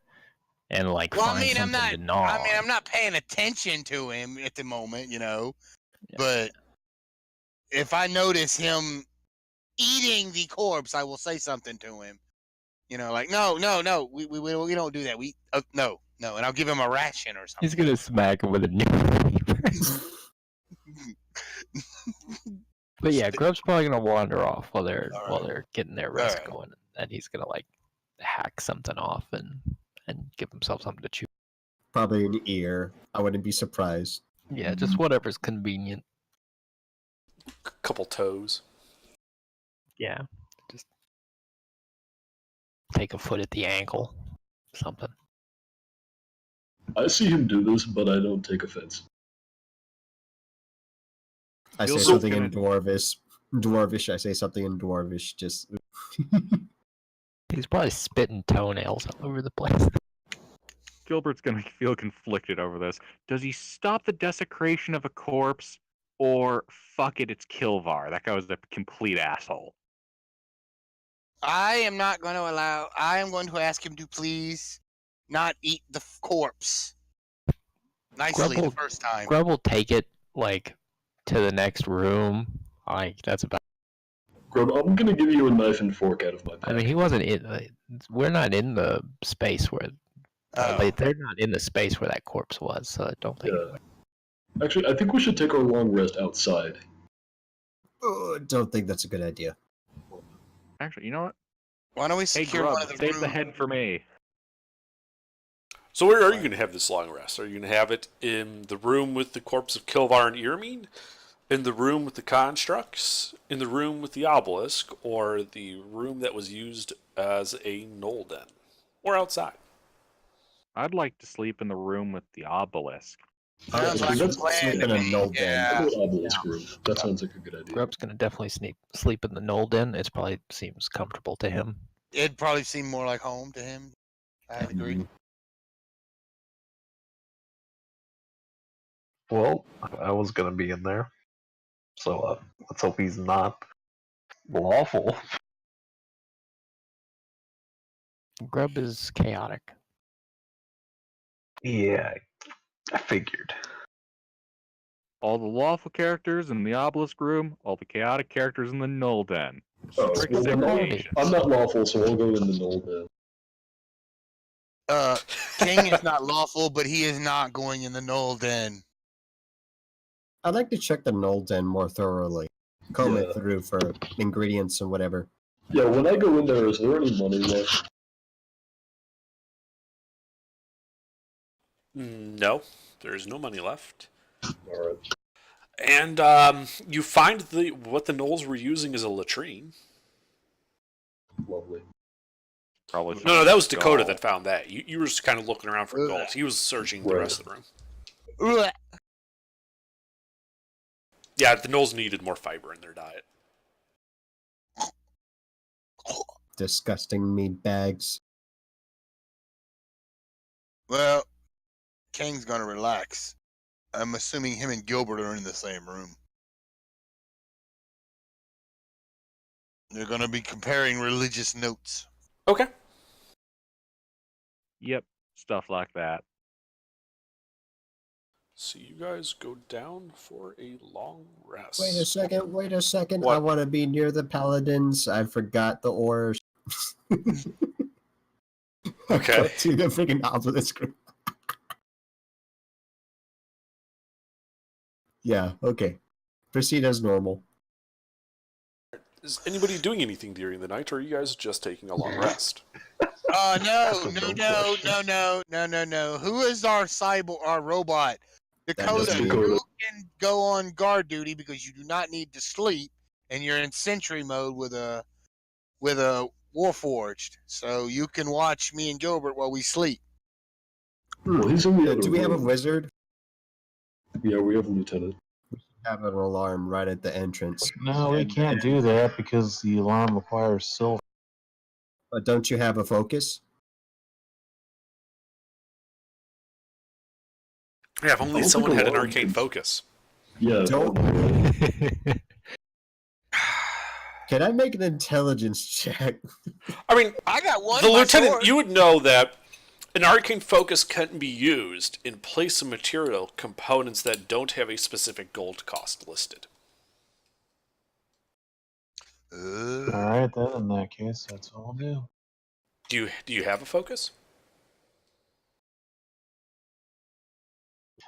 Speaker 8: and like find something to gnaw.
Speaker 3: I mean, I'm not paying attention to him at the moment, But if I notice him eating the corpse, I will say something to him. Like no, we don't do that. We no, and I'll give him a ration or something.
Speaker 8: He's gonna smack him with a newspaper. But yeah, Grub's probably gonna wander off while they're getting their rest going, and he's gonna like hack something off and give himself something to chew.
Speaker 5: Probably an ear. I wouldn't be surprised.
Speaker 8: Yeah, just whatever's convenient.
Speaker 2: Couple toes.
Speaker 8: Yeah, just take a foot at the ankle, something.
Speaker 7: I see him do this, but I don't take offense.
Speaker 5: I say something in Dwarvish. I say something in Dwarvish. Just.
Speaker 8: He's probably spitting toenails all over the place.
Speaker 6: Gilbert's gonna feel conflicted over this. Does he stop the desecration of a corpse, or fuck it, it's Kilvar? That guy was a complete asshole.
Speaker 3: I am not going to allow. I am going to ask him to please not eat the corpse. Nicely the first time.
Speaker 8: Grub will take it like to the next room. Like that's about.
Speaker 7: Grub, I'm gonna give you a knife and fork out of my pack.
Speaker 8: I mean, he wasn't in. We're not in the space where. They're not in the space where that corpse was, so I don't think.
Speaker 7: Yeah. Actually, I think we should take our long rest outside.
Speaker 5: Don't think that's a good idea.
Speaker 6: Actually, you know what?
Speaker 3: Why don't we secure one of the
Speaker 6: save
Speaker 3: rooms?
Speaker 6: the head for me.
Speaker 2: So where are you going to have this long rest? Are you going to have it in the room with the corpse of Kilvar and Irmine? In the room with the constructs? In the room with the obelisk? Or the room that was used as a knoll den? Or outside?
Speaker 6: I'd like to sleep in the room with the obelisk.
Speaker 3: Sounds like a plan to me. Yeah.
Speaker 7: Obelisk room. That sounds like a good idea.
Speaker 8: Grub's gonna definitely sleep in the knoll den. It probably seems comfortable to him.
Speaker 3: It'd probably seem more like home to him. I'd agree.
Speaker 7: Mhm.
Speaker 1: Well, I was gonna be in there, so let's hope he's not lawful.
Speaker 8: Grub is chaotic.
Speaker 1: Yeah, I figured.
Speaker 6: All the lawful characters in the obelisk room, all the chaotic characters in the null den.
Speaker 7: Oh,
Speaker 6: Strict
Speaker 7: well,
Speaker 6: segregation.
Speaker 7: I'm not lawful, so I'll go in the null den.
Speaker 3: King is not lawful, but he is not going in the null den.
Speaker 5: I'd like to check the null den more thoroughly. Comb it
Speaker 7: Yeah.
Speaker 5: through for ingredients and whatever.
Speaker 7: Yeah, when I go in there, is there any money left?
Speaker 2: No, there's no money left.
Speaker 7: Alright.
Speaker 2: And you find what the gnolls were using is a latrine.
Speaker 7: Lovely.
Speaker 6: Probably
Speaker 2: No, that was
Speaker 6: some
Speaker 2: Dakota
Speaker 6: doll.
Speaker 2: that found that. You were just kind of looking around for goals. He was searching the
Speaker 7: Right.
Speaker 2: rest of the room.
Speaker 3: Ugh.
Speaker 2: Yeah, the gnolls needed more fiber in their diet.
Speaker 5: Disgusting meat bags.
Speaker 3: Well, King's gonna relax. I'm assuming him and Gilbert are in the same room. They're gonna be comparing religious notes.
Speaker 2: Okay.
Speaker 6: Yep, stuff like that.
Speaker 2: So you guys go down for a long rest.
Speaker 5: Wait a second, wait a second.
Speaker 2: What?
Speaker 5: I want to be near the paladins. I forgot the oars.
Speaker 2: Okay.
Speaker 5: To the freaking obelisk group. Yeah, okay. Proceed as normal.
Speaker 2: Is anybody doing anything during the night, or are you guys just taking a long rest?
Speaker 3: No.
Speaker 1: That's a
Speaker 3: No. Who is our robot? Dakota,
Speaker 5: is me.
Speaker 3: you can go on guard duty because you do not need to sleep, and you're in sentry mode with a Warforged. So you can watch me and Gilbert while we sleep.
Speaker 7: Well, he's in the other
Speaker 5: Do we have a
Speaker 7: room.
Speaker 5: wizard?
Speaker 7: Yeah, we have a lieutenant.
Speaker 5: Have an alarm right at the entrance.
Speaker 11: No, we can't do that because the alarm requires silver.
Speaker 5: But don't you have a focus?
Speaker 2: Yeah, if only
Speaker 7: don't
Speaker 2: someone
Speaker 7: think
Speaker 2: had an
Speaker 7: alarm
Speaker 2: arcane
Speaker 7: can-
Speaker 2: focus.
Speaker 7: Yeah.
Speaker 5: Don't. Can I make an intelligence check?
Speaker 2: I mean,
Speaker 3: I got one.
Speaker 2: the
Speaker 3: by
Speaker 2: lieutenant,
Speaker 3: sword.
Speaker 2: you would know that an arcane focus can be used in place of material components that don't have a specific gold cost listed.
Speaker 11: Alright, then in that case, that's what I'll do.
Speaker 2: Do you have a focus?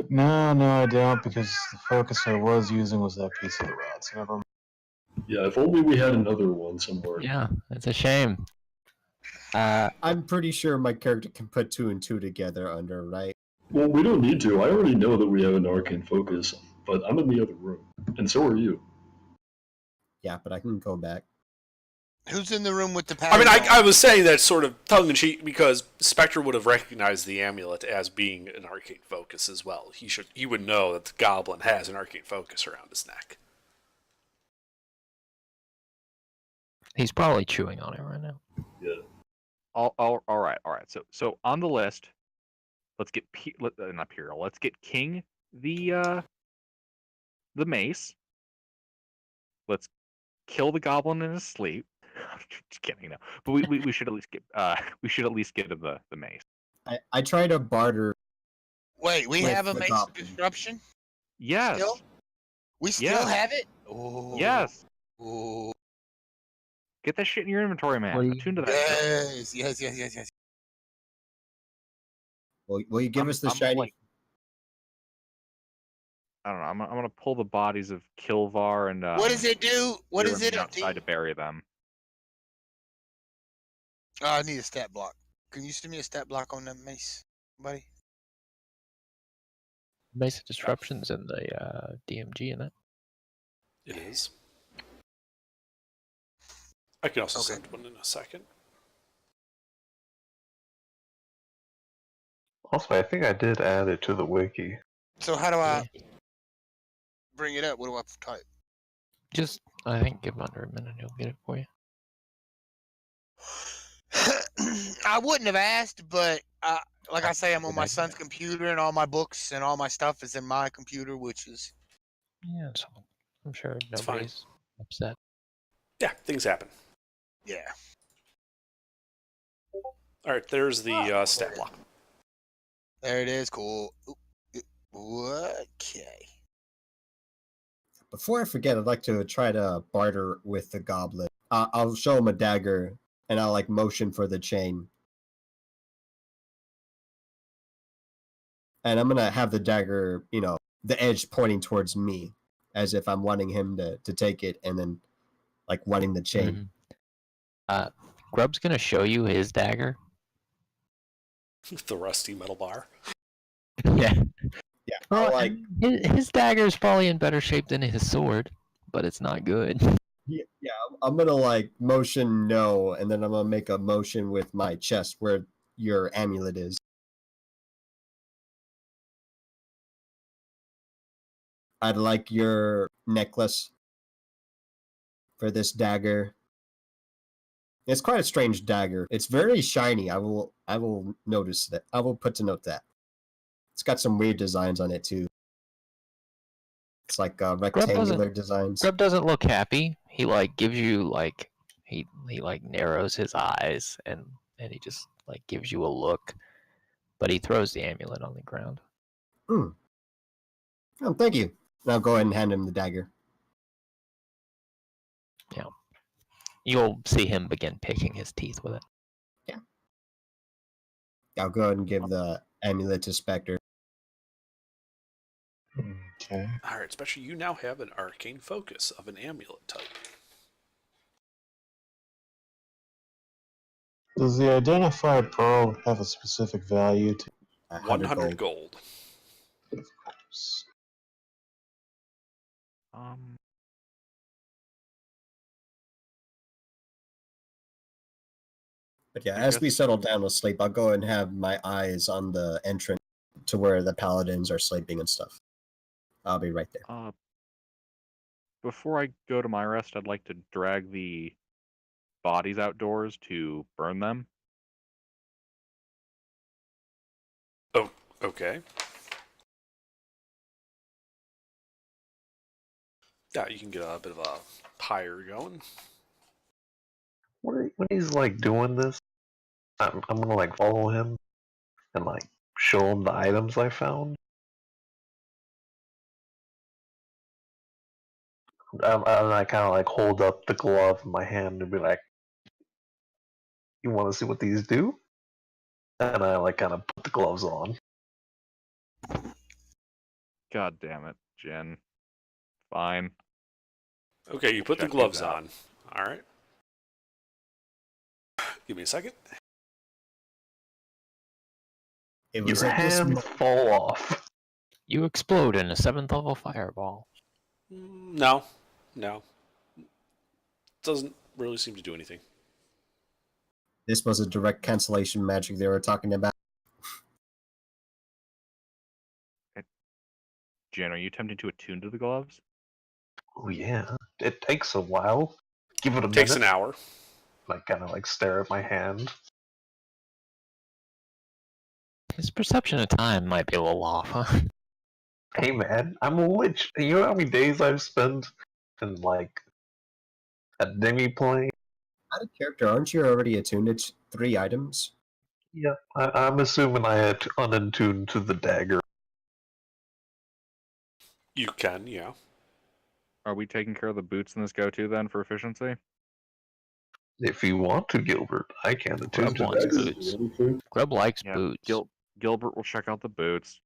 Speaker 11: No, I don't, because the focus I was using was that piece of the rat, so never mind.
Speaker 7: Yeah, if only we had another one somewhere.
Speaker 8: Yeah, it's a shame.
Speaker 5: I'm pretty sure my character can put 2 and 2 together under, right?
Speaker 7: Well, we don't need to. I already know that we have an arcane focus, but I'm in the other room. And so are you.
Speaker 5: Yeah, but I can go back.
Speaker 3: Who's in the room with the power?
Speaker 2: I mean, I was saying that sort of tongue-in-cheek because Spectre would have recognized the amulet as being an arcane focus as well. He would know that the goblin has an arcane focus around his neck.
Speaker 8: He's probably chewing on it right now.
Speaker 7: Yeah.
Speaker 6: All right. So on the list, let's get not Pyrrhal. Let's get King the mace. Let's kill the goblin in his sleep. I'm just kidding, no. But we should at least get the mace.
Speaker 5: I try to barter.
Speaker 3: Wait, we
Speaker 5: with
Speaker 3: have a
Speaker 5: the
Speaker 3: mace
Speaker 5: goblin.
Speaker 3: disruption?
Speaker 6: Yes.
Speaker 3: Still? We still
Speaker 6: Yes.
Speaker 3: have it? Oh.
Speaker 6: Yes.
Speaker 3: Oh.
Speaker 6: Get that shit in your inventory, man.
Speaker 8: What do you-
Speaker 6: Attune to that. shit.
Speaker 3: Yes.
Speaker 5: Will you give us the
Speaker 6: I'm
Speaker 5: shiny?
Speaker 6: like- I don't know. I'm gonna pull the bodies of Kilvar and
Speaker 3: What does it do? What is
Speaker 6: Jeremy
Speaker 3: it?
Speaker 6: outside to bury them.
Speaker 3: Oh, I need a stat block. Can you send me a stat block on that mace, buddy?
Speaker 8: Basic disruptions in the DMG in it.
Speaker 2: It is. I can also
Speaker 3: Okay.
Speaker 2: send one in a second.
Speaker 1: Also, I think I did add it to the wiki.
Speaker 3: So how do I bring it up? What do I type?
Speaker 8: Just, I think, give him under a minute, he'll get it for you.
Speaker 3: I wouldn't have asked, but like I say, I'm on
Speaker 8: Good
Speaker 3: my
Speaker 8: idea.
Speaker 3: son's computer, and all my books and all my stuff is in my computer, which is
Speaker 8: Yeah, so I'm sure
Speaker 2: It's fine.
Speaker 8: nobody's upset.
Speaker 2: Yeah, things happen.
Speaker 3: yeah.
Speaker 2: All right, there's the stat block.
Speaker 3: There it is. Cool. Okay.
Speaker 5: Before I forget, I'd like to try to barter with the goblin. I'll show him a dagger, and I'll like motion for the chain. And I'm gonna have the dagger, the edge pointing towards me, as if I'm wanting him to take it, and then like wanting the chain.
Speaker 8: Grub's gonna show you his dagger.
Speaker 2: The rusty metal bar.
Speaker 8: Yeah.
Speaker 5: Yeah.
Speaker 8: Well,
Speaker 5: I'll, like
Speaker 8: his dagger is probably in better shape than his sword, but it's not good.
Speaker 5: yeah, I'm gonna like motion no, and then I'm gonna make a motion with my chest where your amulet is. I'd like your necklace for this dagger. It's quite a strange dagger. It's very shiny. I will notice that. I will put to note that. It's got some weird designs on it too. It's like rectangular designs.
Speaker 8: Grub doesn't look happy. He like gives you like he like narrows his eyes and he just like gives you a look, but he throws the amulet on the ground.
Speaker 5: Oh, thank you. Now go ahead and hand him the dagger.
Speaker 8: Yeah. You'll see him begin picking his teeth with it.
Speaker 5: Yeah. I'll go ahead and give the amulet to Spectre.
Speaker 11: Okay.
Speaker 2: All right, Spectre, you now have an arcane focus of an amulet type.
Speaker 11: Does the identified pearl have a specific value to
Speaker 2: 100 gold.
Speaker 11: Of course.
Speaker 5: But yeah, as we settle down to sleep, I'll go ahead and have my eyes on the entrance to where the paladins are sleeping and stuff. I'll be right there.
Speaker 6: Before I go to my rest, I'd like to drag the bodies outdoors to burn them.
Speaker 2: Oh, okay. Yeah, you can get a bit of a pyre going.
Speaker 1: When he's like doing this, I'm gonna like follow him and like show him the items I found. And I kind of like hold up the glove in my hand and be like, "You want to see what these do?" And I like kind of put the gloves on.
Speaker 6: God damn it, Jen. Fine.
Speaker 2: Okay, you put the
Speaker 6: Check
Speaker 2: gloves
Speaker 6: these out.
Speaker 2: on. All right. Give me a second.
Speaker 5: It was
Speaker 1: Your
Speaker 5: at this
Speaker 1: hands fall off.
Speaker 8: You explode in a 7th level fireball.
Speaker 2: No. Doesn't really seem to do anything.
Speaker 5: This was a direct cancellation magic they were talking about.
Speaker 6: Jen, are you attempting to attune to the gloves?
Speaker 1: Oh yeah, it takes a while. Give it a
Speaker 2: Takes
Speaker 1: minute.
Speaker 2: an hour.
Speaker 1: Like kind of like stare at my hand.
Speaker 8: His perception of time might be a little off, huh?
Speaker 1: Hey man, I'm a witch. You know how many days I've spent in like a demi-plane?
Speaker 5: Out of character, aren't you already attuned to 3 items?
Speaker 1: Yeah, I'm assuming I had unattuned to the dagger.
Speaker 2: You can, yeah.
Speaker 6: Are we taking care of the boots in this go-to then for efficiency?
Speaker 1: If you want to, Gilbert, I can attune
Speaker 8: Grub
Speaker 1: to
Speaker 8: wants
Speaker 1: that.
Speaker 8: boots. Grub likes
Speaker 6: Yeah,
Speaker 8: boots.
Speaker 6: Gilbert will check out the boots.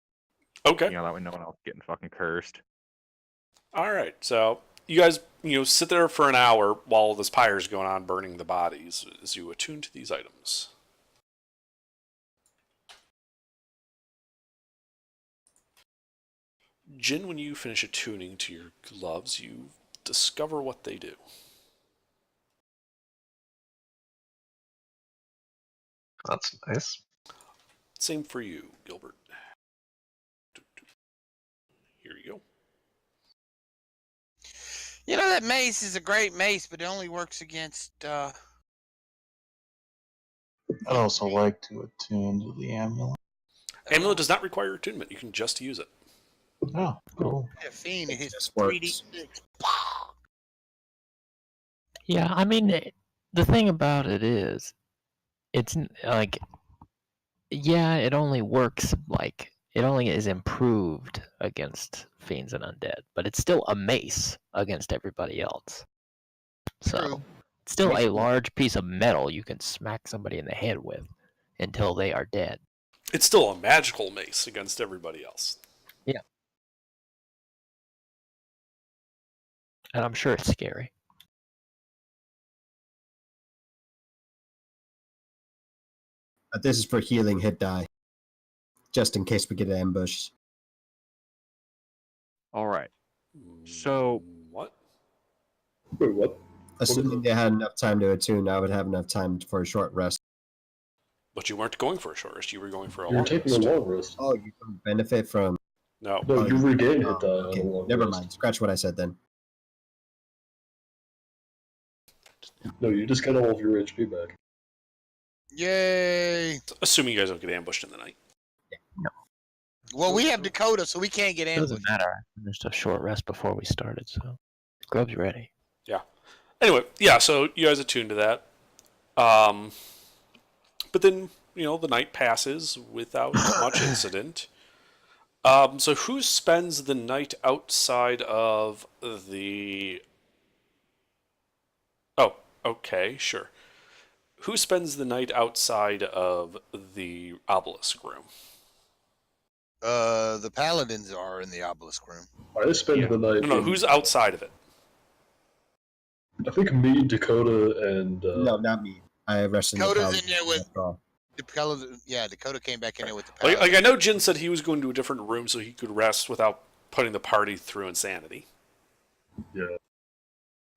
Speaker 2: Okay.
Speaker 6: That way no one else getting fucking cursed.
Speaker 2: All right. So you guys, sit there for an hour while this pyre's going on, burning the bodies, as you attune to these items. Jin, when you finish attuning to your gloves, you discover what they do.
Speaker 1: That's nice.
Speaker 2: Same for you, Gilbert. Here you go.
Speaker 3: That mace is a great mace, but it only works against
Speaker 11: I'd also like to attune to the amulet.
Speaker 2: Amulet does not require attunement. You can just use it.
Speaker 11: Oh, cool.
Speaker 3: Yeah, Fiend, it hits
Speaker 5: Just
Speaker 3: 3D6.
Speaker 8: Yeah, I mean, the thing about it is, it's like, yeah, it only works like it only is improved against fiends and undead, but it's still a mace against everybody else. So
Speaker 3: True.
Speaker 8: it's still a large piece of metal you can smack somebody in the head with until they are dead.
Speaker 2: It's still a magical mace against everybody else.
Speaker 8: Yeah. And I'm sure it's scary.
Speaker 5: But this is for healing hit die, just in case we get ambushed.
Speaker 6: All right. So
Speaker 2: What?
Speaker 7: Wait, what?
Speaker 5: Assuming they had enough time to attune, I would have enough time for a short rest.
Speaker 2: But you weren't going for a short rest. You were going for a
Speaker 7: You're
Speaker 2: long
Speaker 7: taking
Speaker 2: rest.
Speaker 7: a long rest.
Speaker 5: Oh, you can benefit from.
Speaker 2: No.
Speaker 7: No,
Speaker 5: Oh,
Speaker 7: you
Speaker 5: you-
Speaker 7: regain
Speaker 5: Oh,
Speaker 7: hit die on
Speaker 5: okay,
Speaker 7: a long
Speaker 5: never
Speaker 7: rest.
Speaker 5: mind. Scratch what I said then.
Speaker 7: No, you just get all of your HP back.
Speaker 3: Yay!
Speaker 2: Assuming you guys don't get ambushed in the night.
Speaker 3: Well, we have Dakota, so we can't get
Speaker 8: It doesn't
Speaker 3: ambushed.
Speaker 8: matter. I finished a short rest before we started, so Grub's ready.
Speaker 2: Anyway, yeah, so you guys attune to that. But then, the night passes without much incident. So who spends the night outside of the... Oh, okay, sure. Who spends the night outside of the obelisk room?
Speaker 3: The paladins are in the obelisk room.
Speaker 7: I spend the night.
Speaker 2: No, who's outside of it?
Speaker 7: I think me, Dakota, and
Speaker 5: No, not me. I rested.
Speaker 3: Dakota's in there with
Speaker 5: after all.
Speaker 3: Dakota came back in there with the
Speaker 2: Like,
Speaker 3: paladins.
Speaker 2: I know Jin said he was going to a different room so he could rest without putting the party through insanity.
Speaker 7: Yeah.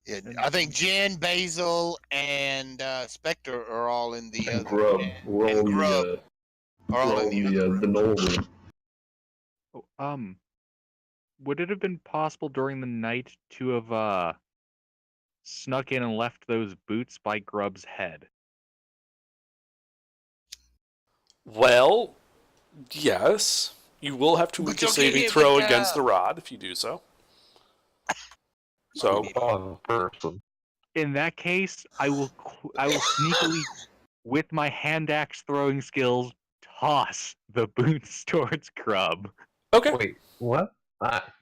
Speaker 3: Yeah, I think Jen, Basil, and Spectre are all in the
Speaker 7: And
Speaker 3: other.
Speaker 7: Grub. We're all
Speaker 3: and
Speaker 7: in
Speaker 3: Grub
Speaker 7: the,
Speaker 3: are all in the other
Speaker 7: the
Speaker 3: room.
Speaker 7: Knoll room.
Speaker 6: would it have been possible during the night to have snuck in and left those boots by Grub's head?
Speaker 2: Well, yes. You will have to
Speaker 3: But
Speaker 2: make a
Speaker 3: you'll get
Speaker 2: saving
Speaker 3: hit
Speaker 2: throw
Speaker 3: with
Speaker 2: against
Speaker 3: the-
Speaker 2: the rod if you do so. So,
Speaker 1: One person.
Speaker 6: In that case, I will sneakily, with my hand axe throwing skills, toss the boots towards Grub
Speaker 2: okay.
Speaker 1: Wait, what?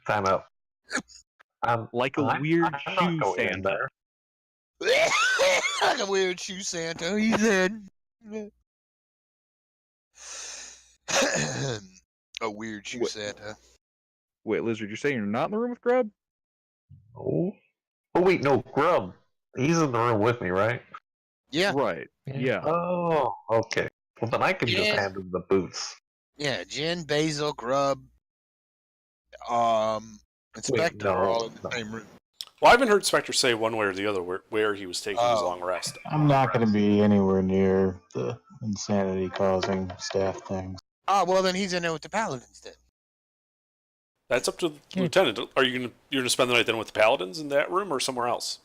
Speaker 1: Time out.
Speaker 6: like a weird
Speaker 1: I'm not
Speaker 6: shoe
Speaker 1: going in
Speaker 6: Santa.
Speaker 1: there.
Speaker 3: Like a weird shoe Santa, he said. A weird shoe Santa.
Speaker 6: Wait, Lizard, you're saying you're not in the room with Grub?
Speaker 1: Oh. Oh wait, no, Grub. He's in the room with me, right?
Speaker 3: Yeah,
Speaker 6: Right. Yeah.
Speaker 1: Oh, okay. Well, then I can just
Speaker 3: Yeah.
Speaker 1: hand him the boots.
Speaker 3: yeah. Jen, Basil, Grub, and Spectre are all in the
Speaker 1: no.
Speaker 3: same room.
Speaker 2: Well, I haven't heard Spectre say one way or the other where he was taking his
Speaker 3: Oh.
Speaker 2: long rest.
Speaker 11: I'm not going to be anywhere near the insanity-causing staff things.
Speaker 3: Ah, well then he's in there with the paladins then.
Speaker 2: That's up to the lieutenant. Are you gonna spend the night then with the paladins in that room or somewhere else?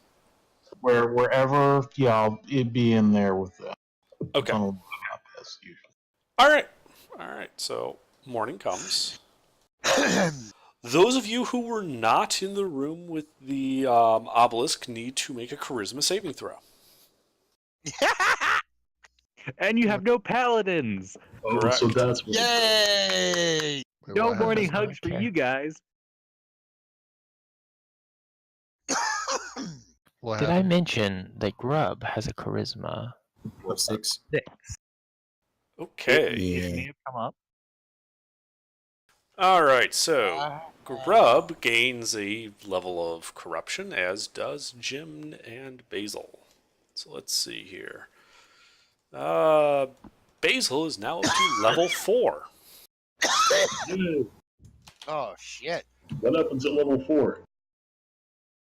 Speaker 11: Wherever, it'd be in there with them.
Speaker 2: Okay.
Speaker 11: On a lookout, as usual.
Speaker 2: All right. So morning comes. Those of you who were not in the room with the obelisk need to make a charisma saving throw.
Speaker 6: And you have no paladins.
Speaker 7: Oh,
Speaker 2: Correct.
Speaker 7: so that's what.
Speaker 3: Yay!
Speaker 6: No morning hugs for you guys.
Speaker 8: Did I mention that Grub has a charisma?
Speaker 5: Of 6.
Speaker 6: 6.
Speaker 2: Okay.
Speaker 6: It
Speaker 5: Yeah.
Speaker 6: may have come up.
Speaker 2: All right. So Grub gains a level of corruption, as does Jim and Basil. So let's see here. Basil is now up to level 4.
Speaker 7: Yeah.
Speaker 3: Oh shit!
Speaker 7: What happens at level 4?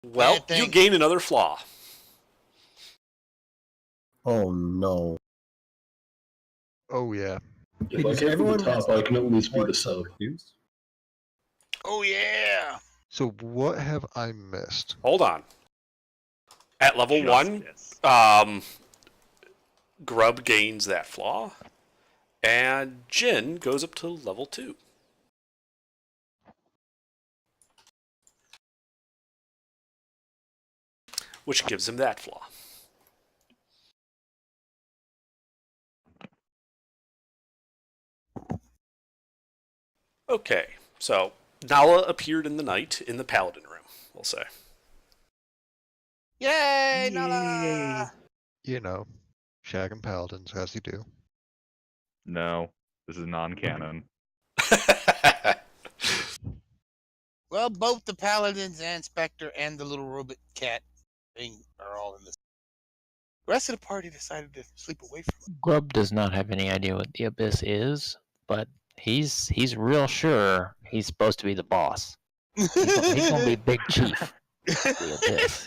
Speaker 2: Well,
Speaker 3: Bad thing.
Speaker 2: you gain another flaw.
Speaker 5: Oh no.
Speaker 12: Oh yeah.
Speaker 7: If I
Speaker 5: Because
Speaker 7: came from the
Speaker 5: everyone
Speaker 7: top,
Speaker 5: has
Speaker 7: I can at least be the
Speaker 5: points to
Speaker 7: sub.
Speaker 5: reduce.
Speaker 3: Oh yeah!
Speaker 12: So what have I missed?
Speaker 2: Hold on. At level 1,
Speaker 6: Justice.
Speaker 2: Grub gains that flaw, and Jin goes up to level 2. Which gives him that flaw. Okay, so Nala appeared in the night in the Paladin room, we'll say.
Speaker 3: Yay, Nala!
Speaker 12: You know, shagging paladins as you do.
Speaker 6: No, this is non-canon.
Speaker 3: Well, both the paladins and Spectre and the little robot cat thing are all in this. The rest of the party decided to sleep away from it.
Speaker 8: Grub does not have any idea what the Abyss is, but he's real sure he's supposed to be the boss. He's gonna be big chief of the Abyss.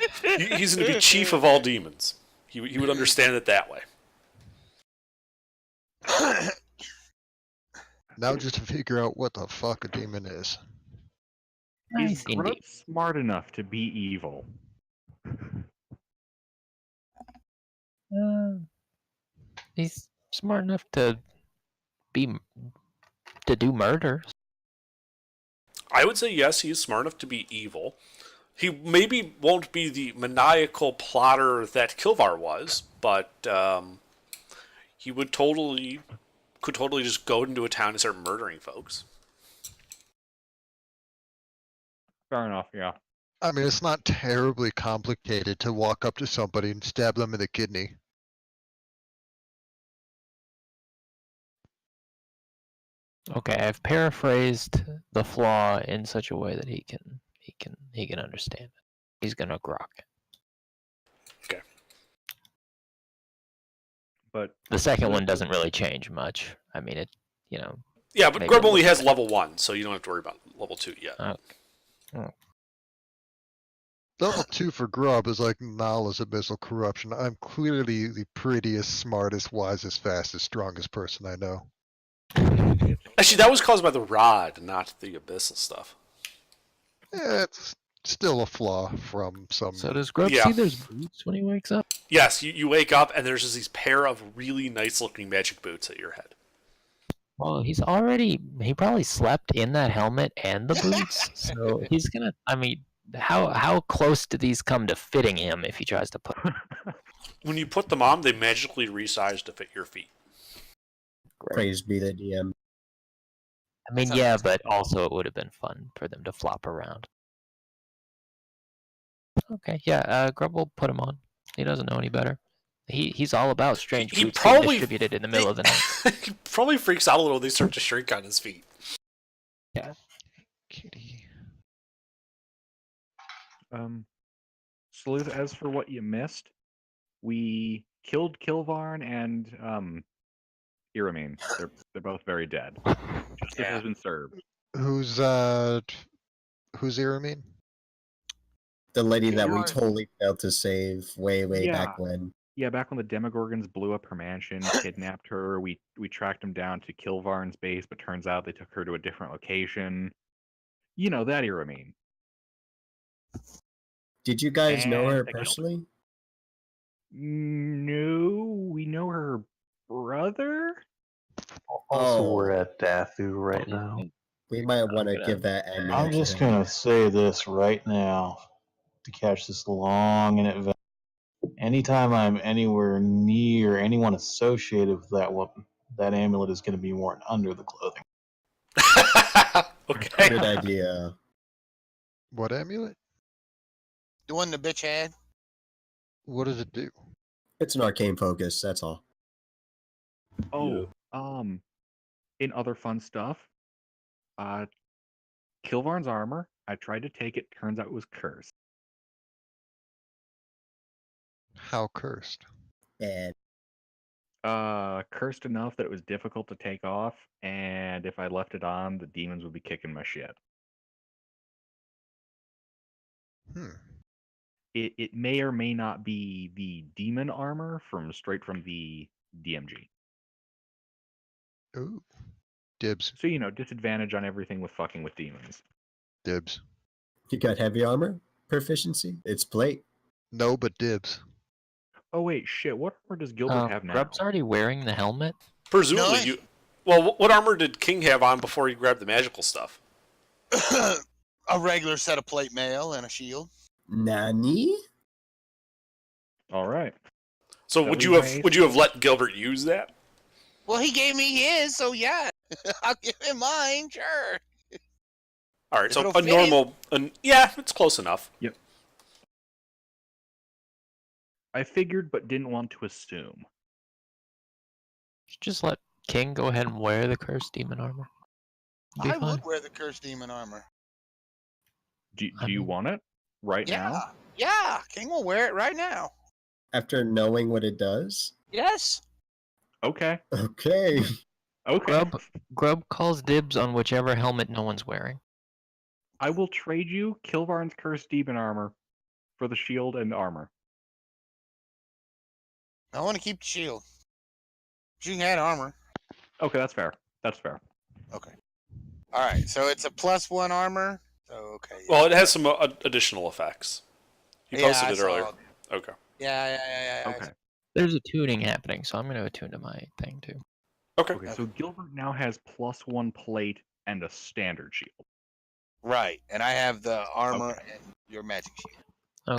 Speaker 2: He's going to be chief of all demons. He would understand it that way.
Speaker 12: Now just to figure out what the fuck a demon is.
Speaker 6: Is
Speaker 8: Nice
Speaker 6: Grub
Speaker 8: indeed.
Speaker 6: smart enough to be evil?
Speaker 8: He's smart enough to do murders.
Speaker 2: I would say yes, he is smart enough to be evil. He maybe won't be the maniacal plotter that Kilvar was, but he could totally just go into a town and start murdering folks.
Speaker 6: Fair enough, yeah.
Speaker 12: I mean, it's not terribly complicated to walk up to somebody and stab them in the kidney.
Speaker 8: Okay, I've paraphrased the flaw in such a way that he can understand it. He's gonna grok it.
Speaker 2: Okay.
Speaker 6: But
Speaker 8: The second one doesn't really change much. I mean, it,
Speaker 2: Yeah, but
Speaker 8: maybe
Speaker 2: Grub
Speaker 8: a
Speaker 2: only
Speaker 8: little
Speaker 2: has level 1, so you don't have to worry about level 2 yet.
Speaker 12: Level 2 for Grub is like Nala's abyssal corruption. I'm clearly the prettiest, smartest, wisest, fastest, strongest person I know.
Speaker 2: Actually, that was caused by the rod, not the abyssal stuff.
Speaker 12: It's still a flaw from some.
Speaker 8: So does Grub
Speaker 2: Yeah.
Speaker 8: see those boots when he wakes up?
Speaker 2: Yes, you wake up and there's just these pair of really nice looking magic boots at your head.
Speaker 8: Well, he probably slept in that helmet and the boots, so he's gonna. I mean, how close do these come to fitting him if he tries to put?
Speaker 2: When you put them on, they magically resize to fit your feet.
Speaker 5: Praise be the DM.
Speaker 8: I mean, yeah, but also it would have been fun for them to flop around. Okay, yeah, Grub will put him on. He doesn't know any better. He's all about strange
Speaker 2: He
Speaker 8: boots being
Speaker 2: probably-
Speaker 8: distributed in the middle of the night.
Speaker 2: He probably freaks out a little when they start to shrink on his feet.
Speaker 12: Kitty.
Speaker 6: Sleuth, as for what you missed, we killed Kilvarn and Iramine. They're both very dead. Justice has been served.
Speaker 12: Who's Iramine?
Speaker 5: The lady that we
Speaker 3: Kilvar.
Speaker 5: totally failed to save way back when.
Speaker 6: Yeah, back when the Demogorgons blew up her mansion, kidnapped her, we tracked them down to Kilvarn's base, but turns out they took her to a different location. You know that Iramine.
Speaker 5: Did you guys know her
Speaker 6: And I killed her.
Speaker 5: personally?
Speaker 6: No, we know her brother?
Speaker 1: Also,
Speaker 5: Oh.
Speaker 1: we're at Dathu right now.
Speaker 5: We might want to
Speaker 8: gonna-
Speaker 5: give that amulet
Speaker 11: I'm
Speaker 5: to
Speaker 11: just
Speaker 5: him.
Speaker 11: gonna say this right now to catch this long in advance. Anytime I'm anywhere near anyone associated with that weapon, that amulet is going to be worn under the clothing.
Speaker 2: Okay.
Speaker 5: Good idea.
Speaker 12: What amulet?
Speaker 3: The one the bitch had.
Speaker 12: What does it do?
Speaker 5: It's an arcane focus, that's all.
Speaker 6: Oh, in other fun stuff, Kilvarn's armor, I tried to take it, turns out it was cursed.
Speaker 12: How cursed?
Speaker 5: And
Speaker 6: Cursed enough that it was difficult to take off, and if I left it on, the demons would be kicking my shit. It may or may not be the demon armor straight from the DMG.
Speaker 12: Ooh. Dibs.
Speaker 6: So, disadvantage on everything with fucking with demons.
Speaker 12: Dibs.
Speaker 5: you got heavy armor proficiency? It's plate.
Speaker 12: No, but dibs.
Speaker 6: Oh wait, shit. What armor does Gilbert have now?
Speaker 8: Grub's already wearing the helmet.
Speaker 2: Presumably,
Speaker 3: No,
Speaker 2: you. Well, what armor did King have on before he grabbed the magical stuff?
Speaker 3: a regular set of plate mail and a shield.
Speaker 5: Nani?
Speaker 6: All right.
Speaker 2: So
Speaker 6: That
Speaker 2: would
Speaker 6: leaves
Speaker 2: you
Speaker 6: my
Speaker 2: have let Gilbert use that?
Speaker 3: Well, he gave me his, so yeah, I'll give him mine. Sure.
Speaker 2: All right,
Speaker 3: If
Speaker 2: so
Speaker 3: it'll
Speaker 2: a
Speaker 3: fit
Speaker 2: normal, yeah, it's close enough.
Speaker 6: Yep. I figured, but didn't want to assume.
Speaker 8: Just let King go ahead and wear the cursed demon armor. Be
Speaker 3: I
Speaker 8: fine.
Speaker 3: would wear the cursed demon armor.
Speaker 6: Do you want it right now?
Speaker 3: Yeah, King will wear it right now.
Speaker 5: After knowing what it does?
Speaker 3: Yes.
Speaker 6: Okay.
Speaker 5: Okay.
Speaker 6: Okay.
Speaker 8: Grub calls dibs on whichever helmet no one's wearing.
Speaker 6: I will trade you Kilvarn's cursed demon armor for the shield and armor.
Speaker 3: I want to keep the shield. She had armor.
Speaker 6: Okay, that's fair. That's fair.
Speaker 3: Okay. All right, so it's a +1 armor. So okay. Yeah.
Speaker 2: Well, it has some additional effects. He
Speaker 3: Yeah,
Speaker 2: posted
Speaker 3: I
Speaker 2: it earlier.
Speaker 3: saw.
Speaker 2: Okay.
Speaker 3: Yeah.
Speaker 6: Okay.
Speaker 8: There's a tuning happening, so I'm going to attune to my thing too.
Speaker 2: Okay.
Speaker 6: Okay, so Gilbert now has +1 plate and a standard shield.
Speaker 3: Right, and I have the armor and your magic shield.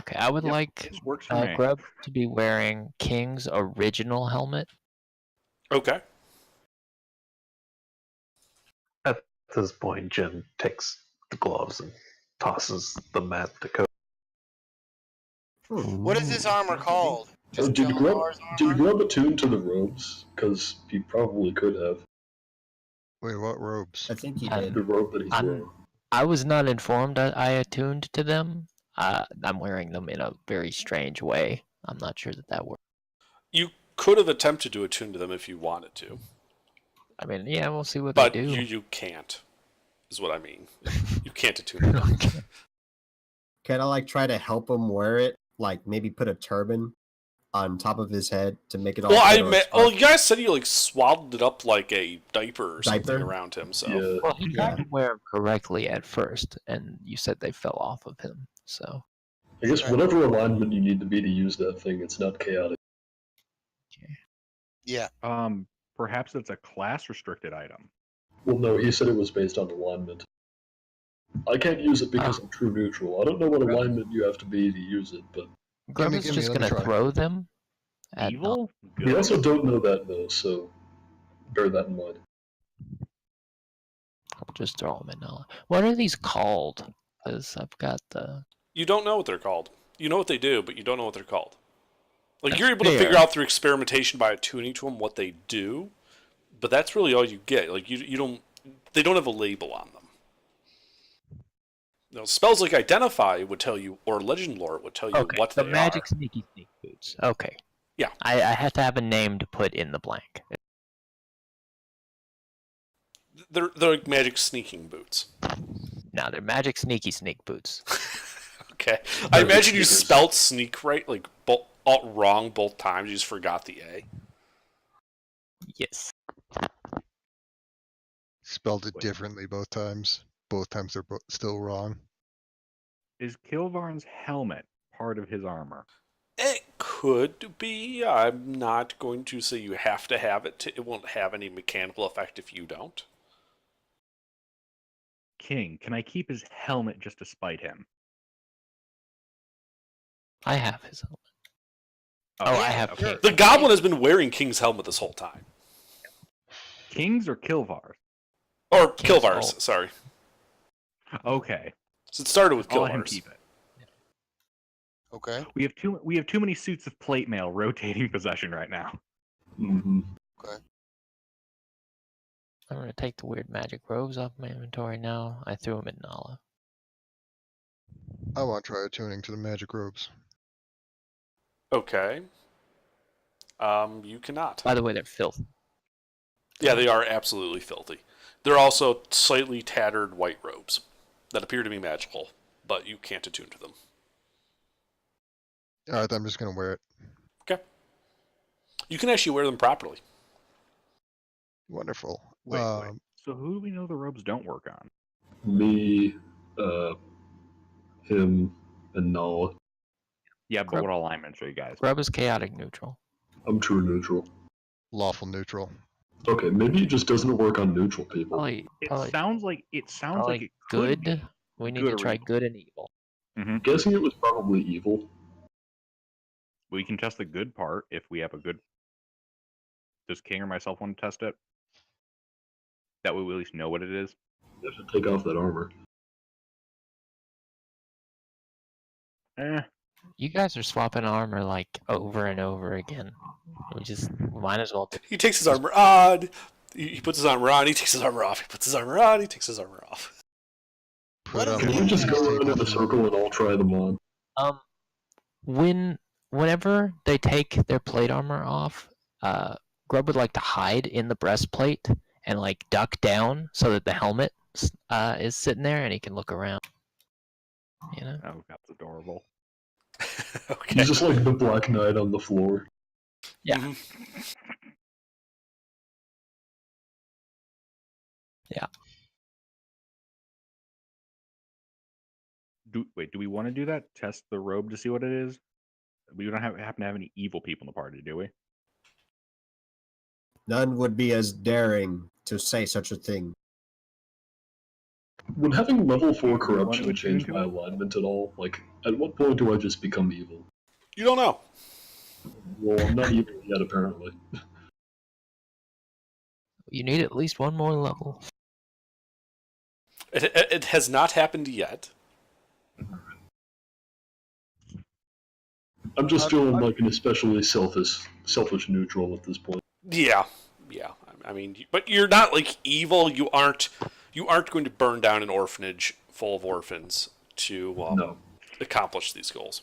Speaker 8: Okay, I would
Speaker 6: Yep,
Speaker 8: like
Speaker 6: this works for me.
Speaker 8: Grub to be wearing King's original helmet.
Speaker 2: Okay.
Speaker 1: At this point, Jen takes the gloves and tosses them at the coat.
Speaker 3: What is this armor called? Just
Speaker 7: Did
Speaker 3: Kilgar's
Speaker 7: Grub attune to the robes? Because he probably could have.
Speaker 12: Wait, what robes?
Speaker 5: I think he
Speaker 8: Uh,
Speaker 5: did.
Speaker 7: The robe that he's wearing.
Speaker 8: I was not informed that I attuned to them. I'm wearing them in a very strange way. I'm not sure that works.
Speaker 2: You could have attempted to attune to them if you wanted to,
Speaker 8: I mean, yeah, we'll see what
Speaker 2: but
Speaker 8: they do.
Speaker 2: you can't. Is what I mean. You can't attune to them.
Speaker 5: Can I like try to help him wear it? Like maybe put a turban on top of his head to make it all.
Speaker 2: Well, you guys said you like swaddled it up like a diaper or something
Speaker 5: Diaper?
Speaker 2: around him. So
Speaker 7: Yeah.
Speaker 8: Well, he tried to wear them correctly at first, and you said they fell off of him. So
Speaker 7: I guess whatever alignment you need to be to use that thing, it's not chaotic.
Speaker 3: Yeah.
Speaker 6: Perhaps it's a class restricted item.
Speaker 7: Well, no, he said it was based on alignment. I can't use it because I'm true neutral. I don't know what alignment you have to be to use it, but
Speaker 8: Grub is just
Speaker 12: let me
Speaker 8: gonna
Speaker 12: try.
Speaker 8: throw them. At
Speaker 6: Evil?
Speaker 7: we
Speaker 6: Good.
Speaker 7: also don't know that though, so bear that in mind.
Speaker 8: I'll just throw them in now. What are these called? Because I've got the.
Speaker 2: you don't know what they're called. You know what they do, but you don't know what they're called. Like you're able to
Speaker 8: Fair.
Speaker 2: figure out through experimentation by attuning to them what they do, but that's really all you get. Like you don't. They don't have a label on them. No, spells like Identify would tell you, or Legend Lore would tell you
Speaker 8: Okay,
Speaker 2: what
Speaker 8: the
Speaker 2: they
Speaker 8: magic
Speaker 2: are.
Speaker 8: sneaky sneak boots. Okay.
Speaker 2: Yeah.
Speaker 8: I had to have a name to put in the blank.
Speaker 2: They're like magic sneaking boots.
Speaker 8: Now they're magic sneaky sneak boots.
Speaker 2: Okay. I
Speaker 7: Magic
Speaker 2: imagine you
Speaker 7: sneakers.
Speaker 2: spelt sneak right, like wrong both times. You just forgot the A.
Speaker 8: Yes.
Speaker 12: Spelled it
Speaker 6: Wait.
Speaker 12: differently both times. Both times they're still wrong.
Speaker 6: Is Kilvarn's helmet part of his armor?
Speaker 2: It could be. I'm not going to say you have to have it. It won't have any mechanical effect if you don't.
Speaker 6: King, can I keep his helmet just to spite him?
Speaker 8: I have his helmet.
Speaker 6: Oh,
Speaker 8: I have
Speaker 6: okay.
Speaker 8: King.
Speaker 2: The goblin has been wearing King's helmet this whole time.
Speaker 6: King's or Kilvar's?
Speaker 2: Or
Speaker 8: King's
Speaker 2: Kilvar's,
Speaker 8: old.
Speaker 2: sorry.
Speaker 6: Okay.
Speaker 2: So it started with
Speaker 6: I'll let him
Speaker 2: Kilvar's.
Speaker 6: keep it.
Speaker 3: Okay.
Speaker 6: We have too many suits of plate mail rotating possession right now.
Speaker 7: Mm-hmm.
Speaker 8: I'm gonna take the weird magic robes off my inventory now. I threw them in Nala.
Speaker 12: I want to try attuning to the magic robes.
Speaker 2: Okay. You cannot.
Speaker 8: By the way, they're filthy.
Speaker 2: Yeah, they are absolutely filthy. They're also slightly tattered white robes that appear to be magical, but you can't attune to them.
Speaker 12: Alright, I'm just gonna wear it.
Speaker 2: Okay. You can actually wear them properly.
Speaker 12: Wonderful.
Speaker 6: Wait. So who do we know the robes don't work on?
Speaker 7: Me, him, and Nala.
Speaker 6: Yeah, but
Speaker 8: Grub-
Speaker 6: what alignments are you guys?
Speaker 8: Grub is chaotic neutral.
Speaker 7: I'm true neutral.
Speaker 12: Lawful neutral.
Speaker 7: Okay, maybe it just doesn't work on neutral people.
Speaker 8: Probably,
Speaker 6: It
Speaker 8: probably,
Speaker 6: sounds like it
Speaker 8: probably
Speaker 6: could
Speaker 8: good.
Speaker 6: be
Speaker 8: We need
Speaker 6: good
Speaker 8: to
Speaker 6: or
Speaker 8: try
Speaker 6: evil.
Speaker 8: good and evil.
Speaker 6: Mm-hmm.
Speaker 7: Guessing it was probably evil.
Speaker 6: We can test the good part if we have a good. Does King or myself want to test it? That way we at least know what it is.
Speaker 7: You have to take off that armor.
Speaker 8: You guys are swapping armor like over and over again. We might as well.
Speaker 2: He takes his armor on. He puts his armor on. He takes his armor off. He puts his armor on. He takes his armor off.
Speaker 12: Put up
Speaker 7: Can we just go around in a circle and all try them on?
Speaker 8: Whenever they take their plate armor off, Grub would like to hide in the breastplate and like duck down so that the helmet is sitting there and he can look around. You know?
Speaker 6: Oh, that's adorable.
Speaker 2: Okay.
Speaker 7: He's just like the Black Knight on the floor.
Speaker 8: Yeah.
Speaker 2: Mhm.
Speaker 8: Yeah.
Speaker 6: Do we want to do that? Test the robe to see what it is? We don't happen to have any evil people in the party, do we?
Speaker 5: None would be as daring to say such a thing.
Speaker 7: Would having level 4
Speaker 6: You want
Speaker 7: corruption
Speaker 6: to
Speaker 7: change
Speaker 6: attune
Speaker 7: my
Speaker 6: to it?
Speaker 7: alignment at all? Like, at what point do I just become evil?
Speaker 2: You don't know.
Speaker 7: Well, I'm not evil yet, apparently.
Speaker 8: You need at least one more level.
Speaker 2: It has not happened yet.
Speaker 7: I'm just feeling like an especially selfish neutral at this point.
Speaker 2: Yeah. I mean, but you're not like evil. You aren't going to burn down an orphanage full of orphans to
Speaker 7: No.
Speaker 2: accomplish these goals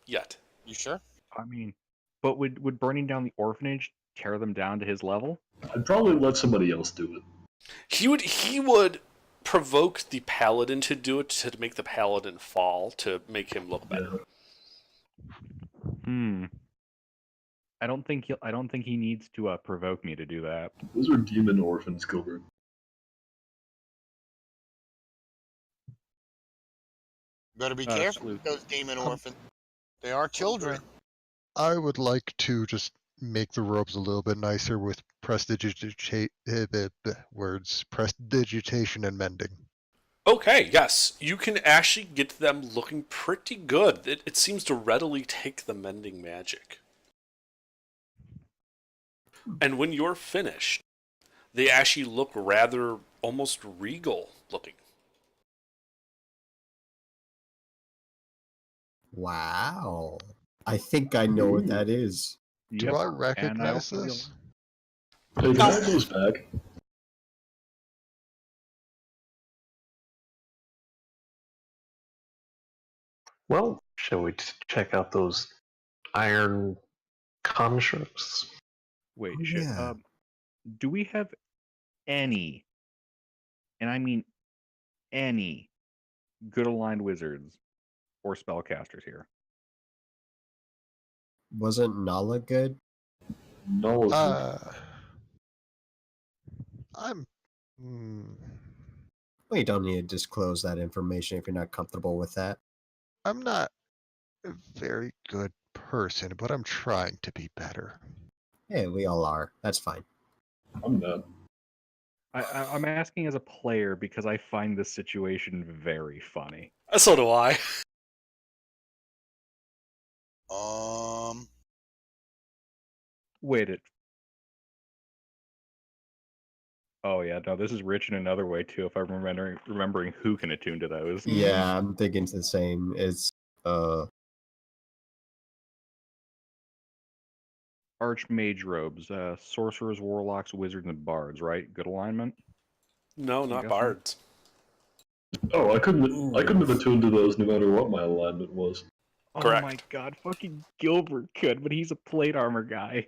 Speaker 2: yet.
Speaker 3: You sure?
Speaker 6: I mean, but would burning down the orphanage tear them down to his level?
Speaker 7: I'd probably let somebody else do it.
Speaker 2: He would provoke the paladin to do it to make the paladin fall to make him look better.
Speaker 6: Hmm. I don't think he needs to provoke me to do that.
Speaker 7: Those are demon orphans, Gilbert.
Speaker 3: Better be careful
Speaker 6: Sleuth.
Speaker 3: with those demon orphans. They are children.
Speaker 12: I would like to just make the robes a little bit nicer with prestidigitation and mending.
Speaker 2: Okay, yes, you can actually get them looking pretty good. It seems to readily take the mending magic. And when you're finished, they actually look rather almost regal looking.
Speaker 5: Wow. I think I know what that is.
Speaker 12: Do
Speaker 6: Yep,
Speaker 12: I
Speaker 6: and
Speaker 12: recognize
Speaker 6: also
Speaker 12: this?
Speaker 7: Hey, can I have those back?
Speaker 1: Well, shall we check out those iron constructs?
Speaker 6: Wait,
Speaker 5: Oh,
Speaker 6: shit.
Speaker 5: yeah.
Speaker 6: Do we have any, and I mean any, good aligned wizards or spellcasters here?
Speaker 5: Wasn't Nala good?
Speaker 7: No.
Speaker 12: I'm.
Speaker 5: Well, you don't need to disclose that information if you're not comfortable with that.
Speaker 12: I'm not a very good person, but I'm trying to be better.
Speaker 5: Hey, we all are. That's fine.
Speaker 7: I'm not.
Speaker 6: I'm asking as a player because I find this situation very funny.
Speaker 2: So do I.
Speaker 6: Wait, oh yeah, no, this is rich in another way too. If I'm remembering who can attune to those.
Speaker 5: Yeah, I'm thinking the same. It's
Speaker 6: Archmage robes, sorcerers, warlocks, wizards, and bards. Right? Good alignment.
Speaker 2: No, not
Speaker 6: guessing.
Speaker 2: bards.
Speaker 7: Oh, I couldn't have attuned to those no matter what my alignment was.
Speaker 2: Correct.
Speaker 6: Oh my god, fucking Gilbert could, but he's a plate armor guy.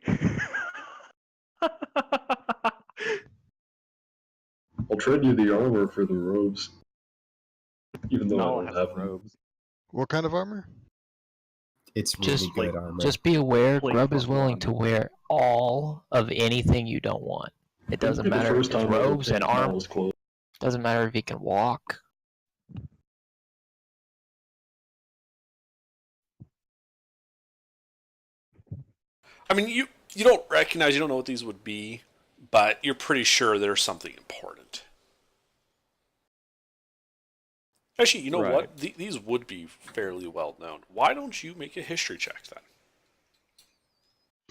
Speaker 7: I'll trade you the armor for the robes. Even though
Speaker 6: Nala
Speaker 7: I
Speaker 6: has
Speaker 7: don't have them.
Speaker 6: robes.
Speaker 12: What kind of armor?
Speaker 5: it's really
Speaker 8: Just
Speaker 5: good armor.
Speaker 8: Just be aware,
Speaker 6: Plate
Speaker 8: Grub is
Speaker 6: plus
Speaker 8: willing
Speaker 6: one.
Speaker 8: to wear all of anything you don't want. It doesn't
Speaker 7: It'll be the
Speaker 8: matter if
Speaker 7: first
Speaker 8: it's
Speaker 7: time I've ever
Speaker 8: robes and
Speaker 7: taken
Speaker 8: armor.
Speaker 7: Nala's clothes.
Speaker 8: Doesn't matter if he can walk.
Speaker 2: I mean, you don't recognize, you don't know what these would be, but you're pretty sure there's something important. Actually, you know what? These would be fairly well known. Why don't you make a history check then?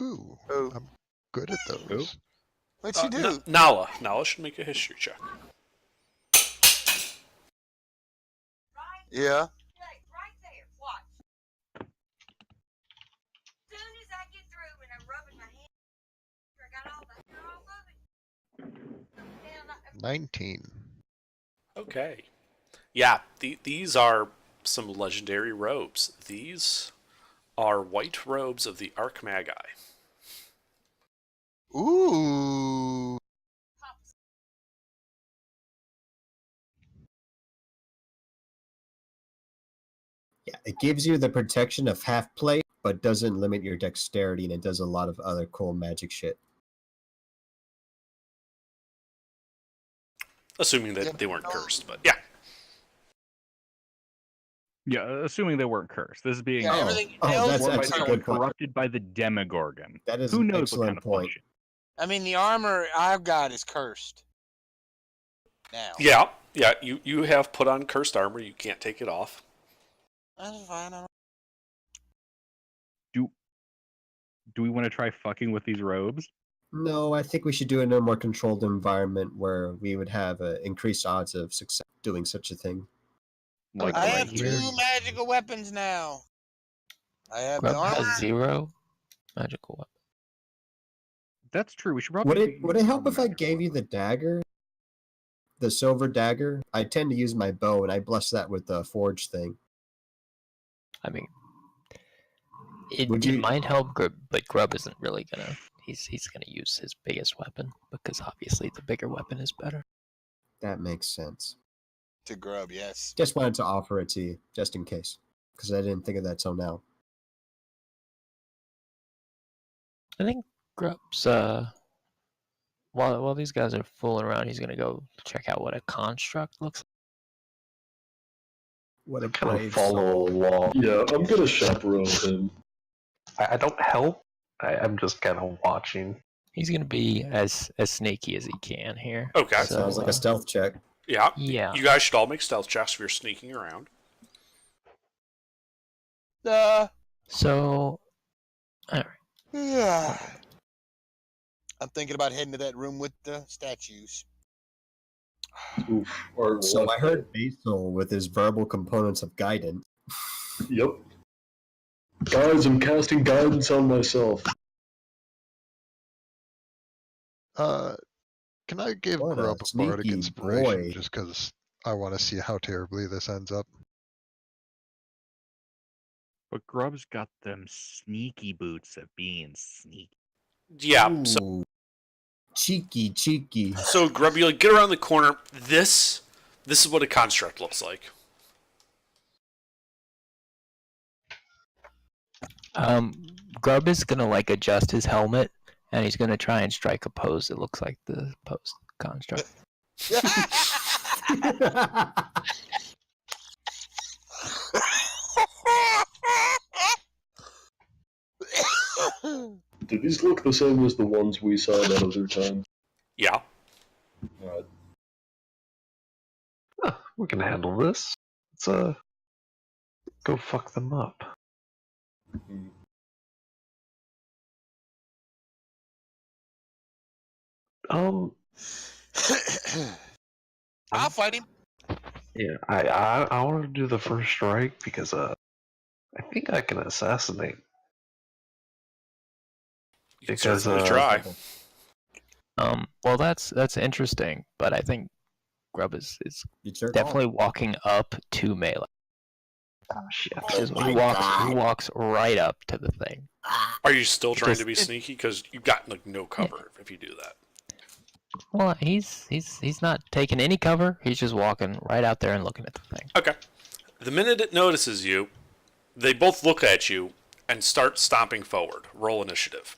Speaker 12: Ooh,
Speaker 3: Oh.
Speaker 12: I'm good at those.
Speaker 3: What'd she do?
Speaker 2: Nala should make a history check.
Speaker 3: Yeah.
Speaker 13: Soon as I get through and I'm rubbing my hand, I got all the hair off of it.
Speaker 12: 19.
Speaker 2: Okay. Yeah, these are some legendary robes. These are white robes of the Archmagi.
Speaker 3: Ooh.
Speaker 5: Yeah, it gives you the protection of half plate, but doesn't limit your dexterity, and it does a lot of other cool magic shit.
Speaker 2: Assuming that they weren't cursed, but yeah.
Speaker 6: Yeah, assuming they weren't cursed. This is being
Speaker 3: Yeah, everything
Speaker 5: oh,
Speaker 3: else
Speaker 5: that's
Speaker 3: is
Speaker 5: actually a
Speaker 3: cursed.
Speaker 5: good point.
Speaker 6: corrupted by the Demogorgon.
Speaker 5: That is
Speaker 6: Who
Speaker 5: an
Speaker 6: knows what
Speaker 5: excellent
Speaker 6: kind of
Speaker 5: point.
Speaker 6: function?
Speaker 3: I mean, the armor I've got is cursed. Now.
Speaker 2: Yeah, you have put on cursed armor, you can't take it off.
Speaker 3: That's fine.
Speaker 6: Do we want to try fucking with these robes?
Speaker 5: No, I think we should do it in a more controlled environment where we would have increased odds of success doing such a thing.
Speaker 6: Like
Speaker 3: I
Speaker 6: right
Speaker 3: have
Speaker 6: here?
Speaker 3: 2 magical weapons now. I have the
Speaker 8: Grub
Speaker 3: armor.
Speaker 8: has 0 magical weapon.
Speaker 6: That's true. We should probably.
Speaker 5: Would it help if I gave you the dagger? The silver dagger? I tend to use my bow, and I bless that with the forge thing.
Speaker 8: I mean,
Speaker 5: Would
Speaker 8: it
Speaker 5: you-
Speaker 8: might help Grub, but Grub isn't really gonna. He's gonna use his biggest weapon because obviously the bigger weapon is better.
Speaker 5: That makes sense.
Speaker 3: To Grub, yes.
Speaker 5: Just wanted to offer it to you, just in case, because I didn't think of that till now.
Speaker 8: I think Grub's while these guys are fooling around, he's gonna go check out what a construct looks like.
Speaker 5: What a
Speaker 1: Kind of
Speaker 5: brave
Speaker 1: follow
Speaker 5: soul.
Speaker 1: along.
Speaker 7: Yeah, I'm gonna chaperone him.
Speaker 1: I don't help. I'm just kind of watching.
Speaker 8: He's gonna be as sneaky as he can here.
Speaker 2: Okay.
Speaker 5: That sounds like a stealth check.
Speaker 2: Yeah.
Speaker 8: Yeah.
Speaker 2: You guys should all make stealth checks if you're sneaking around.
Speaker 8: So, alright.
Speaker 3: Yeah. I'm thinking about heading to that room with the statues.
Speaker 7: Oof. Or
Speaker 5: So
Speaker 7: what?
Speaker 5: I heard Basil with his verbal components of guidance.
Speaker 7: Yep. Guys, I'm casting guidance on myself.
Speaker 12: Can I give
Speaker 5: What a
Speaker 12: Grub a bardic
Speaker 5: sneaky
Speaker 12: inspiration
Speaker 5: boy.
Speaker 12: just because I want to see how terribly this ends up?
Speaker 6: But Grub's got them sneaky boots of being sneaky.
Speaker 2: Yeah. So
Speaker 5: Ooh. Cheeky.
Speaker 2: So Grub, you like get around the corner. This is what a construct looks like.
Speaker 8: Grub is gonna like adjust his helmet, and he's gonna try and strike a pose that looks like the pose construct.
Speaker 7: Do these look the same as the ones we saw that other time?
Speaker 2: Yeah.
Speaker 7: Alright.
Speaker 1: We can handle this. Let's go fuck them up.
Speaker 3: I'll fight him.
Speaker 1: Yeah, I want to do the first strike because I think I can assassinate.
Speaker 2: You can
Speaker 1: Because
Speaker 2: certainly try.
Speaker 8: Well, that's interesting, but I think Grub is
Speaker 5: It's your
Speaker 8: definitely walking up to melee.
Speaker 1: Oh, shit.
Speaker 8: He walks right up to the thing.
Speaker 2: Are you still trying
Speaker 8: Just-
Speaker 2: to be sneaky? Because you've got like no cover if you do that.
Speaker 8: Well, he's not taking any cover. He's just walking right out there and looking at the thing.
Speaker 2: Okay. The minute it notices you, they both look at you and start stomping forward. Roll initiative.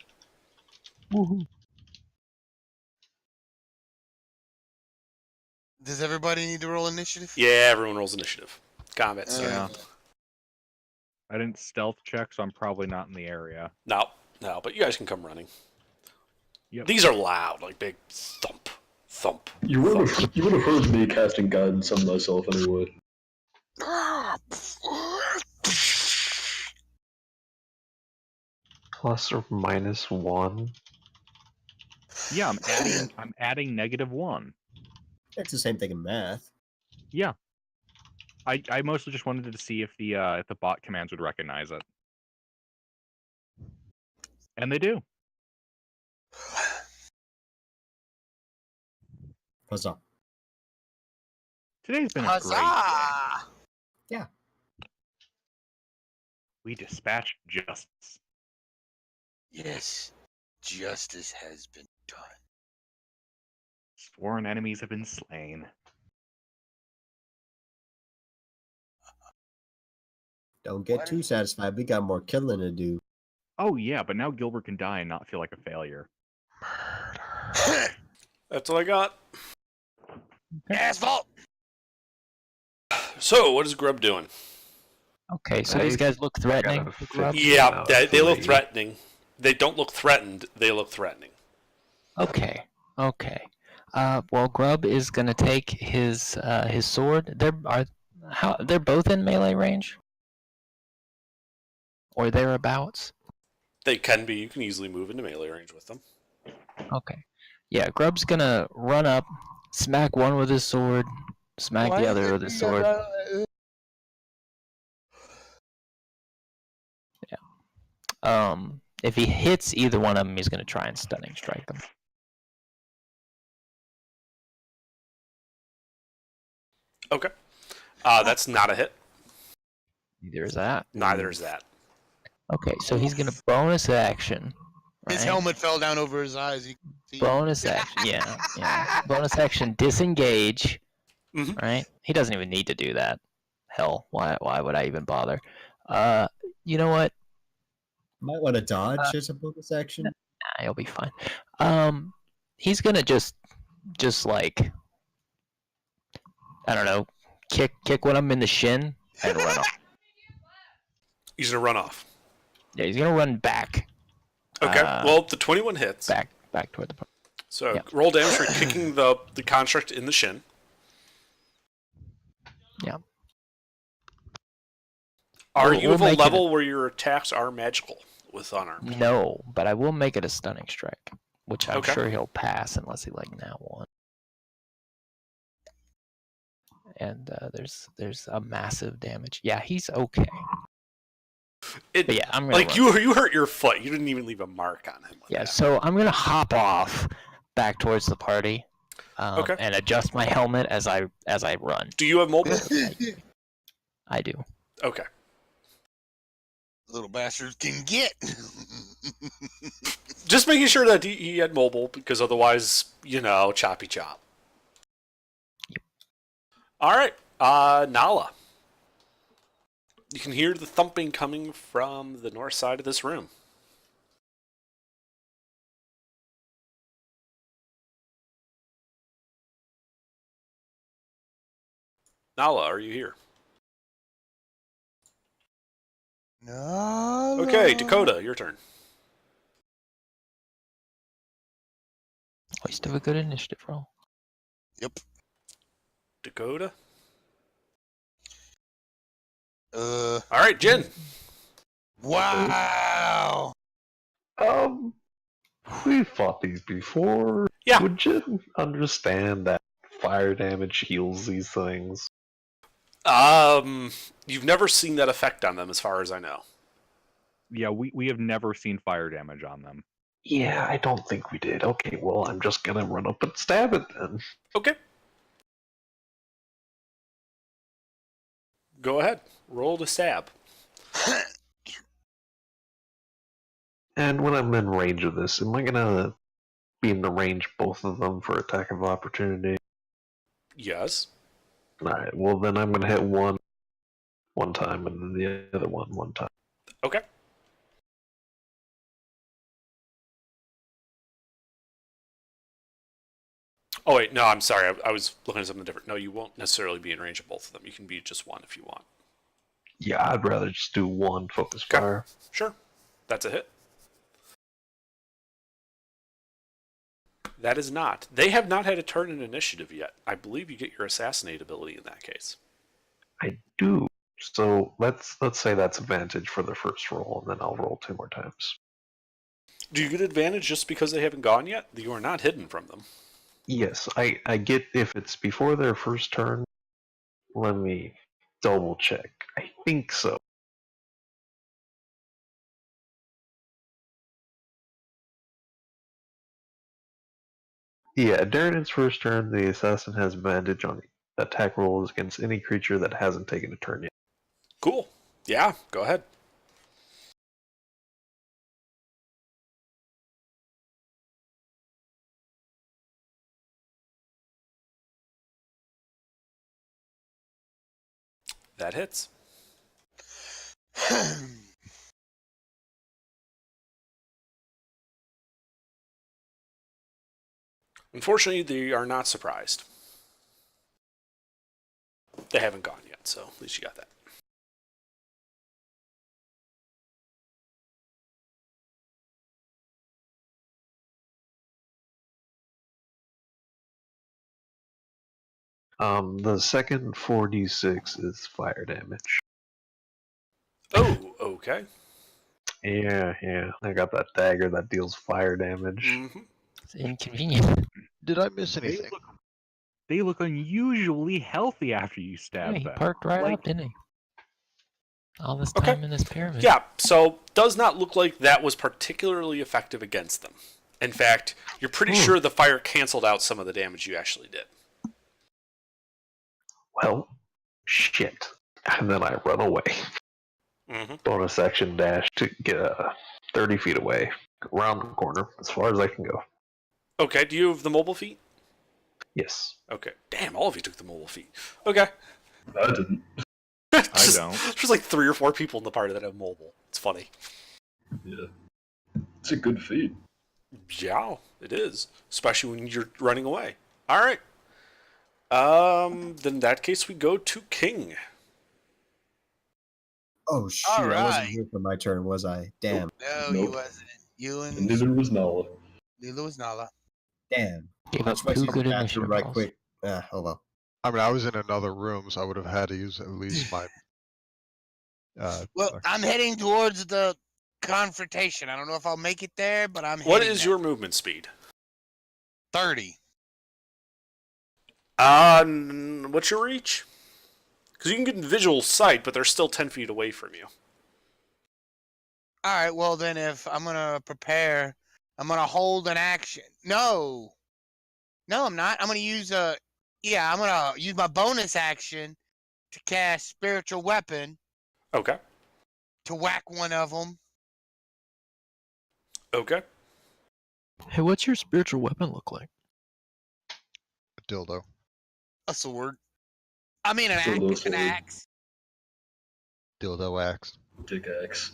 Speaker 3: Does everybody need to roll initiative?
Speaker 2: Yeah, everyone rolls initiative. Combat start.
Speaker 6: Yeah. I didn't stealth check, so I'm probably not in the area.
Speaker 2: No, No, but you guys can come running.
Speaker 6: Yep.
Speaker 2: These are loud, like big thump, thump.
Speaker 7: You would have heard me casting guidance on myself anyway.
Speaker 1: Plus or minus 1.
Speaker 6: Yeah, I'm adding -1.
Speaker 5: It's the same thing in math.
Speaker 6: Yeah. I mostly just wanted to see if the bot commands would recognize it. And they do.
Speaker 5: Huzzah.
Speaker 6: Today's been a great day.
Speaker 3: Huzzah!
Speaker 5: Yeah.
Speaker 6: We dispatched justice.
Speaker 3: Yes, justice has been done.
Speaker 6: Sworn enemies have been slain.
Speaker 5: Don't get too satisfied. We got more killing to do.
Speaker 6: Oh yeah, but now Gilbert can die and not feel like a failure.
Speaker 2: That's all I got.
Speaker 3: Asphalt!
Speaker 2: So, what is Grub doing?
Speaker 8: Okay, so these guys look threatening.
Speaker 2: Yeah, they look threatening. They don't look threatened. They look threatening.
Speaker 8: Okay. Well, Grub is gonna take his sword. They're both in melee range, or thereabouts.
Speaker 2: They can be. You can easily move into melee range with them.
Speaker 8: Okay. Yeah, Grub's gonna run up, smack one with his sword, smack the other with his sword. Yeah. If he hits either one of them, he's gonna try and stunning strike them.
Speaker 2: Okay. That's not a hit.
Speaker 8: Neither is that.
Speaker 2: Neither is that.
Speaker 8: Okay, so he's gonna bonus action.
Speaker 3: His
Speaker 8: right?
Speaker 3: helmet fell down over his eyes. You can see.
Speaker 8: Bonus action, yeah. Bonus action, disengage.
Speaker 2: Mhm.
Speaker 8: Right? He doesn't even need to do that. Hell, why would I even bother? You know what?
Speaker 5: Might want to dodge as a bonus action.
Speaker 8: Nah, he'll be fine. He's gonna just like, I don't know, kick one of them in the shin and run off.
Speaker 2: He's gonna run off.
Speaker 8: Yeah, he's gonna run back.
Speaker 2: Okay. Well, the 21 hits.
Speaker 8: Back toward the.
Speaker 2: So
Speaker 8: Yeah.
Speaker 2: roll damage for kicking the construct in the shin.
Speaker 8: Yeah.
Speaker 2: Are
Speaker 8: We'll
Speaker 2: you of a
Speaker 8: make it
Speaker 2: level where your attacks are magical with unarmed?
Speaker 8: No, but I will make it a stunning strike, which I'm
Speaker 2: Okay.
Speaker 8: sure he'll pass unless he like now one. And there's a massive damage. Yeah, he's okay.
Speaker 2: It,
Speaker 8: But yeah, I'm gonna
Speaker 2: like
Speaker 8: run.
Speaker 2: you hurt your foot. You didn't even leave a mark on him.
Speaker 8: Yeah, so I'm gonna hop off back towards the party,
Speaker 2: Okay.
Speaker 8: and adjust my helmet as I run.
Speaker 2: Do you have mobile?
Speaker 8: I do.
Speaker 2: Okay.
Speaker 3: Little bastards can get.
Speaker 2: Just making sure that he had mobile, because otherwise, choppy chop.
Speaker 8: Yep.
Speaker 2: All right, Nala. You can hear the thumping coming from the north side of this room. Nala, are you here?
Speaker 3: No.
Speaker 2: Okay, Dakota, your turn.
Speaker 8: Waste of a good initiative roll.
Speaker 3: Yep.
Speaker 2: Dakota.
Speaker 3: Uh.
Speaker 2: All right, Jin.
Speaker 3: Wow.
Speaker 1: We fought these before.
Speaker 2: Yeah.
Speaker 1: Would you understand that fire damage heals these things?
Speaker 2: You've never seen that effect on them, as far as I know.
Speaker 6: Yeah, we have never seen fire damage on them.
Speaker 1: Yeah, I don't think we did. Okay, well, I'm just gonna run up and stab it then.
Speaker 2: Okay. Go ahead. Roll to stab.
Speaker 1: And when I'm in range of this, am I gonna be in the range both of them for attack of opportunity?
Speaker 2: Yes.
Speaker 1: Alright, well then I'm gonna hit one time and then the other one time.
Speaker 2: Okay. Oh wait, no, I'm sorry. I was looking at something different. No, you won't necessarily be in range of both of them. You can be just one if you want.
Speaker 1: Yeah, I'd rather just do one focus
Speaker 2: Okay.
Speaker 1: fire.
Speaker 2: Sure. That's a hit. That is not. They have not had a turn in initiative yet. I believe you get your assassinate ability in that case.
Speaker 1: I do. So let's say that's advantage for the first roll, and then I'll roll 2 more times.
Speaker 2: Do you get advantage just because they haven't gone yet? You are not hidden from them.
Speaker 1: Yes, I get if it's before their first turn. Let me double check. I think so. Yeah, during its first turn, the assassin has advantage on attack rolls against any creature that hasn't taken a turn yet.
Speaker 2: Cool. Yeah, go ahead. That hits. Unfortunately, they are not surprised. They haven't gone yet, so at least you got that.
Speaker 1: The second 4d6 is fire damage.
Speaker 2: Oh, okay.
Speaker 1: Yeah. I got that dagger that deals fire damage.
Speaker 2: Mm-hmm.
Speaker 8: It's inconvenient.
Speaker 12: Did I miss anything?
Speaker 6: They look unusually healthy after you
Speaker 8: Yeah,
Speaker 6: stab
Speaker 8: he
Speaker 6: them.
Speaker 8: parked right
Speaker 6: Like,
Speaker 8: up, didn't he? All this
Speaker 2: Okay.
Speaker 8: time in this pyramid.
Speaker 2: Yeah, so does not look like that was particularly effective against them. In fact, you're pretty sure the fire canceled out some of the damage you actually did.
Speaker 1: Well, shit. And then I run away.
Speaker 2: Mm-hmm.
Speaker 1: Bonus action dash to get 30 feet away. Around the corner, as far as I can go.
Speaker 2: Okay, do you have the mobile feat?
Speaker 1: Yes.
Speaker 2: Okay. Damn, all of you took the mobile feat. Okay.
Speaker 7: I didn't.
Speaker 6: I don't.
Speaker 2: There's like 3 or 4 people in the party that have mobile. It's funny.
Speaker 7: Yeah. It's a good feat.
Speaker 2: Yeah, it is. Especially when you're running away. Alright. Then in that case, we go to King.
Speaker 5: Oh shoot! I wasn't
Speaker 3: Alright.
Speaker 5: here for my turn, was I? Damn.
Speaker 3: No,
Speaker 7: Nope.
Speaker 3: you wasn't. You
Speaker 7: And
Speaker 3: and
Speaker 7: neither was Nala.
Speaker 3: neither was Nala.
Speaker 5: Damn.
Speaker 8: Gave
Speaker 5: Let's
Speaker 8: up
Speaker 5: go
Speaker 8: 2
Speaker 5: use the
Speaker 8: good
Speaker 5: bathroom
Speaker 8: initiative
Speaker 5: right
Speaker 8: rolls.
Speaker 5: quick. Oh well.
Speaker 12: I mean, I was in another room, so I would have had to use at least my.
Speaker 3: Well, I'm heading towards the confrontation. I don't know if I'll make it there, but I'm
Speaker 2: What
Speaker 3: heading
Speaker 2: is
Speaker 3: there.
Speaker 2: your movement speed?
Speaker 3: 30.
Speaker 2: What's your reach? Because you can get in visual sight, but they're still 10 feet away from you.
Speaker 3: All right, well then if I'm going to prepare, I'm going to hold an action. No, I'm not. I'm going to use I'm going to use my bonus action to cast Spiritual Weapon
Speaker 2: Okay.
Speaker 3: to whack one of them.
Speaker 2: Okay.
Speaker 8: Hey, what's your spiritual weapon look like?
Speaker 12: A dildo.
Speaker 3: A sword. I mean an
Speaker 7: Dildo
Speaker 3: axe. An
Speaker 7: sword.
Speaker 3: axe.
Speaker 12: Dildo axe.
Speaker 7: Dick axe.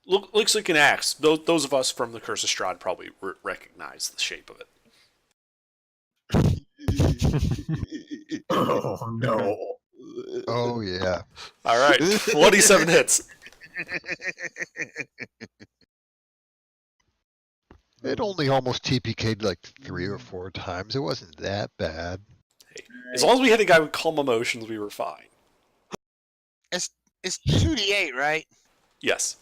Speaker 2: Looks like an axe. Those of us from the Curse of Strahd probably recognize the shape of it.
Speaker 5: Oh no.
Speaker 12: Oh yeah.
Speaker 2: All right. 27 hits.
Speaker 12: It only almost TPK'd like 3 or 4 times. It wasn't that bad.
Speaker 2: Hey, as long as we had a guy with calm emotions, we were fine.
Speaker 3: It's 2d8, right?
Speaker 2: Yes.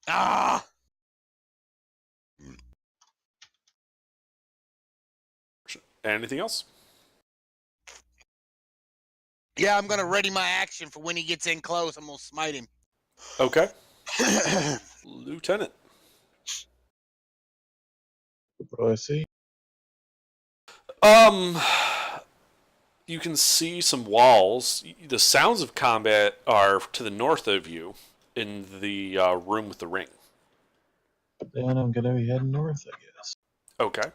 Speaker 3: Ah.
Speaker 2: Anything else?
Speaker 3: Yeah, I'm gonna ready my action for when he gets in close. I'm gonna smite him.
Speaker 2: Okay. Lieutenant.
Speaker 11: What do I see?
Speaker 2: You can see some walls. The sounds of combat are to the north of you in the room with the ring.
Speaker 11: Then I'm gonna be heading north, I guess.
Speaker 2: Okay.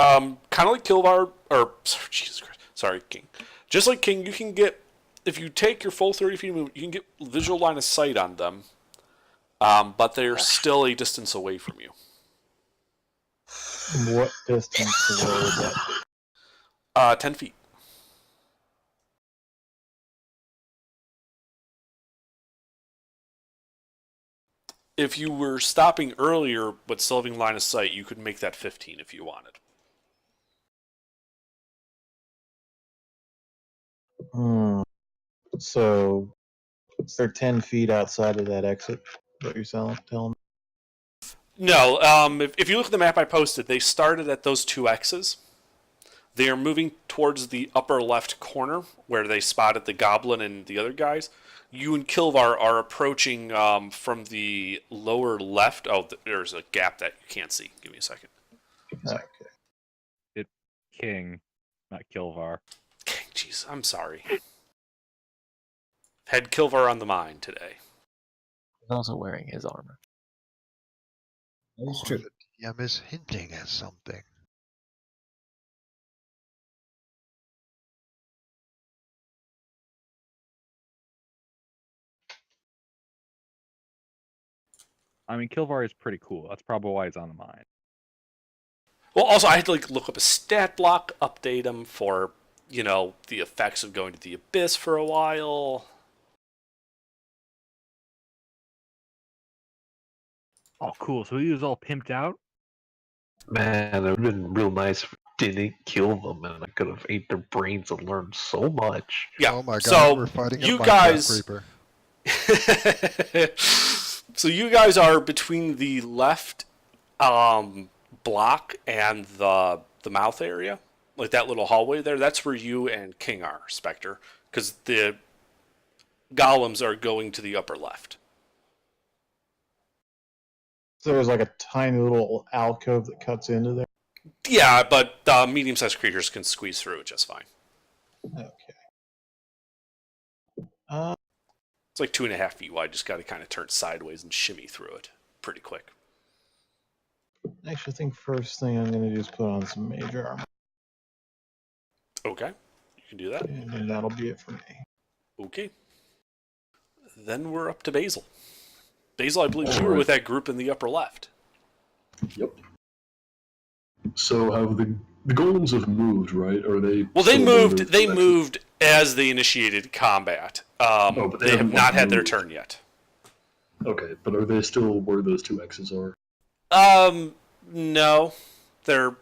Speaker 2: Kind of like Kilvar, or Jesus Christ, sorry, King. Just like King, you can get, if you take your full 30 feet of movement, you can get visual line of sight on them, but they're still a distance away from you.
Speaker 11: What distance away would that be?
Speaker 2: 10 feet. if you were stopping earlier but still having line of sight, you could make that 15 if you wanted.
Speaker 11: So, they're 10 feet outside of that exit. What you're telling me?
Speaker 2: No, if you look at the map I posted, they started at those two X's. They are moving towards the upper left corner where they spotted the goblin and the other guys. You and Kilvar are approaching from the lower left. Oh, there's a gap that you can't see. Give me a second.
Speaker 11: Okay.
Speaker 6: It's King, not Kilvar.
Speaker 2: Jeez, I'm sorry. Had Kilvar on the mind today.
Speaker 8: He's also wearing his armor.
Speaker 5: That's true.
Speaker 12: The DM is hinting at something.
Speaker 6: I mean, Kilvar is pretty cool. That's probably why he's on the mind.
Speaker 2: Well, also, I had to look up a stat block, update him for, the effects of going to the Abyss for a while.
Speaker 6: Oh, cool. So he was all pimped out?
Speaker 1: Man, it would have been real nice if I didn't kill them and I could have ate their brains and learned so much.
Speaker 2: Yeah.
Speaker 12: Oh my god,
Speaker 2: so
Speaker 12: we're fighting
Speaker 2: you
Speaker 12: a Minecraft
Speaker 2: guys,
Speaker 12: creeper.
Speaker 2: So you guys are between the left block and the mouth area, like that little hallway there. That's where you and King are, Spectre, because the golems are going to the upper left.
Speaker 11: So there's like a tiny little alcove that cuts into there?
Speaker 2: Yeah, but medium-sized creatures can squeeze through it just fine.
Speaker 11: Okay.
Speaker 2: It's like 2.5 feet wide. Just got to kind of turn sideways and shimmy through it pretty quick.
Speaker 11: Actually, I think first thing I'm going to do is put on some major armor.
Speaker 2: Okay, you can do that.
Speaker 11: And then that'll be it for me.
Speaker 2: Okay. Then we're up to Basil. Basil, I believe you were with that group in the upper left.
Speaker 7: Yep. So have the golems have moved, right? Or are they?
Speaker 2: Well, they
Speaker 7: still
Speaker 2: moved.
Speaker 7: wondering
Speaker 2: They
Speaker 7: if
Speaker 2: moved as they initiated combat.
Speaker 7: but
Speaker 2: They have
Speaker 7: haven't
Speaker 2: not had their
Speaker 7: moved.
Speaker 2: turn yet.
Speaker 7: Okay, but are they still where those two X's are?
Speaker 2: No. They're.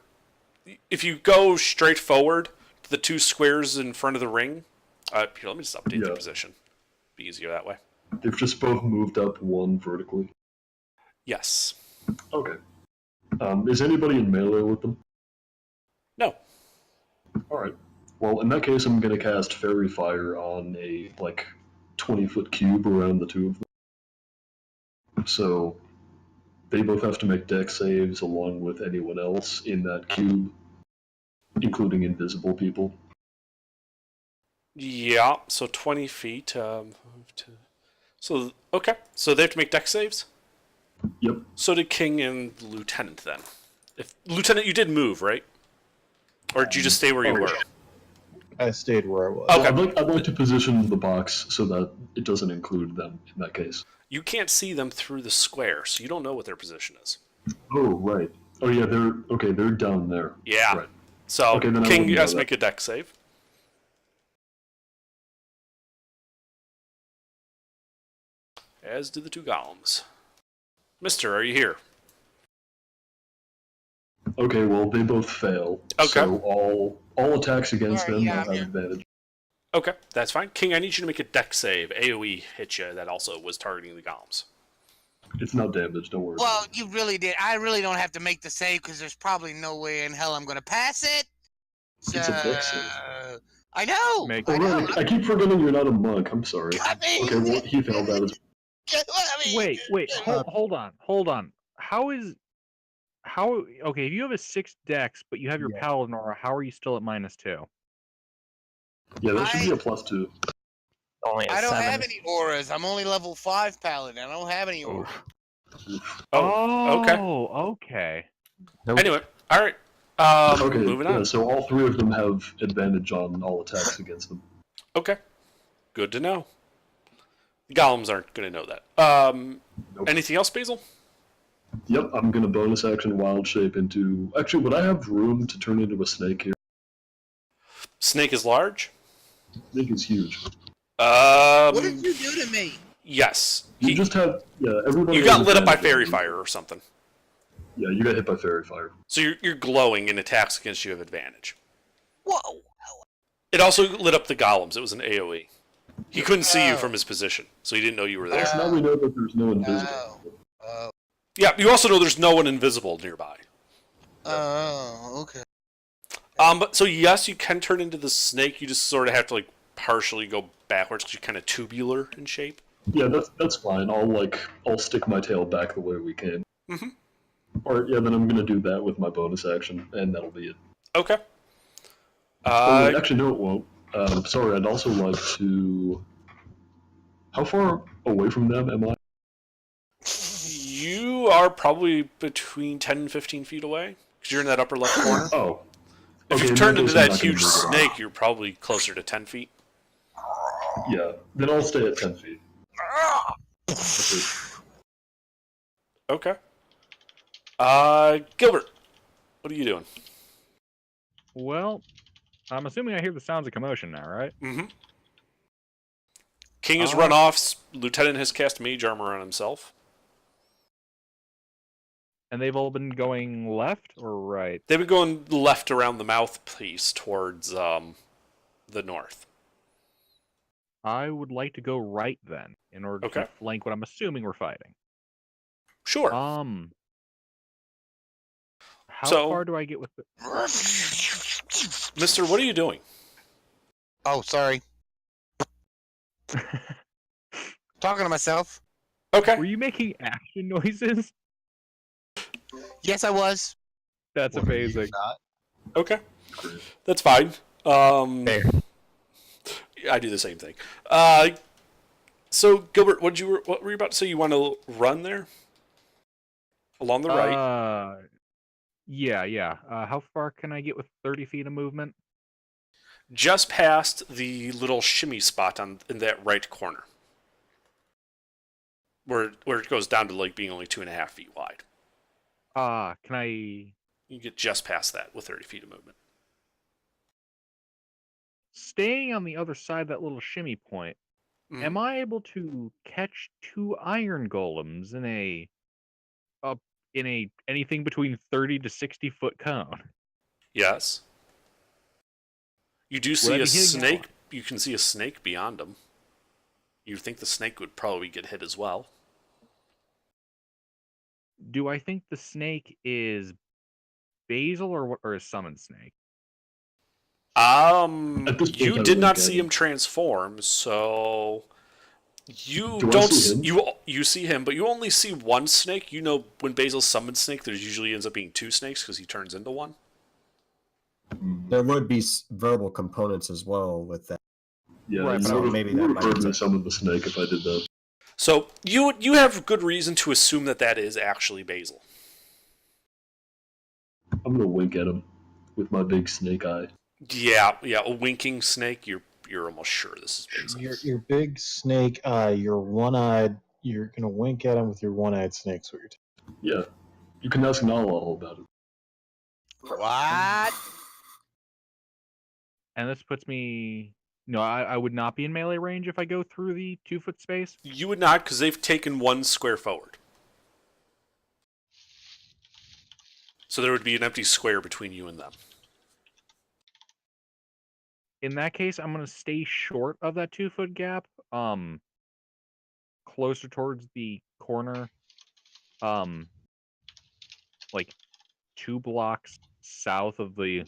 Speaker 2: If you go straight forward to the two squares in front of the ring, here, let me just update the position. Be easier that way.
Speaker 7: They've just both moved up one vertically.
Speaker 2: Yes.
Speaker 7: Okay. Is anybody in melee with them?
Speaker 2: No.
Speaker 7: Alright. Well, in that case, I'm going to cast Fairy Fire on a, 20-foot cube around the two of them. So, they both have to make dex saves along with anyone else in that cube, including invisible people.
Speaker 2: Yeah, so 20 feet. So, okay. So they have to make dex saves?
Speaker 7: Yep.
Speaker 2: So did King and Lieutenant then. Lieutenant, you did move, right? Or did you just stay where you were?
Speaker 11: I stayed where I was.
Speaker 2: Okay.
Speaker 7: Well, I'd like to position the box so that it doesn't include them in that case.
Speaker 2: You can't see them through the square, so you don't know what their position is.
Speaker 7: Oh, right. Oh, yeah, they're down there.
Speaker 2: Yeah.
Speaker 7: Right.
Speaker 2: So
Speaker 7: Okay, then I
Speaker 2: King
Speaker 7: wouldn't
Speaker 2: has to
Speaker 7: know
Speaker 2: make a dex save. As do the two golems. Mister, are you here?
Speaker 7: Okay, well, they both fail.
Speaker 2: Okay.
Speaker 7: So all attacks against
Speaker 3: Alright,
Speaker 7: them
Speaker 3: yeah,
Speaker 7: will
Speaker 3: I'm
Speaker 7: have
Speaker 3: here.
Speaker 7: advantage.
Speaker 2: Okay, that's fine. King, I need you to make a dex save. AoE hit you. That also was targeting the golems.
Speaker 7: It's not damaged, don't worry.
Speaker 3: Well, you really did. I really don't have to make the save because there's probably no way in hell I'm going to pass it.
Speaker 7: It's a dex save.
Speaker 3: I know.
Speaker 6: Make-
Speaker 3: I know.
Speaker 7: Right, I keep forgetting you're not a monk. I'm sorry.
Speaker 3: I mean,
Speaker 7: Okay, well, he failed that as
Speaker 6: Wait, hold on. Okay, if you have a 6 dex, but you have your paladin aura, how are you still at -2?
Speaker 7: Yeah, that should be a +2.
Speaker 8: Only
Speaker 3: I don't have any auras. I'm only level 5 paladin. I don't have any auras.
Speaker 2: Oh, okay.
Speaker 6: Okay.
Speaker 2: Anyway, all right.
Speaker 7: Okay,
Speaker 2: Moving
Speaker 7: yeah,
Speaker 2: on.
Speaker 7: so all three of them have advantage on all attacks against them.
Speaker 2: Okay. Good to know. The golems aren't going to know that.
Speaker 7: Nope.
Speaker 2: Anything else, Basil?
Speaker 7: Yep, I'm gonna bonus action wild shape into. Actually, would I have room to turn into a snake here?
Speaker 2: Snake is large.
Speaker 7: Snake is huge.
Speaker 3: What did you do to me?
Speaker 2: Yes.
Speaker 7: You just have everybody.
Speaker 2: You got
Speaker 7: has
Speaker 2: lit up by
Speaker 7: advantage.
Speaker 2: fairy fire or something.
Speaker 7: Yeah, you got hit by fairy fire.
Speaker 2: So you're glowing, and attacks against you have advantage.
Speaker 3: Whoa!
Speaker 2: It also lit up the golems. It was an AoE. He couldn't see you from his position, so he didn't know you were there.
Speaker 7: So now we know that there's no invisible.
Speaker 3: Oh.
Speaker 2: Yeah, you also know there's no one invisible nearby.
Speaker 3: Oh, okay.
Speaker 2: So yes, you can turn into the snake. You just sort of have to like partially go backwards because you're kind of tubular in shape.
Speaker 7: Yeah, that's fine. I'll stick my tail back the way we came.
Speaker 2: Mm-hmm.
Speaker 7: Or yeah, then I'm gonna do that with my bonus action, and that'll be it.
Speaker 2: Okay.
Speaker 7: Oh, wait, actually, no, it won't. Sorry, I'd also like to. How far away from them am I?
Speaker 2: You are probably between 10 and 15 feet away because you're in that upper left corner.
Speaker 7: Oh.
Speaker 2: If
Speaker 7: Okay,
Speaker 2: you've
Speaker 7: in
Speaker 2: turned
Speaker 7: that
Speaker 2: into
Speaker 7: case, I'm
Speaker 2: that
Speaker 7: not gonna
Speaker 2: huge
Speaker 7: move around.
Speaker 2: snake, you're probably closer to 10 feet.
Speaker 7: Yeah, then I'll stay at 10 feet. Okay.
Speaker 2: Okay. Gilbert, what are you doing?
Speaker 6: Well, I'm assuming I hear the sounds of commotion now, right?
Speaker 2: Mm-hmm. King has run off. Lieutenant has cast mage armor on himself.
Speaker 6: And they've all been going left or right?
Speaker 2: They've been going left around the mouthpiece towards the north.
Speaker 6: I would like to go right then, in order to flank what I'm assuming we're fighting.
Speaker 2: Sure.
Speaker 6: How
Speaker 2: So-
Speaker 6: far do I get with the...
Speaker 2: Mister, what are you doing?
Speaker 3: Oh, sorry. Talking to myself.
Speaker 2: Okay.
Speaker 6: Were you making action noises?
Speaker 3: Yes, I was.
Speaker 6: That's amazing.
Speaker 2: Okay. That's fine.
Speaker 5: Fair.
Speaker 2: I do the same thing. So Gilbert, what were you about to say? You want to run there? Along the right?
Speaker 6: Yeah. How far can I get with 30 feet of movement?
Speaker 2: Just past the little shimmy spot in that right corner. Where it goes down to like being only 2.5 feet wide.
Speaker 6: Can I...
Speaker 2: You get just past that with 30 feet of movement.
Speaker 6: Staying on the other side of that little shimmy point, am I able to catch 2 iron golems in a anything between 30 to 60 foot cone?
Speaker 2: Yes. You do
Speaker 6: Would I
Speaker 2: see
Speaker 6: be
Speaker 2: a
Speaker 6: hitting that
Speaker 2: snake.
Speaker 6: one?
Speaker 2: You can see a snake beyond them. You think the snake would probably get hit as well.
Speaker 6: Do I think the snake is Basil or a summon snake?
Speaker 7: At this point,
Speaker 2: You
Speaker 7: I
Speaker 2: did
Speaker 7: don't
Speaker 2: not
Speaker 7: get
Speaker 2: see
Speaker 7: it.
Speaker 2: him transform, so you
Speaker 7: Do I
Speaker 2: don't.
Speaker 7: see him?
Speaker 2: You see him, but you only see one snake. You know when Basil summons snake, there usually ends up being 2 snakes because he turns into one.
Speaker 5: There would be verbal components as well with that.
Speaker 7: Yeah,
Speaker 6: Right,
Speaker 7: you
Speaker 6: but
Speaker 7: would've-
Speaker 5: maybe
Speaker 7: you
Speaker 5: that
Speaker 7: would've
Speaker 5: might
Speaker 7: heard
Speaker 5: be-
Speaker 7: me summon the snake if I did that.
Speaker 2: So you have good reason to assume that is actually Basil.
Speaker 7: I'm gonna wink at him with my big snake eye.
Speaker 2: Yeah, a winking snake. You're almost sure this is Basil.
Speaker 11: Your big snake eye, your one-eyed. You're gonna wink at him with your one-eyed snake. So you're
Speaker 7: Yeah, you can ask Nala all about it.
Speaker 3: What?
Speaker 6: And this puts me... No, I would not be in melee range if I go through the 2-foot space?
Speaker 2: You would not, because they've taken 1 square forward. So there would be an empty square between you and them.
Speaker 6: In that case, I'm going to stay short of that 2-foot gap, closer towards the corner, like 2 blocks south of the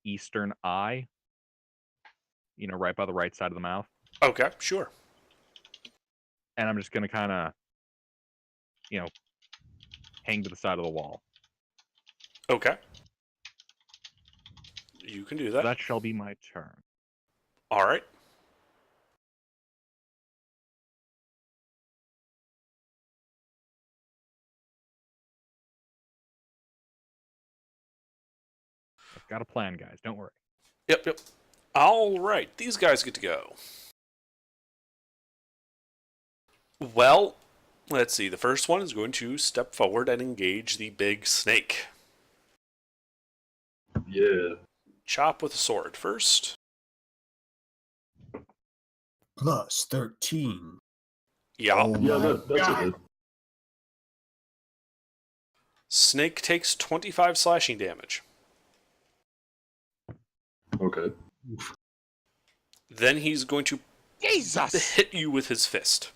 Speaker 6: eastern eye, right by the right side of the mouth.
Speaker 2: Okay, sure.
Speaker 6: And I'm just going to kind of, hang to the side of the wall.
Speaker 2: Okay. You can do that.
Speaker 6: That shall be my turn.
Speaker 2: All right.
Speaker 6: I've got a plan, guys. Don't worry.
Speaker 2: Yep. All right. These guys get to go. Well, let's see. The first one is going to step forward and engage the big snake.
Speaker 7: Yeah.
Speaker 2: Chop with a sword first.
Speaker 5: Plus 13.
Speaker 2: Yeah.
Speaker 5: Oh
Speaker 7: Yeah,
Speaker 5: my
Speaker 7: that's a
Speaker 5: God.
Speaker 7: hit.
Speaker 2: Snake takes 25 slashing damage.
Speaker 7: Okay.
Speaker 2: Then he's going to
Speaker 3: Jesus!
Speaker 2: hit you with his fist.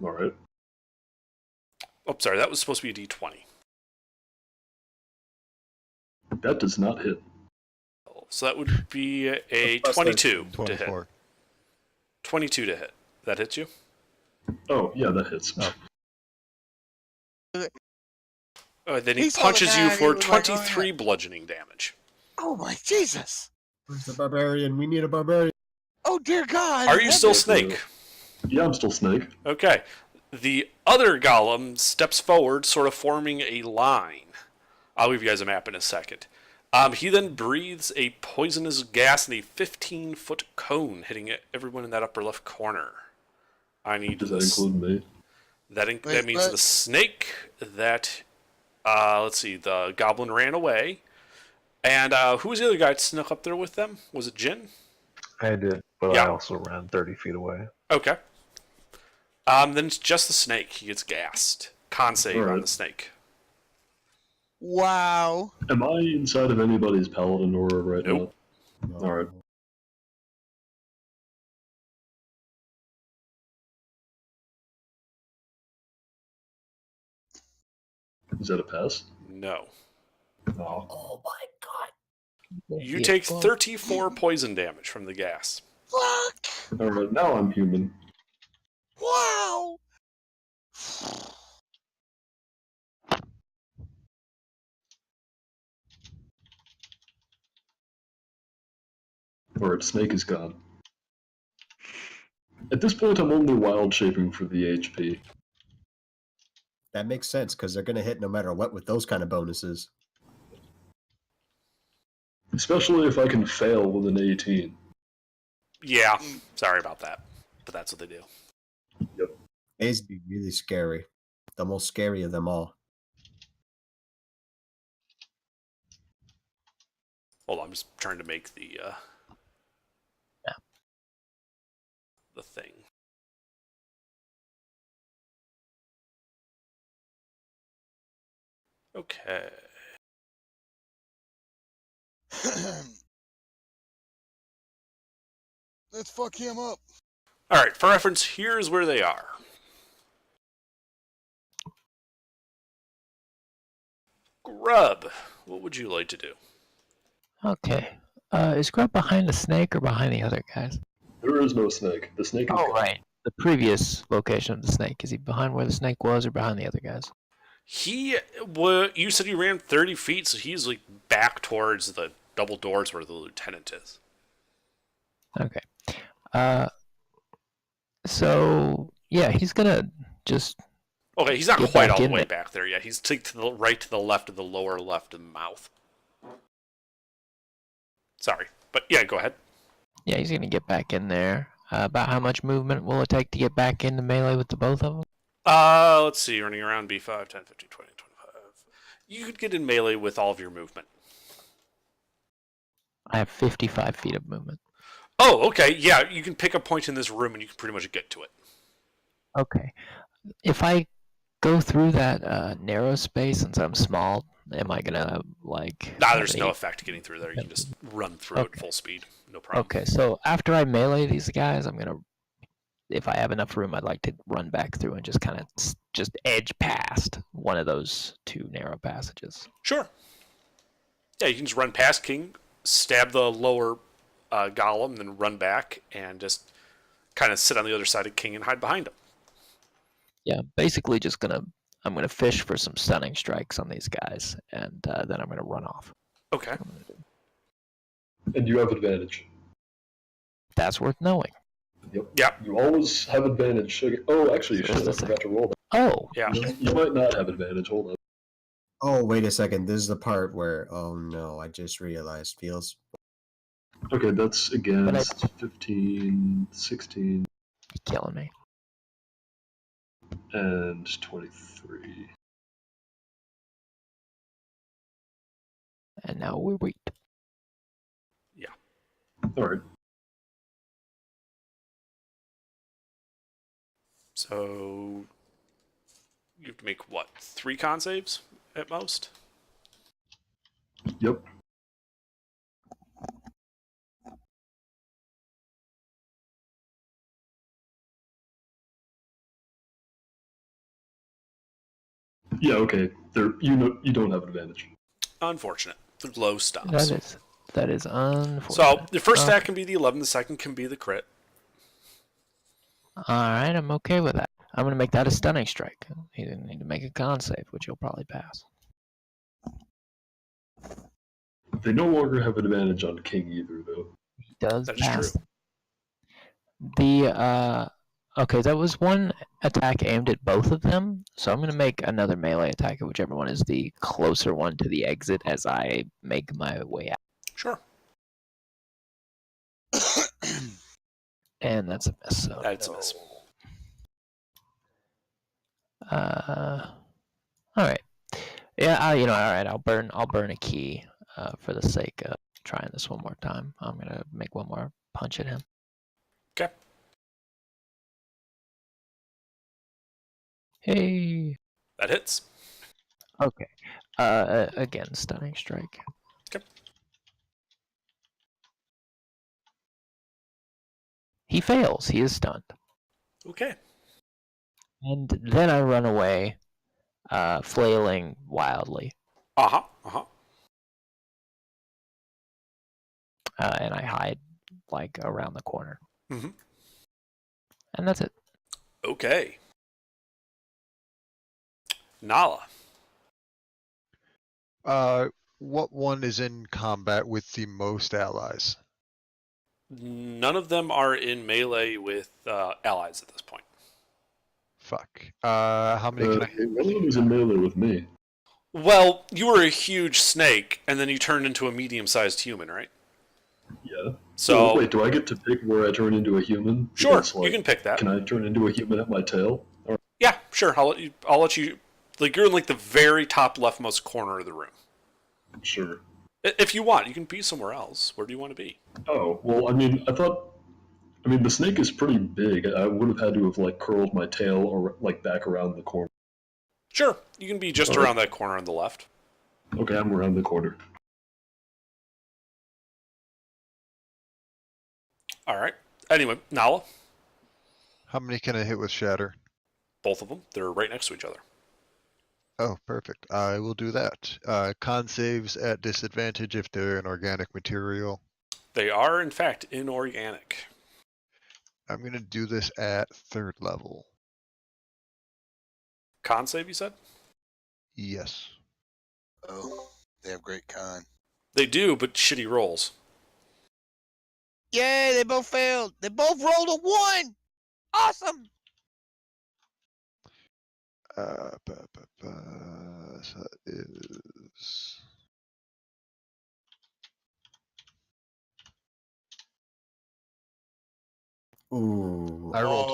Speaker 7: All right.
Speaker 2: Oh, sorry, that was supposed to be a d20.
Speaker 7: That does not hit.
Speaker 2: So that would be a
Speaker 5: Plus
Speaker 2: 22 to hit.
Speaker 12: 24.
Speaker 2: 22 to hit. That hits you?
Speaker 7: Oh, yeah, that hits.
Speaker 2: Then he
Speaker 3: He saw the
Speaker 2: punches you
Speaker 3: man, he
Speaker 2: for
Speaker 3: was like, oh,
Speaker 2: 23 bludgeoning damage.
Speaker 3: Oh my Jesus!
Speaker 5: Where's the barbarian? We need a barbarian.
Speaker 3: Oh dear God!
Speaker 2: Are you still
Speaker 7: Yes,
Speaker 2: Snake?
Speaker 7: Yeah, I'm still Snake.
Speaker 2: Okay. The other golem steps forward, sort of forming a line. I'll give you guys a map in a second. He then breathes a poisonous gas in a 15-foot cone, hitting everyone in that upper left corner. I need
Speaker 7: Does that
Speaker 2: this.
Speaker 7: include me?
Speaker 2: That means the snake. That let's see. The goblin ran away, and who was the other guy that snuck up there with them? Was it Jin?
Speaker 1: I did, but
Speaker 2: Yeah.
Speaker 1: I also ran 30 feet away.
Speaker 2: Okay. Then it's just the snake. He gets gassed. Con save on
Speaker 7: Alright.
Speaker 2: the snake.
Speaker 3: Wow.
Speaker 7: Am I inside of anybody's paladin aura right
Speaker 2: Nope.
Speaker 7: now? Alright. Is that a pass?
Speaker 2: No.
Speaker 7: No.
Speaker 5: Oh my God.
Speaker 2: You take 34 poison damage from the gas.
Speaker 3: Fuck!
Speaker 7: Alright, now I'm human.
Speaker 3: Wow!
Speaker 7: Alright, Snake is gone. At this point, I'm only wild shaping for the HP.
Speaker 5: That makes sense because they're gonna hit no matter what with those kind of bonuses.
Speaker 7: Especially if I can fail with an 18.
Speaker 2: Yeah. Sorry about that, but that's what they do.
Speaker 7: Yep.
Speaker 5: A's be really scary. The most scary of them all.
Speaker 2: Hold on, I'm just trying to make the thing. Okay.
Speaker 3: Let's fuck him up.
Speaker 2: All right. For reference, here's where they are. Grub, what would you like to do?
Speaker 8: Okay. Is Grub behind the snake or behind the other guys?
Speaker 7: There is no snake. The snake is
Speaker 8: Oh,
Speaker 7: gone.
Speaker 8: right. The previous location of the snake. Is he behind where the snake was or behind the other guys?
Speaker 2: You said he ran 30 feet, so he's like back towards the double doors where the lieutenant is.
Speaker 8: Okay. So, yeah, he's gonna just...
Speaker 2: Okay, he's not
Speaker 8: Get
Speaker 2: quite
Speaker 8: back
Speaker 2: all the
Speaker 8: in
Speaker 2: way
Speaker 8: there.
Speaker 2: back there yet. He's to the right to the left of the lower left of the mouth. Sorry. But yeah, go ahead.
Speaker 8: Yeah, he's gonna get back in there. About how much movement will it take to get back into melee with the both of them?
Speaker 2: Let's see. Running around B5, 10, 15, 20, 25. You could get in melee with all of your movement.
Speaker 8: I have 55 feet of movement.
Speaker 2: Oh, okay. Yeah, you can pick a point in this room and you can pretty much get to it.
Speaker 8: Okay. If I go through that narrow space, since I'm small, am I gonna, like...
Speaker 2: Nah,
Speaker 8: have
Speaker 2: there's no
Speaker 8: any-
Speaker 2: effect getting through there. You can just run through it
Speaker 8: Okay.
Speaker 2: full speed. No problem.
Speaker 8: Okay, so after I melee these guys, I'm gonna... If I have enough room, I'd like to run back through and just kind of just edge past one of those two narrow passages.
Speaker 2: Sure. Yeah, you can just run past King, stab the lower golem, then run back and just kind of sit on the other side of King and hide behind him.
Speaker 8: Yeah, basically just I'm gonna fish for some stunning strikes on these guys, and then I'm gonna run off.
Speaker 2: Okay.
Speaker 7: And you have advantage.
Speaker 8: That's worth knowing.
Speaker 7: Yep.
Speaker 2: Yeah.
Speaker 7: You always have advantage. Okay. Oh, actually, you
Speaker 8: So
Speaker 7: should. I
Speaker 8: is this
Speaker 7: forgot to roll that.
Speaker 8: Oh,
Speaker 2: Yeah.
Speaker 7: You might not have advantage. Hold on.
Speaker 5: Oh, wait a second. This is the part where, oh no, I just realized. Feels.
Speaker 7: Okay, that's against 15, 16,
Speaker 8: you're killing me.
Speaker 7: and 23.
Speaker 8: And now we're weak.
Speaker 7: Alright.
Speaker 2: So you have to make what? 3 con saves at most?
Speaker 7: Yep. Yeah, okay. There, you don't have advantage.
Speaker 2: Unfortunate. The glow stops.
Speaker 8: That is unfortunate.
Speaker 2: So the first
Speaker 8: Okay.
Speaker 2: attack can be the 11, the second can be the crit.
Speaker 8: Alright, I'm okay with that. I'm going to make that a stunning strike. He didn't need to make a con save, which he'll probably pass.
Speaker 7: They no longer have advantage on King either, though.
Speaker 8: He does
Speaker 2: That is
Speaker 8: pass.
Speaker 2: true.
Speaker 8: Okay, that was one attack aimed at both of them, so I'm going to make another melee attack at whichever one is the closer one to the exit as I make my way out.
Speaker 2: Sure.
Speaker 8: And that's a miss. So
Speaker 2: That's a miss.
Speaker 8: Alright. Yeah, alright, I'll burn a key for the sake of trying this one more time. I'm going to make one more punch at him.
Speaker 2: Okay.
Speaker 8: Hey.
Speaker 2: That hits.
Speaker 8: Okay. Again, stunning strike.
Speaker 2: Okay.
Speaker 8: He fails. He is stunned.
Speaker 2: Okay.
Speaker 8: And then I run away, flailing wildly.
Speaker 2: Uh-huh. Uh-huh.
Speaker 8: And I hide, like, around the corner.
Speaker 2: Mm-hmm.
Speaker 8: And that's it.
Speaker 2: Okay. Nala.
Speaker 12: What one is in combat with the most allies?
Speaker 2: None of them are in melee with allies at this point.
Speaker 12: Fuck. How many can I hit?
Speaker 7: One of them is in melee with me.
Speaker 2: Well, you were a huge snake, and then you turned into a medium-sized human, right?
Speaker 7: Yeah.
Speaker 2: So
Speaker 7: wait, do I get to pick where I turn into a human?
Speaker 2: Sure,
Speaker 7: Because,
Speaker 2: you can pick that.
Speaker 7: Can I turn into a human at my tail? Or...
Speaker 2: Yeah, sure. I'll let you. Like, you're in like the very top leftmost corner of the room.
Speaker 7: Sure.
Speaker 2: If you want, you can be somewhere else. Where do you want to be?
Speaker 7: Oh, well, I mean, the snake is pretty big. I would have had to have, like, curled my tail or, like, back around the corner.
Speaker 2: Sure, you can be just around that corner on the left.
Speaker 7: Okay, I'm around the corner.
Speaker 2: All right. Anyway, Nala.
Speaker 12: How many can I hit with Shatter?
Speaker 2: Both of them. They're right next to each other.
Speaker 12: Oh, perfect. I will do that. Con saves at disadvantage if they're an organic material.
Speaker 2: They are, in fact, inorganic.
Speaker 12: I'm going to do this at 3rd level.
Speaker 2: Con save, you said?
Speaker 12: Yes.
Speaker 3: Oh, they have great con.
Speaker 2: They do, but shitty rolls.
Speaker 3: Yay, they both failed. They both rolled a 1. Awesome.
Speaker 12: So that is...
Speaker 5: Ooh.
Speaker 12: I rolled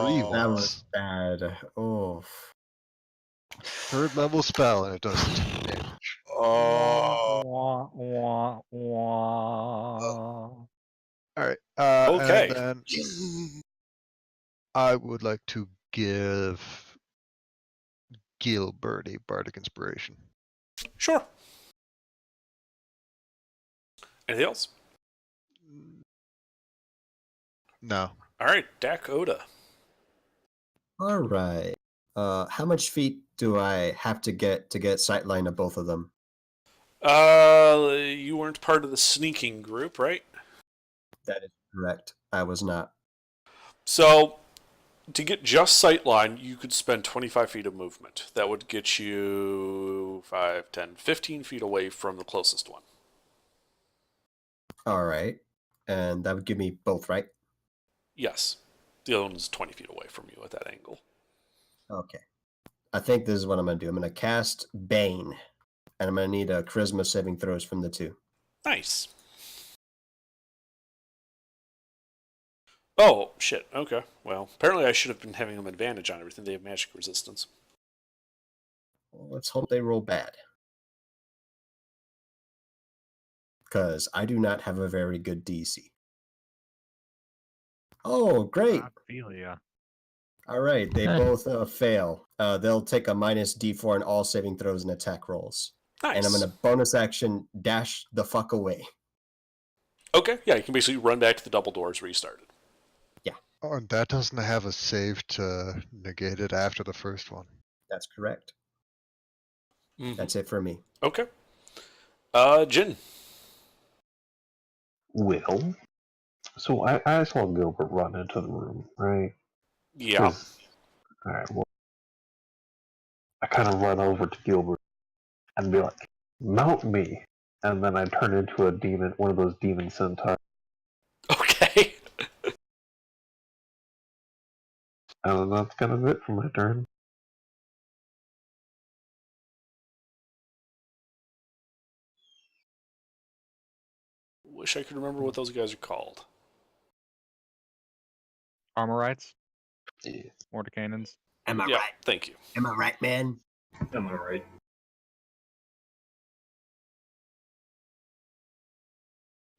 Speaker 12: 3
Speaker 5: That
Speaker 12: ones.
Speaker 5: was bad. Oh.
Speaker 12: 3rd level spell, and it does 10 damage.
Speaker 6: Wah, wah, wah.
Speaker 12: Alright,
Speaker 2: Okay.
Speaker 12: and then I would like to give Gilbert a Bardic Inspiration.
Speaker 2: Sure. Anything else?
Speaker 12: No.
Speaker 2: All right, Dakota.
Speaker 5: All right. How much feet do I have to get sightline of both of them?
Speaker 2: You weren't part of the sneaking group, right?
Speaker 5: That is correct. I was not.
Speaker 2: So, to get just sightline, you could spend 25 feet of movement. That would get you 5, 10, 15 feet away from the closest one.
Speaker 5: All right. And that would give me both, right?
Speaker 2: Yes. The other one's 20 feet away from you at that angle.
Speaker 5: Okay. I think this is what I'm going to do. I'm going to cast Bane. And I'm going to need a charisma saving throws from the two.
Speaker 2: Nice. Oh, shit. Okay. Well, apparently I should have been having them advantage on everything. They have magic resistance.
Speaker 5: Well, let's hope they roll bad. Because I do not have a very good DC. Oh, great.
Speaker 6: Ophelia.
Speaker 5: All right, they
Speaker 8: Huh.
Speaker 5: both fail. They'll take a minus D4 on all saving throws and attack rolls.
Speaker 2: Nice.
Speaker 5: And I'm going to bonus action dash the fuck away.
Speaker 2: Okay, yeah, you can basically run back to the double doors where you started.
Speaker 12: Oh, and that doesn't have a save to negate it after the first one.
Speaker 5: That's correct.
Speaker 2: Mhm.
Speaker 5: That's it for me.
Speaker 2: Okay. Jin.
Speaker 1: Well, so I saw Gilbert run into the room, right?
Speaker 2: Yeah.
Speaker 1: Alright, well, I kind of run over to Gilbert and be like, mount me. And then I turn into a demon, one of those demon centaurs.
Speaker 2: Okay.
Speaker 1: And that's kind of it for my turn.
Speaker 2: Wish I could remember what those guys are called.
Speaker 6: Armorites,
Speaker 1: Yeah.
Speaker 6: Mordecannons.
Speaker 5: Am I
Speaker 2: Yeah,
Speaker 5: right?
Speaker 2: thank you.
Speaker 5: Am I right, man?
Speaker 7: Am I right?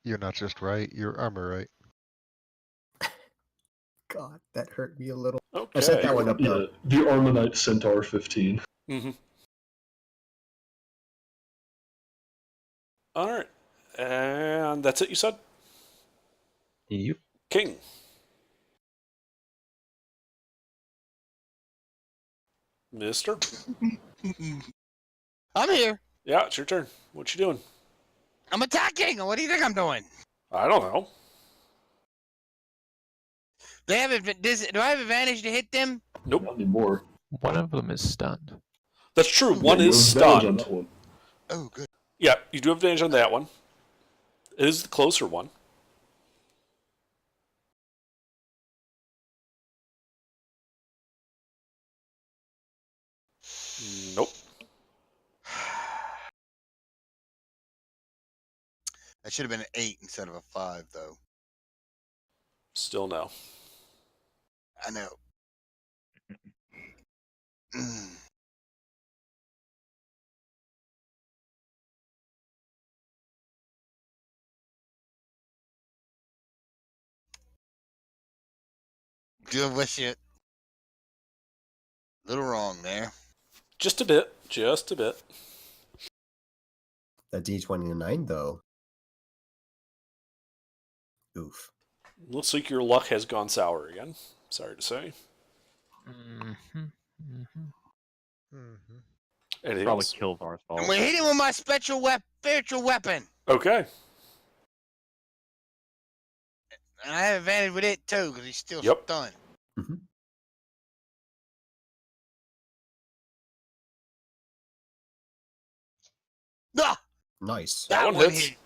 Speaker 12: You're not just right, you're armor right.
Speaker 5: God, that hurt me a little.
Speaker 2: Okay.
Speaker 5: I set that one up
Speaker 7: Yeah,
Speaker 5: though.
Speaker 7: the Armonite Centaur 15.
Speaker 2: Mm-hmm. All right. And that's it, you said?
Speaker 1: Yep.
Speaker 2: King. Mister?
Speaker 3: I'm here.
Speaker 2: Yeah, it's your turn. What you doing?
Speaker 3: I'm attacking. What do you think I'm doing?
Speaker 2: I don't know.
Speaker 3: They have do I have advantage to hit them?
Speaker 2: Nope.
Speaker 7: Not anymore.
Speaker 8: One of them is stunned.
Speaker 2: That's true. One
Speaker 7: Yeah, you
Speaker 2: is
Speaker 7: have advantage on
Speaker 2: stunned.
Speaker 7: that one.
Speaker 3: Oh, good.
Speaker 2: Yeah, you do have advantage on that one. It is the closer one. Nope.
Speaker 3: That should have been an 8 instead of a 5, though.
Speaker 2: Still no.
Speaker 3: I know. Good with you. Little wrong there.
Speaker 2: Just a bit. Just a bit.
Speaker 5: The D29 though. Oof.
Speaker 2: Looks like your luck has gone sour again. Sorry to say.
Speaker 8: Mm-hmm. Mm-hmm.
Speaker 2: Anything
Speaker 6: Probably
Speaker 2: else?
Speaker 6: kill Varsal.
Speaker 3: And we hit him with my spiritual weapon.
Speaker 2: Okay.
Speaker 3: And I have advantage with it, too, because he's still
Speaker 2: Yep.
Speaker 3: stunned.
Speaker 5: Mhm.
Speaker 3: Ah!
Speaker 5: Nice.
Speaker 2: That one hits.
Speaker 3: hit.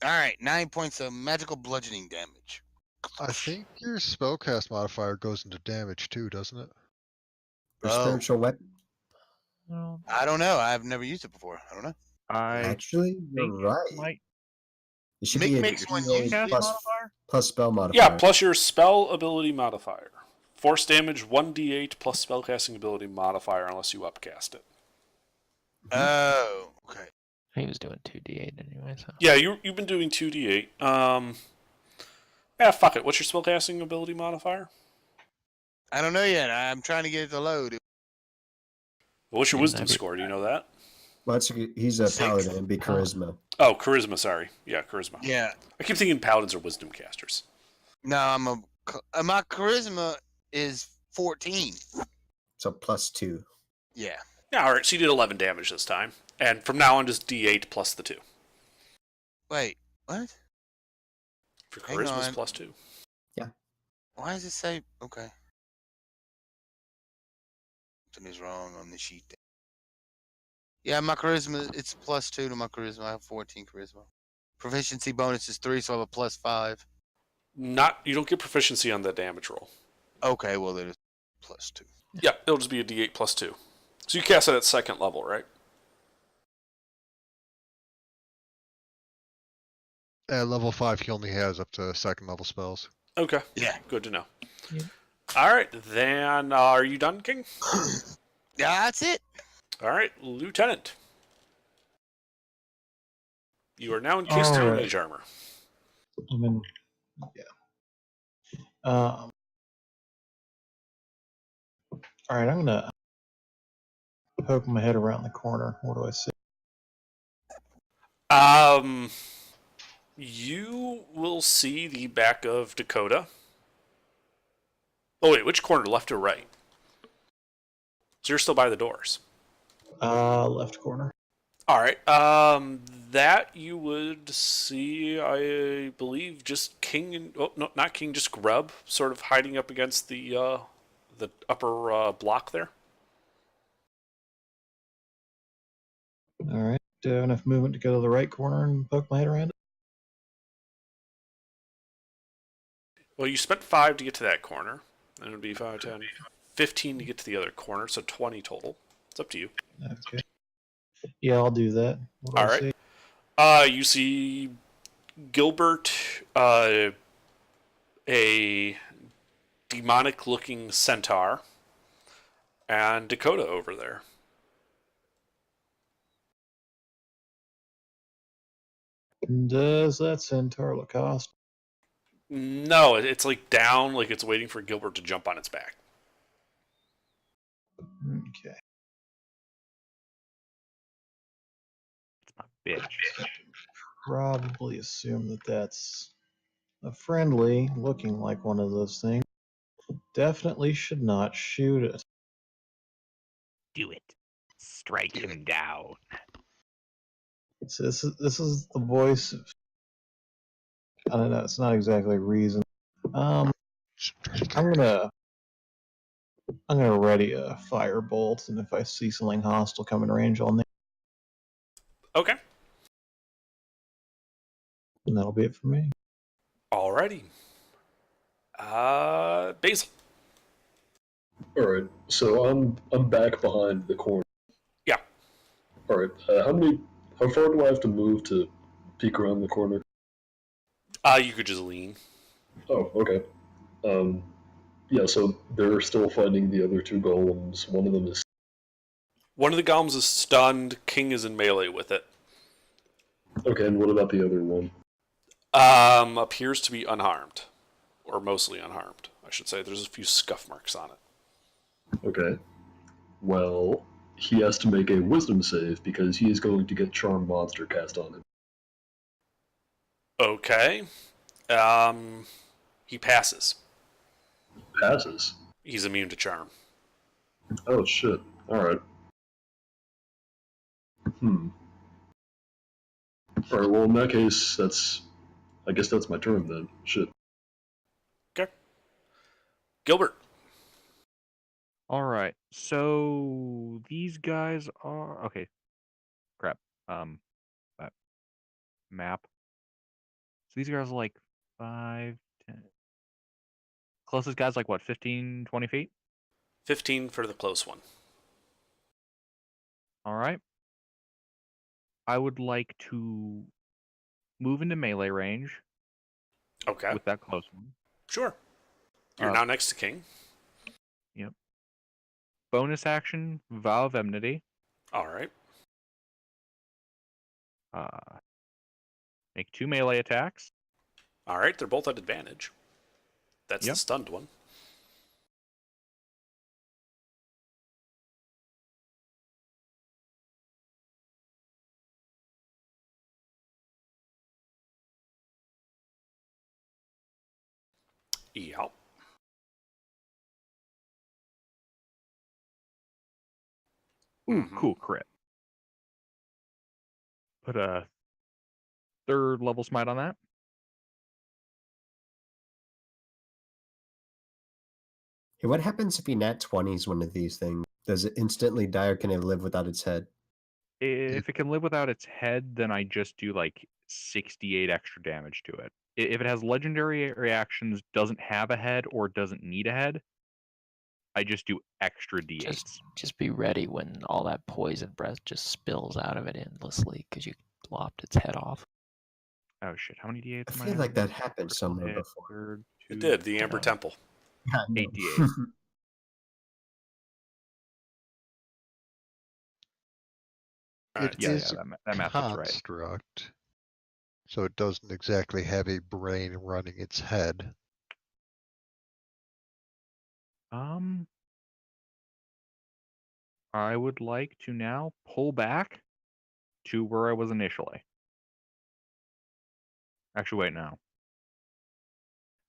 Speaker 3: All right, 9 points of magical bludgeoning damage.
Speaker 12: I think your spellcast modifier goes into damage too, doesn't it?
Speaker 5: For
Speaker 3: Oh.
Speaker 5: spiritual weapon.
Speaker 8: Well,
Speaker 3: I don't know. I've never used it before. I don't know.
Speaker 6: I
Speaker 5: Actually, you're
Speaker 6: think
Speaker 5: right.
Speaker 6: it might
Speaker 5: It should
Speaker 3: Mick
Speaker 5: be a
Speaker 3: makes one
Speaker 5: D8
Speaker 3: use
Speaker 6: cast
Speaker 5: plus,
Speaker 6: modifier.
Speaker 5: plus spell modifier.
Speaker 2: Yeah, plus your spell ability modifier. Force damage 1d8 plus spellcasting ability modifier unless you upcast it.
Speaker 3: Oh, okay.
Speaker 8: he was doing 2d8 anyway, so.
Speaker 2: Yeah, you've been doing 2d8. Yeah, fuck it. What's your spellcasting ability modifier?
Speaker 3: I don't know yet. I'm trying to get it to load.
Speaker 2: What's your
Speaker 8: Didn't
Speaker 2: wisdom
Speaker 8: have it.
Speaker 2: score? Do you know that?
Speaker 5: Well, he's a
Speaker 3: 6.
Speaker 5: paladin. It'd be charisma.
Speaker 2: Oh, charisma, sorry. Yeah, charisma.
Speaker 3: Yeah.
Speaker 2: I keep thinking paladins are wisdom casters.
Speaker 3: No, my charisma is 14.
Speaker 5: So plus 2.
Speaker 3: Yeah.
Speaker 2: Yeah, alright, so you did 11 damage this time. And from now on, just d8 plus the 2.
Speaker 3: Wait, what?
Speaker 2: For
Speaker 3: Hang
Speaker 2: charisma's
Speaker 3: on.
Speaker 2: plus 2.
Speaker 3: Why does it say? Okay. Something is wrong on the sheet. Yeah, my charisma, it's plus 2 to my charisma. I have 14 charisma. Proficiency bonus is 3, so I have a plus 5.
Speaker 2: You don't get proficiency on the damage roll.
Speaker 3: Okay, well, then it's plus 2.
Speaker 2: Yeah, it'll just be a d8 plus 2. So you cast it at second level, right?
Speaker 12: At level 5, he only has up to second level spells.
Speaker 2: Okay.
Speaker 3: Yeah.
Speaker 2: Good to know.
Speaker 8: Yeah.
Speaker 2: Alright, then are you done, King?
Speaker 3: Yeah, that's it.
Speaker 2: Alright, Lieutenant. You are now encased in your
Speaker 11: Alright.
Speaker 2: mage armor.
Speaker 11: I'm in. Yeah. All right, I'm gonna poke my head around the corner. What do I see?
Speaker 2: You will see the back of Dakota. Oh wait, which corner, left or right? So you're still by the doors.
Speaker 11: Left corner.
Speaker 2: All right. That you would see, I believe, just King and no, not King, just Grub, sort of hiding up against the upper block there.
Speaker 11: All right. Do I have enough movement to go to the right corner and poke my head around it?
Speaker 2: Well, you spent 5 to get to that corner. Then it would be 5, 10, 15 to get to the other corner, so 20 total. It's up to you.
Speaker 11: Okay. Yeah, I'll do that. What do
Speaker 2: All
Speaker 11: I
Speaker 2: right.
Speaker 11: see?
Speaker 2: You see Gilbert, a demonic-looking centaur, and Dakota over there.
Speaker 11: Does that centaur look hostile?
Speaker 2: No, it's like down, like it's waiting for Gilbert to jump on its back.
Speaker 11: Okay.
Speaker 6: Bitch.
Speaker 11: Probably assume that that's a friendly, looking like one of those things. Definitely should not shoot it.
Speaker 6: Do it. Strike him down.
Speaker 11: So this is the voice of, I don't know, it's not exactly reason. I'm gonna ready a firebolt, and if I see something hostile coming range, I'll name.
Speaker 2: Okay.
Speaker 11: And that'll be it for me.
Speaker 2: Alrighty. Basil.
Speaker 7: All right, so I'm back behind the corner.
Speaker 2: Yeah.
Speaker 7: All right, how far do I have to move to peek around the corner?
Speaker 2: You could just lean.
Speaker 7: Oh, okay. Yeah, so they're still fighting the other 2 golems. One of them is.
Speaker 2: One of the golems is stunned. King is in melee with it.
Speaker 7: Okay, and what about the other one?
Speaker 2: Appears to be unharmed, or mostly unharmed, I should say. There's a few scuff marks on it.
Speaker 7: Okay. Well, he has to make a wisdom save because he is going to get Charm Monster cast on him.
Speaker 2: Okay. He passes.
Speaker 7: Passes?
Speaker 2: He's immune to charm.
Speaker 7: Oh, shit. Alright. Alright, well, in that case, I guess that's my turn then. Shit.
Speaker 2: Okay. Gilbert.
Speaker 6: All right. So these guys are okay. Crap. That map. So these guys are like 5, 10. Closest guy's like what, 15, 20 feet?
Speaker 2: 15 for the close one.
Speaker 6: All right. I would like to move into melee range.
Speaker 2: Okay.
Speaker 6: With that close one.
Speaker 2: Sure. You're now next to King.
Speaker 6: Yep. Bonus action, Vow of Enmity.
Speaker 2: All right.
Speaker 6: Make 2 melee attacks.
Speaker 2: All right, they're both at advantage. That's
Speaker 6: Yep.
Speaker 2: the stunned one. Yep.
Speaker 6: Ooh, cool crit. Put a 3rd level smite on that.
Speaker 5: Hey, what happens if he nat 20s one of these things? Does it instantly die or can it live without its head?
Speaker 6: If it can live without its head, then I just do like 68 extra damage to it. If it has legendary reactions, doesn't have a head, or doesn't need a head, I just do extra d8s.
Speaker 8: Just be ready when all that poison breath just spills out of it endlessly because you lopped its head off.
Speaker 6: Oh shit, how many d8s
Speaker 5: I
Speaker 6: am I
Speaker 5: feel
Speaker 6: in?
Speaker 5: like that happened
Speaker 6: Critical
Speaker 5: somewhere
Speaker 6: hit,
Speaker 5: before.
Speaker 6: third,
Speaker 2: It
Speaker 6: 2,
Speaker 2: did, the Amber Temple.
Speaker 5: Yeah, I know.
Speaker 6: 8d8.
Speaker 2: Alright.
Speaker 12: It
Speaker 6: Yeah,
Speaker 12: is
Speaker 6: that math is right.
Speaker 12: construct. so it doesn't exactly have a brain running its head.
Speaker 6: I would like to now pull back to where I was initially. Actually, wait, no.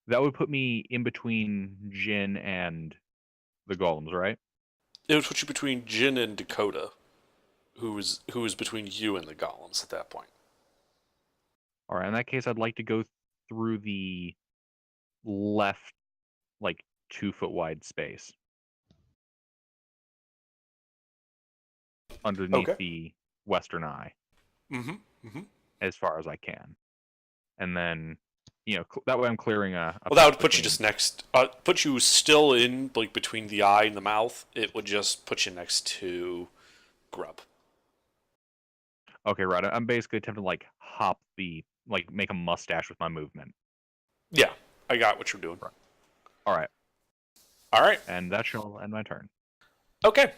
Speaker 6: That would put me in between Jin and the golems, right?
Speaker 2: It would put you between Jin and Dakota, who is between you and the golems at that point.
Speaker 6: All right, in that case, I'd like to go through the left, like 2-foot wide space underneath
Speaker 2: Okay.
Speaker 6: the western eye
Speaker 2: Mm-hmm. Mm-hmm.
Speaker 6: as far as I can, and then that way I'm clearing a.
Speaker 2: Well, that would
Speaker 6: path
Speaker 2: put you
Speaker 6: between-
Speaker 2: just next. Put you still in like between the eye and the mouth. It would just put you next to Grub.
Speaker 6: Okay, right. I'm basically attempting to like hop make a mustache with my movement.
Speaker 2: Yeah, I got what you're doing.
Speaker 6: All right.
Speaker 2: All right.
Speaker 6: And that shall end my turn.
Speaker 2: Okay.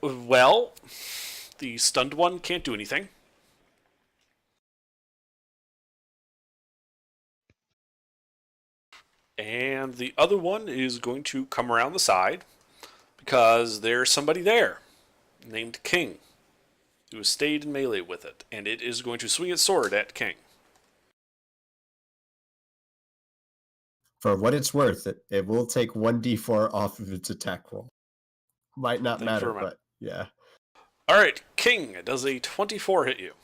Speaker 2: Well, the stunned one can't do anything. And the other one is going to come around the side because there's somebody there named King who has stayed in melee with it, and it is going to swing its sword at King.
Speaker 5: For what it's worth, it will take 1d4 off of its attack roll. Might not
Speaker 2: Thank you
Speaker 5: matter,
Speaker 2: very much.
Speaker 5: but yeah.
Speaker 2: All right, King, does a 24 hit you?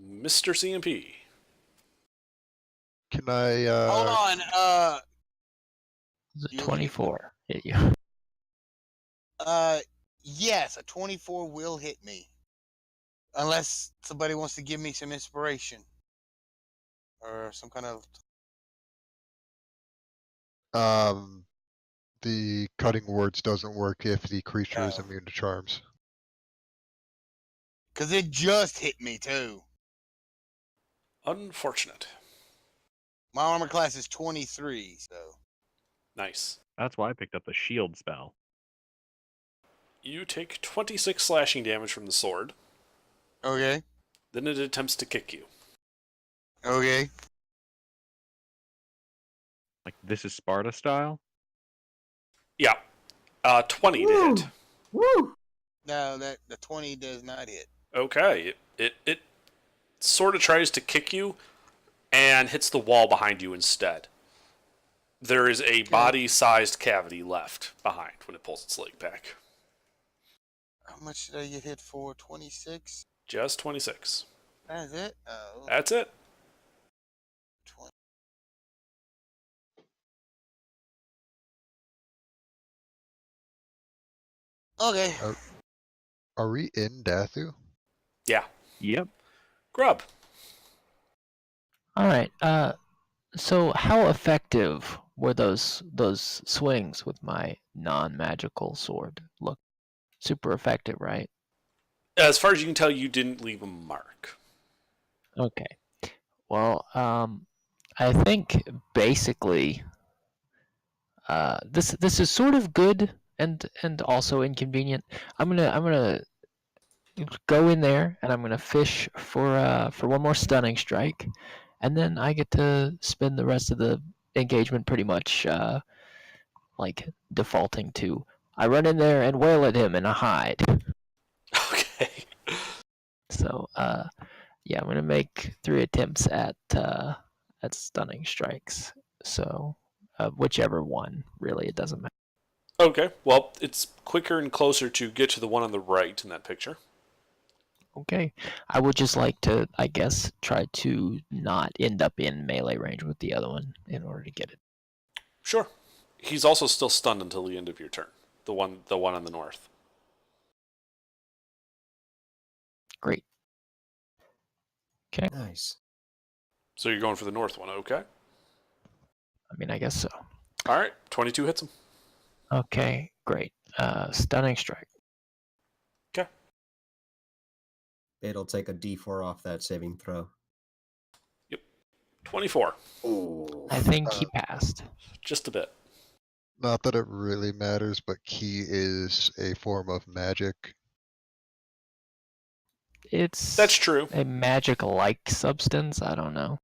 Speaker 2: Mr. CMP.
Speaker 12: Can I?
Speaker 3: Hold on.
Speaker 8: Is it
Speaker 3: You okay?
Speaker 8: 24 hit you?
Speaker 3: Yes, a 24 will hit me. Unless somebody wants to give me some inspiration. Or some kind of...
Speaker 12: The cutting words doesn't work if the creature is
Speaker 3: Oh.
Speaker 12: immune to charms.
Speaker 3: Because it just hit me, too.
Speaker 2: Unfortunate.
Speaker 3: My armor class is 23, so...
Speaker 2: Nice.
Speaker 6: That's why I picked up the shield spell.
Speaker 2: You take 26 slashing damage from the sword.
Speaker 3: Okay.
Speaker 2: Then it attempts to kick you.
Speaker 3: Okay.
Speaker 6: Like this is Sparta style.
Speaker 2: Yeah. 20 to hit.
Speaker 5: Woo!
Speaker 3: No, the 20 does not hit.
Speaker 2: Okay. It sort of tries to kick you and hits the wall behind you instead. There is a body-sized cavity left behind when it pulls its leg back.
Speaker 3: How much did I get hit for? 26?
Speaker 2: Just 26.
Speaker 3: That's it? Oh.
Speaker 2: That's it.
Speaker 3: 20. Okay.
Speaker 12: Are we in Dathu?
Speaker 2: Yeah.
Speaker 6: Yep.
Speaker 2: Grub.
Speaker 8: All right. So how effective were those swings with my non-magical sword? Look, super effective, right?
Speaker 2: As far as you can tell, you didn't leave a mark.
Speaker 8: Okay. Well, I think basically, this is sort of good and also inconvenient. I'm gonna go in there and I'm gonna fish for one more stunning strike, and then I get to spend the rest of the engagement pretty much like defaulting to I run in there and wail at him and I hide.
Speaker 2: Okay.
Speaker 8: So yeah, I'm gonna make 3 attempts at stunning strikes. So whichever one, really, it doesn't matter.
Speaker 2: Okay. Well, it's quicker and closer to get to the one on the right in that picture.
Speaker 8: Okay, I would just like to, I guess, try to not end up in melee range with the other one in order to get it.
Speaker 2: Sure. He's also still stunned until the end of your turn. The one on the north.
Speaker 8: Great. Okay.
Speaker 5: Nice.
Speaker 2: So you're going for the north one, okay?
Speaker 8: I mean, I guess so.
Speaker 2: All right. 22 hits him.
Speaker 8: Okay, great. Stunning strike.
Speaker 2: Okay.
Speaker 5: It'll take a d4 off that saving throw.
Speaker 2: 24.
Speaker 5: Oh.
Speaker 8: I think he passed.
Speaker 2: Just a bit.
Speaker 12: Not that it really matters, but Ki is a form of magic.
Speaker 8: it's
Speaker 2: That's true.
Speaker 8: a magic-like substance. I don't know.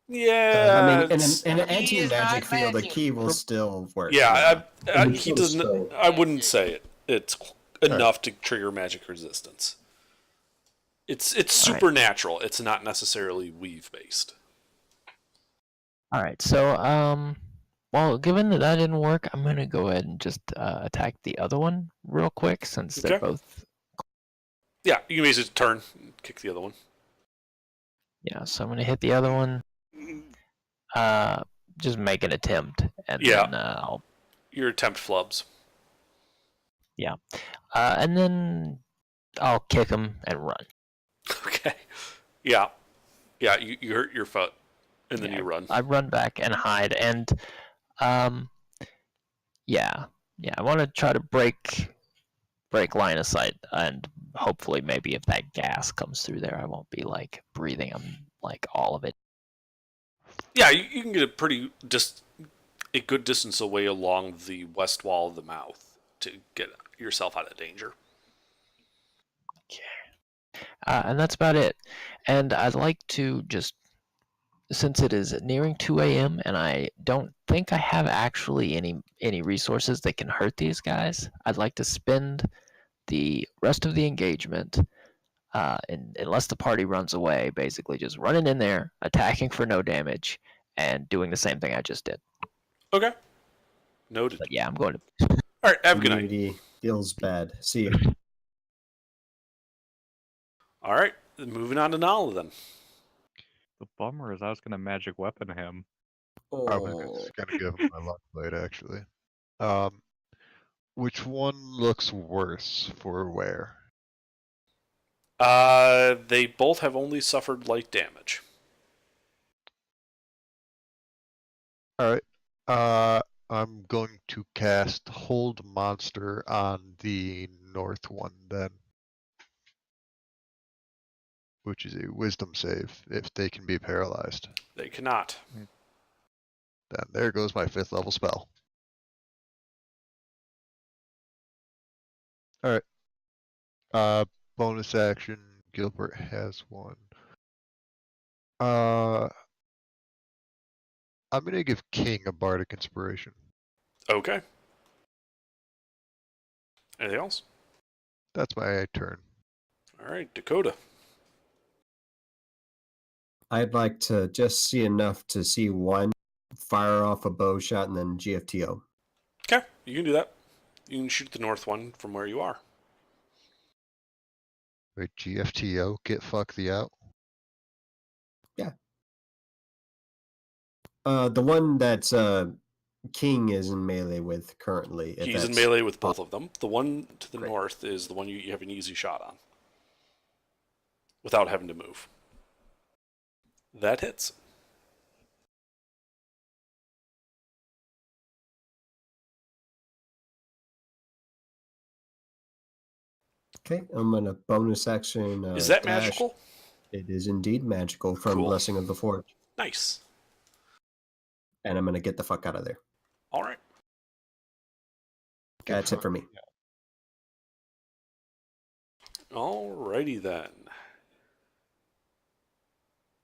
Speaker 2: Yeah.
Speaker 5: I mean, in
Speaker 2: it's-
Speaker 5: an
Speaker 3: Key is
Speaker 5: anti-magic
Speaker 3: not
Speaker 5: field, the
Speaker 3: magic.
Speaker 5: key will still work.
Speaker 2: yeah,
Speaker 7: And
Speaker 2: he
Speaker 7: it's not a
Speaker 2: doesn't.
Speaker 7: spell.
Speaker 2: I wouldn't say it's enough to trigger magic resistance. It's
Speaker 8: Alright.
Speaker 2: supernatural. It's not necessarily weave based.
Speaker 8: All right, so well, given that that didn't work, I'm gonna go ahead and just attack the other one real quick since they're
Speaker 2: Okay.
Speaker 8: both.
Speaker 2: Yeah, you can basically turn, and kick the other one.
Speaker 8: Yeah, so I'm gonna hit the other one. Just make an attempt, and
Speaker 2: Yeah.
Speaker 8: then I'll.
Speaker 2: Your attempt flubs.
Speaker 8: And then I'll kick him and run.
Speaker 2: Okay. Yeah. Yeah, you hurt your foot, and then
Speaker 8: Yeah,
Speaker 2: you run.
Speaker 8: I run back and hide, and yeah, I want to try to break line of sight, and hopefully maybe if that gas comes through there, I won't be like breathing like all of it.
Speaker 2: Yeah, you can get a good distance away along the west wall of the mouth to get yourself out of danger.
Speaker 8: And that's about it. And I'd like to just, since it is nearing 2 a.m. and I don't think I have actually any resources that can hurt these guys, I'd like to spend the rest of the engagement, unless the party runs away, basically just running in there, attacking for no damage, and doing the same thing I just did.
Speaker 2: Okay. Noted.
Speaker 8: But yeah, I'm going to.
Speaker 2: All right, have a good night.
Speaker 5: Community feels bad. See you.
Speaker 2: All right, moving on to Nala then.
Speaker 6: The bummer is I was gonna magic weapon him.
Speaker 12: I was gonna give him my luck blade actually. Which one looks worse for wear?
Speaker 2: They both have only suffered light damage.
Speaker 12: Alright. I'm going to cast Hold Monster on the north one then. Which is a wisdom save if they can be paralyzed.
Speaker 2: They cannot.
Speaker 12: Then there goes my 5th level spell. Alright. Bonus action. Gilbert has one. I'm gonna give King a Bardic Inspiration.
Speaker 2: Okay. Anything else?
Speaker 12: That's my turn.
Speaker 2: All right, Dakota.
Speaker 5: I'd like to just see enough to see one fire off a bow shot and then GFTO.
Speaker 2: Okay, you can do that. You can shoot the north one from where you are.
Speaker 12: Wait, GFTO, get fuck the out.
Speaker 5: The one that's King is in melee with currently. if
Speaker 2: He's in
Speaker 5: that's-
Speaker 2: melee with both of them. The one to the north is the one you have an easy shot on. Without having to move. That hits.
Speaker 5: Okay, I'm gonna bonus action.
Speaker 2: Is that
Speaker 5: dash.
Speaker 2: magical?
Speaker 5: It is indeed magical from
Speaker 2: Cool.
Speaker 5: Blessing of the Forge.
Speaker 2: Nice.
Speaker 5: And I'm gonna get the fuck out of there.
Speaker 2: All right.
Speaker 5: That's it for me.
Speaker 2: Alrighty then.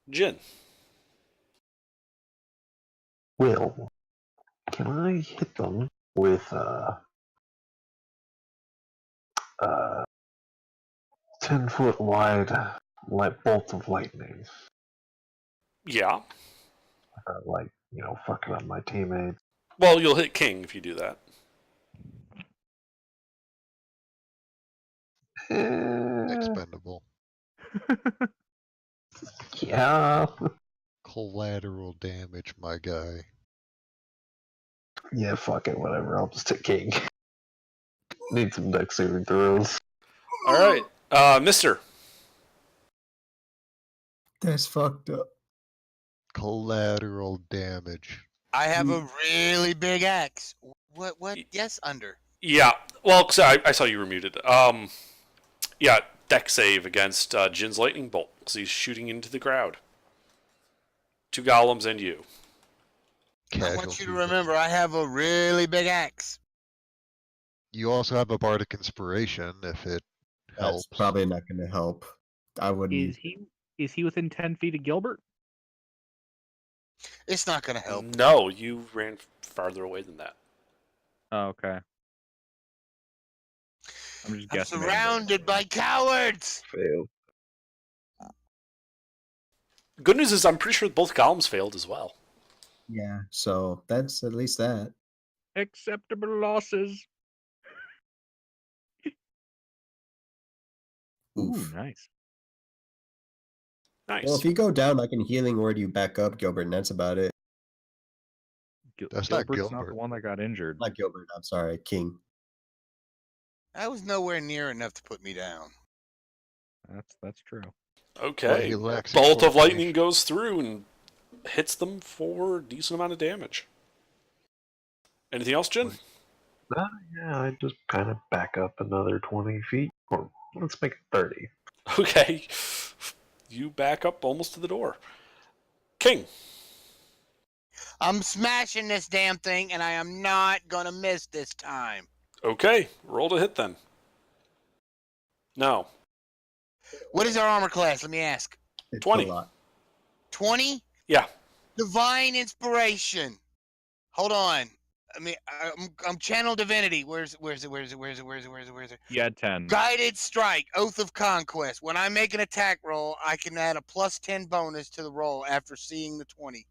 Speaker 2: Jin.
Speaker 1: Well, can I hit them with 10-foot wide bolt of lightning?
Speaker 2: Yeah.
Speaker 1: Like, fucking up my teammates.
Speaker 2: Well, you'll hit King if you do that.
Speaker 12: Expendable.
Speaker 1: Yeah.
Speaker 12: Collateral damage, my guy.
Speaker 1: Yeah, fuck it, whatever. I'll just hit King. Need some deck saving throws.
Speaker 2: All right. Mister.
Speaker 5: That's fucked up.
Speaker 12: Collateral damage.
Speaker 3: I have a really big axe. What? Yes, under.
Speaker 2: Yeah. Well, 'cause I saw you were muted. Yeah, deck save against Jin's lightning bolt because he's shooting into the crowd. 2 golems and you.
Speaker 3: I want you to remember, I have a really big axe.
Speaker 12: You also have a Bardic Inspiration if it
Speaker 5: That's
Speaker 12: helps.
Speaker 5: probably not gonna help. I wouldn't.
Speaker 6: Is he within 10 feet of Gilbert?
Speaker 3: It's not gonna help.
Speaker 2: No, you ran farther away than that.
Speaker 6: Oh, okay. I'm just
Speaker 3: I'm
Speaker 6: guessing.
Speaker 3: surrounded by cowards.
Speaker 1: Fail.
Speaker 2: Good news is I'm pretty sure both golems failed as well.
Speaker 5: Yeah. So that's at least that.
Speaker 6: Acceptable losses. Ooh,
Speaker 5: Oof.
Speaker 6: nice.
Speaker 2: Nice.
Speaker 5: Well, if you go down, I can healing word you back up, Gilbert, and that's about it.
Speaker 12: That's not
Speaker 6: Gilbert's not the
Speaker 12: Gilbert.
Speaker 6: one that got injured.
Speaker 5: Not Gilbert. I'm sorry, King.
Speaker 3: That was nowhere near enough to put me down.
Speaker 6: That's true.
Speaker 2: Okay.
Speaker 12: he lacks
Speaker 2: Bolt of
Speaker 12: coordination.
Speaker 2: lightning goes through and hits them for a decent amount of damage. Anything else, Jin?
Speaker 1: Yeah, I just kind of back up another 20 feet. Or let's make it 30.
Speaker 2: Okay. You back up almost to the door. King.
Speaker 3: I'm smashing this damn thing, and I am not gonna miss this time.
Speaker 2: Okay. Roll to hit then. No.
Speaker 3: What is our armor class? Let me ask.
Speaker 5: It's
Speaker 2: 20.
Speaker 5: a lot.
Speaker 3: 20?
Speaker 2: Yeah.
Speaker 3: Divine inspiration. Hold on. I mean, I'm channel divinity. Where's it?
Speaker 6: You had 10.
Speaker 3: Guided strike, oath of conquest. When I make an attack roll, I can add a +10 bonus to the roll after seeing the 20.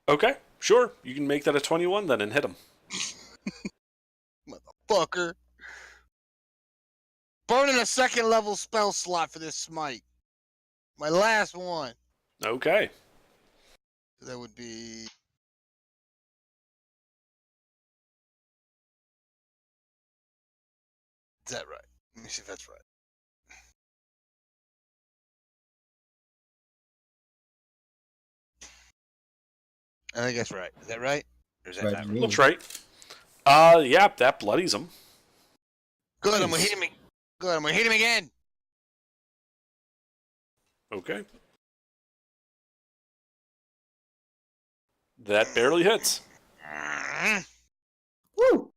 Speaker 2: Okay. Sure. You can make that a 21 then and hit him.
Speaker 3: Motherfucker. Burning a second level spell slot for this smite. My last one.
Speaker 2: Okay.
Speaker 3: That would be... Is that right? Let me see if that's right. I think that's right. Is that right? Or is that
Speaker 5: Right
Speaker 3: not
Speaker 5: to
Speaker 3: right?
Speaker 5: me.
Speaker 2: Looks right. Yeah, that bloodies him.
Speaker 3: Good, I'm gonna hit him. Good, I'm gonna hit him again.
Speaker 2: Okay. That barely hits.
Speaker 5: Woo!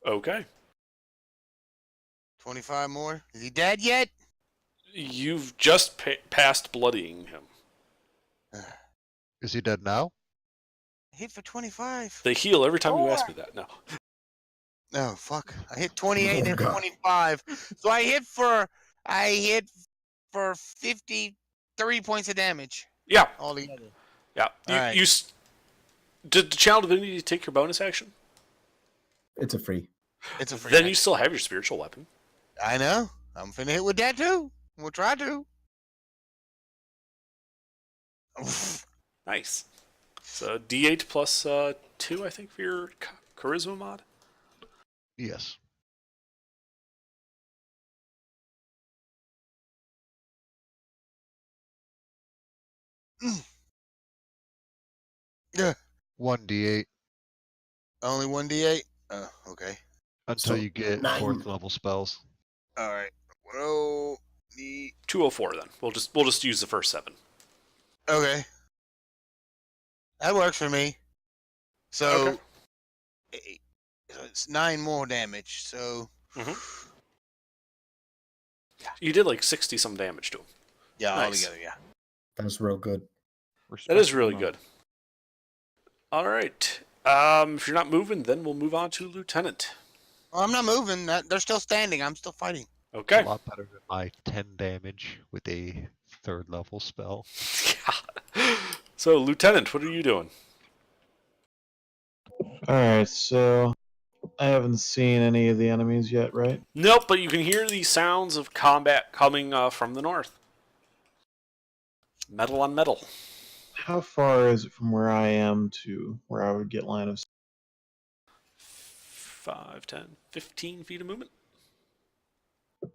Speaker 2: Okay.
Speaker 3: 25 more. Is he dead yet?
Speaker 2: You've just passed bloodying him.
Speaker 12: Is he dead now?
Speaker 3: Hit for 25.
Speaker 2: They heal every time you ask me that. No.
Speaker 3: Oh fuck! I hit 28 and
Speaker 5: God.
Speaker 3: 25. So I hit for 53 points of damage
Speaker 2: Yeah.
Speaker 3: altogether.
Speaker 2: Yeah.
Speaker 3: Alright.
Speaker 2: Did the Channel Divinity take your bonus action?
Speaker 5: It's a free.
Speaker 3: It's a free.
Speaker 2: Then you still have your spiritual weapon.
Speaker 3: I know. I'm finna hit with that too. We'll try to. Oof.
Speaker 2: Nice. So D8 plus 2, I think, for your charisma mod.
Speaker 12: Yes.
Speaker 3: Yeah.
Speaker 12: 1d8
Speaker 3: Only 1d8. Oh, okay.
Speaker 12: until
Speaker 5: So,
Speaker 12: you get
Speaker 5: 9.
Speaker 12: 4th level spells.
Speaker 3: All right. Well, the
Speaker 2: 204 then. We'll just use the first 7.
Speaker 3: okay. That works for me. So,
Speaker 2: Okay.
Speaker 3: so it's 9 more damage. So,
Speaker 2: You did like 60 some damage to him.
Speaker 3: yeah,
Speaker 2: Nice.
Speaker 3: altogether, yeah.
Speaker 5: That's real good.
Speaker 2: That is really good. All right. If you're not moving, then we'll move on to Lieutenant.
Speaker 3: Well, I'm not moving. They're still standing. I'm still fighting.
Speaker 2: Okay.
Speaker 12: A lot better than my 10 damage with a 3rd level spell.
Speaker 2: Yeah. So, Lieutenant, what are you doing?
Speaker 11: Alright, so I haven't seen any of the enemies yet, right?
Speaker 2: Nope, but you can hear the sounds of combat coming from the north. Metal on metal.
Speaker 11: How far is it from where I am to where I would get line of sight?
Speaker 2: 5, 10, 15 feet of movement.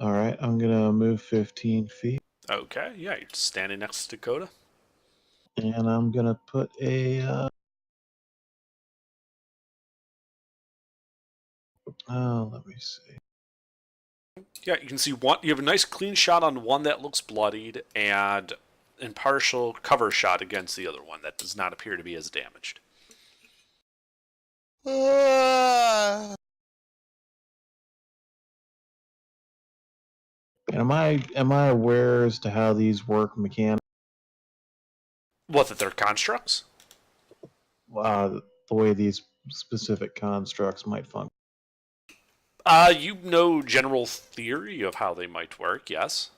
Speaker 11: Alright, I'm gonna move 15 feet.
Speaker 2: Okay, yeah, you're standing next to Dakota.
Speaker 11: And I'm gonna put a let me see.
Speaker 2: Yeah, you can see one. You have a nice clean shot on one that looks bloodied, and impartial cover shot against the other one that does not appear to be as damaged.
Speaker 11: And am I aware as to how these work mechanically?
Speaker 2: What, that they're constructs?
Speaker 11: The way these specific constructs might function.
Speaker 2: You know general theory of how they might work, yes.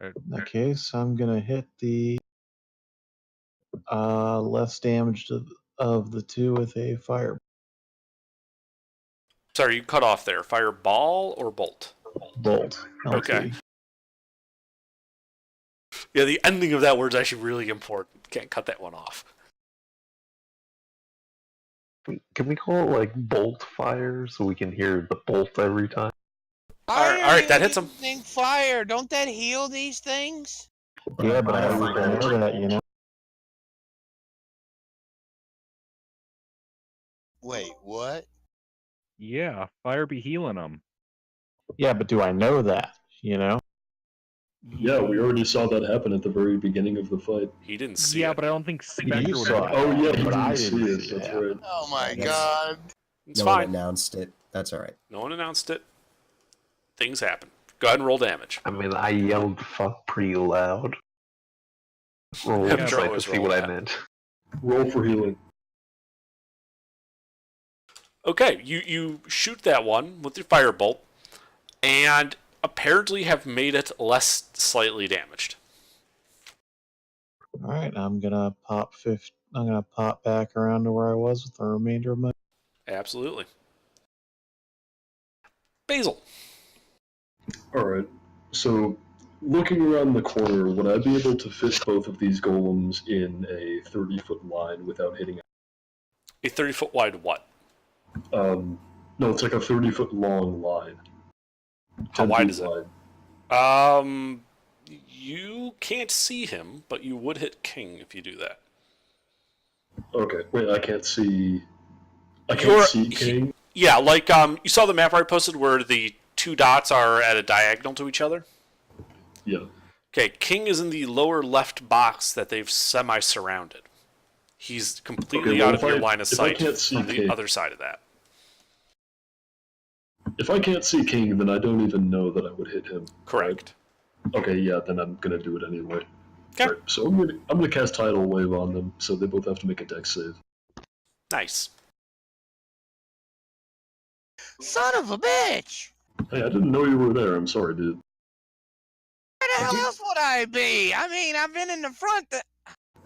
Speaker 11: In that case, I'm gonna hit the less damaged of the two with a fire
Speaker 2: Sorry, you cut off there. Fireball or bolt?
Speaker 11: bolt. LT.
Speaker 2: Okay. Yeah, the ending of that word is actually really important. Can't cut that one off.
Speaker 1: Can we call it like bolt fire so we can hear the bolt every time?
Speaker 2: Alright, that hits him.
Speaker 3: Fire, don't that heal these things?
Speaker 11: Yeah, but I know that, you know.
Speaker 3: Wait, what?
Speaker 6: Yeah, fire be healing them.
Speaker 11: Yeah, but do I know that? You know.
Speaker 7: Yeah, we already saw that happen at the very beginning of the fight.
Speaker 2: He didn't see
Speaker 6: Yeah,
Speaker 2: it.
Speaker 6: but I don't think Spectre would.
Speaker 11: saw it.
Speaker 7: Oh yeah, he
Speaker 11: But I
Speaker 7: didn't see
Speaker 11: didn't
Speaker 7: it.
Speaker 11: see
Speaker 7: That's
Speaker 11: it.
Speaker 7: right.
Speaker 3: Oh my
Speaker 5: Yes.
Speaker 3: god.
Speaker 2: It's
Speaker 5: no
Speaker 2: fine.
Speaker 5: one announced it. That's all right.
Speaker 2: No one announced it. Things happen. Go ahead and roll damage.
Speaker 1: I mean, I yelled "fuck" pretty loud. Roll
Speaker 2: Yeah,
Speaker 1: insight to
Speaker 2: always
Speaker 1: see
Speaker 2: roll
Speaker 1: what I
Speaker 2: that.
Speaker 1: meant.
Speaker 7: Roll for healing.
Speaker 2: Okay, you shoot that one with your firebolt, and apparently have made it less slightly damaged.
Speaker 11: All right, I'm gonna pop I'm gonna pop back around to where I was with the remainder of my.
Speaker 2: Absolutely. Basil.
Speaker 7: Alright, so looking around the corner, would I be able to fit both of these golems in a 30-foot line without hitting it?
Speaker 2: A 30-foot wide what?
Speaker 7: No, it's like a 30-foot long line.
Speaker 2: How
Speaker 7: 10
Speaker 2: wide
Speaker 7: feet
Speaker 2: is it?
Speaker 7: wide.
Speaker 2: You can't see him, but you would hit King if you do that.
Speaker 7: Okay, wait, I can't see... I
Speaker 2: You're-
Speaker 7: can't see King?
Speaker 2: Yeah, like, you saw the map I posted where the two dots are at a diagonal to each other?
Speaker 7: Yeah.
Speaker 2: Okay, King is in the lower left box that they've semi-surrounded. He's completely
Speaker 7: Okay, well,
Speaker 2: out of
Speaker 7: if
Speaker 2: your
Speaker 7: I-
Speaker 2: line of
Speaker 7: if I
Speaker 2: sight
Speaker 7: can't see
Speaker 2: on the
Speaker 7: King-
Speaker 2: other side of that.
Speaker 7: If I can't see King, then I don't even know that I would hit him.
Speaker 2: Correct.
Speaker 7: Okay, yeah, then I'm gonna do it anyway.
Speaker 2: Okay.
Speaker 7: Right, so I'm gonna cast Tidal Wave on them, so they both have to make a dex save.
Speaker 2: Nice.
Speaker 3: Son of a bitch!
Speaker 7: Hey, I didn't know you were there. I'm sorry, dude.
Speaker 3: Where the hell else would I be? I mean, I've been in the front.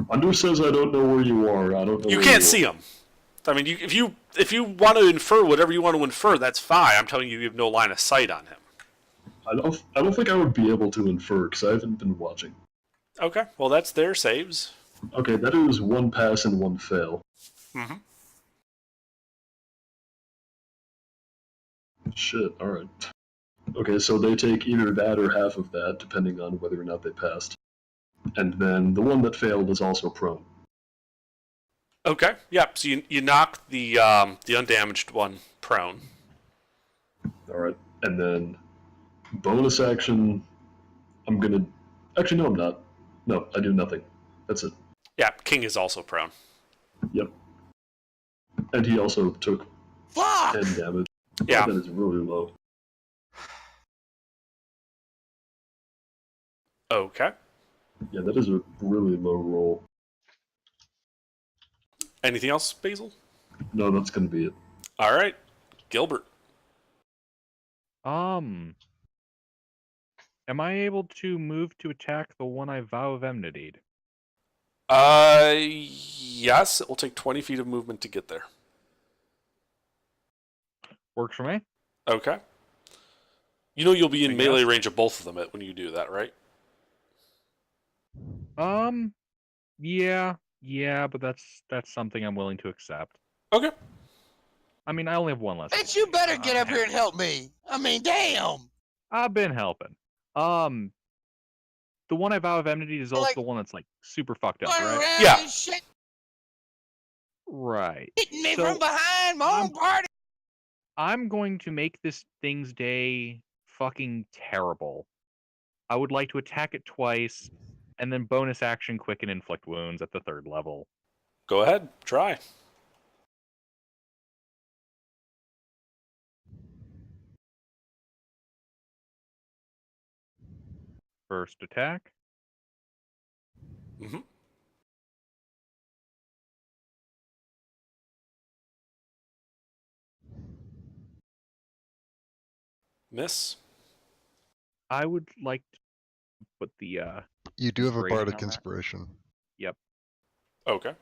Speaker 7: Under says I don't know where you are. I don't know.
Speaker 2: You
Speaker 7: where
Speaker 2: can't
Speaker 7: you
Speaker 2: see
Speaker 7: are.
Speaker 2: him. I mean, if you want to infer whatever you want to infer, that's fine. I'm telling you, you have no line of sight on him.
Speaker 7: I don't think I would be able to infer because I haven't been watching.
Speaker 2: Okay, well that's their saves.
Speaker 7: Okay, that is one pass and one fail.
Speaker 2: Mm-hmm.
Speaker 7: Shit. All right. Okay, so they take either that or half of that, depending on whether or not they passed. And then the one that failed is also prone.
Speaker 2: Okay, yep. So you knock the undamaged one prone.
Speaker 7: All right, and then bonus action. I'm gonna. Actually, no, I'm not. No, I do nothing. That's it.
Speaker 2: Yeah, King is also prone.
Speaker 7: Yep. And he also took
Speaker 3: Fuck!
Speaker 7: 10 damage.
Speaker 2: Yeah.
Speaker 7: That is really low.
Speaker 2: Okay.
Speaker 7: Yeah, that is a really low roll.
Speaker 2: Anything else, Basil?
Speaker 7: No, that's gonna be it.
Speaker 2: All right, Gilbert.
Speaker 6: Am I able to move to attack the one I vow of enmity?
Speaker 2: Yes. It will take 20 feet of movement to get there.
Speaker 6: Works for me.
Speaker 2: Okay. You know you'll be in
Speaker 6: I
Speaker 2: melee
Speaker 6: guess.
Speaker 2: range of both of them when you do that, right?
Speaker 6: Yeah, but that's something I'm willing to accept.
Speaker 2: Okay.
Speaker 6: I mean, I only have one less.
Speaker 3: Bitch, you better get up here and help me. I mean, damn.
Speaker 6: I've been helping. The one I vow of enmity is also
Speaker 3: Like-
Speaker 6: the one that's like super fucked up,
Speaker 3: Going
Speaker 6: right?
Speaker 3: around
Speaker 2: Yeah.
Speaker 3: and shit,
Speaker 6: Right.
Speaker 3: hitting me
Speaker 6: So,
Speaker 3: from behind my own party.
Speaker 6: I'm going to make this thing's day fucking terrible I would like to attack it twice, and then bonus action quicken inflict wounds at the 3rd level.
Speaker 2: Go ahead, try.
Speaker 6: First attack.
Speaker 2: Mm-hmm. Miss.
Speaker 6: I would like to put the
Speaker 12: You do have a
Speaker 6: inspiration
Speaker 12: bardic
Speaker 6: on that.
Speaker 12: inspiration.
Speaker 6: Yep.
Speaker 2: Okay.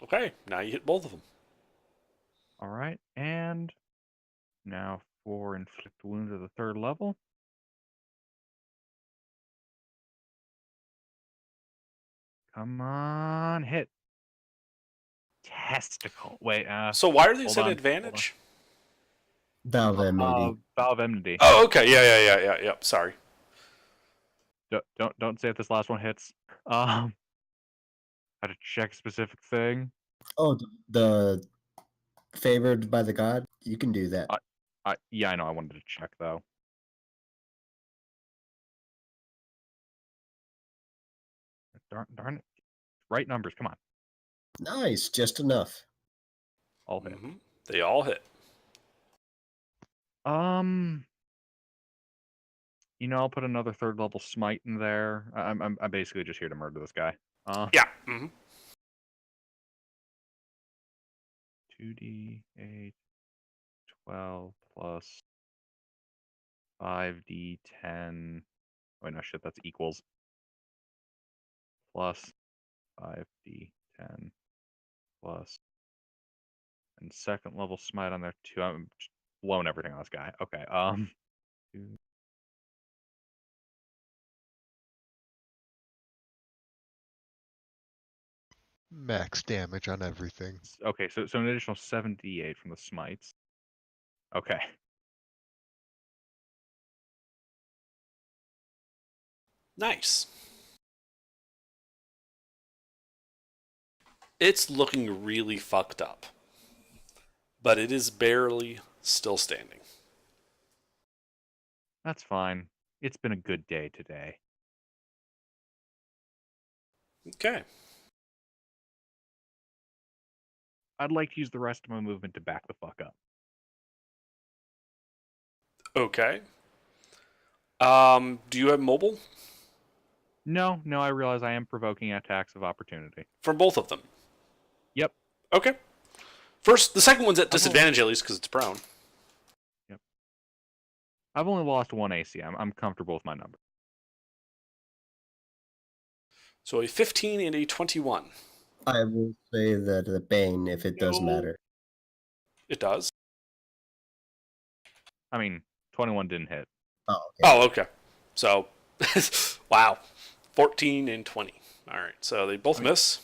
Speaker 2: Okay, now you hit both of them.
Speaker 6: All right, and now for inflict wounds at the 3rd level. Come on, hit. Testicle. Wait.
Speaker 2: So why are these
Speaker 6: hold
Speaker 2: at
Speaker 6: on,
Speaker 2: advantage?
Speaker 5: Valve enmity.
Speaker 6: Valve enmity.
Speaker 2: Oh, okay. Yeah. Sorry.
Speaker 6: Don't say if this last one hits. How to check specific thing.
Speaker 5: Oh, the favored by the god. You can do that.
Speaker 6: Yeah, I know. I wanted to check though. Darn it! Right numbers. Come on.
Speaker 5: Nice, just enough.
Speaker 6: All hit.
Speaker 2: Mm-hmm. They all hit.
Speaker 6: You know, I'll put another 3rd level smite in there. I'm basically just here to murder this guy.
Speaker 2: Yeah. Mm-hmm.
Speaker 6: 2d8 12 plus 5d10. Wait, no shit, that's equals. Plus 5d10 plus. And 2nd level smite on there too. I'm just blowing everything on this guy. Okay. Two.
Speaker 12: Max damage on everything.
Speaker 6: Okay, so an additional 78 from the smites. Okay.
Speaker 2: Nice. It's looking really fucked up, but it is barely still standing.
Speaker 6: That's fine. It's been a good day today.
Speaker 2: Okay.
Speaker 6: I'd like to use the rest of my movement to back the fuck up.
Speaker 2: Okay. Do you have mobile?
Speaker 6: No, I realize I am provoking attacks of opportunity.
Speaker 2: From both of them?
Speaker 6: Yep.
Speaker 2: Okay. First, the second one's at disadvantage at least because it's prone.
Speaker 6: Yep. I've only lost 1 AC. I'm comfortable with my number.
Speaker 2: So a 15 and a 21.
Speaker 5: I will say that the Bane, if it does matter.
Speaker 2: It does.
Speaker 6: I mean, 21 didn't hit.
Speaker 5: Oh, okay.
Speaker 2: Oh, okay. So, wow. 14 and 20. All right. So they both miss.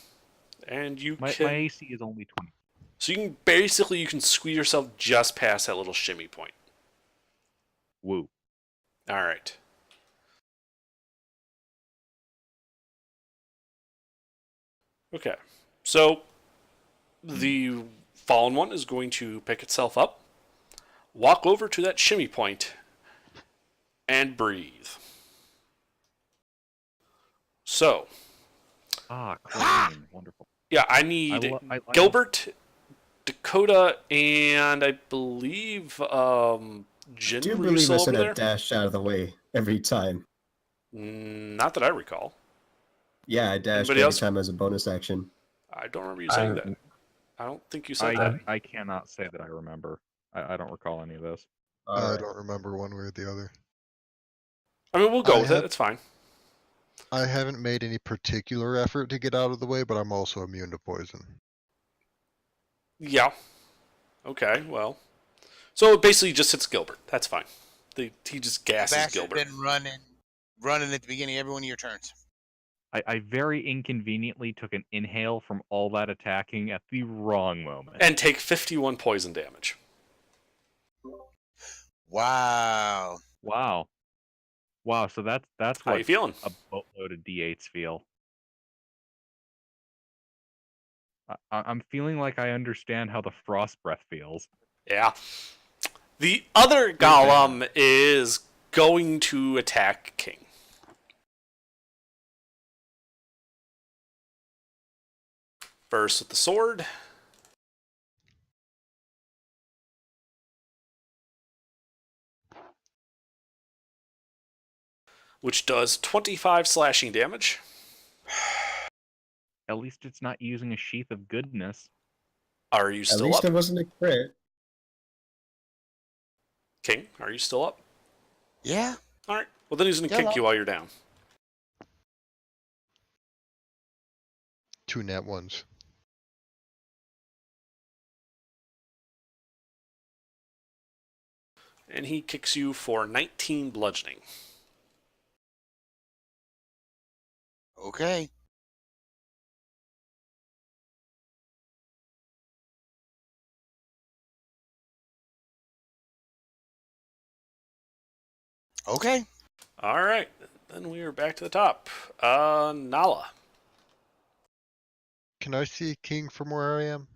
Speaker 2: And you
Speaker 6: my AC is only 20.
Speaker 2: So you can squeeze yourself just past that little shimmy point.
Speaker 6: Woo.
Speaker 2: All right. Okay. So the fallen one is going to pick itself up, walk over to that shimmy point, and breathe. So.
Speaker 6: Clean. Wonderful.
Speaker 2: Yeah, I need Gilbert, Dakota, and I believe Jin.
Speaker 5: I do believe I said I dashed out of the way every time.
Speaker 2: Not that I recall.
Speaker 5: Yeah, I dashed every time as a bonus action.
Speaker 2: I don't remember you saying that. I don't think you said that.
Speaker 6: I cannot say that I remember. I don't recall any of this.
Speaker 12: I don't remember one way or the other.
Speaker 2: I mean, we'll go with it. It's fine.
Speaker 12: I haven't made any particular effort to get out of the way, but I'm also immune to poison.
Speaker 2: Yeah. Okay, well. So it basically just hits Gilbert. That's fine. He just gasses Gilbert.
Speaker 3: Been running at the beginning of every one of your turns.
Speaker 6: I very inconveniently took an inhale from all that attacking at the wrong moment.
Speaker 2: And take 51 poison damage.
Speaker 3: Wow.
Speaker 6: Wow, so that's
Speaker 2: how
Speaker 6: what
Speaker 2: you feeling?
Speaker 6: A boatload of D8s feel. I'm feeling like I understand how the frost breath feels.
Speaker 2: Yeah. The other golem is going to attack King. First with the sword. Which does 25 slashing damage.
Speaker 6: At least it's not using a sheath of goodness.
Speaker 2: Are you
Speaker 5: At
Speaker 2: still
Speaker 5: least
Speaker 2: up?
Speaker 5: it wasn't a crit.
Speaker 2: King, are you still up?
Speaker 3: Yeah.
Speaker 2: Alright. Well, then he's going to
Speaker 3: Still
Speaker 2: kick
Speaker 3: up.
Speaker 2: you while you're down.
Speaker 12: 2 nat ones.
Speaker 2: And he kicks you for 19 bludgeoning.
Speaker 3: Okay. Okay.
Speaker 2: Alright. Then we are back to the top. Nala.
Speaker 12: Can I see King from where I am?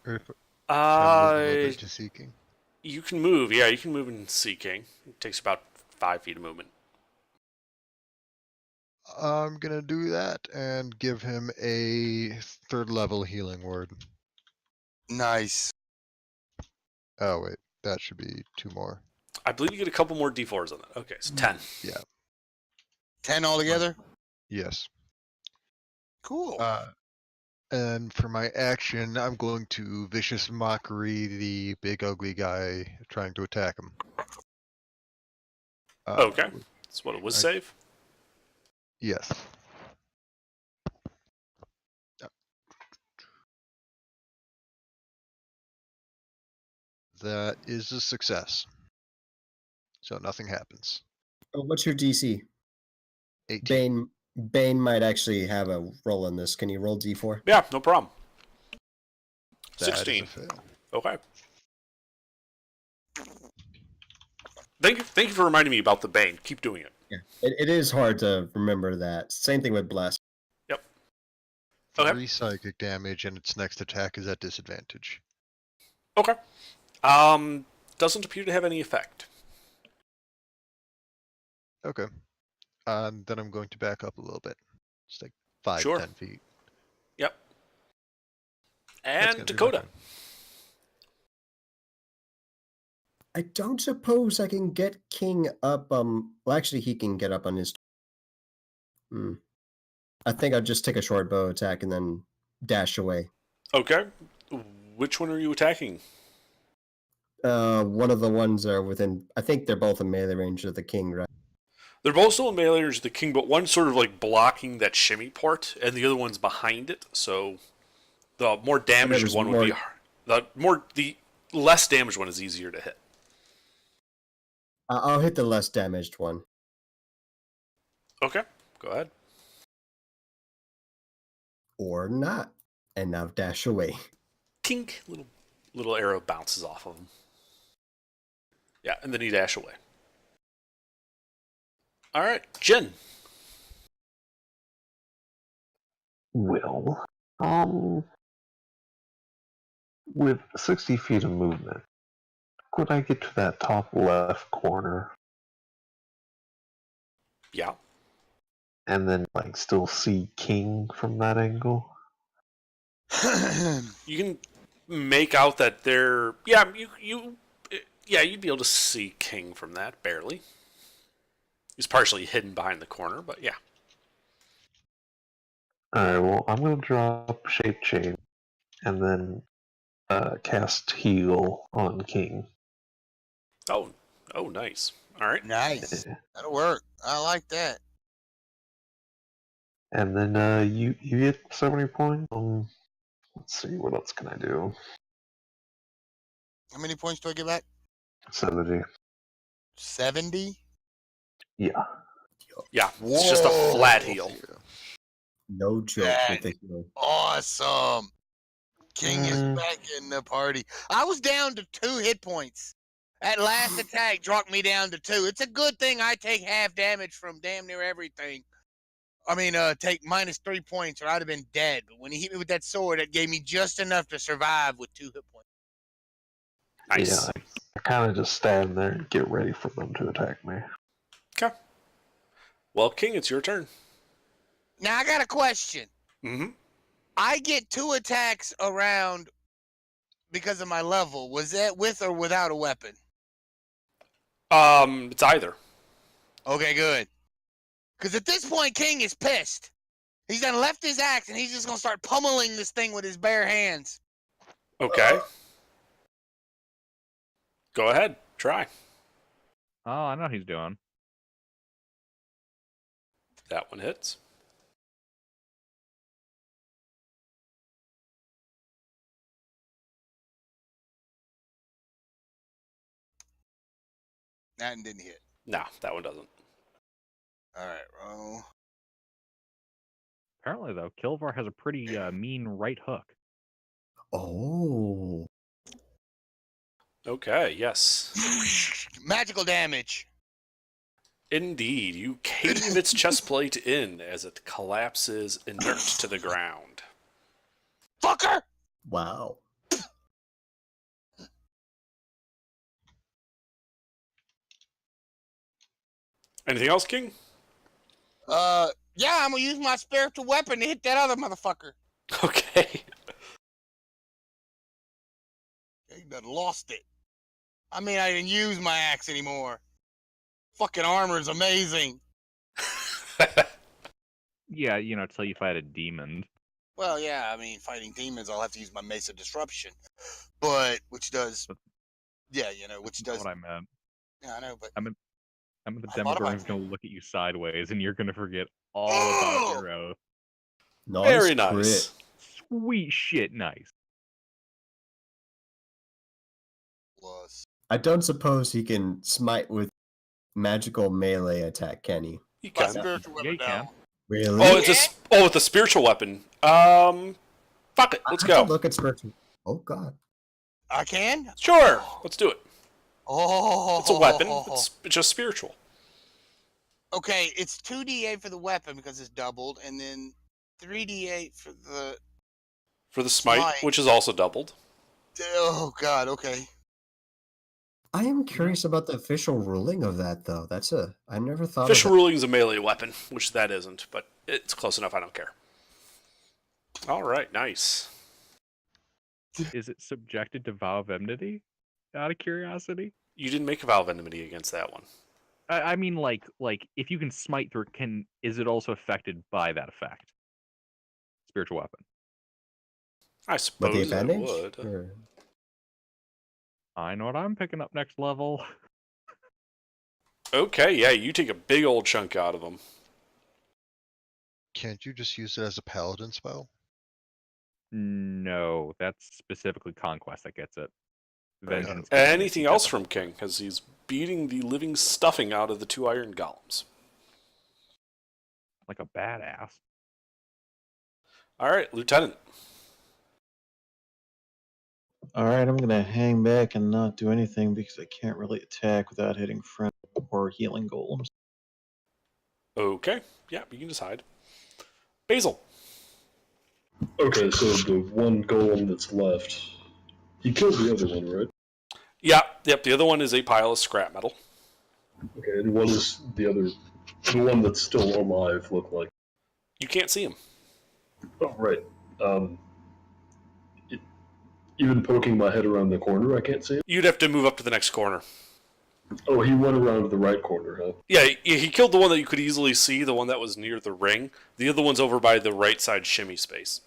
Speaker 12: Or if I'm moving a little bit to see King?
Speaker 2: You can move. Yeah, you can move and see King. It takes about 5 feet of movement.
Speaker 12: I'm gonna do that and give him a 3rd level healing word.
Speaker 3: Nice.
Speaker 12: Oh wait, that should be 2 more.
Speaker 2: I believe you get a couple more d4s on that. Okay, so 10.
Speaker 12: Yeah.
Speaker 3: 10 altogether?
Speaker 12: Yes.
Speaker 3: Cool.
Speaker 12: And for my action, I'm going to Vicious Mockery the big ugly guy trying to attack him.
Speaker 2: Okay. That's what it was save.
Speaker 12: Yes. That is a success. So nothing happens.
Speaker 5: Oh, what's your DC?
Speaker 12: 18.
Speaker 5: Bane might actually have a roll in this. Can you roll D4?
Speaker 2: Yeah, no problem.
Speaker 12: That is a
Speaker 2: 16.
Speaker 12: fail.
Speaker 2: Okay. Thank you for reminding me about the Bane. Keep doing it.
Speaker 5: Yeah. It is hard to remember that. Same thing with Bless.
Speaker 2: Yep. Okay.
Speaker 12: 3 psychic damage, and its next attack is at disadvantage.
Speaker 2: Okay. Doesn't appear to have any effect.
Speaker 12: Okay. Then I'm going to back up a little bit. It's like 5,
Speaker 2: Sure.
Speaker 12: 10 feet.
Speaker 2: Yep.
Speaker 12: That's
Speaker 2: And
Speaker 12: gonna be my
Speaker 2: Dakota.
Speaker 12: turn.
Speaker 5: I don't suppose I can get King up. Well, actually, he can get up on his. I think I'll just take a short bow attack and then dash away.
Speaker 2: Okay. Which one are you attacking?
Speaker 5: One of the ones are within. I think they're both in melee range of the King, right?
Speaker 2: They're both still in melee range of the King, but one's sort of like blocking that shimmy port, and the other one's behind it. So the more damaged
Speaker 5: there's
Speaker 2: one would be the less damaged one is easier to hit.
Speaker 5: I'll hit the less damaged one.
Speaker 2: Okay, go ahead.
Speaker 5: Or not. And now dash away.
Speaker 2: Tink, little arrow bounces off of him. Yeah, and then you dash away. All right, Jen.
Speaker 1: Well, with 60 feet of movement, could I get to that top left corner
Speaker 2: Yeah.
Speaker 1: and then like still see King from that angle?
Speaker 2: You can make out that they're you'd be able to see King from that barely. He's partially hidden behind the corner, but yeah.
Speaker 1: Alright, well, I'm going to drop Shape Chain and then cast Heal on King.
Speaker 2: Oh, nice. All right.
Speaker 3: Nice. That'll work. I like that.
Speaker 1: And then you get 70 points. Let's see, what else can I do?
Speaker 3: How many points do I get back?
Speaker 1: 70.
Speaker 3: 70?
Speaker 1: Yeah.
Speaker 2: Yeah, it's just a flat heal.
Speaker 5: No joke with the heal.
Speaker 3: Awesome. King is back in the party. I was down to 2 hit points. That last attack dropped me down to 2. It's a good thing I take half damage from damn near everything. take -3 points, or I'd have been dead. But when he hit me with that sword, it gave me just enough to survive with 2 hit points.
Speaker 2: Nice.
Speaker 1: Yeah, I kind of just stand there and get ready for them to attack me.
Speaker 2: Okay. Well, King, it's your turn.
Speaker 3: Now I got a question.
Speaker 2: Mm-hmm.
Speaker 3: I get 2 attacks around because of my level. Was that with or without a weapon?
Speaker 2: It's either.
Speaker 3: Okay, good. Because at this point, King is pissed. He's done left his axe, and he's just going to start pummeling this thing with his bare hands.
Speaker 2: Okay. Go ahead. Try.
Speaker 6: Oh, I know what he's doing.
Speaker 2: That one hits.
Speaker 3: That one didn't hit.
Speaker 2: No, that one doesn't.
Speaker 3: All right, roll.
Speaker 6: Apparently, though, Kilvar has a pretty mean right hook.
Speaker 5: Oh.
Speaker 2: Okay, yes.
Speaker 3: Magical damage.
Speaker 2: Indeed, you cave its chest plate in as it collapses inert to the ground.
Speaker 3: Fucker!
Speaker 5: Wow.
Speaker 2: Anything else, King?
Speaker 3: Yeah, I'm gonna use my spiritual weapon to hit that other motherfucker.
Speaker 2: Okay.
Speaker 3: He done lost it. I mean, I didn't use my axe anymore. Fucking armor is amazing.
Speaker 6: Yeah, till you fight a demon.
Speaker 3: Well, yeah, I mean, fighting demons, I'll have to use my Mace of Disruption. But, which does... Yeah, which does...
Speaker 6: That's what I meant.
Speaker 3: Yeah, I know, but...
Speaker 6: I mean, the
Speaker 3: I thought about
Speaker 6: Demogorgon's going to look at you sideways, and you're going to forget all
Speaker 3: Oh!
Speaker 6: about your oath.
Speaker 5: Nice
Speaker 2: Very
Speaker 5: crit.
Speaker 2: nice.
Speaker 6: Sweet shit, nice.
Speaker 3: Was.
Speaker 5: I don't suppose he can smite with magical melee attack, can he?
Speaker 2: You
Speaker 3: My
Speaker 2: can.
Speaker 3: spiritual weapon
Speaker 6: Yeah, you can.
Speaker 3: now.
Speaker 5: Really?
Speaker 2: Oh, it's a spiritual weapon. Fuck it. Let's
Speaker 5: I have
Speaker 2: go.
Speaker 5: to look at spiritual. Oh God.
Speaker 3: I can?
Speaker 2: Sure. Let's do it.
Speaker 3: Oh.
Speaker 2: It's a weapon. It's just spiritual.
Speaker 3: Okay, it's 2d8 for the weapon because it's doubled, and then 3d8 for the...
Speaker 2: For the smite,
Speaker 3: Smite.
Speaker 2: which is also doubled.
Speaker 3: Oh, God, okay.
Speaker 5: I am curious about the official ruling of that, though. I never thought
Speaker 2: Official
Speaker 5: of
Speaker 2: ruling is a melee weapon, which that isn't, but it's close enough. I don't care. All right, nice.
Speaker 6: Is it subjected to vow of enmity? Out of curiosity?
Speaker 2: You didn't make a vow of enmity against that one.
Speaker 6: I mean, like, if you can smite through, is it also affected by that effect? Spiritual weapon.
Speaker 2: I
Speaker 5: But the
Speaker 2: suppose it
Speaker 5: advantage?
Speaker 2: would.
Speaker 5: Or-
Speaker 6: I know what I'm picking up next level.
Speaker 2: Okay, yeah, you take a big old chunk out of them.
Speaker 12: Can't you just use it as a paladin spell?
Speaker 6: No, that's specifically Conquest that gets it. Vengeance. gets it
Speaker 2: Anything else
Speaker 6: together.
Speaker 2: from King, because he's beating the living stuffing out of the 2 iron golems.
Speaker 6: Like a badass.
Speaker 2: All right, Lieutenant.
Speaker 11: Alright, I'm gonna hang back and not do anything because I can't really attack without hitting friend or healing golems.
Speaker 2: Okay, yeah, you can decide. Basil.
Speaker 7: Okay, so the one golem that's left, he killed the other one, right?
Speaker 2: Yep, the other one is a pile of scrap metal.
Speaker 7: Okay, and what is the one that's still alive look like?
Speaker 2: You can't see him.
Speaker 7: Oh, right. Even poking my head around the corner, I can't see him?
Speaker 2: You'd have to move up to the next corner.
Speaker 7: Oh, he went around to the right corner, huh?
Speaker 2: Yeah, he killed the one that you could easily see, the one that was near the ring. The other one's over by the right side shimmy space.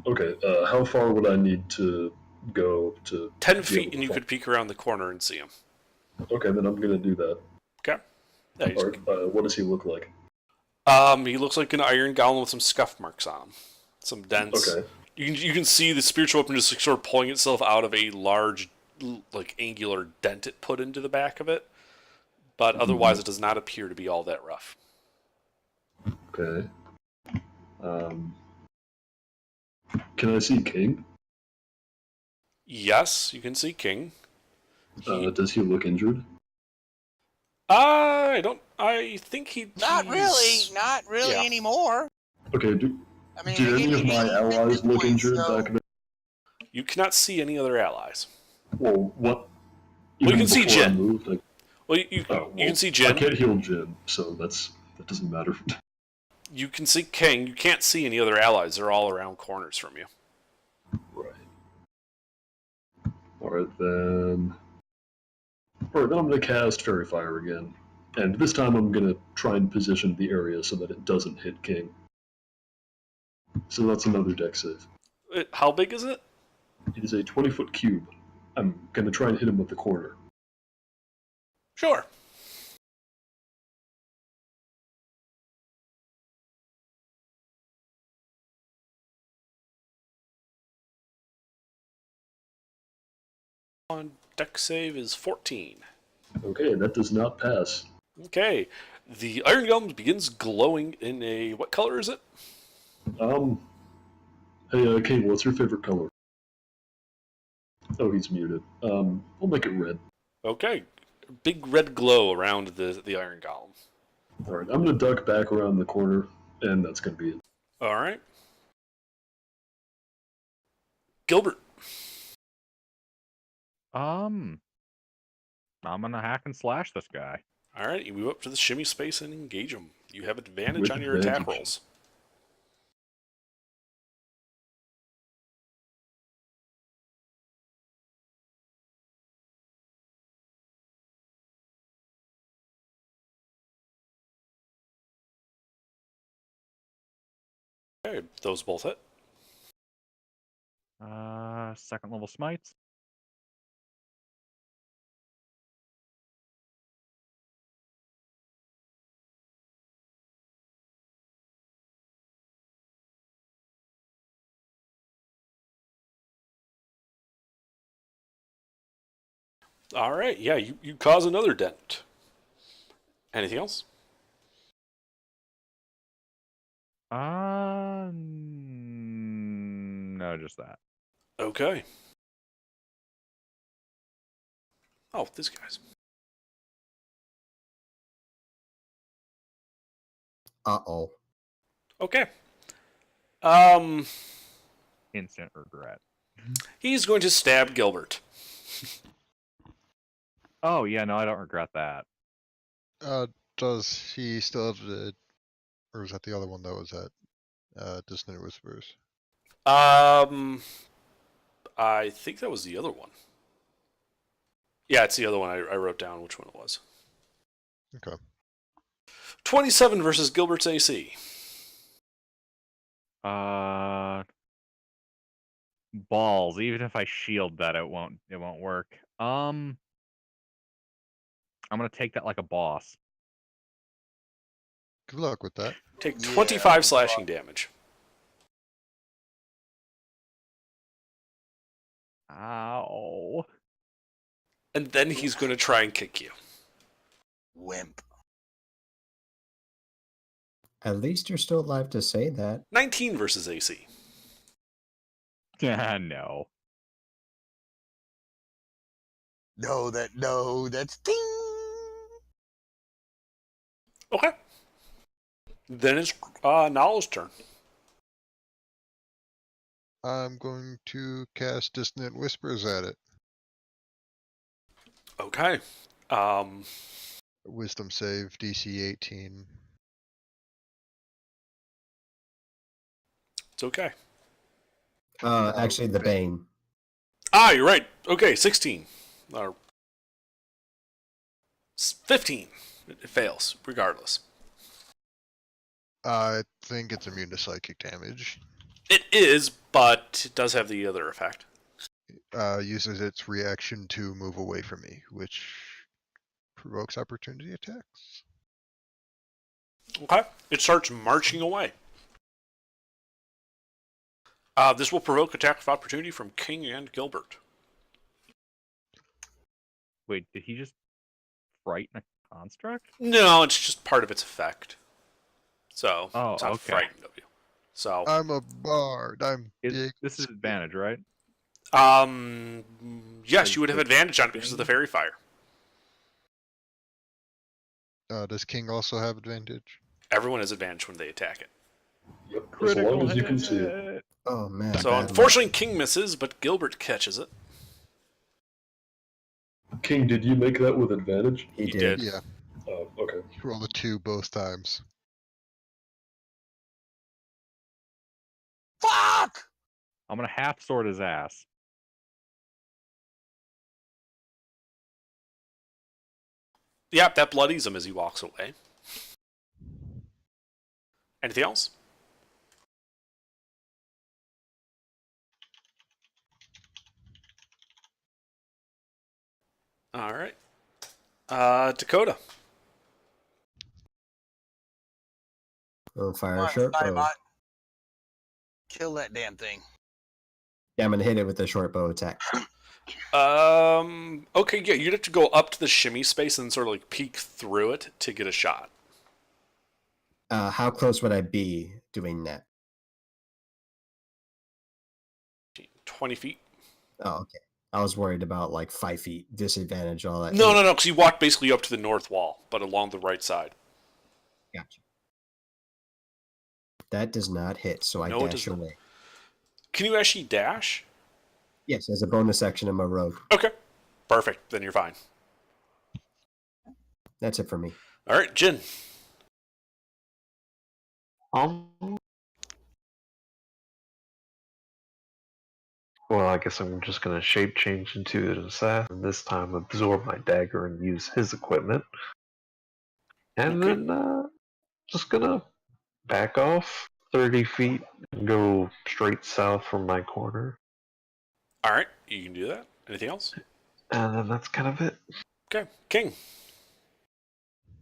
Speaker 7: Okay, how far would I need to go to...
Speaker 2: 10
Speaker 7: be
Speaker 2: feet,
Speaker 7: able
Speaker 2: and you
Speaker 7: to
Speaker 2: could peek around the corner and see him.
Speaker 7: Okay, then I'm gonna do that.
Speaker 2: Okay. Yeah,
Speaker 7: What does he look like?
Speaker 2: he looks like an iron golem with some scuff marks on him. Some dents.
Speaker 7: Okay.
Speaker 2: You can see the spiritual weapon just like, sort of pulling itself out of a large, like, angular dent it put into the back of it. But otherwise, it does not appear to be all that rough.
Speaker 7: Okay. Can I see King?
Speaker 2: Yes, you can see King.
Speaker 7: Does he look injured?
Speaker 2: I don't I think he's
Speaker 3: Not really
Speaker 2: yeah.
Speaker 3: anymore.
Speaker 7: Okay,
Speaker 3: I mean,
Speaker 7: did any of my allies look injured
Speaker 3: so...
Speaker 7: back then?
Speaker 2: You cannot see any other allies.
Speaker 7: Well, what?
Speaker 2: Well, you
Speaker 7: Even
Speaker 2: can see
Speaker 7: before I
Speaker 2: Jin.
Speaker 7: moved,
Speaker 2: Well, you can see Jin.
Speaker 7: I can't heal Jin, so that doesn't matter.
Speaker 2: You can see King. You can't see any other allies. They're all around corners from you.
Speaker 7: Right. Alright, then... Alright, then I'm going to cast Fairy Fire again. And this time I'm going to try and position the area so that it doesn't hit King. So that's another deck save.
Speaker 2: How big is it?
Speaker 7: It is a 20-foot cube. I'm going to try and hit him with the corner.
Speaker 2: Sure. On deck save is 14.
Speaker 7: Okay, that does not pass.
Speaker 2: Okay. The Iron Golem begins glowing in a... What color is it?
Speaker 7: Hey, Kate, what's your favorite color? Oh, he's muted. We'll make it red.
Speaker 2: Okay. Big red glow around the Iron Golem.
Speaker 7: Alright, I'm going to duck back around the corner, and that's going to be it.
Speaker 2: Alright. Gilbert.
Speaker 6: I'm gonna hack and slash this guy.
Speaker 2: Alright, you move up to the shimmy space and engage him. You have advantage
Speaker 7: With
Speaker 2: on your attack
Speaker 7: advantage.
Speaker 2: rolls. Okay, those both hit.
Speaker 6: Second level smites.
Speaker 2: Alright, yeah, you cause another dent. Anything else?
Speaker 6: No, just that.
Speaker 2: Okay. Oh, this guy's.
Speaker 5: Uh-oh.
Speaker 2: Okay.
Speaker 6: Instant regret.
Speaker 2: He's going to stab Gilbert.
Speaker 6: Oh, yeah, no, I don't regret that.
Speaker 12: Does he still have the... Or was that the other one that was at Dissonant Whispers?
Speaker 2: I think that was the other one. Yeah, it's the other one. I wrote down which one it was.
Speaker 12: Okay.
Speaker 2: 27 versus Gilbert's AC.
Speaker 6: Balls. Even if I shield that, it won't work. I'm gonna take that like a boss.
Speaker 12: Good luck with that.
Speaker 2: Take 25 slashing damage.
Speaker 6: Ow.
Speaker 2: And then he's going to try and kick you.
Speaker 3: Wimp.
Speaker 5: At least you're still alive to say that.
Speaker 2: 19 versus AC.
Speaker 6: No.
Speaker 3: No, that's ding.
Speaker 2: Okay. Then it's Nala's turn.
Speaker 12: I'm going to cast Dissonant Whispers at it.
Speaker 2: Okay.
Speaker 12: Wisdom save, DC 18.
Speaker 2: It's okay.
Speaker 5: Actually, the Bane.
Speaker 2: Ah, you're right. Okay, 16. Or 15. It fails, regardless.
Speaker 12: I think it's immune to psychic damage.
Speaker 2: It is, but it does have the other effect.
Speaker 12: Uses its reaction to move away from me, which provokes opportunity attacks.
Speaker 2: Okay. It starts marching away. This will provoke attack of opportunity from King and Gilbert.
Speaker 6: Wait, did he just frighten a construct?
Speaker 2: No, it's just part of its effect. So,
Speaker 6: Oh,
Speaker 2: it's not
Speaker 6: okay.
Speaker 2: frightened of you. So,
Speaker 12: I'm a bard. I'm big.
Speaker 6: This is advantage, right?
Speaker 2: yes, you would have advantage on it because of the fairy fire.
Speaker 12: Does King also have advantage?
Speaker 2: Everyone has advantage when they attack it.
Speaker 7: Yep. As
Speaker 6: Critical
Speaker 7: long as you can see it.
Speaker 6: hit.
Speaker 5: Oh man.
Speaker 2: So
Speaker 5: bad luck.
Speaker 2: unfortunately, King misses, but Gilbert catches it.
Speaker 7: King, did you make that with advantage?
Speaker 5: He
Speaker 2: He
Speaker 5: did.
Speaker 2: did.
Speaker 12: Yeah.
Speaker 7: Oh, okay.
Speaker 12: He rolled a 2 both times.
Speaker 3: Fuck!
Speaker 6: I'm gonna half sword his ass.
Speaker 2: Yep, that bloodies him as he walks away. Anything else? All right. Dakota.
Speaker 5: Oh, fire
Speaker 3: Alright,
Speaker 5: short bow.
Speaker 3: Skybot. Kill that damn thing.
Speaker 5: Yeah, I'm gonna hit it with a short bow attack.
Speaker 2: Okay, yeah, you'd have to go up to the shimmy space and sort of like peek through it to get a shot.
Speaker 5: How close would I be doing that?
Speaker 2: 20 feet.
Speaker 5: Oh, okay. I was worried about like 5 feet disadvantage, all that.
Speaker 2: No, because you walked basically up to the north wall, but along the right side.
Speaker 5: Gotcha. That does not hit, so I
Speaker 2: No, it
Speaker 5: dash
Speaker 2: does not.
Speaker 5: away.
Speaker 2: Can you actually dash?
Speaker 5: Yes, as a bonus action, I'm a rogue.
Speaker 2: Okay. Perfect. Then you're fine.
Speaker 5: That's it for me.
Speaker 2: All right, Jin.
Speaker 1: Well, I guess I'm just gonna shape change into an assassin. This time, absorb my dagger and use his equipment, and
Speaker 2: Okay.
Speaker 1: then just gonna back off 30 feet and go straight south from my corner,
Speaker 2: All right, you can do that. Anything else?
Speaker 1: and then that's kind of it.
Speaker 2: Okay, King.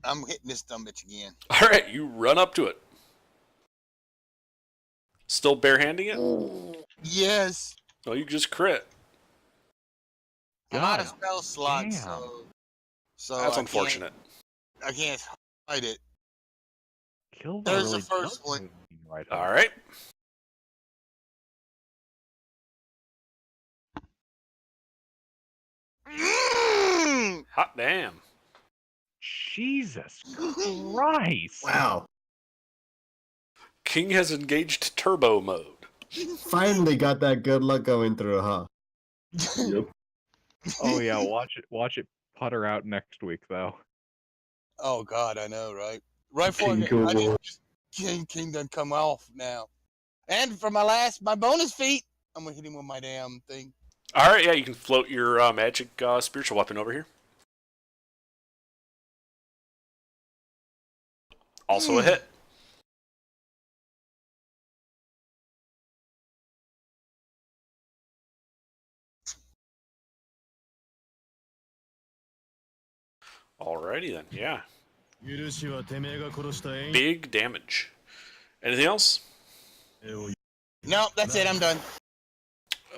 Speaker 3: I'm hitting this dumb bitch again.
Speaker 2: All right, you run up to it. Still barehanding it?
Speaker 3: Yes.
Speaker 2: No, you just crit.
Speaker 3: I'm out of
Speaker 6: God
Speaker 3: spell slots,
Speaker 6: damn.
Speaker 3: so
Speaker 2: That's
Speaker 3: I
Speaker 2: unfortunate.
Speaker 3: I can't fight it.
Speaker 6: Kill
Speaker 3: There's the
Speaker 6: really
Speaker 3: first
Speaker 6: does
Speaker 3: one.
Speaker 6: move me right
Speaker 2: All
Speaker 6: up.
Speaker 2: right. Hot damn.
Speaker 6: Jesus Christ!
Speaker 5: Wow.
Speaker 2: King has engaged turbo mode.
Speaker 5: Finally got that good luck going through, huh?
Speaker 7: Yep.
Speaker 6: Oh yeah, watch it putter out next week though.
Speaker 3: Oh God, I know, right? Right before
Speaker 7: King
Speaker 3: I
Speaker 7: Cobra.
Speaker 3: need King done come off now. And for my bonus feat, I'm gonna hit him with my damn thing.
Speaker 2: All right, yeah, you can float your magic spiritual weapon over here. Also a hit. Alrighty then, yeah. Big damage. Anything else?
Speaker 3: No, that's it. I'm done.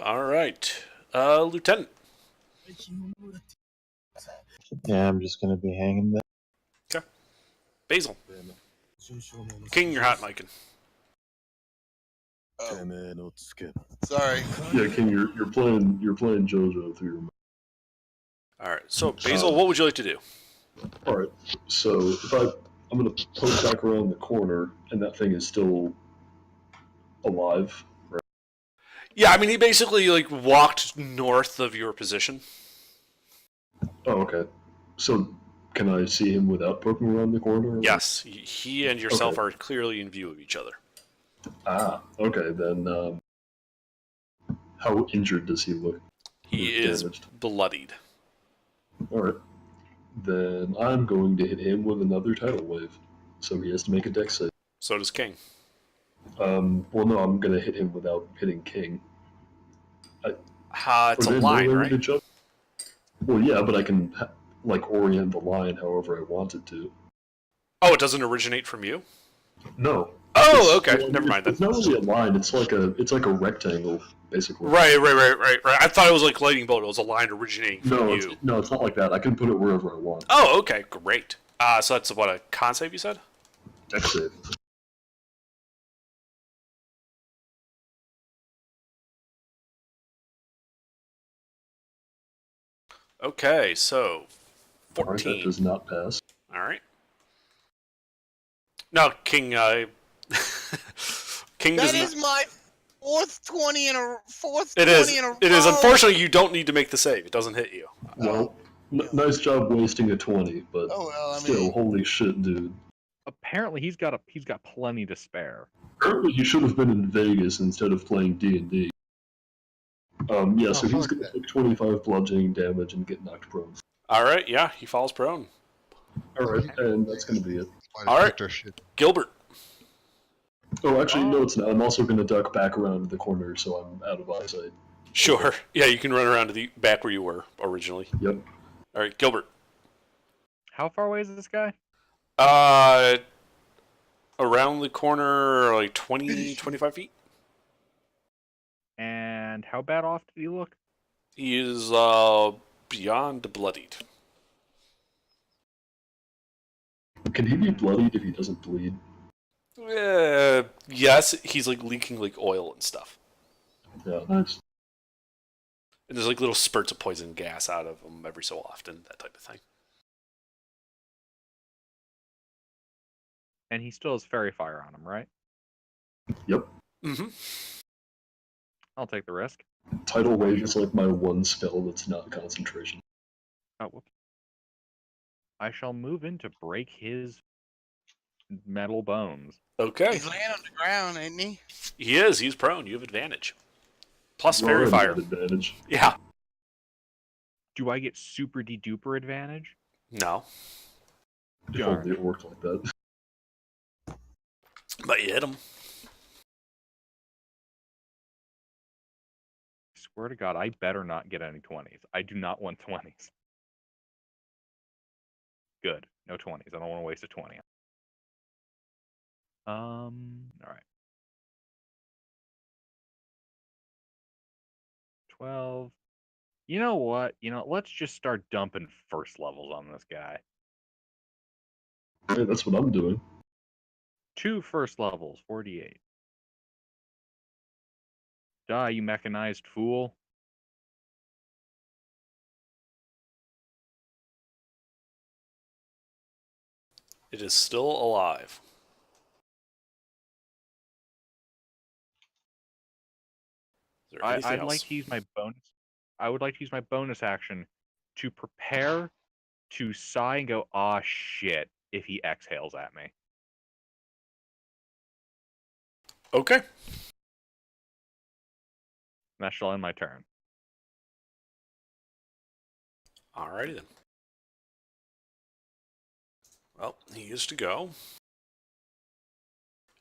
Speaker 2: All right, Lieutenant.
Speaker 11: Yeah, I'm just gonna be hanging there.
Speaker 2: Okay. Basil. King, you're hot micing.
Speaker 3: Oh. Sorry.
Speaker 7: Yeah, King, you're playing JoJo through your.
Speaker 2: All right. So Basil, what would you like to do?
Speaker 7: All right. So if I'm gonna poke back around the corner, and that thing is still alive. Right?
Speaker 2: Yeah, I mean he basically like walked north of your position.
Speaker 7: Oh, okay. So can I see him without poking around the corner?
Speaker 2: Yes, he and yourself
Speaker 7: Okay.
Speaker 2: are clearly in view of each other.
Speaker 7: Ah, okay. Then how injured does he look?
Speaker 2: He is
Speaker 7: Damaged.
Speaker 2: bloodied.
Speaker 7: All right. Then I'm going to hit him with another tidal wave, so he has to make a dex save.
Speaker 2: So does King.
Speaker 7: Well, no, I'm gonna hit him without hitting King.
Speaker 2: It's
Speaker 7: Are
Speaker 2: a
Speaker 7: they
Speaker 2: line,
Speaker 7: melee
Speaker 2: right?
Speaker 7: with each other? Well, yeah, but I can orient the line however I want it to.
Speaker 2: Oh, it doesn't originate from you?
Speaker 7: No.
Speaker 2: Oh,
Speaker 7: It's-
Speaker 2: okay. Never mind then.
Speaker 7: It's not really a line. It's like a rectangle, basically.
Speaker 2: Right. I thought it was like lightning bolt. It was a line originating from
Speaker 7: No,
Speaker 2: you.
Speaker 7: it's not like that. I can put it wherever I want.
Speaker 2: Oh, okay, great. So that's what, a con save you said?
Speaker 7: Dex save.
Speaker 2: Okay, so
Speaker 7: All right,
Speaker 2: 14.
Speaker 7: that does not pass.
Speaker 2: All right. No, King. King
Speaker 3: That
Speaker 2: does not.
Speaker 3: is my fourth 20 in a
Speaker 2: It is.
Speaker 3: 20 in a row.
Speaker 2: It is. Unfortunately, you don't need to make the save. It doesn't hit you.
Speaker 7: Well, nice job wasting a 20, but
Speaker 3: Oh well, I
Speaker 7: still,
Speaker 3: mean,
Speaker 7: holy shit, dude.
Speaker 6: Apparently, he's got plenty to spare.
Speaker 7: Apparently, he should have been in Vegas instead of playing D&D. Yeah, so he's
Speaker 12: fuck
Speaker 7: gonna take 25 bludgeoning damage and get knocked prone.
Speaker 2: All right. Yeah, he falls prone.
Speaker 7: Alright, and that's gonna be it.
Speaker 2: All right.
Speaker 12: Shit.
Speaker 2: Gilbert.
Speaker 7: Oh, actually, no, it's not. I'm also gonna duck back around the corner, so I'm out of eyesight.
Speaker 2: Sure. Yeah, you can run around to the back where you were originally.
Speaker 7: Yep.
Speaker 2: All right, Gilbert.
Speaker 6: How far away is this guy?
Speaker 2: Around the corner, like 20, 25 feet.
Speaker 6: And how bad off did he look?
Speaker 2: He is beyond bloodied.
Speaker 7: Can he be bloodied if he doesn't bleed?
Speaker 2: Yes, he's like leaking like oil and stuff.
Speaker 7: Yeah, nice.
Speaker 2: And there's like little spurts of poison gas out of him every so often, that type of thing.
Speaker 6: And he still has fairy fire on him, right?
Speaker 7: Yep.
Speaker 2: Mm-hmm.
Speaker 6: I'll take the risk.
Speaker 7: Tidal Wave is like my one spell that's not concentration.
Speaker 6: Oh, whoops. I shall move in to break his metal bones.
Speaker 2: Okay.
Speaker 3: he's laying on the ground, ain't he?
Speaker 2: He is. He's prone. You have advantage. Plus
Speaker 7: You
Speaker 2: fairy
Speaker 7: already
Speaker 2: fire.
Speaker 7: have advantage.
Speaker 2: Yeah.
Speaker 6: Do I get super de-duper advantage?
Speaker 2: No.
Speaker 7: If
Speaker 6: Darn.
Speaker 7: only it worked like that.
Speaker 2: But you hit him.
Speaker 6: Swear to God, I better not get any 20s. I do not want 20s. Good. No 20s. I don't want to waste a 20. All right. 12. You know what? Let's just start dumping first levels on this guy.
Speaker 7: Hey, that's what I'm doing.
Speaker 6: 2 first levels, 48. Die, you mechanized fool.
Speaker 2: It is still alive. Is there anything
Speaker 6: I'd
Speaker 2: else?
Speaker 6: like to use my bonus. I would like to use my bonus action to prepare to sigh and go, "Ah, shit," if he exhales at me.
Speaker 2: Okay.
Speaker 6: That shall end my turn.
Speaker 2: Alrighty then. Well, he is to go.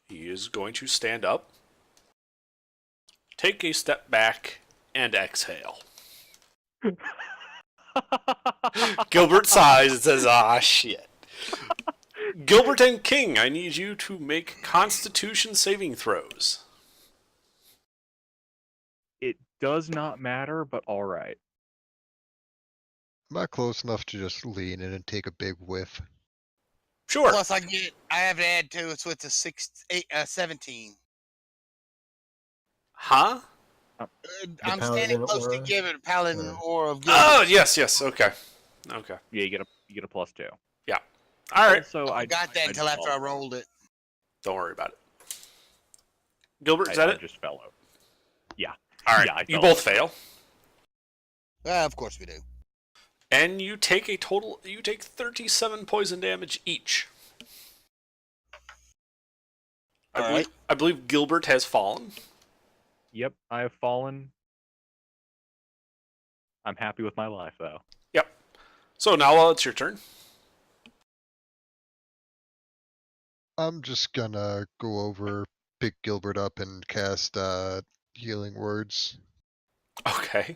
Speaker 2: He is going to stand up, take a step back, and exhale. Gilbert sighs and says, "Ah, shit." Gilbert and King, I need you to make Constitution saving throws.
Speaker 6: It does not matter, but all right.
Speaker 12: I'm not close enough to just lean in and take a big whiff.
Speaker 2: Sure.
Speaker 3: Plus, I have to add 2, so it's a 17.
Speaker 2: Huh?
Speaker 3: I'm
Speaker 5: paladin
Speaker 3: standing close to
Speaker 5: aura?
Speaker 3: giving Paladin
Speaker 5: Or-
Speaker 3: Aura of Gilbert.
Speaker 2: Oh, yes, okay. Okay.
Speaker 6: Yeah, you get a +2.
Speaker 2: Yeah. Alright.
Speaker 6: Also,
Speaker 3: I got that until after I rolled it.
Speaker 2: Don't worry about it. Gilbert, is
Speaker 6: I
Speaker 2: that it?
Speaker 6: just fell out. Yeah.
Speaker 2: Alright.
Speaker 6: Yeah, I
Speaker 2: You
Speaker 6: fell
Speaker 2: both
Speaker 6: out.
Speaker 2: fail.
Speaker 3: Of course we do.
Speaker 2: And you take 37 poison damage each.
Speaker 3: Alright.
Speaker 2: I believe Gilbert has fallen.
Speaker 6: Yep, I have fallen. I'm happy with my life, though.
Speaker 2: Yep. So now it's your turn.
Speaker 12: I'm just gonna go over, pick Gilbert up, and cast healing words.
Speaker 2: Okay.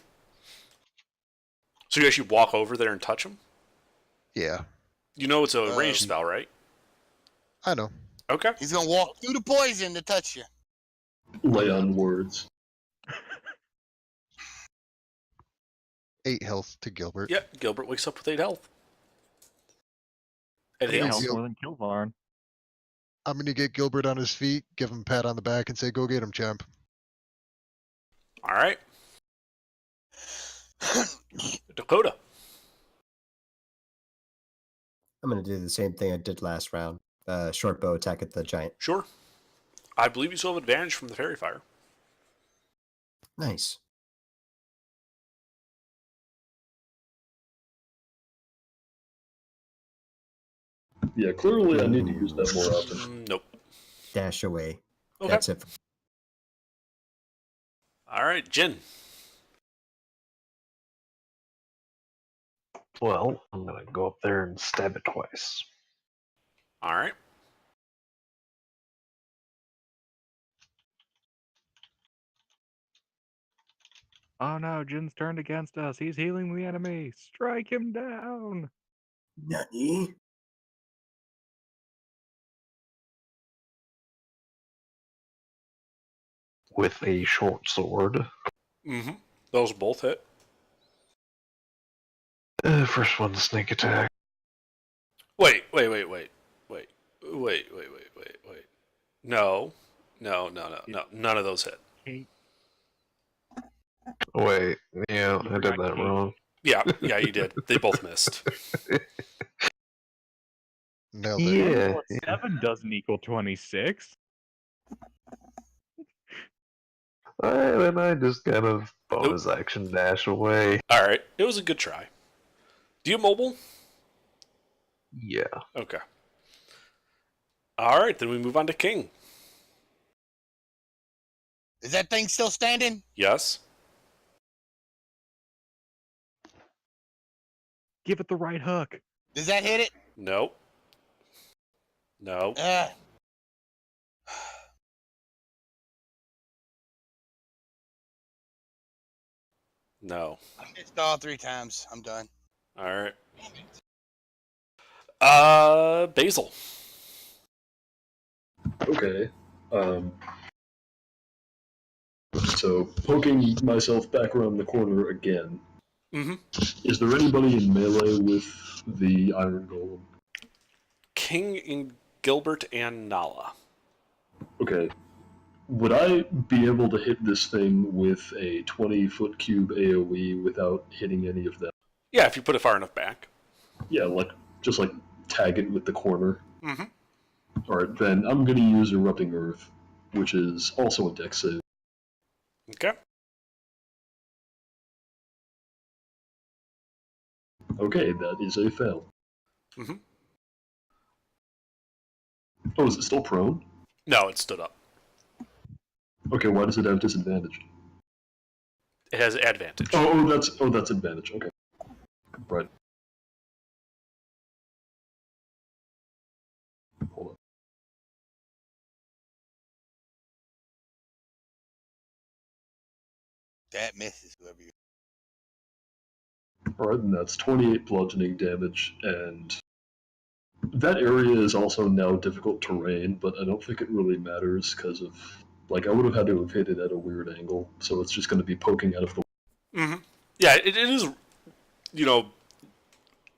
Speaker 2: So you actually walk over there and touch him?
Speaker 12: Yeah,
Speaker 2: You know it's a ranged spell, right?
Speaker 12: I know.
Speaker 2: Okay.
Speaker 3: He's gonna walk through the poison to touch you.
Speaker 7: Lay on words.
Speaker 12: 8 health to Gilbert.
Speaker 2: Yep, Gilbert wakes up with 8 health. Anything
Speaker 6: It
Speaker 2: else?
Speaker 6: helps more than Kilvarn.
Speaker 12: I'm gonna get Gilbert on his feet, give him a pat on the back, and say, "Go get him, champ."
Speaker 2: Alright. Dakota.
Speaker 5: I'm going to do the same thing I did last round. short bow attack at the giant.
Speaker 2: Sure. I believe you still have advantage from the fairy fire.
Speaker 5: Nice.
Speaker 7: Yeah, clearly I need to use that more often.
Speaker 2: Nope.
Speaker 5: Dash away.
Speaker 2: Okay.
Speaker 5: That's it.
Speaker 2: All right, Jin.
Speaker 1: Well, I'm gonna go up there and stab it twice.
Speaker 2: All right.
Speaker 6: Oh no, Jin's turned against us. He's healing the enemy. Strike him down.
Speaker 5: Nani?
Speaker 1: With a short sword.
Speaker 2: Mm-hmm. Those both hit.
Speaker 1: First one, sneak attack.
Speaker 2: Wait. No. None of those hit.
Speaker 1: Wait, yeah, I did that wrong.
Speaker 2: Yeah, you did. They both missed.
Speaker 12: Nailed it.
Speaker 1: Yeah.
Speaker 6: 7 doesn't equal 26.
Speaker 1: And I just kind of bonus action dash away.
Speaker 2: All right. It was a good try. Do you mobile?
Speaker 1: Yeah.
Speaker 2: Okay. All right, then we move on to King.
Speaker 3: Is that thing still standing?
Speaker 2: Yes.
Speaker 6: Give it the right hook.
Speaker 3: Does that hit it?
Speaker 2: Nope. No. No.
Speaker 3: I missed all 3 times. I'm done.
Speaker 2: All right. Basil.
Speaker 7: Okay. So, poking myself back around the corner again.
Speaker 2: Mm-hmm.
Speaker 7: Is there anybody in melee with the Iron Golem?
Speaker 2: King in Gilbert and Nala.
Speaker 7: Okay. Would I be able to hit this thing with a 20-foot cube AoE without hitting any of them?
Speaker 2: Yeah, if you put it far enough back.
Speaker 7: Yeah, just tag it with the corner.
Speaker 2: Mm-hmm.
Speaker 7: Alright, then I'm going to use Erupting Earth, which is also a dex save.
Speaker 2: Okay.
Speaker 7: Okay, that is a fail.
Speaker 2: Mm-hmm.
Speaker 7: Oh, is it still prone?
Speaker 2: No, it stood up.
Speaker 7: Okay, why does it have disadvantage?
Speaker 2: It has advantage.
Speaker 7: That's advantage. Okay. Right. Hold on.
Speaker 3: That misses whoever you.
Speaker 7: Alright, and that's 28 bludgeoning damage, and that area is also now difficult terrain, but I don't think it really matters because of, I would have had to have hit it at a weird angle, so it's just going to be poking out of the...
Speaker 2: Mm-hmm. Yeah, it is,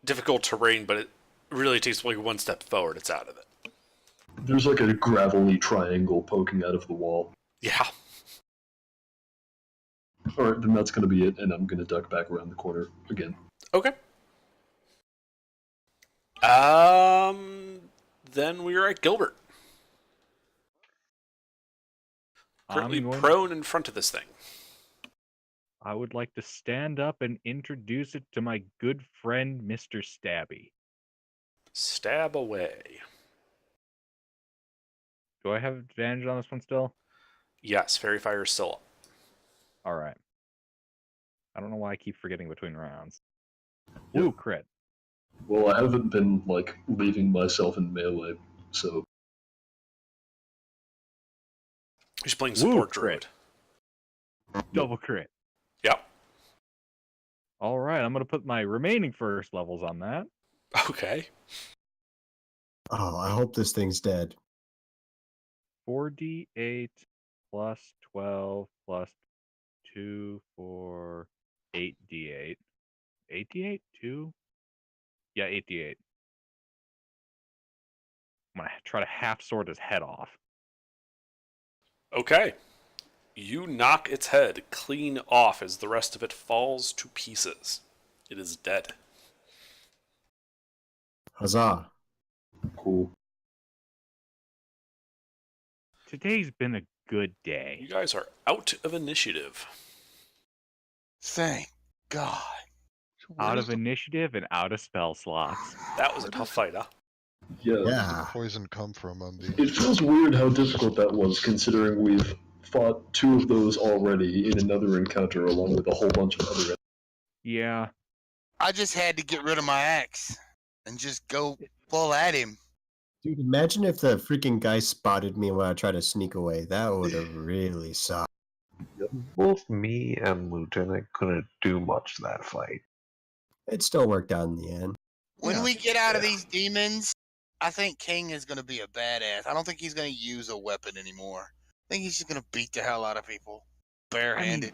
Speaker 2: difficult terrain, but it really takes one step forward, it's out of it.
Speaker 7: There's a gravelly triangle poking out of the wall.
Speaker 2: Yeah.
Speaker 7: Alright, then that's going to be it, and I'm going to duck back around the corner again.
Speaker 2: Okay. Then we are at Gilbert. Currently prone in front of this thing.
Speaker 6: I would like to stand up and introduce it to my good friend, Mr. Stabby.
Speaker 2: Stab away.
Speaker 6: Do I have advantage on this one still?
Speaker 2: Yes, Fairy Fire is still up.
Speaker 6: Alright. I don't know why I keep forgetting between rounds. Ooh, crit.
Speaker 7: Well, I haven't been, leaving myself in melee, so...
Speaker 2: He's playing support
Speaker 6: crit. Double crit.
Speaker 2: Yep.
Speaker 6: Alright, I'm going to put my remaining first levels on that.
Speaker 2: Okay.
Speaker 5: Oh, I hope this thing's dead.
Speaker 6: 4d8 plus 12 plus 2 for 8d8. 8d8? 2? Yeah, 8d8. I'm going to try to half sword his head off.
Speaker 2: Okay. You knock its head clean off as the rest of it falls to pieces. It is dead.
Speaker 5: Huzzah.
Speaker 7: Cool.
Speaker 6: today's been a good
Speaker 2: You
Speaker 6: day.
Speaker 2: guys are out of initiative.
Speaker 3: Thank God.
Speaker 6: Out of initiative and out of spell slots.
Speaker 2: That was a tough fight, huh?
Speaker 7: Yeah.
Speaker 12: Where does the
Speaker 5: Yeah.
Speaker 12: poison come from on these?
Speaker 7: It feels weird how difficult that was, considering we've fought 2 of those already in another encounter, along with a whole bunch of other.
Speaker 6: Yeah.
Speaker 3: I just had to get rid of my axe and just go full at him.
Speaker 5: Dude, imagine if the freaking guy spotted me when I tried to sneak away. That would have really sucked.
Speaker 1: Both me and Lieutenant couldn't do much that fight.
Speaker 5: It still worked out in the end.
Speaker 3: When
Speaker 5: Yeah.
Speaker 3: we get out of these demons, I think King is going to be a badass. I don't think he's going to use a weapon anymore. I think he's just going to beat the hell out of people. Barehanded.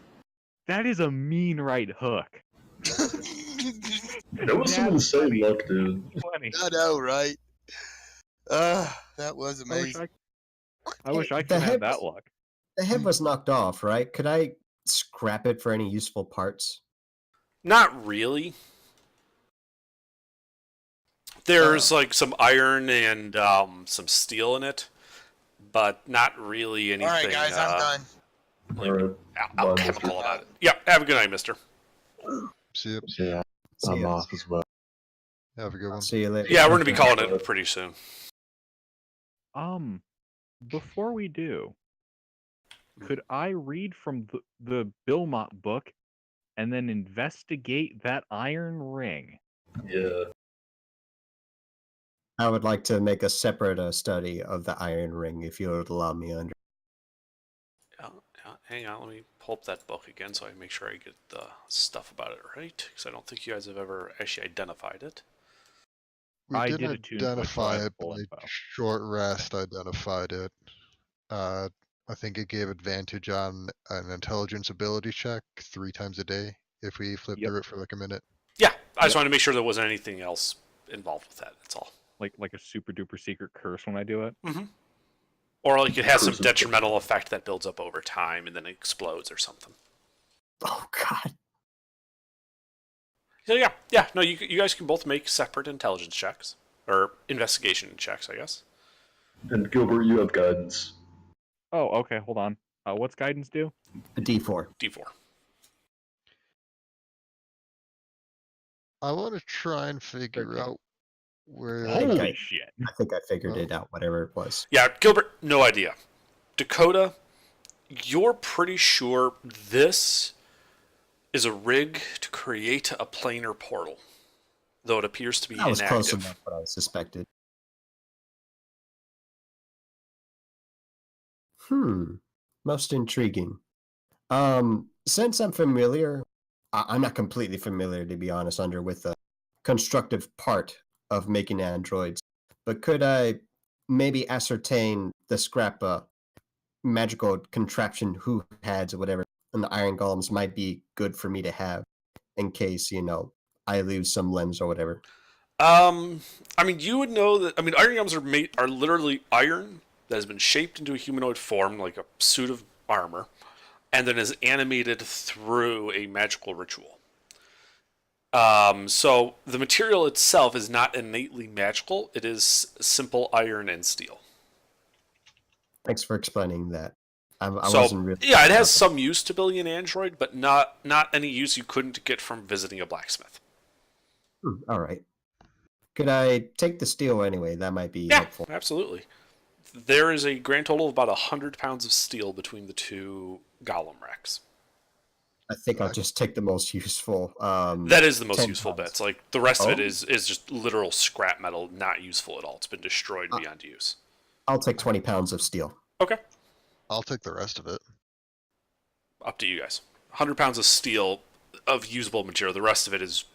Speaker 6: That is a mean right hook.
Speaker 7: That was some
Speaker 6: That's
Speaker 7: insane luck, dude.
Speaker 6: funny.
Speaker 3: I know, right? That was
Speaker 6: I wish
Speaker 3: amazing.
Speaker 6: I wish I
Speaker 5: The
Speaker 6: could have
Speaker 5: head
Speaker 6: that
Speaker 5: was-
Speaker 6: luck.
Speaker 5: The head was knocked off, right? Could I scrap it for any useful parts?
Speaker 2: Not really. There's like some iron and some steel in it, but not really anything.
Speaker 3: All right, guys, I'm done.
Speaker 7: Alright.
Speaker 2: Alchemical about it. Yeah, have a good night, mister.
Speaker 12: See ya.
Speaker 1: Yeah,
Speaker 5: See
Speaker 1: I'm
Speaker 5: ya.
Speaker 1: off as well.
Speaker 12: Have a good one.
Speaker 5: See you later.
Speaker 2: Yeah, we're gonna be calling it pretty soon.
Speaker 6: Before we do, could I read from the Bilmont book and then investigate that iron ring?
Speaker 7: Yeah.
Speaker 5: I would like to make a separate study of the Iron Ring, if you would allow me under.
Speaker 2: Yeah, hang on, let me pull up that book again so I make sure I get the stuff about it right, because I don't think you guys have ever actually identified it.
Speaker 12: We
Speaker 6: I
Speaker 12: did
Speaker 6: did a tune switch, so I
Speaker 12: identify
Speaker 6: have
Speaker 12: it,
Speaker 6: full
Speaker 12: but
Speaker 6: info.
Speaker 12: short rest identified it. I think it gave advantage on an intelligence ability check 3 times a day if we flip
Speaker 6: Yep.
Speaker 12: through it for like a minute.
Speaker 2: Yeah, I just wanted to make sure there wasn't anything else involved with that, that's all.
Speaker 6: Like a super duper secret curse when I do it.
Speaker 2: Mm-hmm. Or like it has some
Speaker 7: Curse of-
Speaker 2: detrimental effect that builds up over time and then it explodes or something.
Speaker 5: Oh, God.
Speaker 2: So yeah, no, you guys can both make separate intelligence checks. Or investigation checks, I guess.
Speaker 7: And Gilbert, you have guidance.
Speaker 6: Oh, okay, hold on. What's guidance do?
Speaker 5: A D4.
Speaker 2: D4.
Speaker 12: I want to try and figure out where.
Speaker 6: Holy shit.
Speaker 5: I think I figured it out, whatever it was.
Speaker 2: Yeah, Gilbert, no idea. Dakota, you're pretty sure this is a rig to create a planar portal, though it appears to be
Speaker 5: That was close
Speaker 2: inactive.
Speaker 5: enough what I suspected. Most intriguing. Since I'm familiar, I'm not completely familiar, to be honest, with the constructive part of making androids, but could I maybe ascertain the scrap magical contraption who had or whatever, and the iron golems might be good for me to have in case, I lose some limbs or whatever.
Speaker 2: I mean, you would know that. I mean, iron golems are literally iron that has been shaped into a humanoid form, like a suit of armor, and then is animated through a magical ritual. So the material itself is not innately magical. It is simple iron and steel.
Speaker 5: Thanks for explaining that. I
Speaker 2: So
Speaker 5: wasn't really.
Speaker 2: yeah, it has some use to building an android, but not any use you couldn't get from visiting a blacksmith.
Speaker 5: All right. Could I take the steel anyway? That might be
Speaker 2: Yeah,
Speaker 5: helpful.
Speaker 2: absolutely. There is a grand total of about 100 pounds of steel between the two golem wrecks.
Speaker 5: I think I'll just take the most useful.
Speaker 2: That is the most
Speaker 5: 10
Speaker 2: useful
Speaker 5: pounds.
Speaker 2: bits. Like the rest of it
Speaker 5: Oh.
Speaker 2: is just literal scrap metal, not useful at all. It's been destroyed beyond use.
Speaker 5: I'll take 20 pounds of steel.
Speaker 2: Okay,
Speaker 12: I'll take the rest of it.
Speaker 2: up to you guys. 100 pounds of steel of usable material. The rest of it is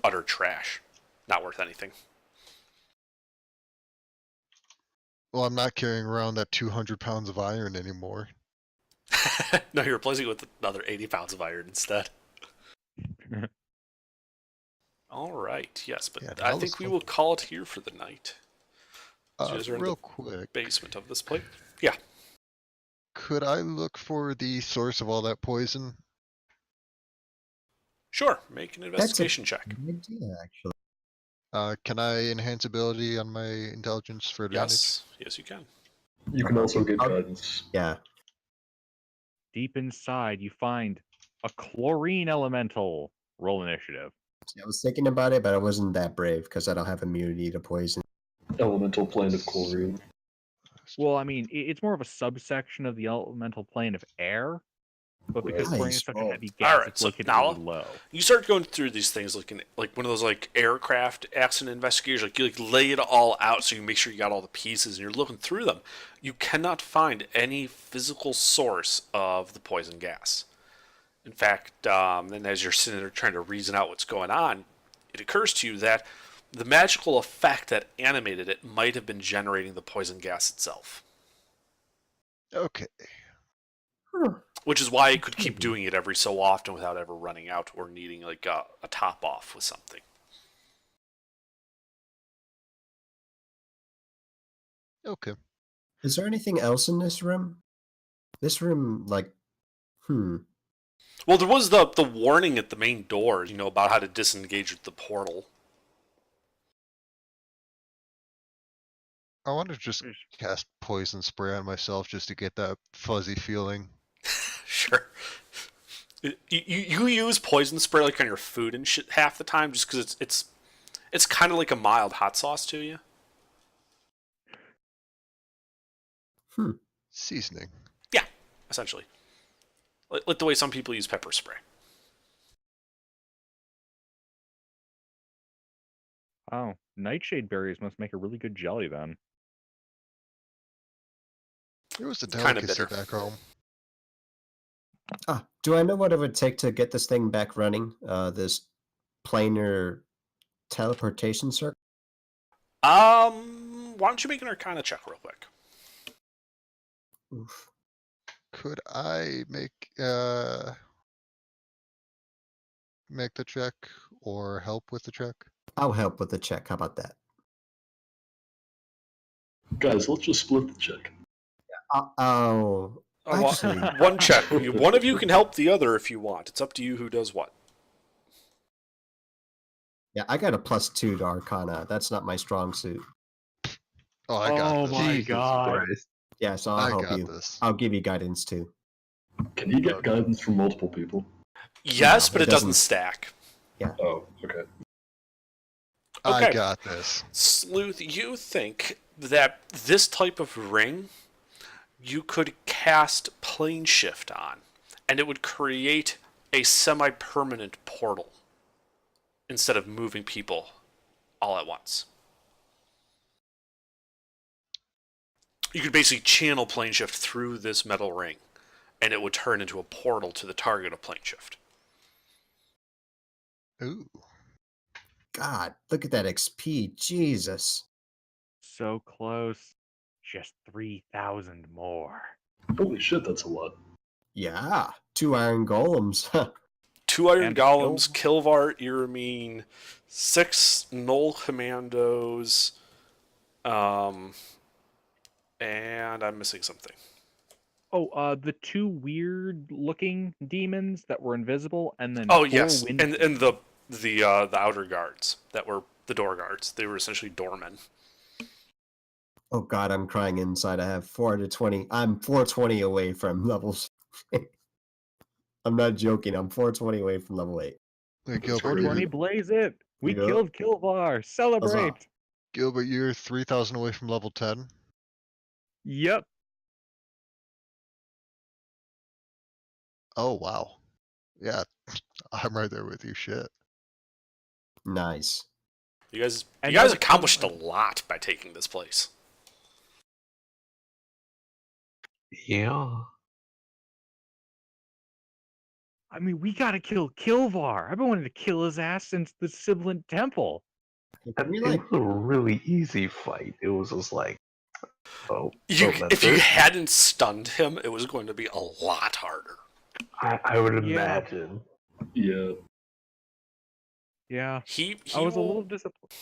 Speaker 2: utter trash, not worth anything.
Speaker 12: Well, I'm not carrying around that 200 pounds of iron anymore.
Speaker 2: No, you're replacing it with another 80 pounds of iron instead. All right, yes, but
Speaker 12: Yeah,
Speaker 2: I
Speaker 12: that
Speaker 2: think
Speaker 12: was
Speaker 2: we
Speaker 12: fun.
Speaker 2: will call it here for the night. So you guys are in
Speaker 12: Real
Speaker 2: the
Speaker 12: quick,
Speaker 2: basement of this place. Yeah.
Speaker 12: could I look for the source of all that poison?
Speaker 2: Sure, make an investigation check.
Speaker 5: Good idea, actually.
Speaker 12: Can I enhance ability on my intelligence for advantage?
Speaker 2: Yes, yes, you can.
Speaker 7: You can also get guidance.
Speaker 5: Yeah.
Speaker 6: Deep inside, you find a chlorine elemental. Roll initiative.
Speaker 5: See, I was thinking about it, but I wasn't that brave because I don't have immunity to poison.
Speaker 7: Elemental plane of chlorine.
Speaker 6: Well, I mean, it's more of a subsection of the elemental plane of air, but because chlorine is such a heavy gas,
Speaker 2: Alright,
Speaker 6: it's
Speaker 2: so
Speaker 6: located
Speaker 2: now
Speaker 6: really low.
Speaker 2: you start going through these things like one of those like aircraft accident investigators. Like you like lay it all out so you make sure you got all the pieces, and you're looking through them. You cannot find any physical source of the poison gas. In fact, then as you're sitting there trying to reason out what's going on, it occurs to you that the magical effect that animated it might have been generating the poison gas itself.
Speaker 12: Okay.
Speaker 2: Which is why it could keep doing it every so often without ever running out or needing like a top off with something.
Speaker 12: Okay.
Speaker 5: Is there anything else in this room? This room, like,
Speaker 2: Well, there was the warning at the main door, about how to disengage with the portal.
Speaker 12: I want to just cast poison spray on myself just to get that fuzzy feeling.
Speaker 2: Sure. You use poison spray like on your food and shit half the time just because it's kind of like a mild hot sauce to you.
Speaker 12: Seasoning.
Speaker 2: Yeah, essentially. Like the way some people use pepper spray.
Speaker 6: Oh, nightshade berries must make a really good jelly then.
Speaker 12: It was a
Speaker 2: Kinda
Speaker 12: delicacy
Speaker 2: bitter.
Speaker 12: back home.
Speaker 5: do I know what it would take to get this thing back running? This planar teleportation circuit?
Speaker 2: Why don't you make an Arcana check real quick?
Speaker 5: Oof.
Speaker 12: Could I make the check or help with the check?
Speaker 5: I'll help with the check. How about that?
Speaker 7: Guys, let's just split the check.
Speaker 5: Oh, actually,
Speaker 2: One check. One of you can help the other if you want. It's up to you who does what.
Speaker 5: yeah, I got a +2 to Arcana. That's not my strong suit.
Speaker 12: Oh, I got this.
Speaker 6: my god.
Speaker 5: Yeah, so I'll
Speaker 12: I
Speaker 5: help
Speaker 12: got
Speaker 5: you.
Speaker 12: this.
Speaker 5: I'll give you guidance too.
Speaker 7: Can you get guidance from multiple people?
Speaker 2: Yes,
Speaker 5: No,
Speaker 2: but
Speaker 5: it
Speaker 2: it doesn't
Speaker 5: doesn't.
Speaker 2: stack.
Speaker 7: Oh, okay.
Speaker 12: I
Speaker 2: Okay.
Speaker 12: got this.
Speaker 2: Sleuth, you think that this type of ring you could cast plane shift on, and it would create a semi-permanent portal instead of moving people all at once. You could basically channel plane shift through this metal ring, and it would turn into a portal to the target of plane shift.
Speaker 12: Ooh.
Speaker 5: God, look at that XP. Jesus.
Speaker 6: So close. Just 3,000 more.
Speaker 7: Holy shit, that's a lot.
Speaker 5: Yeah, 2 iron golems.
Speaker 2: 2 Iron
Speaker 6: And
Speaker 2: Golems, Kilvar, Iramine, 6 Null Commandos, and I'm missing something.
Speaker 6: Oh, the 2 weird-looking demons that were invisible, and then
Speaker 2: Oh
Speaker 6: 4
Speaker 2: yes,
Speaker 6: wind-
Speaker 2: and the outer guards that were the door guards. They were essentially doormen.
Speaker 5: Oh God, I'm crying inside. I have 420. I'm 420 away from levels. I'm not joking. I'm 420 away from level 8.
Speaker 12: Hey, Gilbert,
Speaker 6: 420 blaze it! We
Speaker 5: Yeah.
Speaker 6: killed Kilvar! Celebrate!
Speaker 12: Gilbert, you're 3,000 away from level 10.
Speaker 6: Yep.
Speaker 12: Oh, wow. Yeah, I'm right there with you. Shit.
Speaker 5: Nice.
Speaker 2: You guys
Speaker 6: And now-
Speaker 2: accomplished a lot by taking this place.
Speaker 1: Yeah.
Speaker 6: I mean, we gotta kill Kilvar. I've been wanting to kill his ass since the Sibilant Temple.
Speaker 1: It was a really easy fight. It was just like, that's
Speaker 2: If you
Speaker 1: it?
Speaker 2: hadn't stunned him, it was going to be a lot harder.
Speaker 1: I would
Speaker 6: Yeah.
Speaker 1: imagine.
Speaker 7: Yeah.
Speaker 6: Yeah.
Speaker 2: He
Speaker 6: I was a
Speaker 2: will-
Speaker 6: little disappointed.